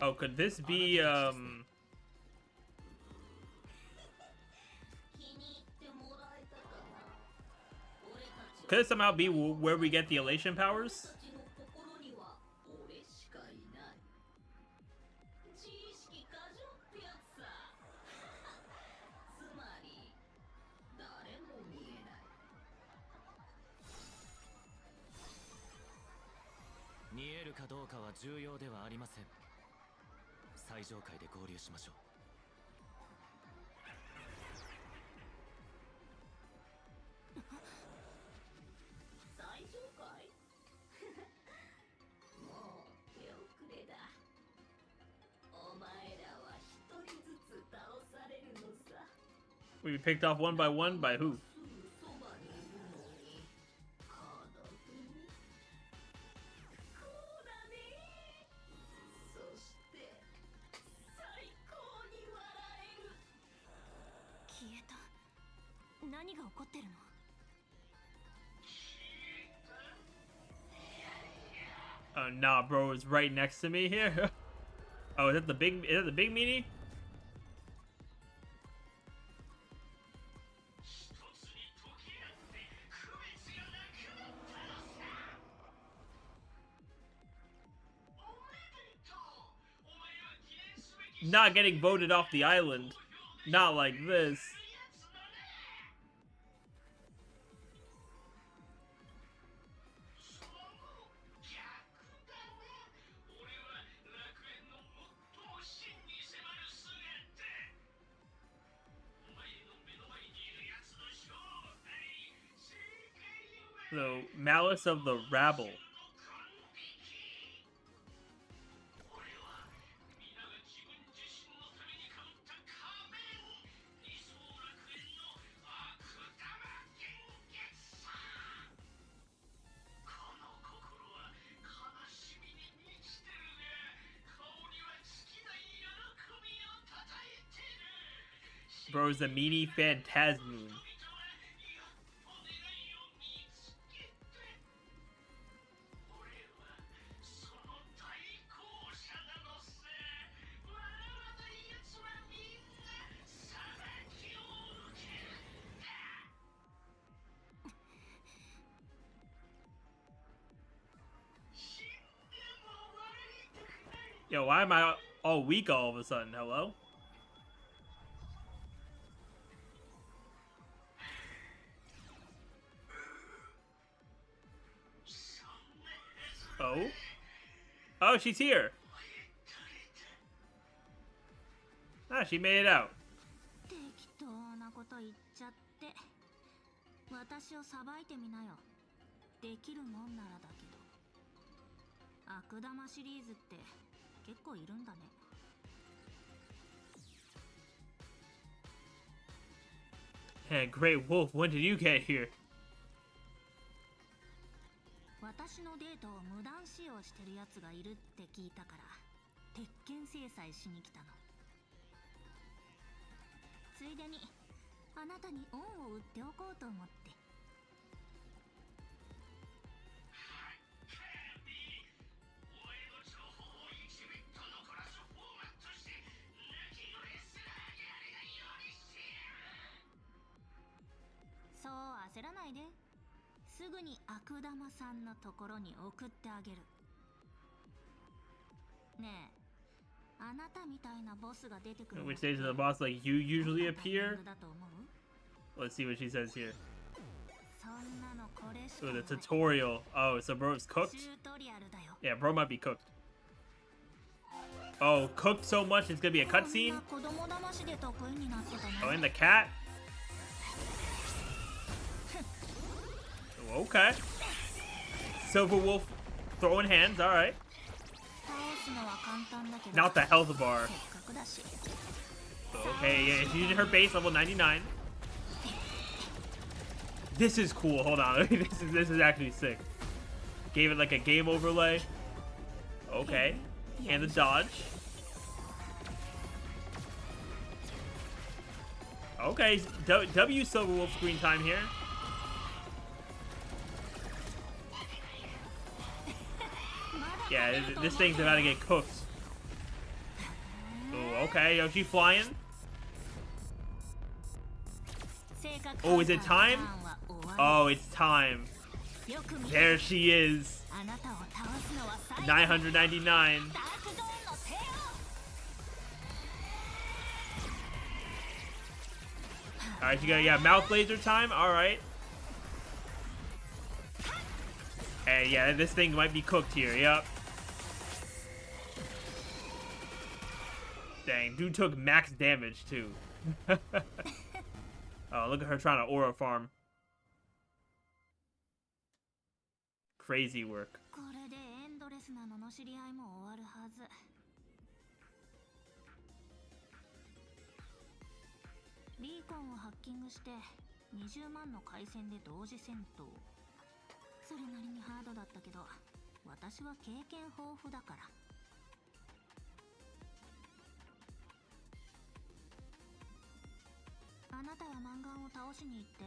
Oh, could this be, could it somehow be where we get the elation powers? We picked off one by who? Oh nah, bro, it's right next to me here. Oh, is that the big meanie? not getting voted off the island. Not like this. The malice of the rabble. Bro's the meanie phantasmoon. Yo, why am I all weak all of a sudden? Hello? Oh? Oh, she's here. Ah, she made it out. 適当なこと言っちゃって。私をさばいてみなよ。できるもんならだけど。悪玉シリーズって結構いるんだね。Hey, Great Wolf, when did you get here? 私のデータを無断使用してるやつがいるって聞いたから鉄拳制裁しに来たの。ついでにあなたに恩を売っておこうと思って。そう焦らないで。すぐに悪玉さんのところに送ってあげる。ねえ、あなたみたいなボスが出てくる。 Which stage of the boss like you usually appear? Let's see what she says here. Oh, the tutorial. Oh, so bro's cooked? Yeah, bro might be cooked. Oh, cooked so much it's gonna be a cutscene? Oh, and the cat? Okay. Silver Wolf throwing hands, alright. Not the health bar. Okay, yeah, she's using her base level 99. This is cool. Hold on. this is actually sick. Gave it like a game overlay. Okay. And the dodge. Okay, W Silver Wolf screen time here. Yeah, this thing's about to get cooked. Oh, okay. Yo, she flying. Oh, is it time? Oh, it's time. There she is. 999. Alright, you got, yeah, mouth laser time. Alright. Hey, yeah, this thing might be cooked here. Yep. Dang, dude took max damage too. Oh, look at her trying to aura farm. Crazy work. これでエンドレスな罵り合いも終わるはず。ビーコンをハッキングして20万の回線で同時戦闘。それなりにハードだったけど、私は経験豊富だから。あなたはマンガンを倒しに行って。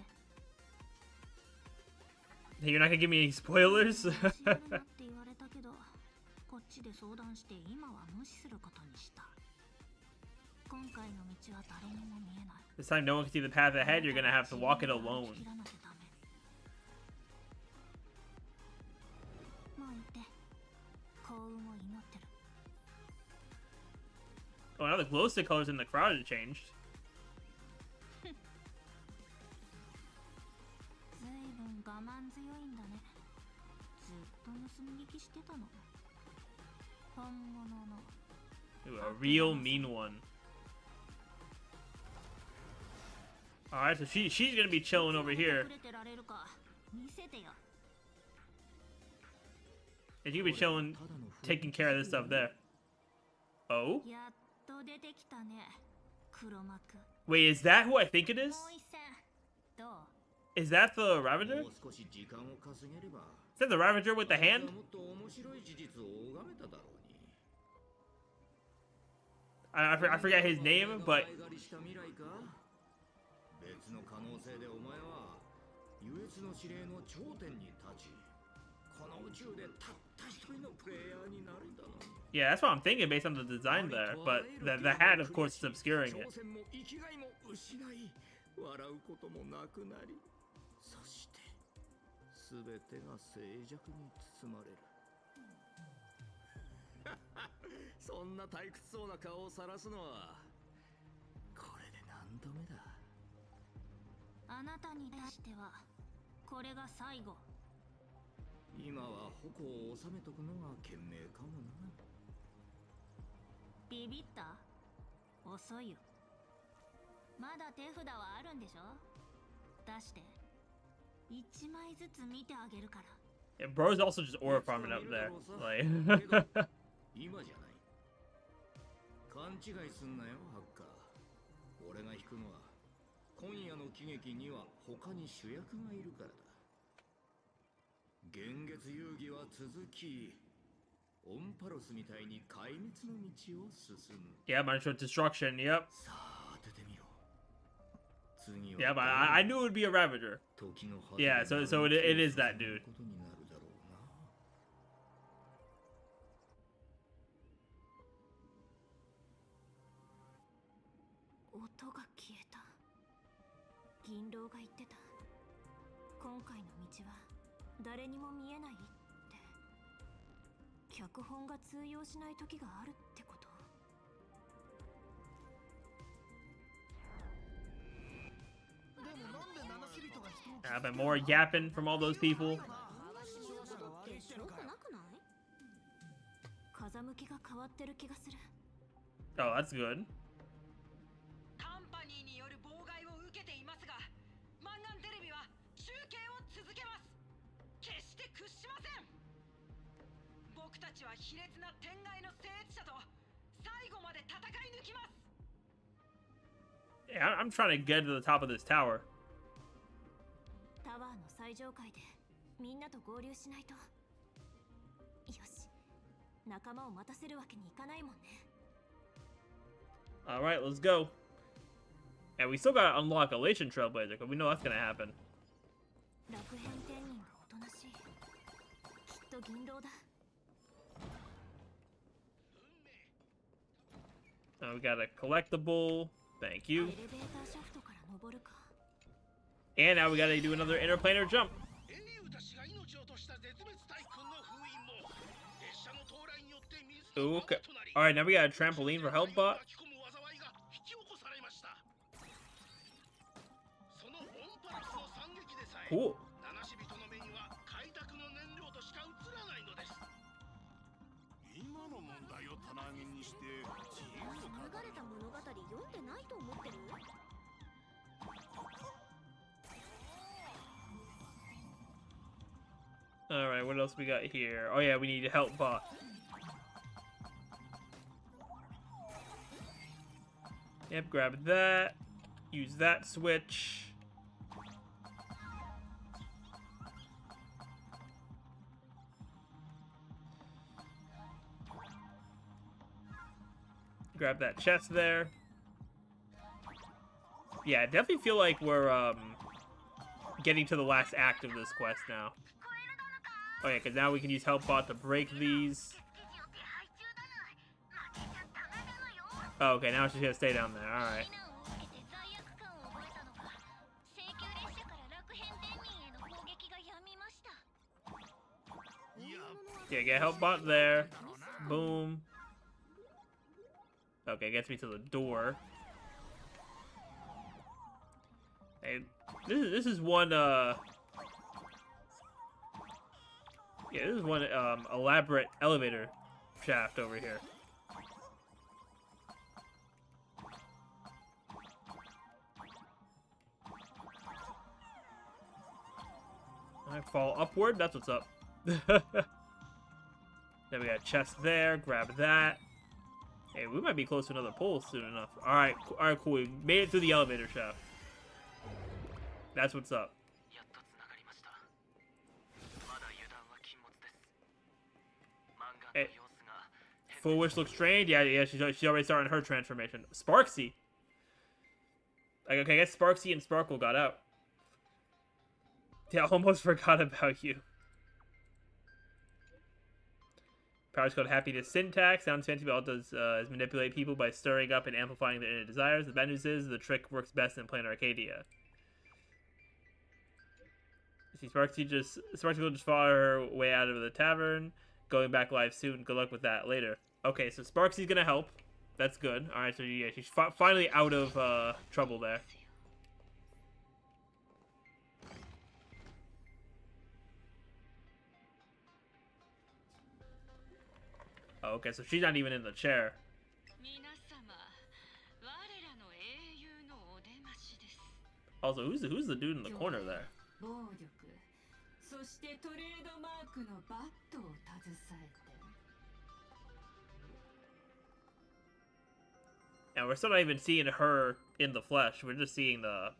Hey, you're not gonna give me any spoilers? って言われたけど、こっちで相談して今は無視することにした。今回の道は誰にも見えない。This time no one can see the path ahead, you're gonna have to walk it alone. もう行って。幸運を祈ってる。Oh, now the glow stick colors in the crowd have changed. ずいぶん我慢強いんだね。ずっと盗み聞きしてたの。本物の。Ooh, a real mean one. Alright, so she's gonna be chilling over here. 見せてよ。 And you be chilling, taking care of this stuff there. Oh? やっと出てきたね。黒幕。 Wait, is that who I think it is? もう一戦。どう？ Is that the Ravager? もう少し時間を稼げれば Is that the Ravager with the hand? もっと面白い事実を拝めただろうに I forgot his name, but 別の可能性でお前は優越の指令の頂点に立ちこの宇宙でたった一人のプレイヤーになるんだろう yeah, that's what I'm thinking based on the design there. But the hat, of course, is obscuring it. 挑戦も生きがいも失い笑うこともなくなりそして全てが静寂に包まれるそんな退屈そうな顔を晒すのはこれで何度目だあなたに対してはこれが最後。今は矛を収めとくのが賢明かもな。ビビった？遅いよ。まだ手札はあるんでしょ？出して。1枚ずつ見てあげるから。Yeah, bro's also just aura farming up there. Like 今じゃない。勘違いすんなよ、ハッカー。俺が引くのは今夜の喜劇には他に主役がいるからだ。幻月遊戯は続き、オンパロスみたいに壊滅の道を進む。yeah, Martial Destruction, yep. さあ当ててみろ。次は Yeah, but I knew it would be a Ravager. Yeah, so it is that dude. ことになるだろうな。音が消えた。銀狼が言ってた。今回の道は誰にも見えないって。脚本が通用しない時があるってこと。I've been more yapping from all those people. 風向きが変わってる気がする。 Oh, that's good. カンパニーによる妨害を受けていますが、マンガンテレビは中継を続けます。決して屈しません。僕たちは卑劣な天外の聖地者と最後まで戦い抜きます。 Yeah, I'm trying to get to the top of this tower. タワーの最上階でみんなと合流しないと。よし、仲間を待たせるわけにいかないもんね。 All right, let's go. And we still gotta unlock Elation Trailblazer, because we know that's gonna happen. 楽変天人がおとなしい。きっと銀狼だ。 We got a collectible. Thank you. エレベーターシャフトから登るか。 And now we gotta do another interplanar jump. Ooh, okay. Alright, now we got a trampoline for Helpbot. Cool. 今の問題を棚上げにして流れた物語読んでないと思ってる？ Alright, what else we got here? Oh yeah, we need to help bot. Yep, grab that. Use that switch. Grab that chest there. Yeah, I definitely feel like we're getting to the last act of this quest now. Oh yeah, because now we can use Helpbot to break these. Oh, okay, now she's gonna stay down there. Alright. Yeah, get Helpbot there. Boom. Okay, gets me to the door. Hey, this is one yeah, this is one elaborate elevator shaft over here. I fall upward. That's what's up. Then we got a chest there. Grab that. Hey, we might be close to another pole soon enough. All right, cool. We made it through the elevator shaft. That's what's up. Hey, Full Wish looks strained. Yeah. She's already starting her transformation. Sparksy. Like, okay, I guess Sparksy and Sparkle got out. Yeah, almost forgot about you. Powers called Happiness Syntax. Sounds fancy, but all it does is manipulate people by stirring up and amplifying their inner desires. The bad news is the trick works best in plain Arcadia. See, Sparksy will just follow her way out of the tavern. Going back live soon. Good luck with that later. Okay, so Sparksy's gonna help. That's good. Alright, so yeah, she's finally out of trouble there. Oh, okay, so she's not even in the chair. Also, who's the dude in the corner there? And we're still not even seeing her in the flesh. We're just seeing the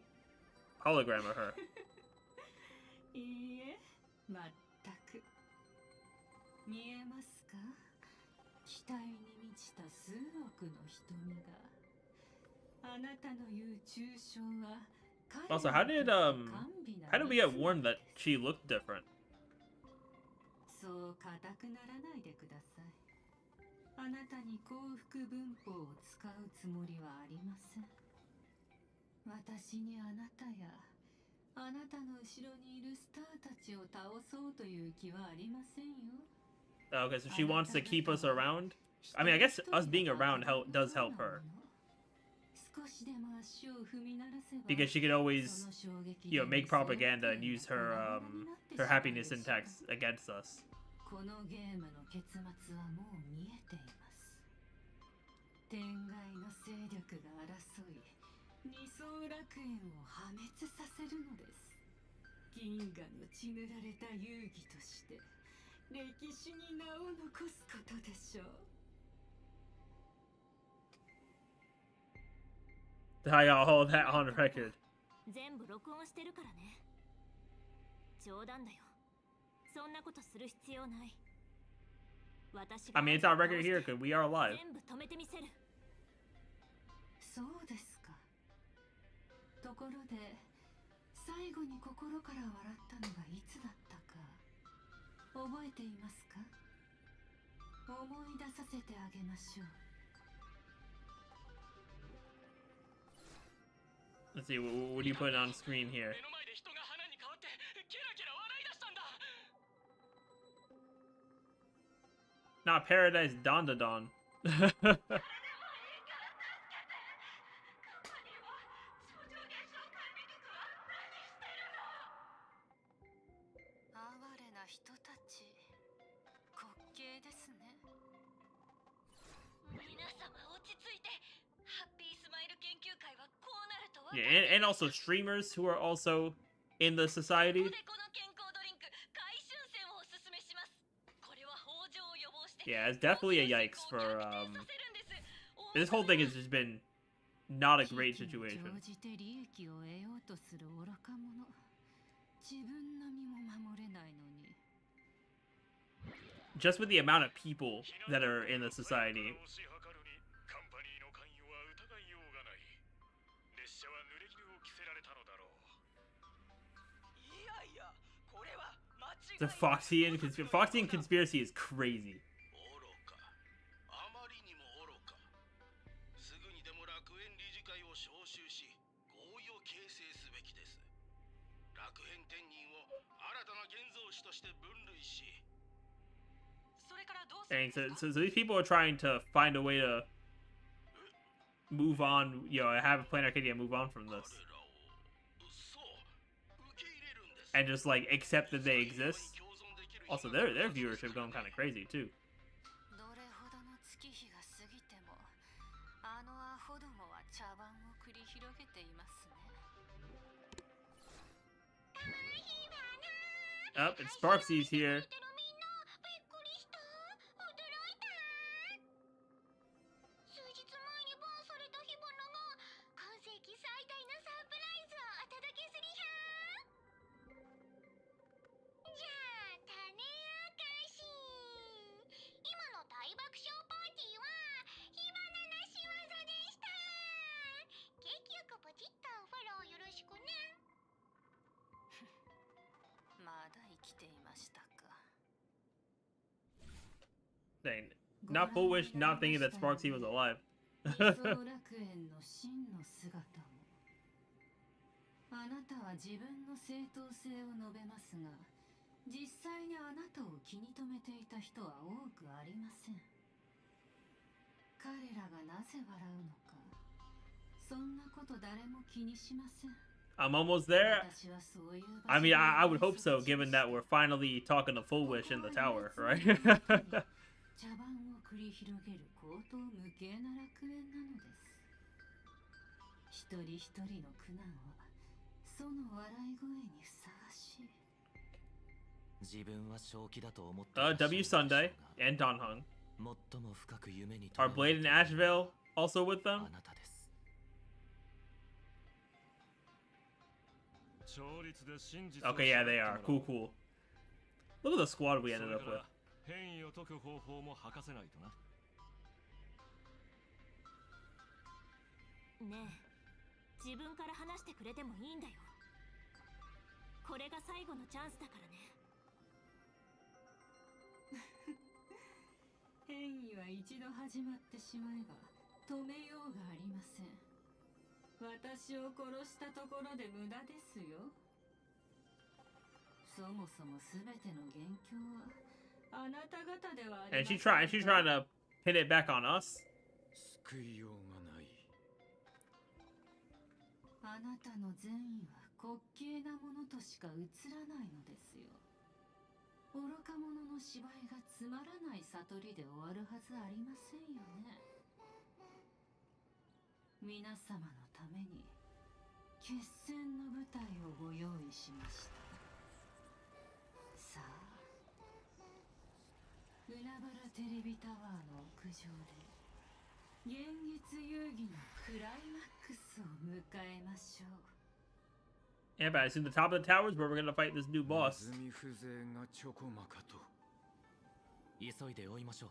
hologram of her. Also, how did we get warned that she looked different? Okay, so she wants to keep us around? I mean, I guess us being around does help her. Because she could always, you know, make propaganda and use her her happiness syntax against us. I got all that on record. I mean, it's on record here because we are alive. Let's see, what do you put on screen here? Not Paradise Don. Yeah, and also streamers who are also in the society. Yeah, it's definitely a yikes for this whole thing has just been not a great situation. Just with the amount of people that are in the society. The Foxian conspiracy is crazy. Dang, so these people are trying to find a way to move on, you know, have Planet Arcadia move on from this. And just, like, accept that they exist. Also, their viewership going kind of crazy, too. Oh, and Sparksy's here. Dang. Not foolish, not thinking that Sparksy was alive. あなたは自分の正当性を述べますが、実際にあなたを気に留めていた人は多くありません。彼らがなぜ笑うのか、そんなこと誰も気にしません。I'm almost there. I mean, I would hope so, given that we're finally talking to Full Wish in the tower, right? 茶番を繰り広げる高等無形な楽園なのです。一人一人の苦難はその笑い声にふさわしい。自分は正気だと思っていた。W Sunday and Donhung. 最も深く夢に Are Blade and Ashvale also with them? あなたです。 Okay, yeah, they are. Cool, cool. Look at the squad we ended up with. 変異を解く方法も吐かせないとな。ねえ、自分から話してくれてもいいんだよ。これが最後のチャンスだからね。変異は一度始まってしまえば止めようがありません。私を殺したところで無駄ですよ。そもそもすべての元凶はあなた方ではありません。 And she's trying to pin it back on us. 救いようがない。あなたの善意は滑稽なものとしか映らないのですよ。愚か者の芝居がつまらない悟りで終わるはずありませんよね。皆様のために決戦の舞台をご用意しました。さあ、海原テレビタワーの屋上で現月遊戯のクライマックスを迎えましょう。 Yeah, but I assume the top of the tower is where we're gonna fight this new boss. 急いで追いましょう。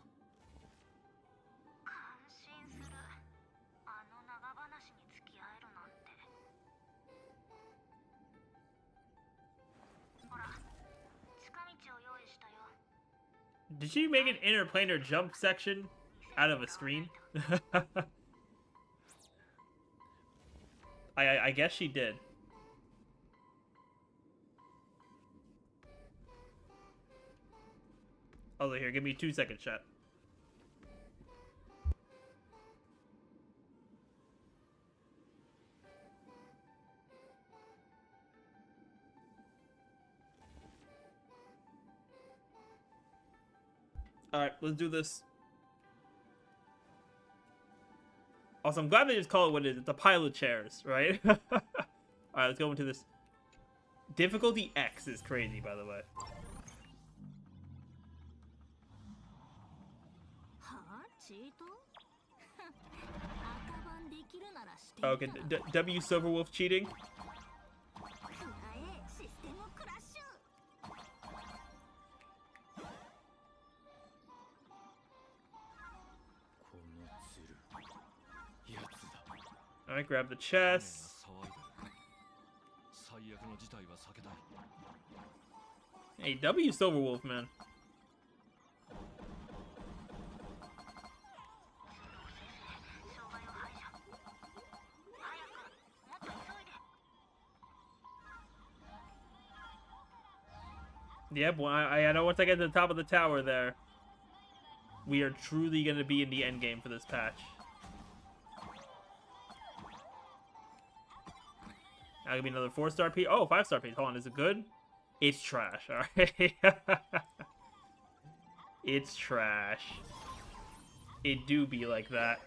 Did she make an interplanar jump section out of a screen? I guess she did. Oh, here, give me 2 seconds, chat. Alright, let's do this. Also, I'm glad they just call it what it is. It's a pile of chairs, right? Alright, let's go into this. Difficulty X is crazy, by the way. Okay, W Silverwolf cheating? Alright, grab the chest. Hey, W Silverwolf, man. Yep, well, I know once I get to the top of the tower there, we are truly going to be in the end game for this patch. That'll be another 4-star piece. Oh, 5-star piece. Hold on, is it good? It's trash. All right. It's trash. It do be like that.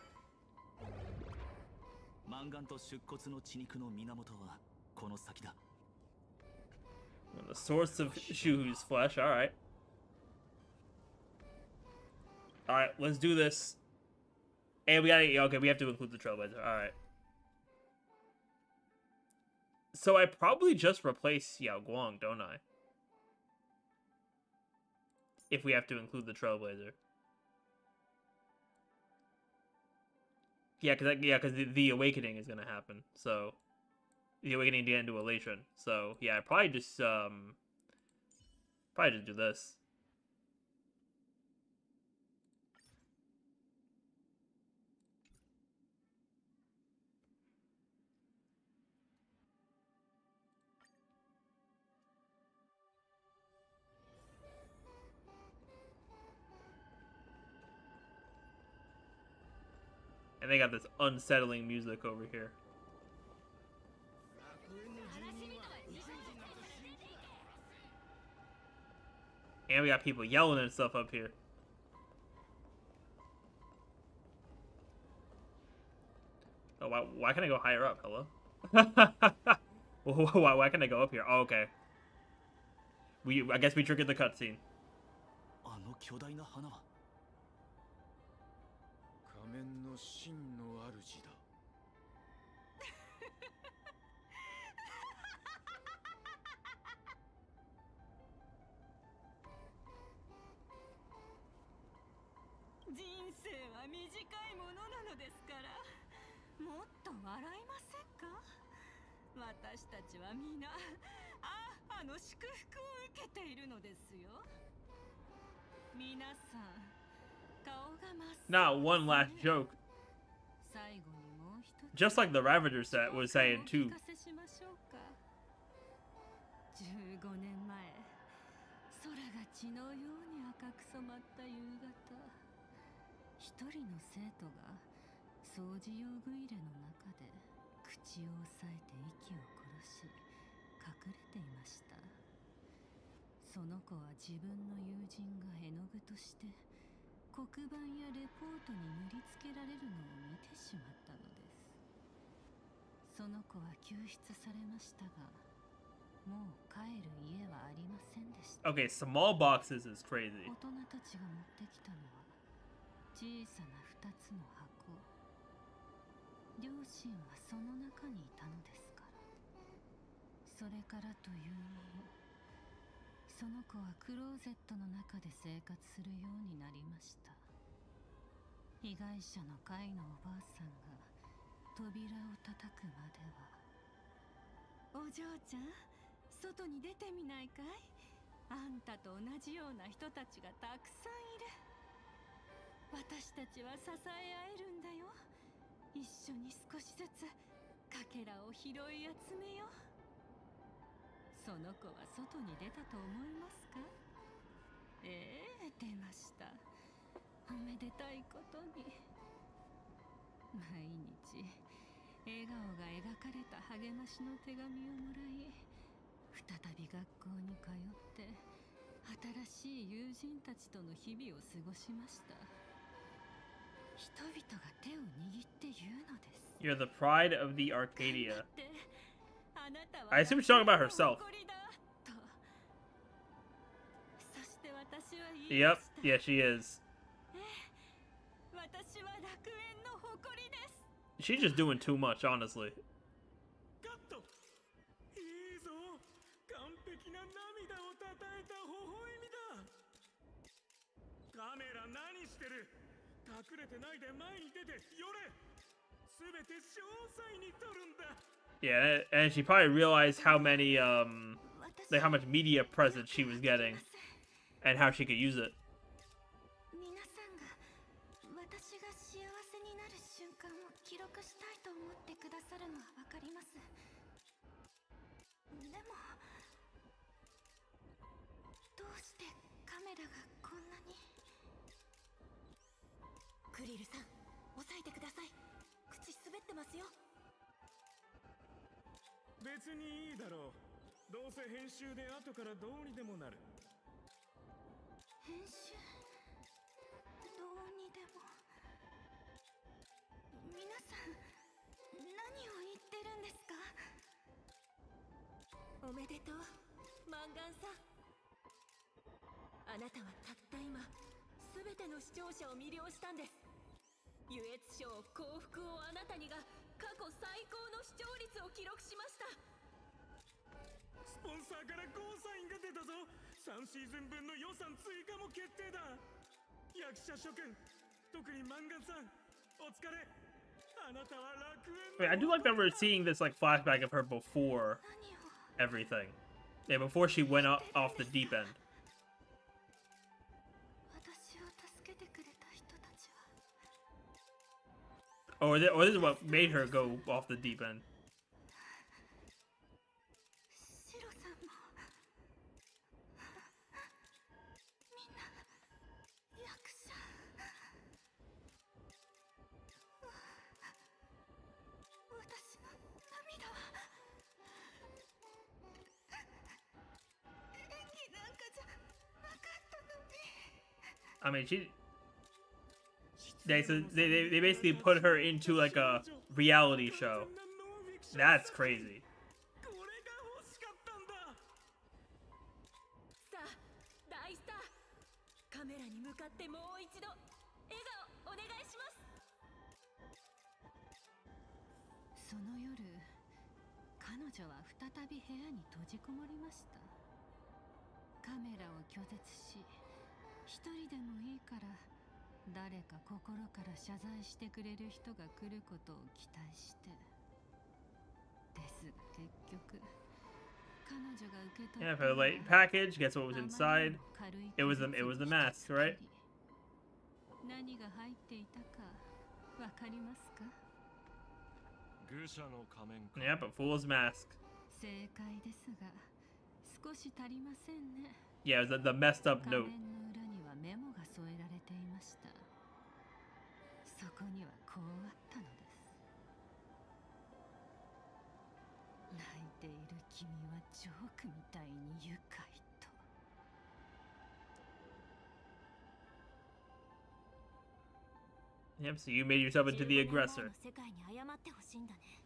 The source of Shuhu's flesh. All right. All right, let's do this. And we gotta. Okay, we have to include the Trailblazer. All right. So I probably just replace Yao Guang, don't I? If we have to include the Trailblazer. Yeah, because the Awakening is gonna happen. So the Awakening to get into Elation. So yeah, probably just do this. And they got this unsettling music over here. And we got people yelling and stuff up here. Oh, why can't I go higher up? Hello? why can't I go up here? Oh, okay. I guess we triggered the cutscene. 仮面の真の主だ。人生は短いものなのですから、もっと笑いませんか？私たちは皆あの祝福を受けているのですよ。皆さん。Not one last joke. Just like the Ravager set was saying too. 15年前、空が血のように赤く染まった夕方、一人の生徒が掃除用具入れの中で口を押さえて息を殺し、隠れていました。その子は自分の友人が絵の具として黒板やレポートに塗りつけられるのを見てしまったのです。その子は救出されましたが、もう帰る家はありませんでした。Okay, small boxes is crazy. 大人たちが持ってきたのは小さな2つの箱。両親はその中にいたのですから。それからというもの、その子はクローゼットの中で生活するようになりました。被害者の会のおばあさんが扉を叩くまでは。お嬢ちゃん、外に出てみないかい？あんたと同じような人たちがたくさんいる。私たちは支え合えるんだよ。一緒に少しずつかけらを拾い集めよう。その子は外に出たと思いますか？ええ、出ました。おめでたいことに。毎日笑顔が描かれた励ましの手紙をもらい、再び学校に通って新しい友人たちとの日々を過ごしました。人々が手を握って言うのです。 You're the pride of the Arcadia. I assume she's talking about herself. Yep, yeah, she is. She's just doing too much, honestly. Yeah, and she probably realized how many, like how much media presence she was getting, and how she could use it. 皆さんが私が幸せになる瞬間を記録したいと思ってくださるのはわかります。でも、どうしてカメラがこんなに。クリルさん、押さえてください。口滑ってますよ。別にいいだろう。どうせ編集で後からどうにでもなる。編集どうにでも。皆さん何を言ってるんですか？おめでとうマンガンさん。あなたはたった今全ての視聴者を魅了したんです。優越賞幸福をあなたにが過去最高の視聴率を記録しました。スポンサーからゴーサインが出たぞ。3シーズン分の予算追加も決定だ。役者諸君、特にマンガンさん、お疲れ。あなたは楽園。 Wait, I do like remember seeing this like flashback of her before everything. Yeah, before she went off the deep end. 私を助けてくれた人たちは。Or this is what made her go off the deep end. シロさんもみんな役者。私の涙は演技なんかじゃなかったのに。I mean, they basically put her into like a reality show. That's crazy. さあ大スター、カメラに向かってもう一度笑顔お願いします。その夜、彼女は再び部屋に閉じこもりました。カメラを拒絶し、一人でもいいから誰か心から謝罪してくれる人が来ることを期待して。ですが結局、彼女が受け取った Yeah, for the late package, guess what was inside? It was the mask, right? 何が入っていたかわかりますか？愚者の仮面か。 Yep, a fool's mask. 正解ですが、少し足りませんね。 Yeah, it was the messed up 仮 note. 面の裏にはメモが添えられていました。そこにはこうあったのです。泣いている君はジョークみたいに愉快と。Yep, so you made yourself into the aggressor. 世界に謝ってほしいんだね。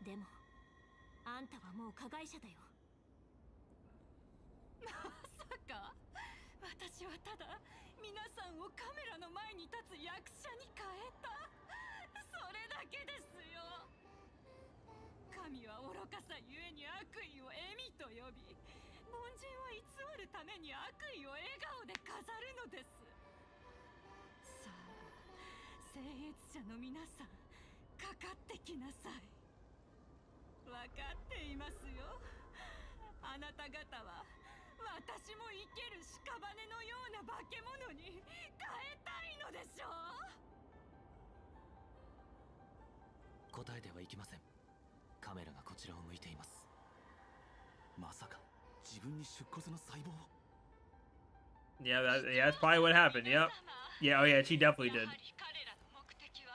でもあんたはもう加害者だよ。まさか私はただ皆さんをカメラの前に立つ役者に変えた、それだけですよ。神は愚かさゆえに悪意を笑みと呼び、凡人は偽るために悪意を笑顔で飾るのです。さあ、聖越者の皆さん、かかってきなさい。分かっていますよ。あなた方は私も生ける屍のような化け物に変えたいのでしょう。答えてはいけません。カメラがこちらを向いています。まさか自分に出骨の細胞を。 Yeah, that's probably what happened. Yep. Yeah, oh yeah, she definitely did. 彼らの目的は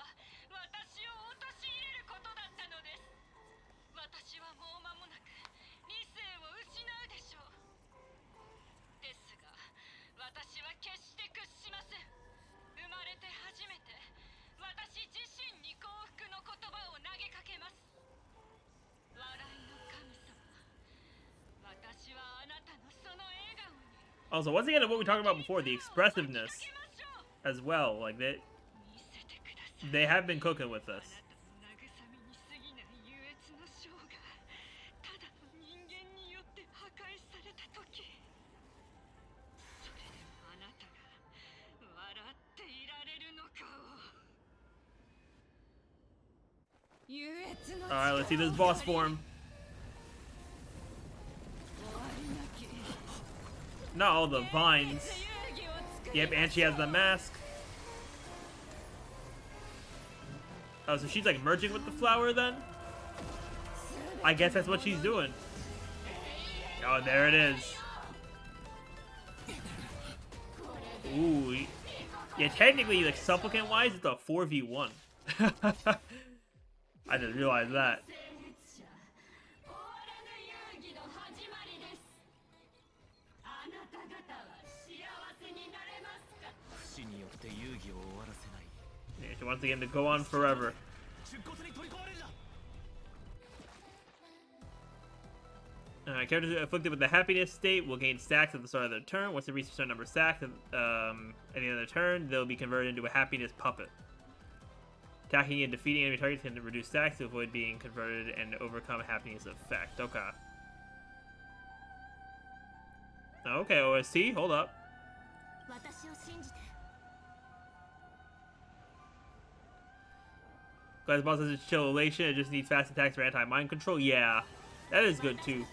私を陥れることだったのです。私はもう間もなく理性を失うでしょう。ですが私は決して屈しません。生まれて初めて私自身に幸福の言葉を投げかけます。笑いの神様、私はあなたのその笑顔に。 Also, once again, what we talked about before, the expressiveness as well. Like they have been cooking with this. 慰みに過ぎない優越の章がただの人間によって破壊された時、それでもあなたが笑っていられるのかを。優越の All right, let's see this boss form. Not all the vines. Yep, and she has the mask. Oh, so she's like merging with the flower then? I guess that's what she's doing. Oh, there it is. Ooh. Yeah, technically, like, supplicant-wise, it's a 4v1. I just realized that. Yeah, she wants the game to go on forever. Characters afflicted with the happiness state will gain stacks at the start of their turn. Once they reach a certain number of stacks at the end of their turn, they'll be converted into a happiness puppet. Attacking and defeating enemy targets can reduce stacks to avoid being converted and overcome happiness effect. Okay. Okay, OST, hold up. Glass boss has its chill elation, it just needs fast attacks for anti-mind control. Yeah, that is good too.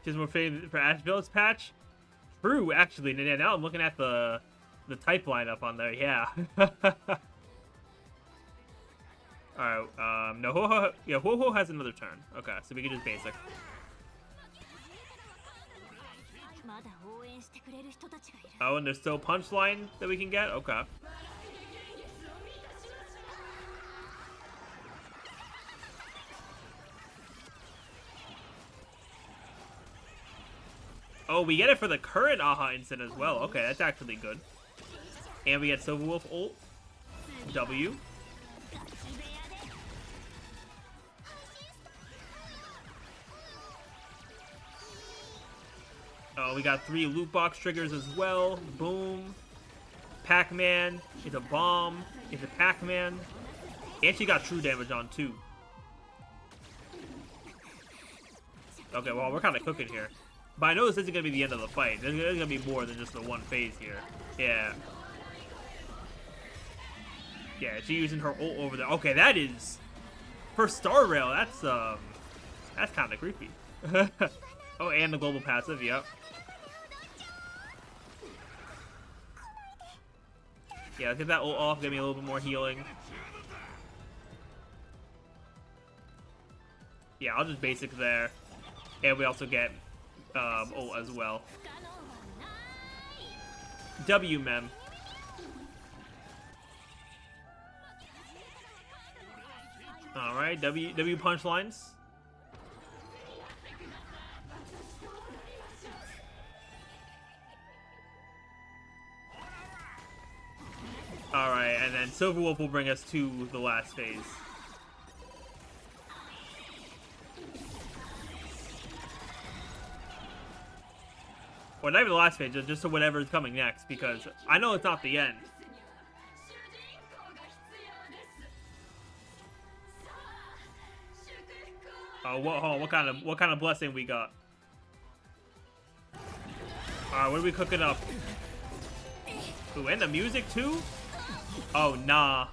Just more fitting for Ash Village patch. True, actually. Now I'm looking at the type lineup on there. Yeah. All right. No, Ho-Ho. Yeah, Ho-Ho has another turn. Okay, so we can just basic. Oh, and there's still punchline that we can get. Okay. Oh, we get it for the current Aha instant as well. Okay, that's actually good. And we get Silver Wolf ult. W. Oh, we got 3 loot box triggers as well. Boom. Pac-Man. It's a bomb. It's a Pac-Man. And she got true damage on too. Okay, well, we're kind of cooking here. But I know this isn't going to be the end of the fight. There's going to be more than just the one phase here. Yeah. Yeah, she's using her ult over there. Okay, that is... For Star Rail, that's kind of creepy. Oh, and the global passive, yep. Yeah, let's get that ult off, give me a little bit more healing. Yeah, I'll just basic there. And we also get ult as well. W, mem. Alright, W punchlines. Alright, and then Silver Wolf will bring us to the last phase. Or not even the last phase, just to whatever is coming next, because I know it's not the end. Oh, what kind of blessing we got? Alright, what are we cooking up? Ooh, and the music too? Oh, nah.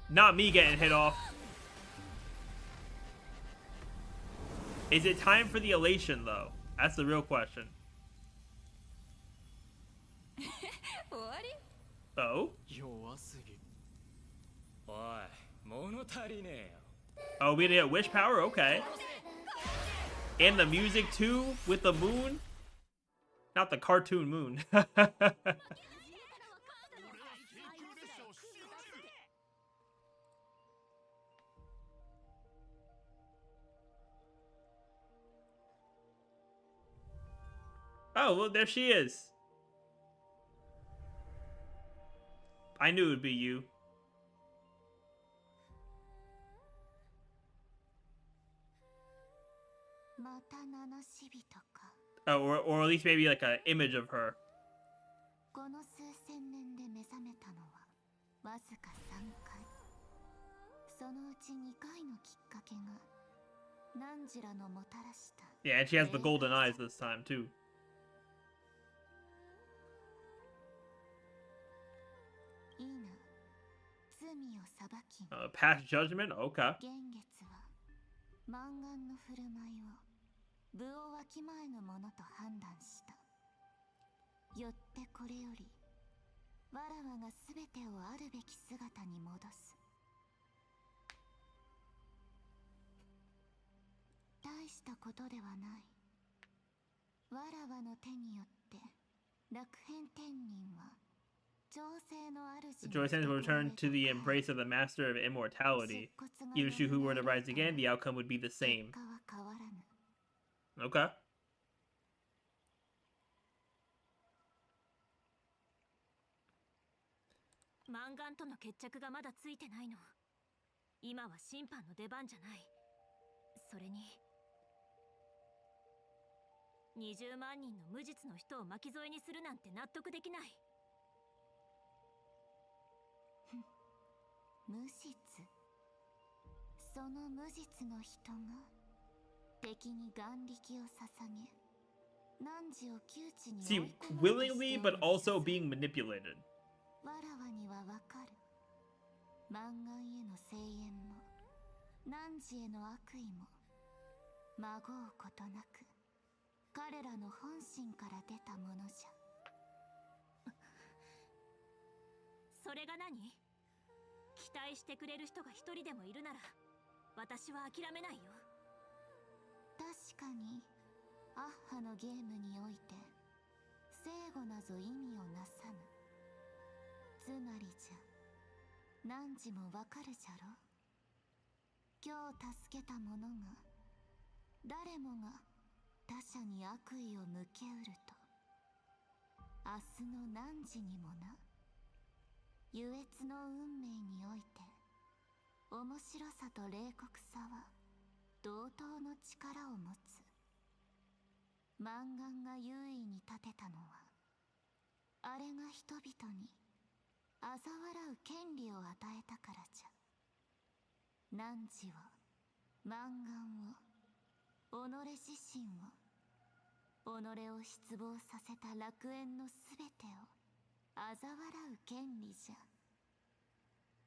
Not me getting hit off. Is it time for the elation, though? That's the real question. Oh? Oh, we didn't get wish power? Okay. And the music too, with the moon? Not the cartoon moon. Oh, well, there she is. I knew it would be you. Oh, or at least maybe like an image of her. Yeah, and she has the golden eyes this time too. Past judgment? Okay. 部をわきまえぬものと判断した。よってこれより、わらわがすべてをあるべき姿に戻す。したことではない。わらわの手によって楽変天人は情勢の主 The Joy-Sans will return to the embrace of the Master of Immortality. Even if Shuhu were to rise again, the outcome would be the same. Okay. マンガンとの決着がまだついてないの。今は審判の出番じゃない。それに20万人の無実の人を巻き添えにするなんて納得できない。無実。その無実の人が敵に眼力を捧げ、汝を窮地に追 See, い込もうとして willingly おる but のじゃ。 also being manipulated. わらわにはわかる。満願への声援も汝への悪意もまごうことなく彼らの本心から出たものじゃ。それが何？期待してくれる人が一人でもいるなら私は諦めないよ。確かにアッハのゲームにおいて正誤なぞ意味をなさぬ。つまりじゃ汝もわかるじゃろ。今日助けた者が誰もが他者に悪意を向けうると、明日の汝にもな。優越の運命において面白さと冷酷さは同等の力を持つ。満願が優位に立てたのはあれが人々に嘲笑う権利を与えたからじゃ。汝を、満願を、己自身を、己を失望させた楽園のすべてを嘲笑う権利じゃ。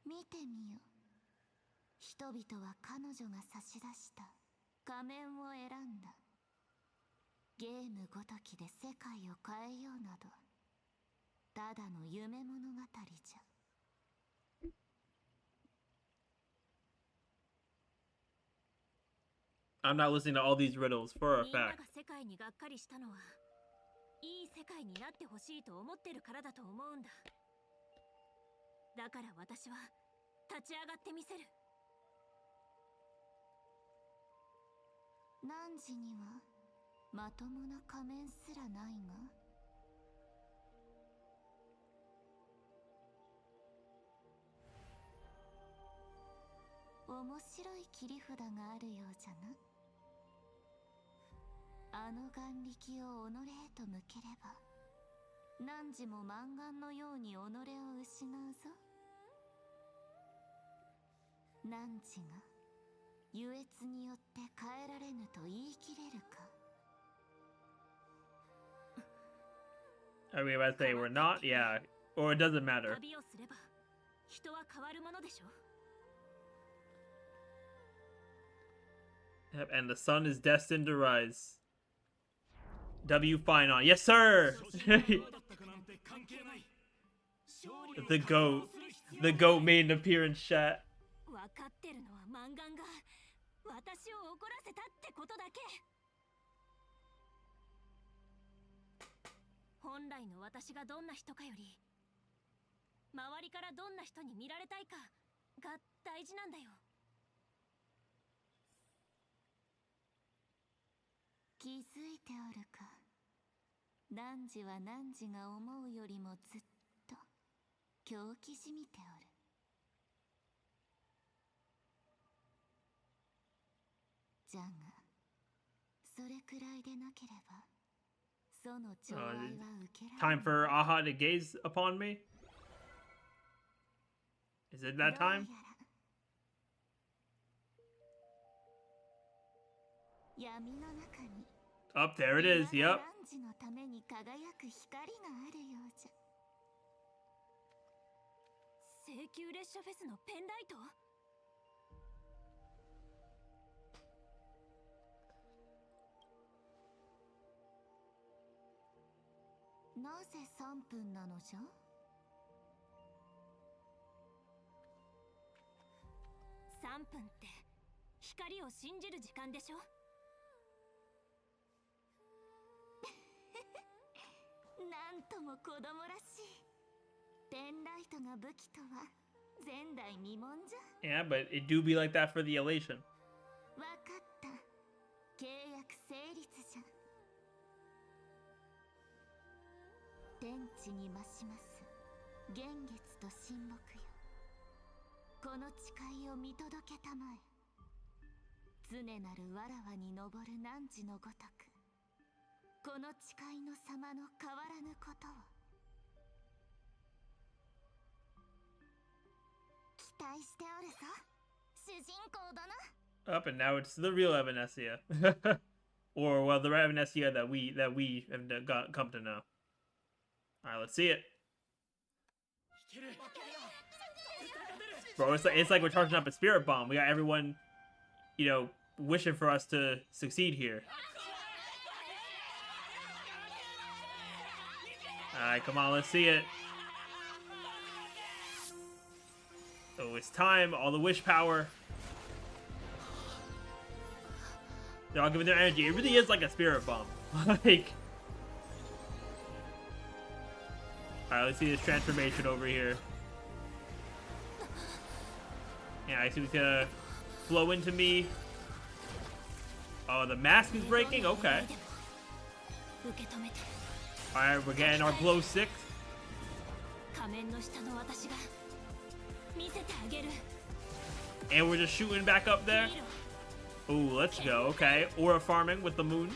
見てみよ。人々は彼女が差し出した仮面を選んだ。ゲームごときで世界を変えようなどただの夢物語じゃ。I'm not listening to all these riddles for a みんな fact. が世界にがっかりしたのはいい世界になってほしいと思ってるからだと思うんだ。だから私は立ち上がってみせる。汝にはまともな仮面すらないが、面白い切り札があるようじゃな。あの眼力を己へと向ければ汝も満願のように己を失うぞ。汝が優越によって変えられぬと言い切れるか。 I mean, if I say we're not, yeah, or it doesn't matter. 旅をすれば人は変わるものでしょ。 Yep, and the sun is destined to rise. W fine on. Yes, sir! The goat. The goat made an appearance, chat. 分かってるのは満願が私を怒らせたってことだけ。本来の私がどんな人かより周りからどんな人に見られたいかが大事なんだよ。気づいておるか。汝は汝が思うよりもずっと狂気じみておる。じゃがそれくらいでなければその寵愛は受けられない。 Time for Aha to gaze upon me? Is it that time? 闇の中に Up there it is, yep. 汝のために輝く光があるようじゃ。請求列車フェスのペンライト？なぜ3分なのじゃ。3分って光を信じる時間でしょ。なんとも子供らしい。ペンライトが武器とは前代未聞じゃ。 Yeah, but it do be like that for the elation. わかった。契約成立じゃ。天地に増します幻月と神木よ。この誓いを見届けたまえ。常なるわらわに昇る汝のごとく、この誓いの様の変わらぬことを。期待しておるぞ、主人公殿。 Up and now it's the real Evanescia. Or well, the Evanescia that we have come to know. Alright, let's see it. Bro, it's like we're charging up a spirit bomb. We got everyone, you know, wishing for us to succeed here. Alright, come on, let's see it. Oh, it's time. All the wish power. They're all giving their energy. It really is like a spirit bomb. Like... Alright, let's see this transformation over here. Yeah, I see it's gonna flow into me. Oh, the mask is breaking? Okay. Alright, we're getting our glow 6. And we're just shooting back up there. Ooh, let's go. Okay. Aura farming with the moon.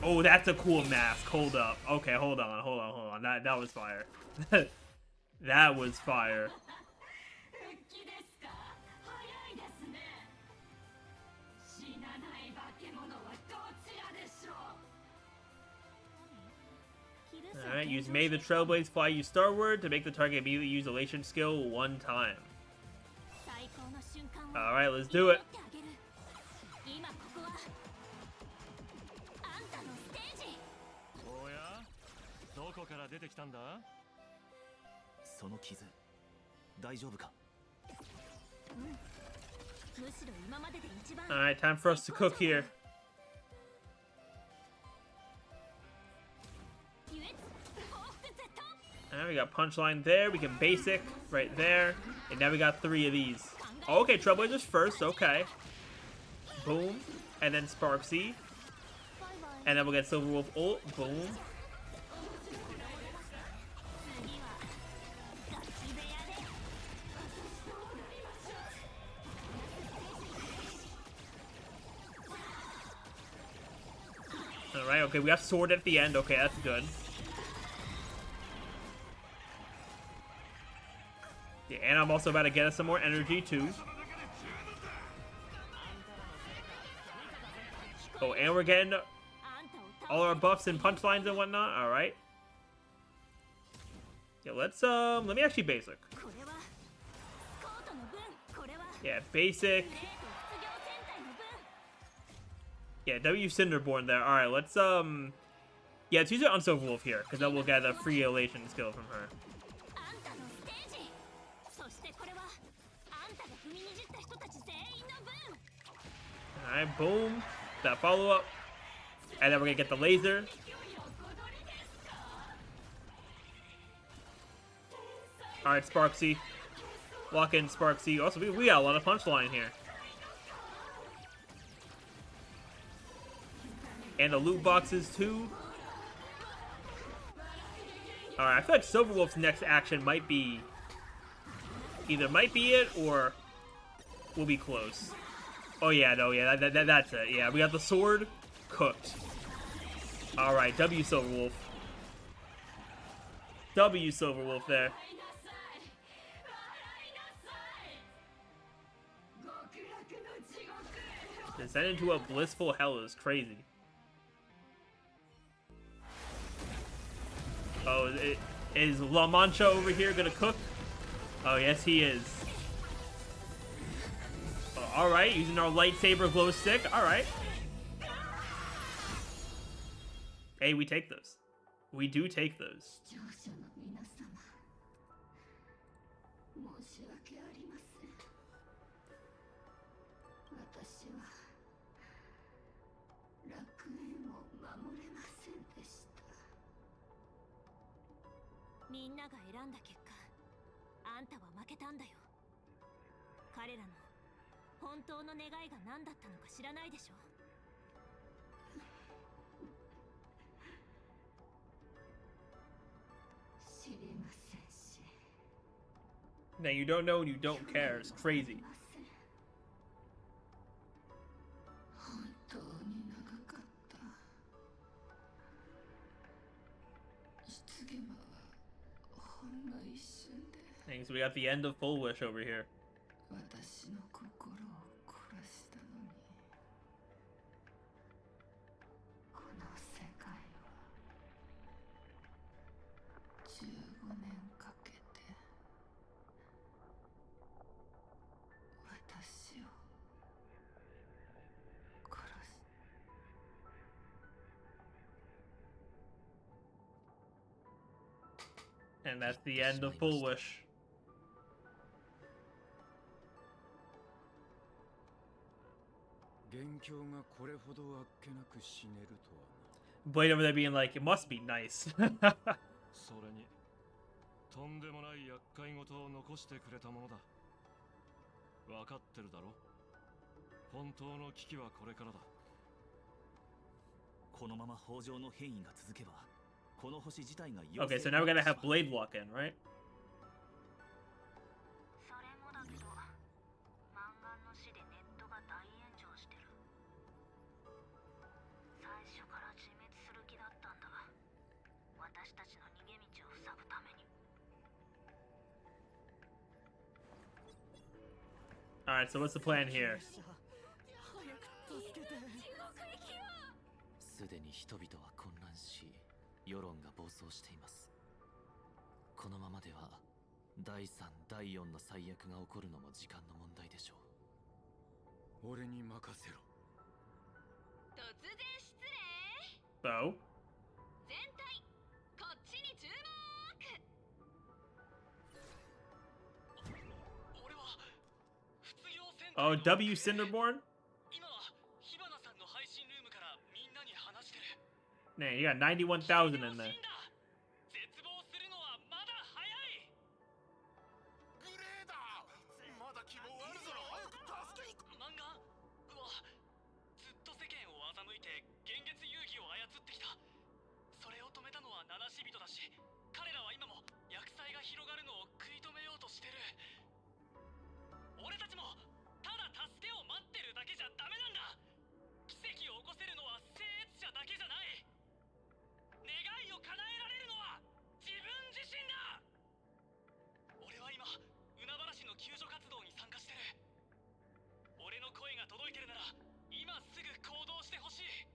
Oh, that's a cool mask. Hold up. Okay, hold on. That was fire. That was fire. Alright, use May the Trailblaze fly you starward to make the target immediately use elation skill one time. Alright, let's do it. Alright, time for us to cook here. Alright, we got punchline there. We can basic right there. And now we got 3 of these. Okay, Trailblazers first. Okay. Boom. And then Sparksy. And then we'll get Silverwolf ult. Boom. Alright, okay, we got sword at the end. Okay, that's good. Yeah, and I'm also about to get us some more energy, too. Oh, and we're getting all our buffs and punchlines and whatnot. Alright. Yeah, let's, let me actually basic. Yeah, basic. Yeah, W Cinderborn there. Alright, let's, yeah, let's use it on Silverwolf here, because then we'll get a free elation skill from her. Alright, boom. That follow-up. And then we're gonna get the laser. Alright, Sparksy. Walk in, Sparksy. Also, we got a lot of punchline here. And the loot boxes, too. Alright, I feel like Silverwolf's next action might be... Either might be it, or... we'll be close. Oh, yeah, no, yeah, that's it. Yeah, we got the sword cooked. Alright, W Silverwolf. W Silverwolf there. Descend into a blissful hell is crazy. Oh, is La Mancha over here gonna cook? Oh, yes, he is. Oh, alright, using our lightsaber glow stick. Alright. Hey, we take those. We do take those. みんなが選んだ結果、あんたは負けたんだよ。彼らの本当の願いが何だったのか知らないでしょ。知りませんし。 Now you don't know and you don't care. It's crazy. 本当に長かった。失言はほんの一瞬で。 Dang, so we got the end of Full Wish over here. 私の心を殺したのに。この世界は15年かけて私を殺す。 And that's the end of Full Wish. Blade over there being like, it must be nice. それにとんでもない厄介事を残してくれたものだ。分かってるだろ。本当の危機はこれからだ。このまま北条の変異が続けば、この星自体が Okay, so now we're gonna have Blade walk in, right? それもだけど、マンガンの死でネットが大炎上してる。最初から自滅する気だったんだ。私たちの逃げ道を塞ぐために。Alright, so what's the plan here? すでに人々は混乱し、世論が暴走しています。このままでは第3、第4の最悪が起こるのも時間の問題でしょう。俺に任せろ。突然失礼。 So? 全体こっちに注目。俺は卒業センター Oh, W Cinderborn? 今は火花さんの配信ルームからみんなに話してる。 Man, you got 91,000 in there. 絶望するのはまだ早い。グレーダー、まだ希望あるぞ。早く助けに。漫画はずっと世間を欺いて幻月遊戯を操ってきた。それを止めたのは七死人だし、彼らは今も厄災が広がるのを食い止めようとしてる。俺たちもただ助けを待ってるだけじゃダメなんだ。奇跡を起こせるのは聖越者だけじゃない。願いを叶えられるのは自分自身だ。俺は今海原市の救助活動に参加してる。俺の声が届いてるなら今すぐ行動してほしい。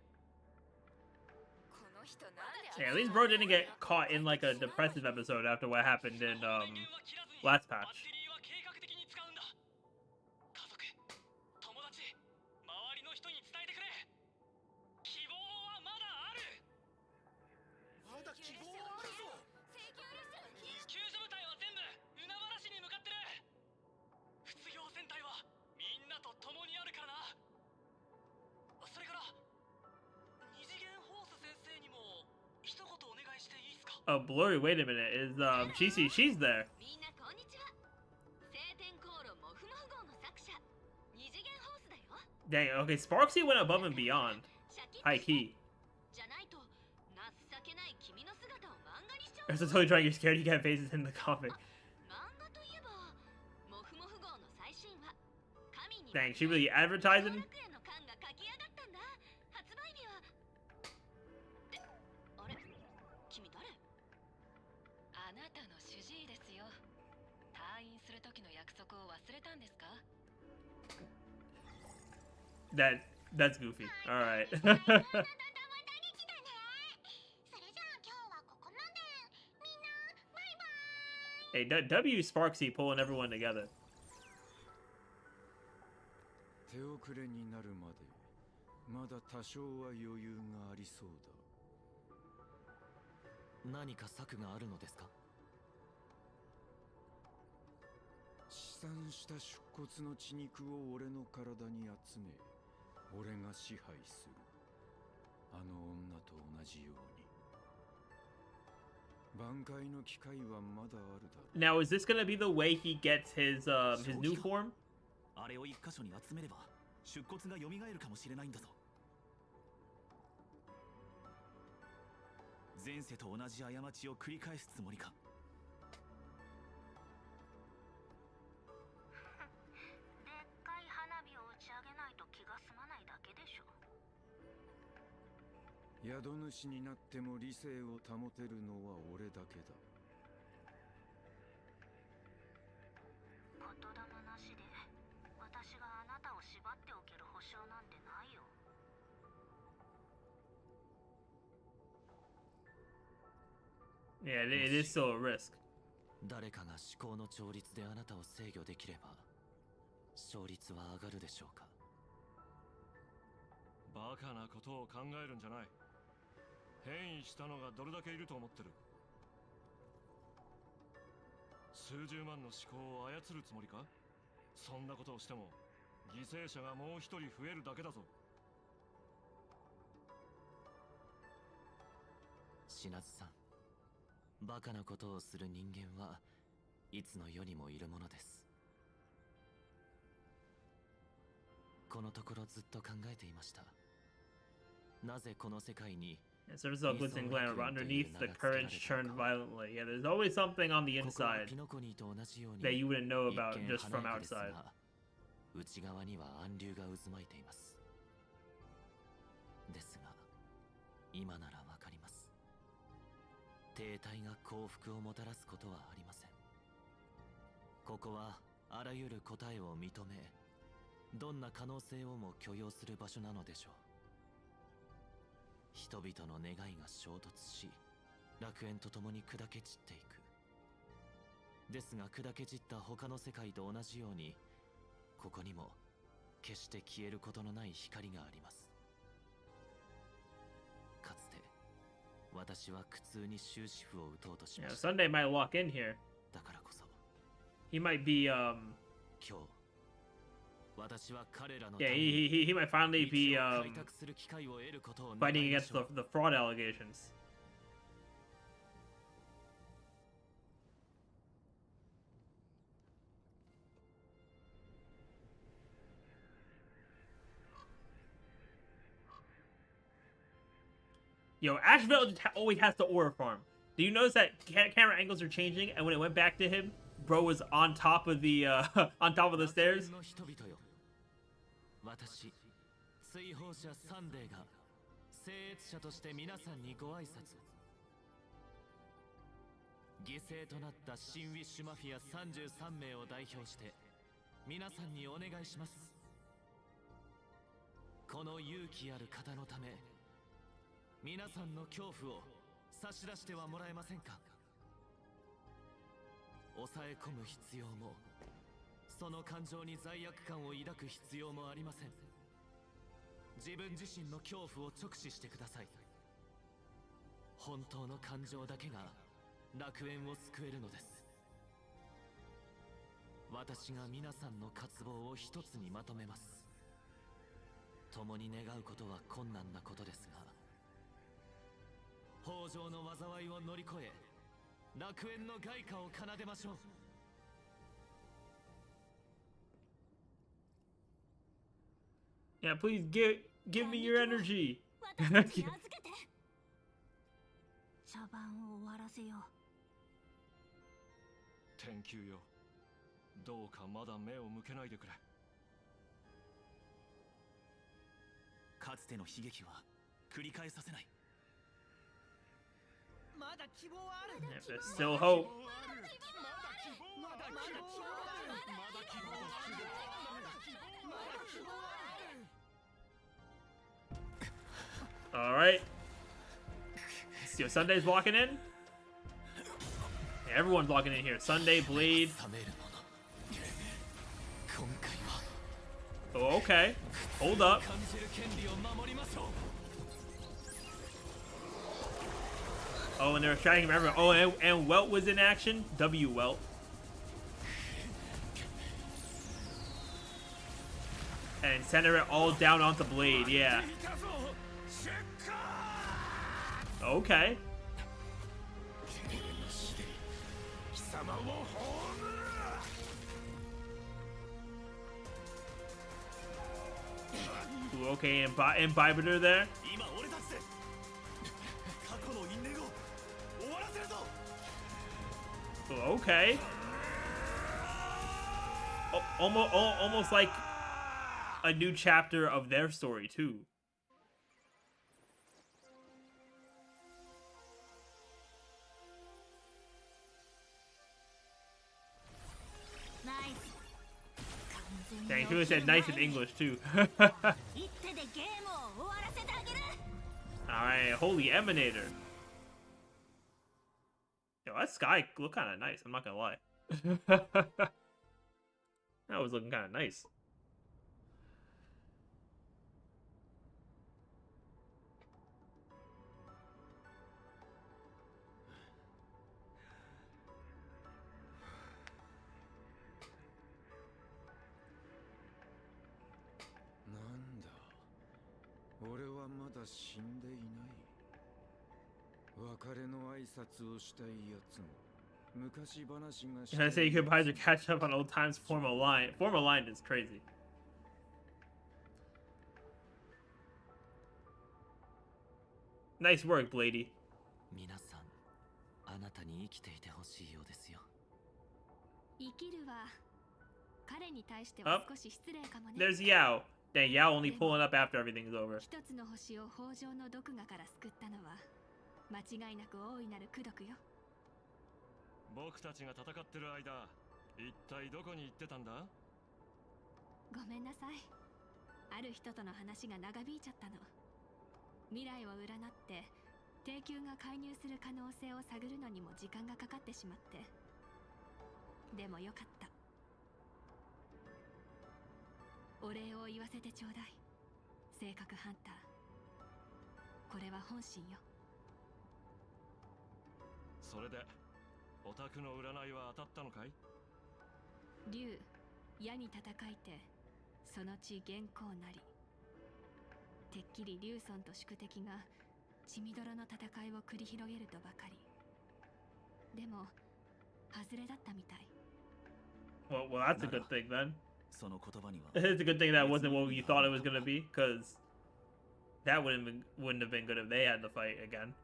Yeah, at least bro didn't get caught in like a depressive episode after what happened in last patch. 友達、周りの人に伝えてくれ。希望はまだある。まだ希望はあるぞ。救助部隊は全部海原市に向かってる。卒業戦隊はみんなと共にあるからな。それから二次元ホース先生にも一言お願いしていいですか。 Oh, Blurry, wait a minute. Is she's there? みんなこんにちは。晴天航路モフモフ号の作者、二次元ホースだよ。 Dang, okay, Sparksy went above and beyond. High key. じゃないと情けない君の姿を漫画にしちゃう。 They're totally trying to get scared cat faces in the comic. 漫画といえばモフモフ号の最新話、神に Dang, she really advertising? 楽園の巻が書き上がったんだ。発売日はってあれ、君誰？あなたの主治医ですよ。退院する時の約束を忘れたんですか？ That's goofy. All right. Hey, W Sparksy pulling everyone together. 手遅れになるまでまだ多少は余裕がありそうだ。何か策があるのですか？試算した出骨の血肉を俺の体に集め、俺が支配する。あの女と同じように。Now, is this gonna be the way he gets his new form? あれを一箇所に集めれば出骨が蘇るかもしれないんだぞ。前世と同じ過ちを繰り返すつもりか。でっかい花火を打ち上げないと気が済まないだけでしょ。宿主になっても理性を保てるのは俺だけだ。言霊なしで私があなたを縛っておける保証なんてないよ。Yeah, it is still a risk. 誰かが思考の調律であなたを制御できれば勝率は上がるでしょうか。バカなことを考えるんじゃない。変異したのがどれだけいると思ってる。数十万の思考を操るつもりか。そんなことをしても犠牲者がもう一人増えるだけだぞ。シナズさん、バカなことをする人間はいつの世にもいるものです。このところずっと考えていました。なぜこの世界に Yes, there's a glitz and glamour, but underneath the currents churned violently. Yeah, there's always something on the inside that you wouldn't know about just from outside. 内側には暗流が渦巻いています。ですが、今ならわかります。停滞が幸福をもたらすことはありません。ここはあらゆる答えを認め、どんな可能性をも許容する場所なのでしょう。人々の願いが衝突し、楽園とともに砕け散っていく。ですが砕け散った他の世界と同じように、ここにも決して消えることのない光があります。かつて私は苦痛に終止符を打とうとしました。Yeah, Sunday might walk in here. だからこそ He might be 今日私は彼らの yeah, he might finally be fighting against the fraud allegations. Yo, Asheville just always has the aura farm. Do you notice that camera angles are changing? And when it went back to him, bro was on top of the on top of the stairs. 私、追放者サンデーが聖越者として皆さんにご挨拶。犠牲となった新ウィッシュマフィア33名を代表して皆さんにお願いします。この勇気ある方のため、皆さんの恐怖を差し出してはもらえませんか。抑え込む必要も、その感情に罪悪感を抱く必要もありません。自分自身の恐怖を直視してください。本当の感情だけが楽園を救えるのです。私が皆さんの渇望を一つにまとめます。共に願うことは困難なことですが、豊穣の災いを乗り越え、楽園の外貨を奏でましょう。Yeah, please give me your energy. 茶番を終わらせよう。天球よ、どうかまだ目を向けないでくれ。かつての悲劇は繰り返させない。まだ希望ある。 Yeah, there's still hope. All right. So Sunday's walking in. Yeah, everyone's walking in here. Sunday, Blade. Oh, okay. Hold up. Oh, and they're tracking him everywhere. Oh, and Welt was in action. W Welt. And center it all down onto Blade. Yeah. Okay, imbibitor there. Oh, okay. Oh, almost like a new chapter of their story too. Dang, he said nice in English too. Alright, holy emanator. Yo, that sky look kind of nice, I'm not gonna lie. That was looking kind of nice. Can I say you could buy to catch up on old times, form a line? Form a line is crazy. Nice work, Blady. Up. There's Yao. Dang, Yao only pulling up after everything's over. 僕たちが戦ってる間、一体どこに行ってたんだ？ごめんなさい。ある人との話が長引いちゃったの。未来を占って帝宮が介入する可能性を探るのにも時間がかかってしまって。でもよかった。お礼を言わせてちょうだい。性格ハンター。これは本心よ。それで。 オタクの占いは当たったのかい？竜、矢に戦いて、その地元寇なり。てっきり竜尊と宿敵が血みどろの戦いを繰り広げるとばかり。でも、外れだったみたい。Well, that's a good thing then. It's a good thing that wasn't what you thought it was gonna be, because that wouldn't have been good if they had to fight again.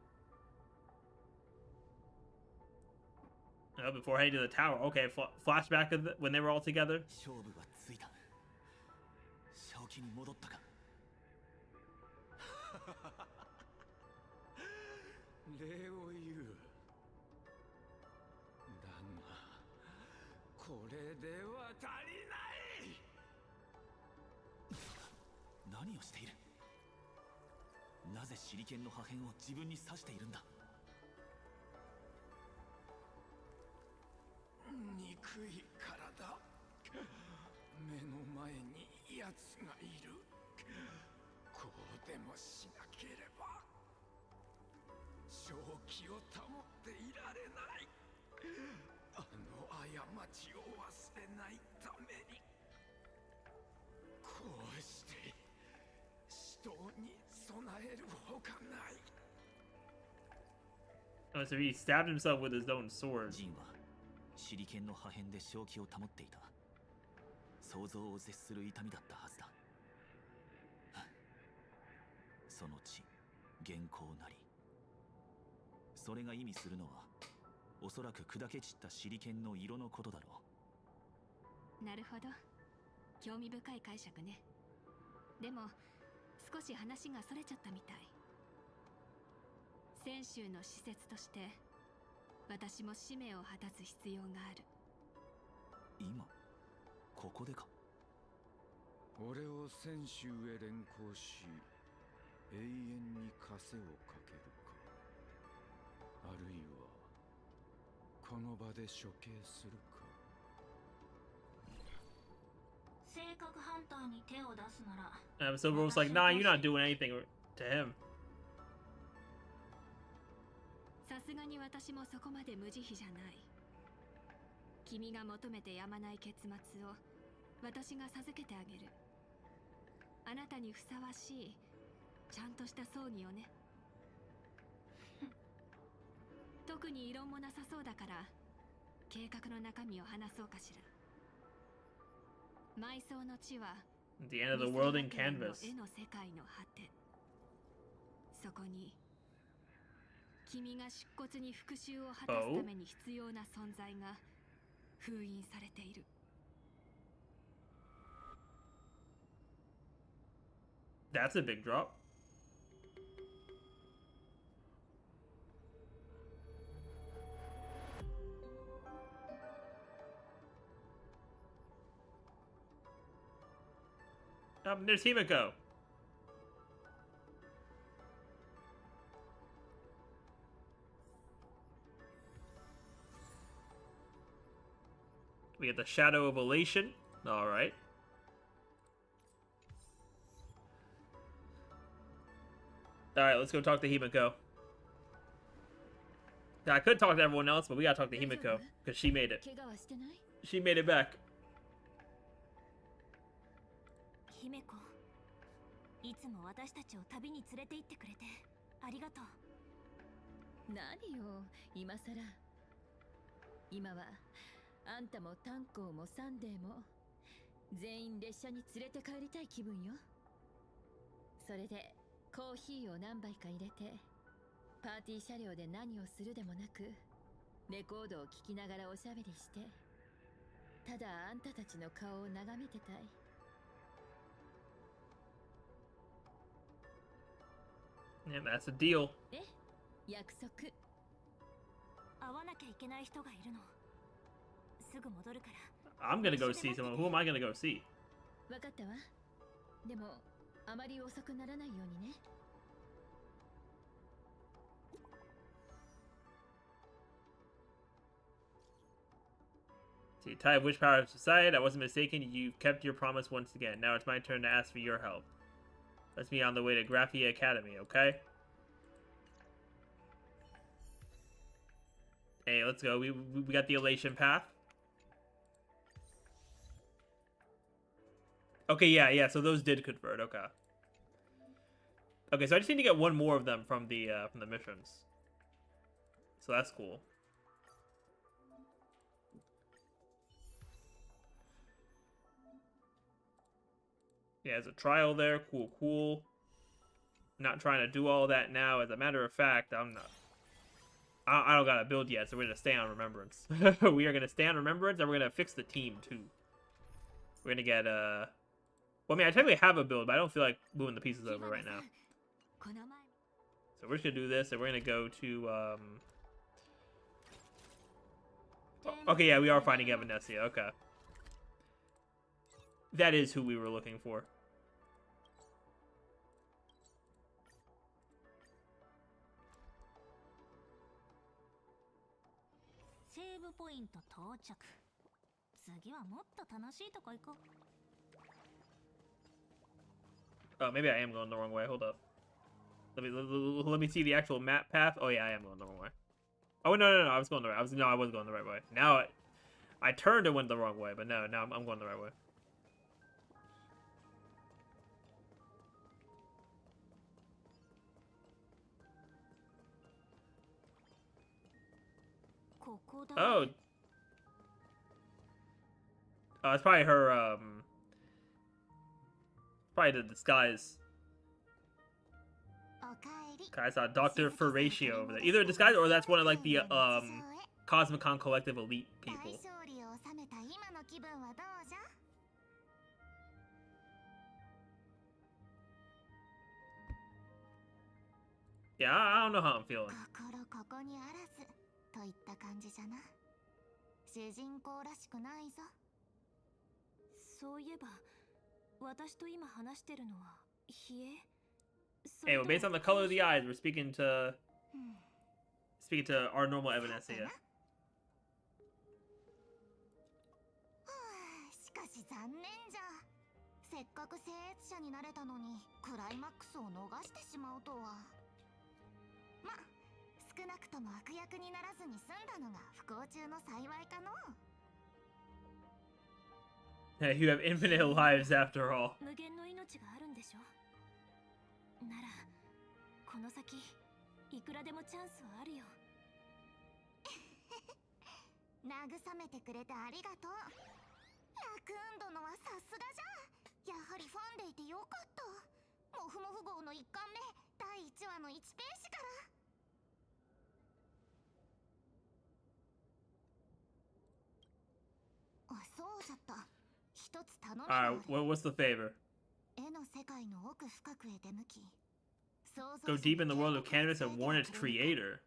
Oh, before heading to the tower. Okay, flashback of when they were all together. Oh, so he stabbed himself with his own sword. 手裏剣の破片で正気を保っていた。想像を絶する痛みだったはずだ。その地、元寇なり。それが意味するのは、おそらく砕け散った手裏剣の色のことだろう。なるほど。興味深い解釈ね。でも、少し話がそれちゃったみたい。泉州の施設として。 私も使命を果たす必要がある。今ここでか。俺を泉州へ連行し、永遠に枷をかけるか。あるいはこの場で処刑するか。性格ハンターに手を出すなら。So Rose's like, nah, you're not doing anything to him. さすがに私もそこまで無慈悲じゃない。君が求めてやまない結末を私が授けてあげる。あなたにふさわしいちゃんとした葬儀をね。特に異論もなさそうだから計画の中身を話そうかしら。埋葬の地は The end of the world in canvas. 絵の世界の果て。そこに君が出骨に復讐を果たすために必要な存在が封印されている。That's a big drop. There's Himiko. We get the Shadow of Elation. Alright. Alright, let's go talk to Himiko. I could talk to everyone else, but we gotta talk to Himiko, because she made it. She made it back. 姫子、いつも私たちを旅に連れて行ってくれてありがとう。何よ、今さら。今はあんたもタンコーもサンデーも全員列車に連れて帰りたい気分よ。それでコーヒーを何杯か入れてパーティー車両で何をするでもなくレコードを聴きながらおしゃべりしてただあんたたちの顔を眺めてたい。Yeah, that's a deal. 約束。会わなきゃいけない人がいるの。すぐ戻るから。I'm gonna go see someone. Who am I gonna go see? わかったわ。でもあまり遅くならないようにね。See, type which power of society? I wasn't mistaken. You've kept your promise once again. Now it's my turn to ask for your help. Let's be on the way to Graphia Academy, okay? Hey, let's go. We got the Elation path. Okay, yeah. So those did convert. Okay. Okay, so I just need to get one more of them from the missions. So that's cool. Yeah, there's a trial there. Cool. Not trying to do all that now. As a matter of fact, I'm not. I don't got a build yet, so we're gonna stay on Remembrance. We are gonna stay on Remembrance, and we're gonna fix the team too. We're gonna get Well, I mean, I technically have a build, but I don't feel like moving the pieces over right now. So we're just gonna do this, and we're gonna go to Okay, yeah, we are finding Evanescia. Okay. That is who we were looking for. Save point 到着。次はもっと楽しいとこ行こう。Oh, maybe I am going the wrong way. Hold up. Let me see the actual map path. Oh yeah, I am going the wrong way. Oh no, I was going the right. I was going the right way. Now I turned and went the wrong way, but no, now I'm going the right way. Oh. It's probably her, probably the disguise. I saw Dr. Ferratio over there. Either a disguise or that's one of, like, the, Cosmicon Collective elite people. Yeah, I don't know how I'm feeling. といった感じじゃな。主人公らしくないぞ。そういえば、私と今話してるのは冷え。Hey, well, based on the color of the eyes, we're speaking to our normal Evanescia. しかし残念じゃ。せっかく聖越者になれたのに、クライマックスを逃してしまうとは。ま。少なくとも悪役にならずに済んだのが不幸中の幸いかの。Hey, you have infinite lives after all. 無限の命があるんでしょ。ならこの先いくらでもチャンスはあるよ。慰めてくれてありがとう。ラクーン殿はさすがじゃ。やはりファンでいてよかった。もふもふ号の1巻目第1話の1ページから。あ、そうじゃった。一つ頼みがある。What's the favor? 絵の世界の奥深くへ出向き、 Go deep in the world of cannabis and warn its creator.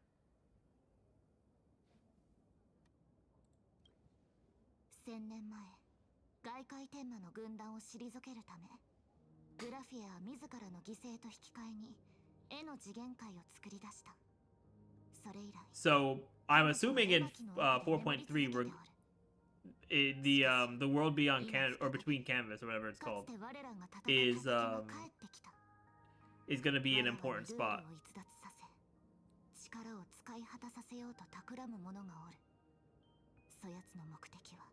1000年前、外界天魔の軍団を退けるため、グラフィエは自らの犠牲と引き換えに絵の次元界を作り出した。それ以来。So I'm assuming in 4.3 we're the world beyond can or between canvas or whatever it's called is gonna be an important spot. 力を使い果たさせようと企む者がおる。そやつの目的は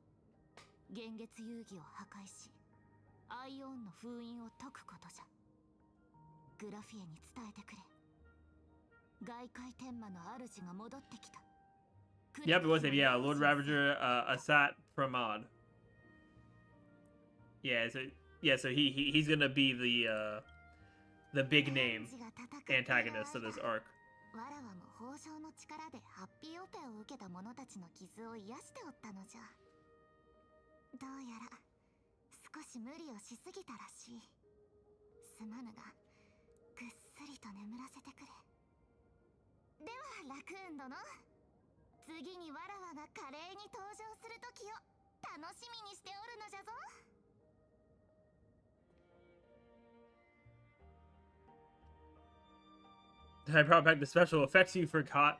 幻月遊戯を破壊し、アイオンの封印を解くことじゃ。グラフィエに伝えてくれ。外界天魔の主が戻ってきた。Yep, it was him. Yeah, Lord Ravager, Asat Pramod. Yeah, so he's gonna be the big name antagonist of this arc. わらわも豊穣の力でハッピーオペを受けた者たちの傷を癒しておったのじゃ。どうやら少し無理をしすぎたらしい。すまぬがぐっすりと眠らせてくれ。ではラクーン殿、次にわらわが華麗に登場する時を楽しみにしておるのじゃぞ。I brought back the special effects you forgot.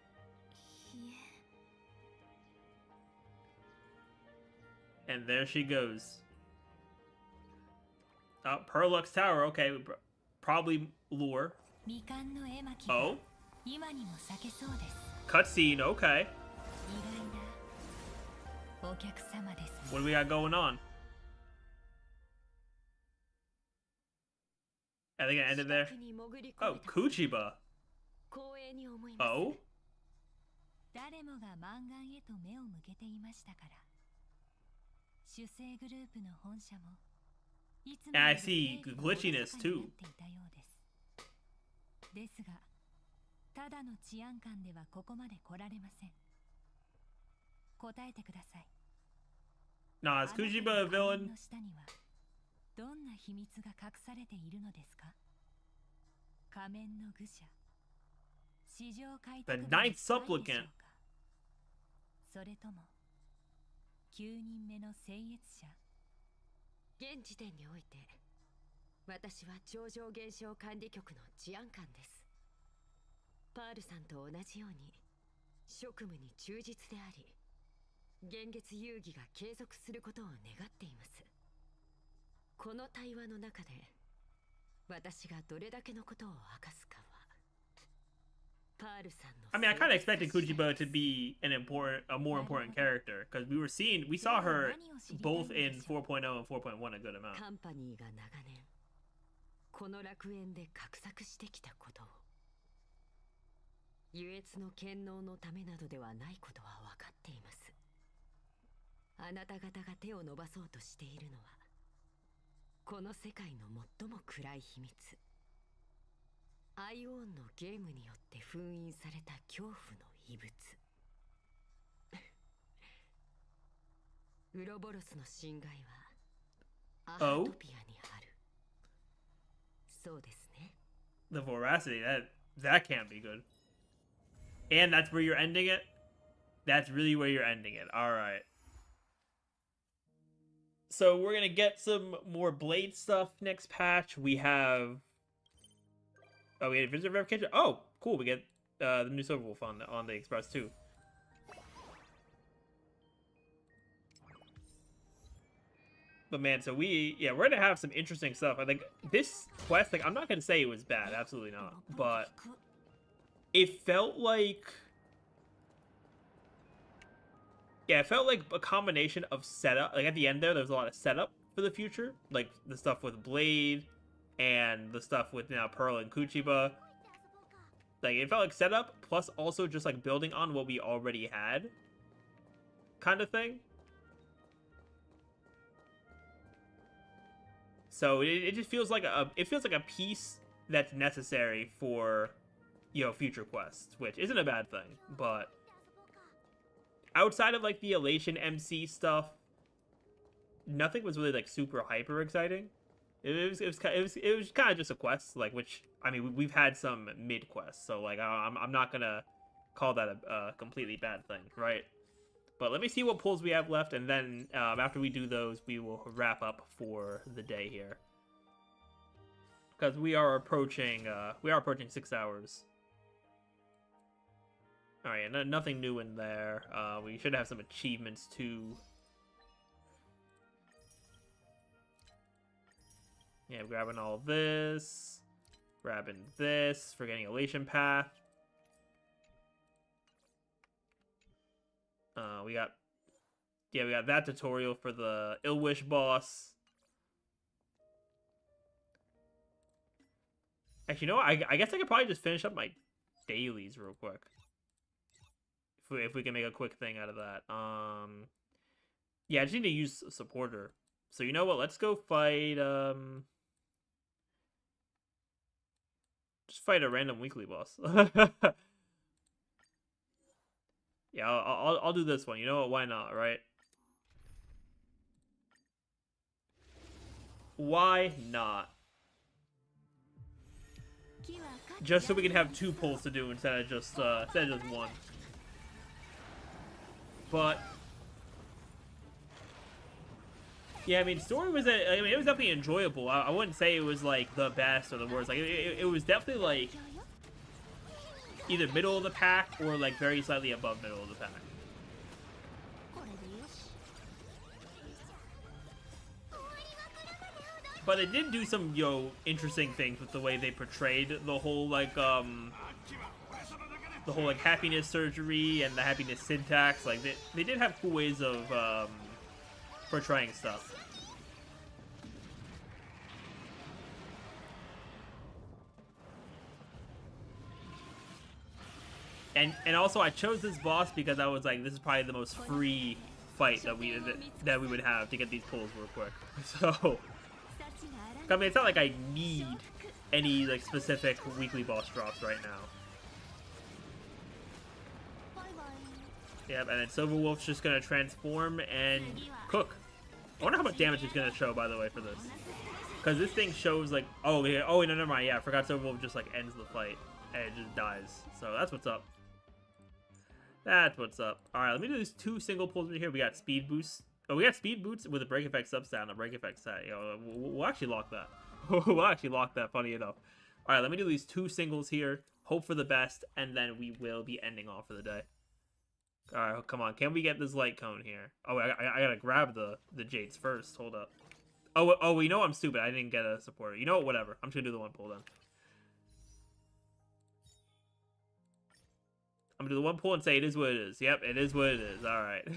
And there she goes. Oh, Perlux Tower. Okay, probably lure. Oh. Cutscene. Okay. What do we got going on? I think I ended there. Oh, Kuchiba. Oh? And I see glitchiness too. ですが、ただの治安官ではここまで来られません。答えてください。Nah, is Kuchiba a villain? の下にはどんな秘密が隠されているのですか？仮面の愚者、史上開拓 The ninth supplicant. それとも9人目の聖越者？現時点において私は超常現象管理局の治安官です。パールさんと同じように職務に忠実であり、幻月遊戯が継続することを願っています。この対話の中で私がどれだけのことを明かすかは、パールさんの I mean, I kind of expected Kuchiba to be a more important character because we saw her both in 4.0 and 4.1 a good amount. カンパニーが長年この楽園で画策してきたことを、優越の権能のためなどではないことは分かっています。あなた方が手を伸ばそうとしているのは、この世界の最も暗い秘密、アイオーンのゲームによって封印された恐怖の遺物。ウロボロスの侵害はアハトピアにある。そうですね。 The voracity, that can't be good. And that's where you're ending it? That's really where you're ending it. Alright. So we're gonna get some more Blade stuff next patch. We have... Oh, we had visitor verification? Oh, cool. We get the new Silver Wolf on the Express too. But man, so we're gonna have some interesting stuff. I think this quest, like, I'm not gonna say it was bad, absolutely not. But it felt like... Yeah, it felt like a combination of setup. Like, at the end there was a lot of setup for the future. Like, the stuff with Blade and the stuff with now Pearl and Kuchiba. Like, it felt like setup, plus also just, like, building on what we already had. Kind of thing. So it just feels like a piece that's necessary for, you know, future quests, which isn't a bad thing. But outside of like the Elation MC stuff, nothing was really like super hyper exciting. It was kind of just a quest, like, which, I mean, we've had some mid quests, so like I'm not gonna call that a completely bad thing, right? But let me see what pulls we have left, and then after we do those, we will wrap up for the day here, because we are approaching 6 hours. All right, nothing new in there. We should have some achievements too. Yeah, grabbing all this, grabbing this for getting Elation Path. We got that tutorial for the Ill Wish boss. Actually, you know what? I guess I could probably just finish up my dailies real quick. If we can make a quick thing out of that. Yeah, I just need to use a supporter. So you know what? Let's go fight just fight a random weekly boss. Yeah, I'll do this one. You know what? Why not, right? Why not? Just so we can have 2 pulls to do instead of just one. But yeah, I mean, story was it was definitely enjoyable. I wouldn't say it was like the best or the worst. Like it was definitely like either middle of the pack or like very slightly above middle of the pack. But it did do some, interesting things with the way they portrayed the whole like happiness surgery and the happiness syntax. Like they did have cool ways of portraying stuff. And also I chose this boss because I was like, this is probably the most free fight that we would have to get these pulls real quick. So I mean, it's not like I need any like specific weekly boss drops right now. Yep, and then Silver Wolf's just gonna transform and cook. I wonder how much damage he's gonna show, by the way, for this. Because this thing shows like, oh yeah, no, never mind. Yeah, I forgot Silver Wolf just like ends the fight and it just dies. So that's what's up. That's what's up. All right, let me do these 2 single pulls right here. We got speed boosts. Oh, we got speed boots with a break effect substat and a break effect set. We'll actually lock that. We'll actually lock that, funny enough. All right, let me do these 2 singles here. Hope for the best, and then we will be ending off for the day. All right, come on. Can we get this light cone here? Oh, I gotta grab the jades first. Hold up. Oh, you know I'm stupid. I didn't get a supporter. You know what? Whatever. I'm just gonna do the 1 pull then. I'm gonna do the 1 pull and say it is what it is. Yep, it is what it is. All right.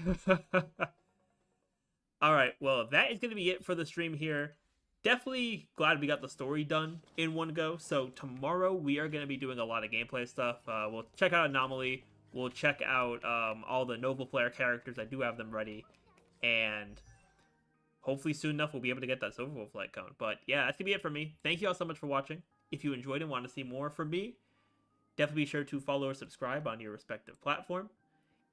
All right. Well, that is gonna be it for the stream here. Definitely glad we got the story done in one go. So tomorrow we are gonna be doing a lot of gameplay stuff. We'll check out Anomaly. We'll check out all the Noble Flare characters. I do have them ready. And hopefully soon enough we'll be able to get that Silver Wolf light cone. But yeah, that's going to be it for me. Thank you all so much for watching. If you enjoyed and want to see more from me, definitely be sure to follow or subscribe on your respective platform.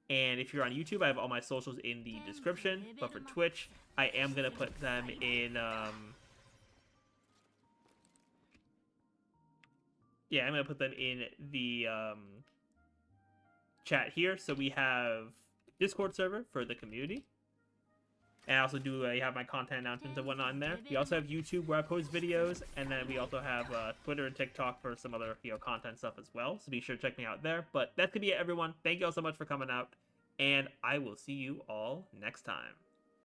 And if you're on YouTube, I have all my socials in the description. But for Twitch, I am going to put them in... yeah, I'm going to put them in the... chat here. So we have Discord server for the community, and I also do have my content announcements and whatnot in there. We also have YouTube where I post videos, and then we also have Twitter and TikTok for some other content stuff as well, so be sure to check me out there. But that's gonna be it, everyone. Thank you all so much for coming out, and I will see you all next time.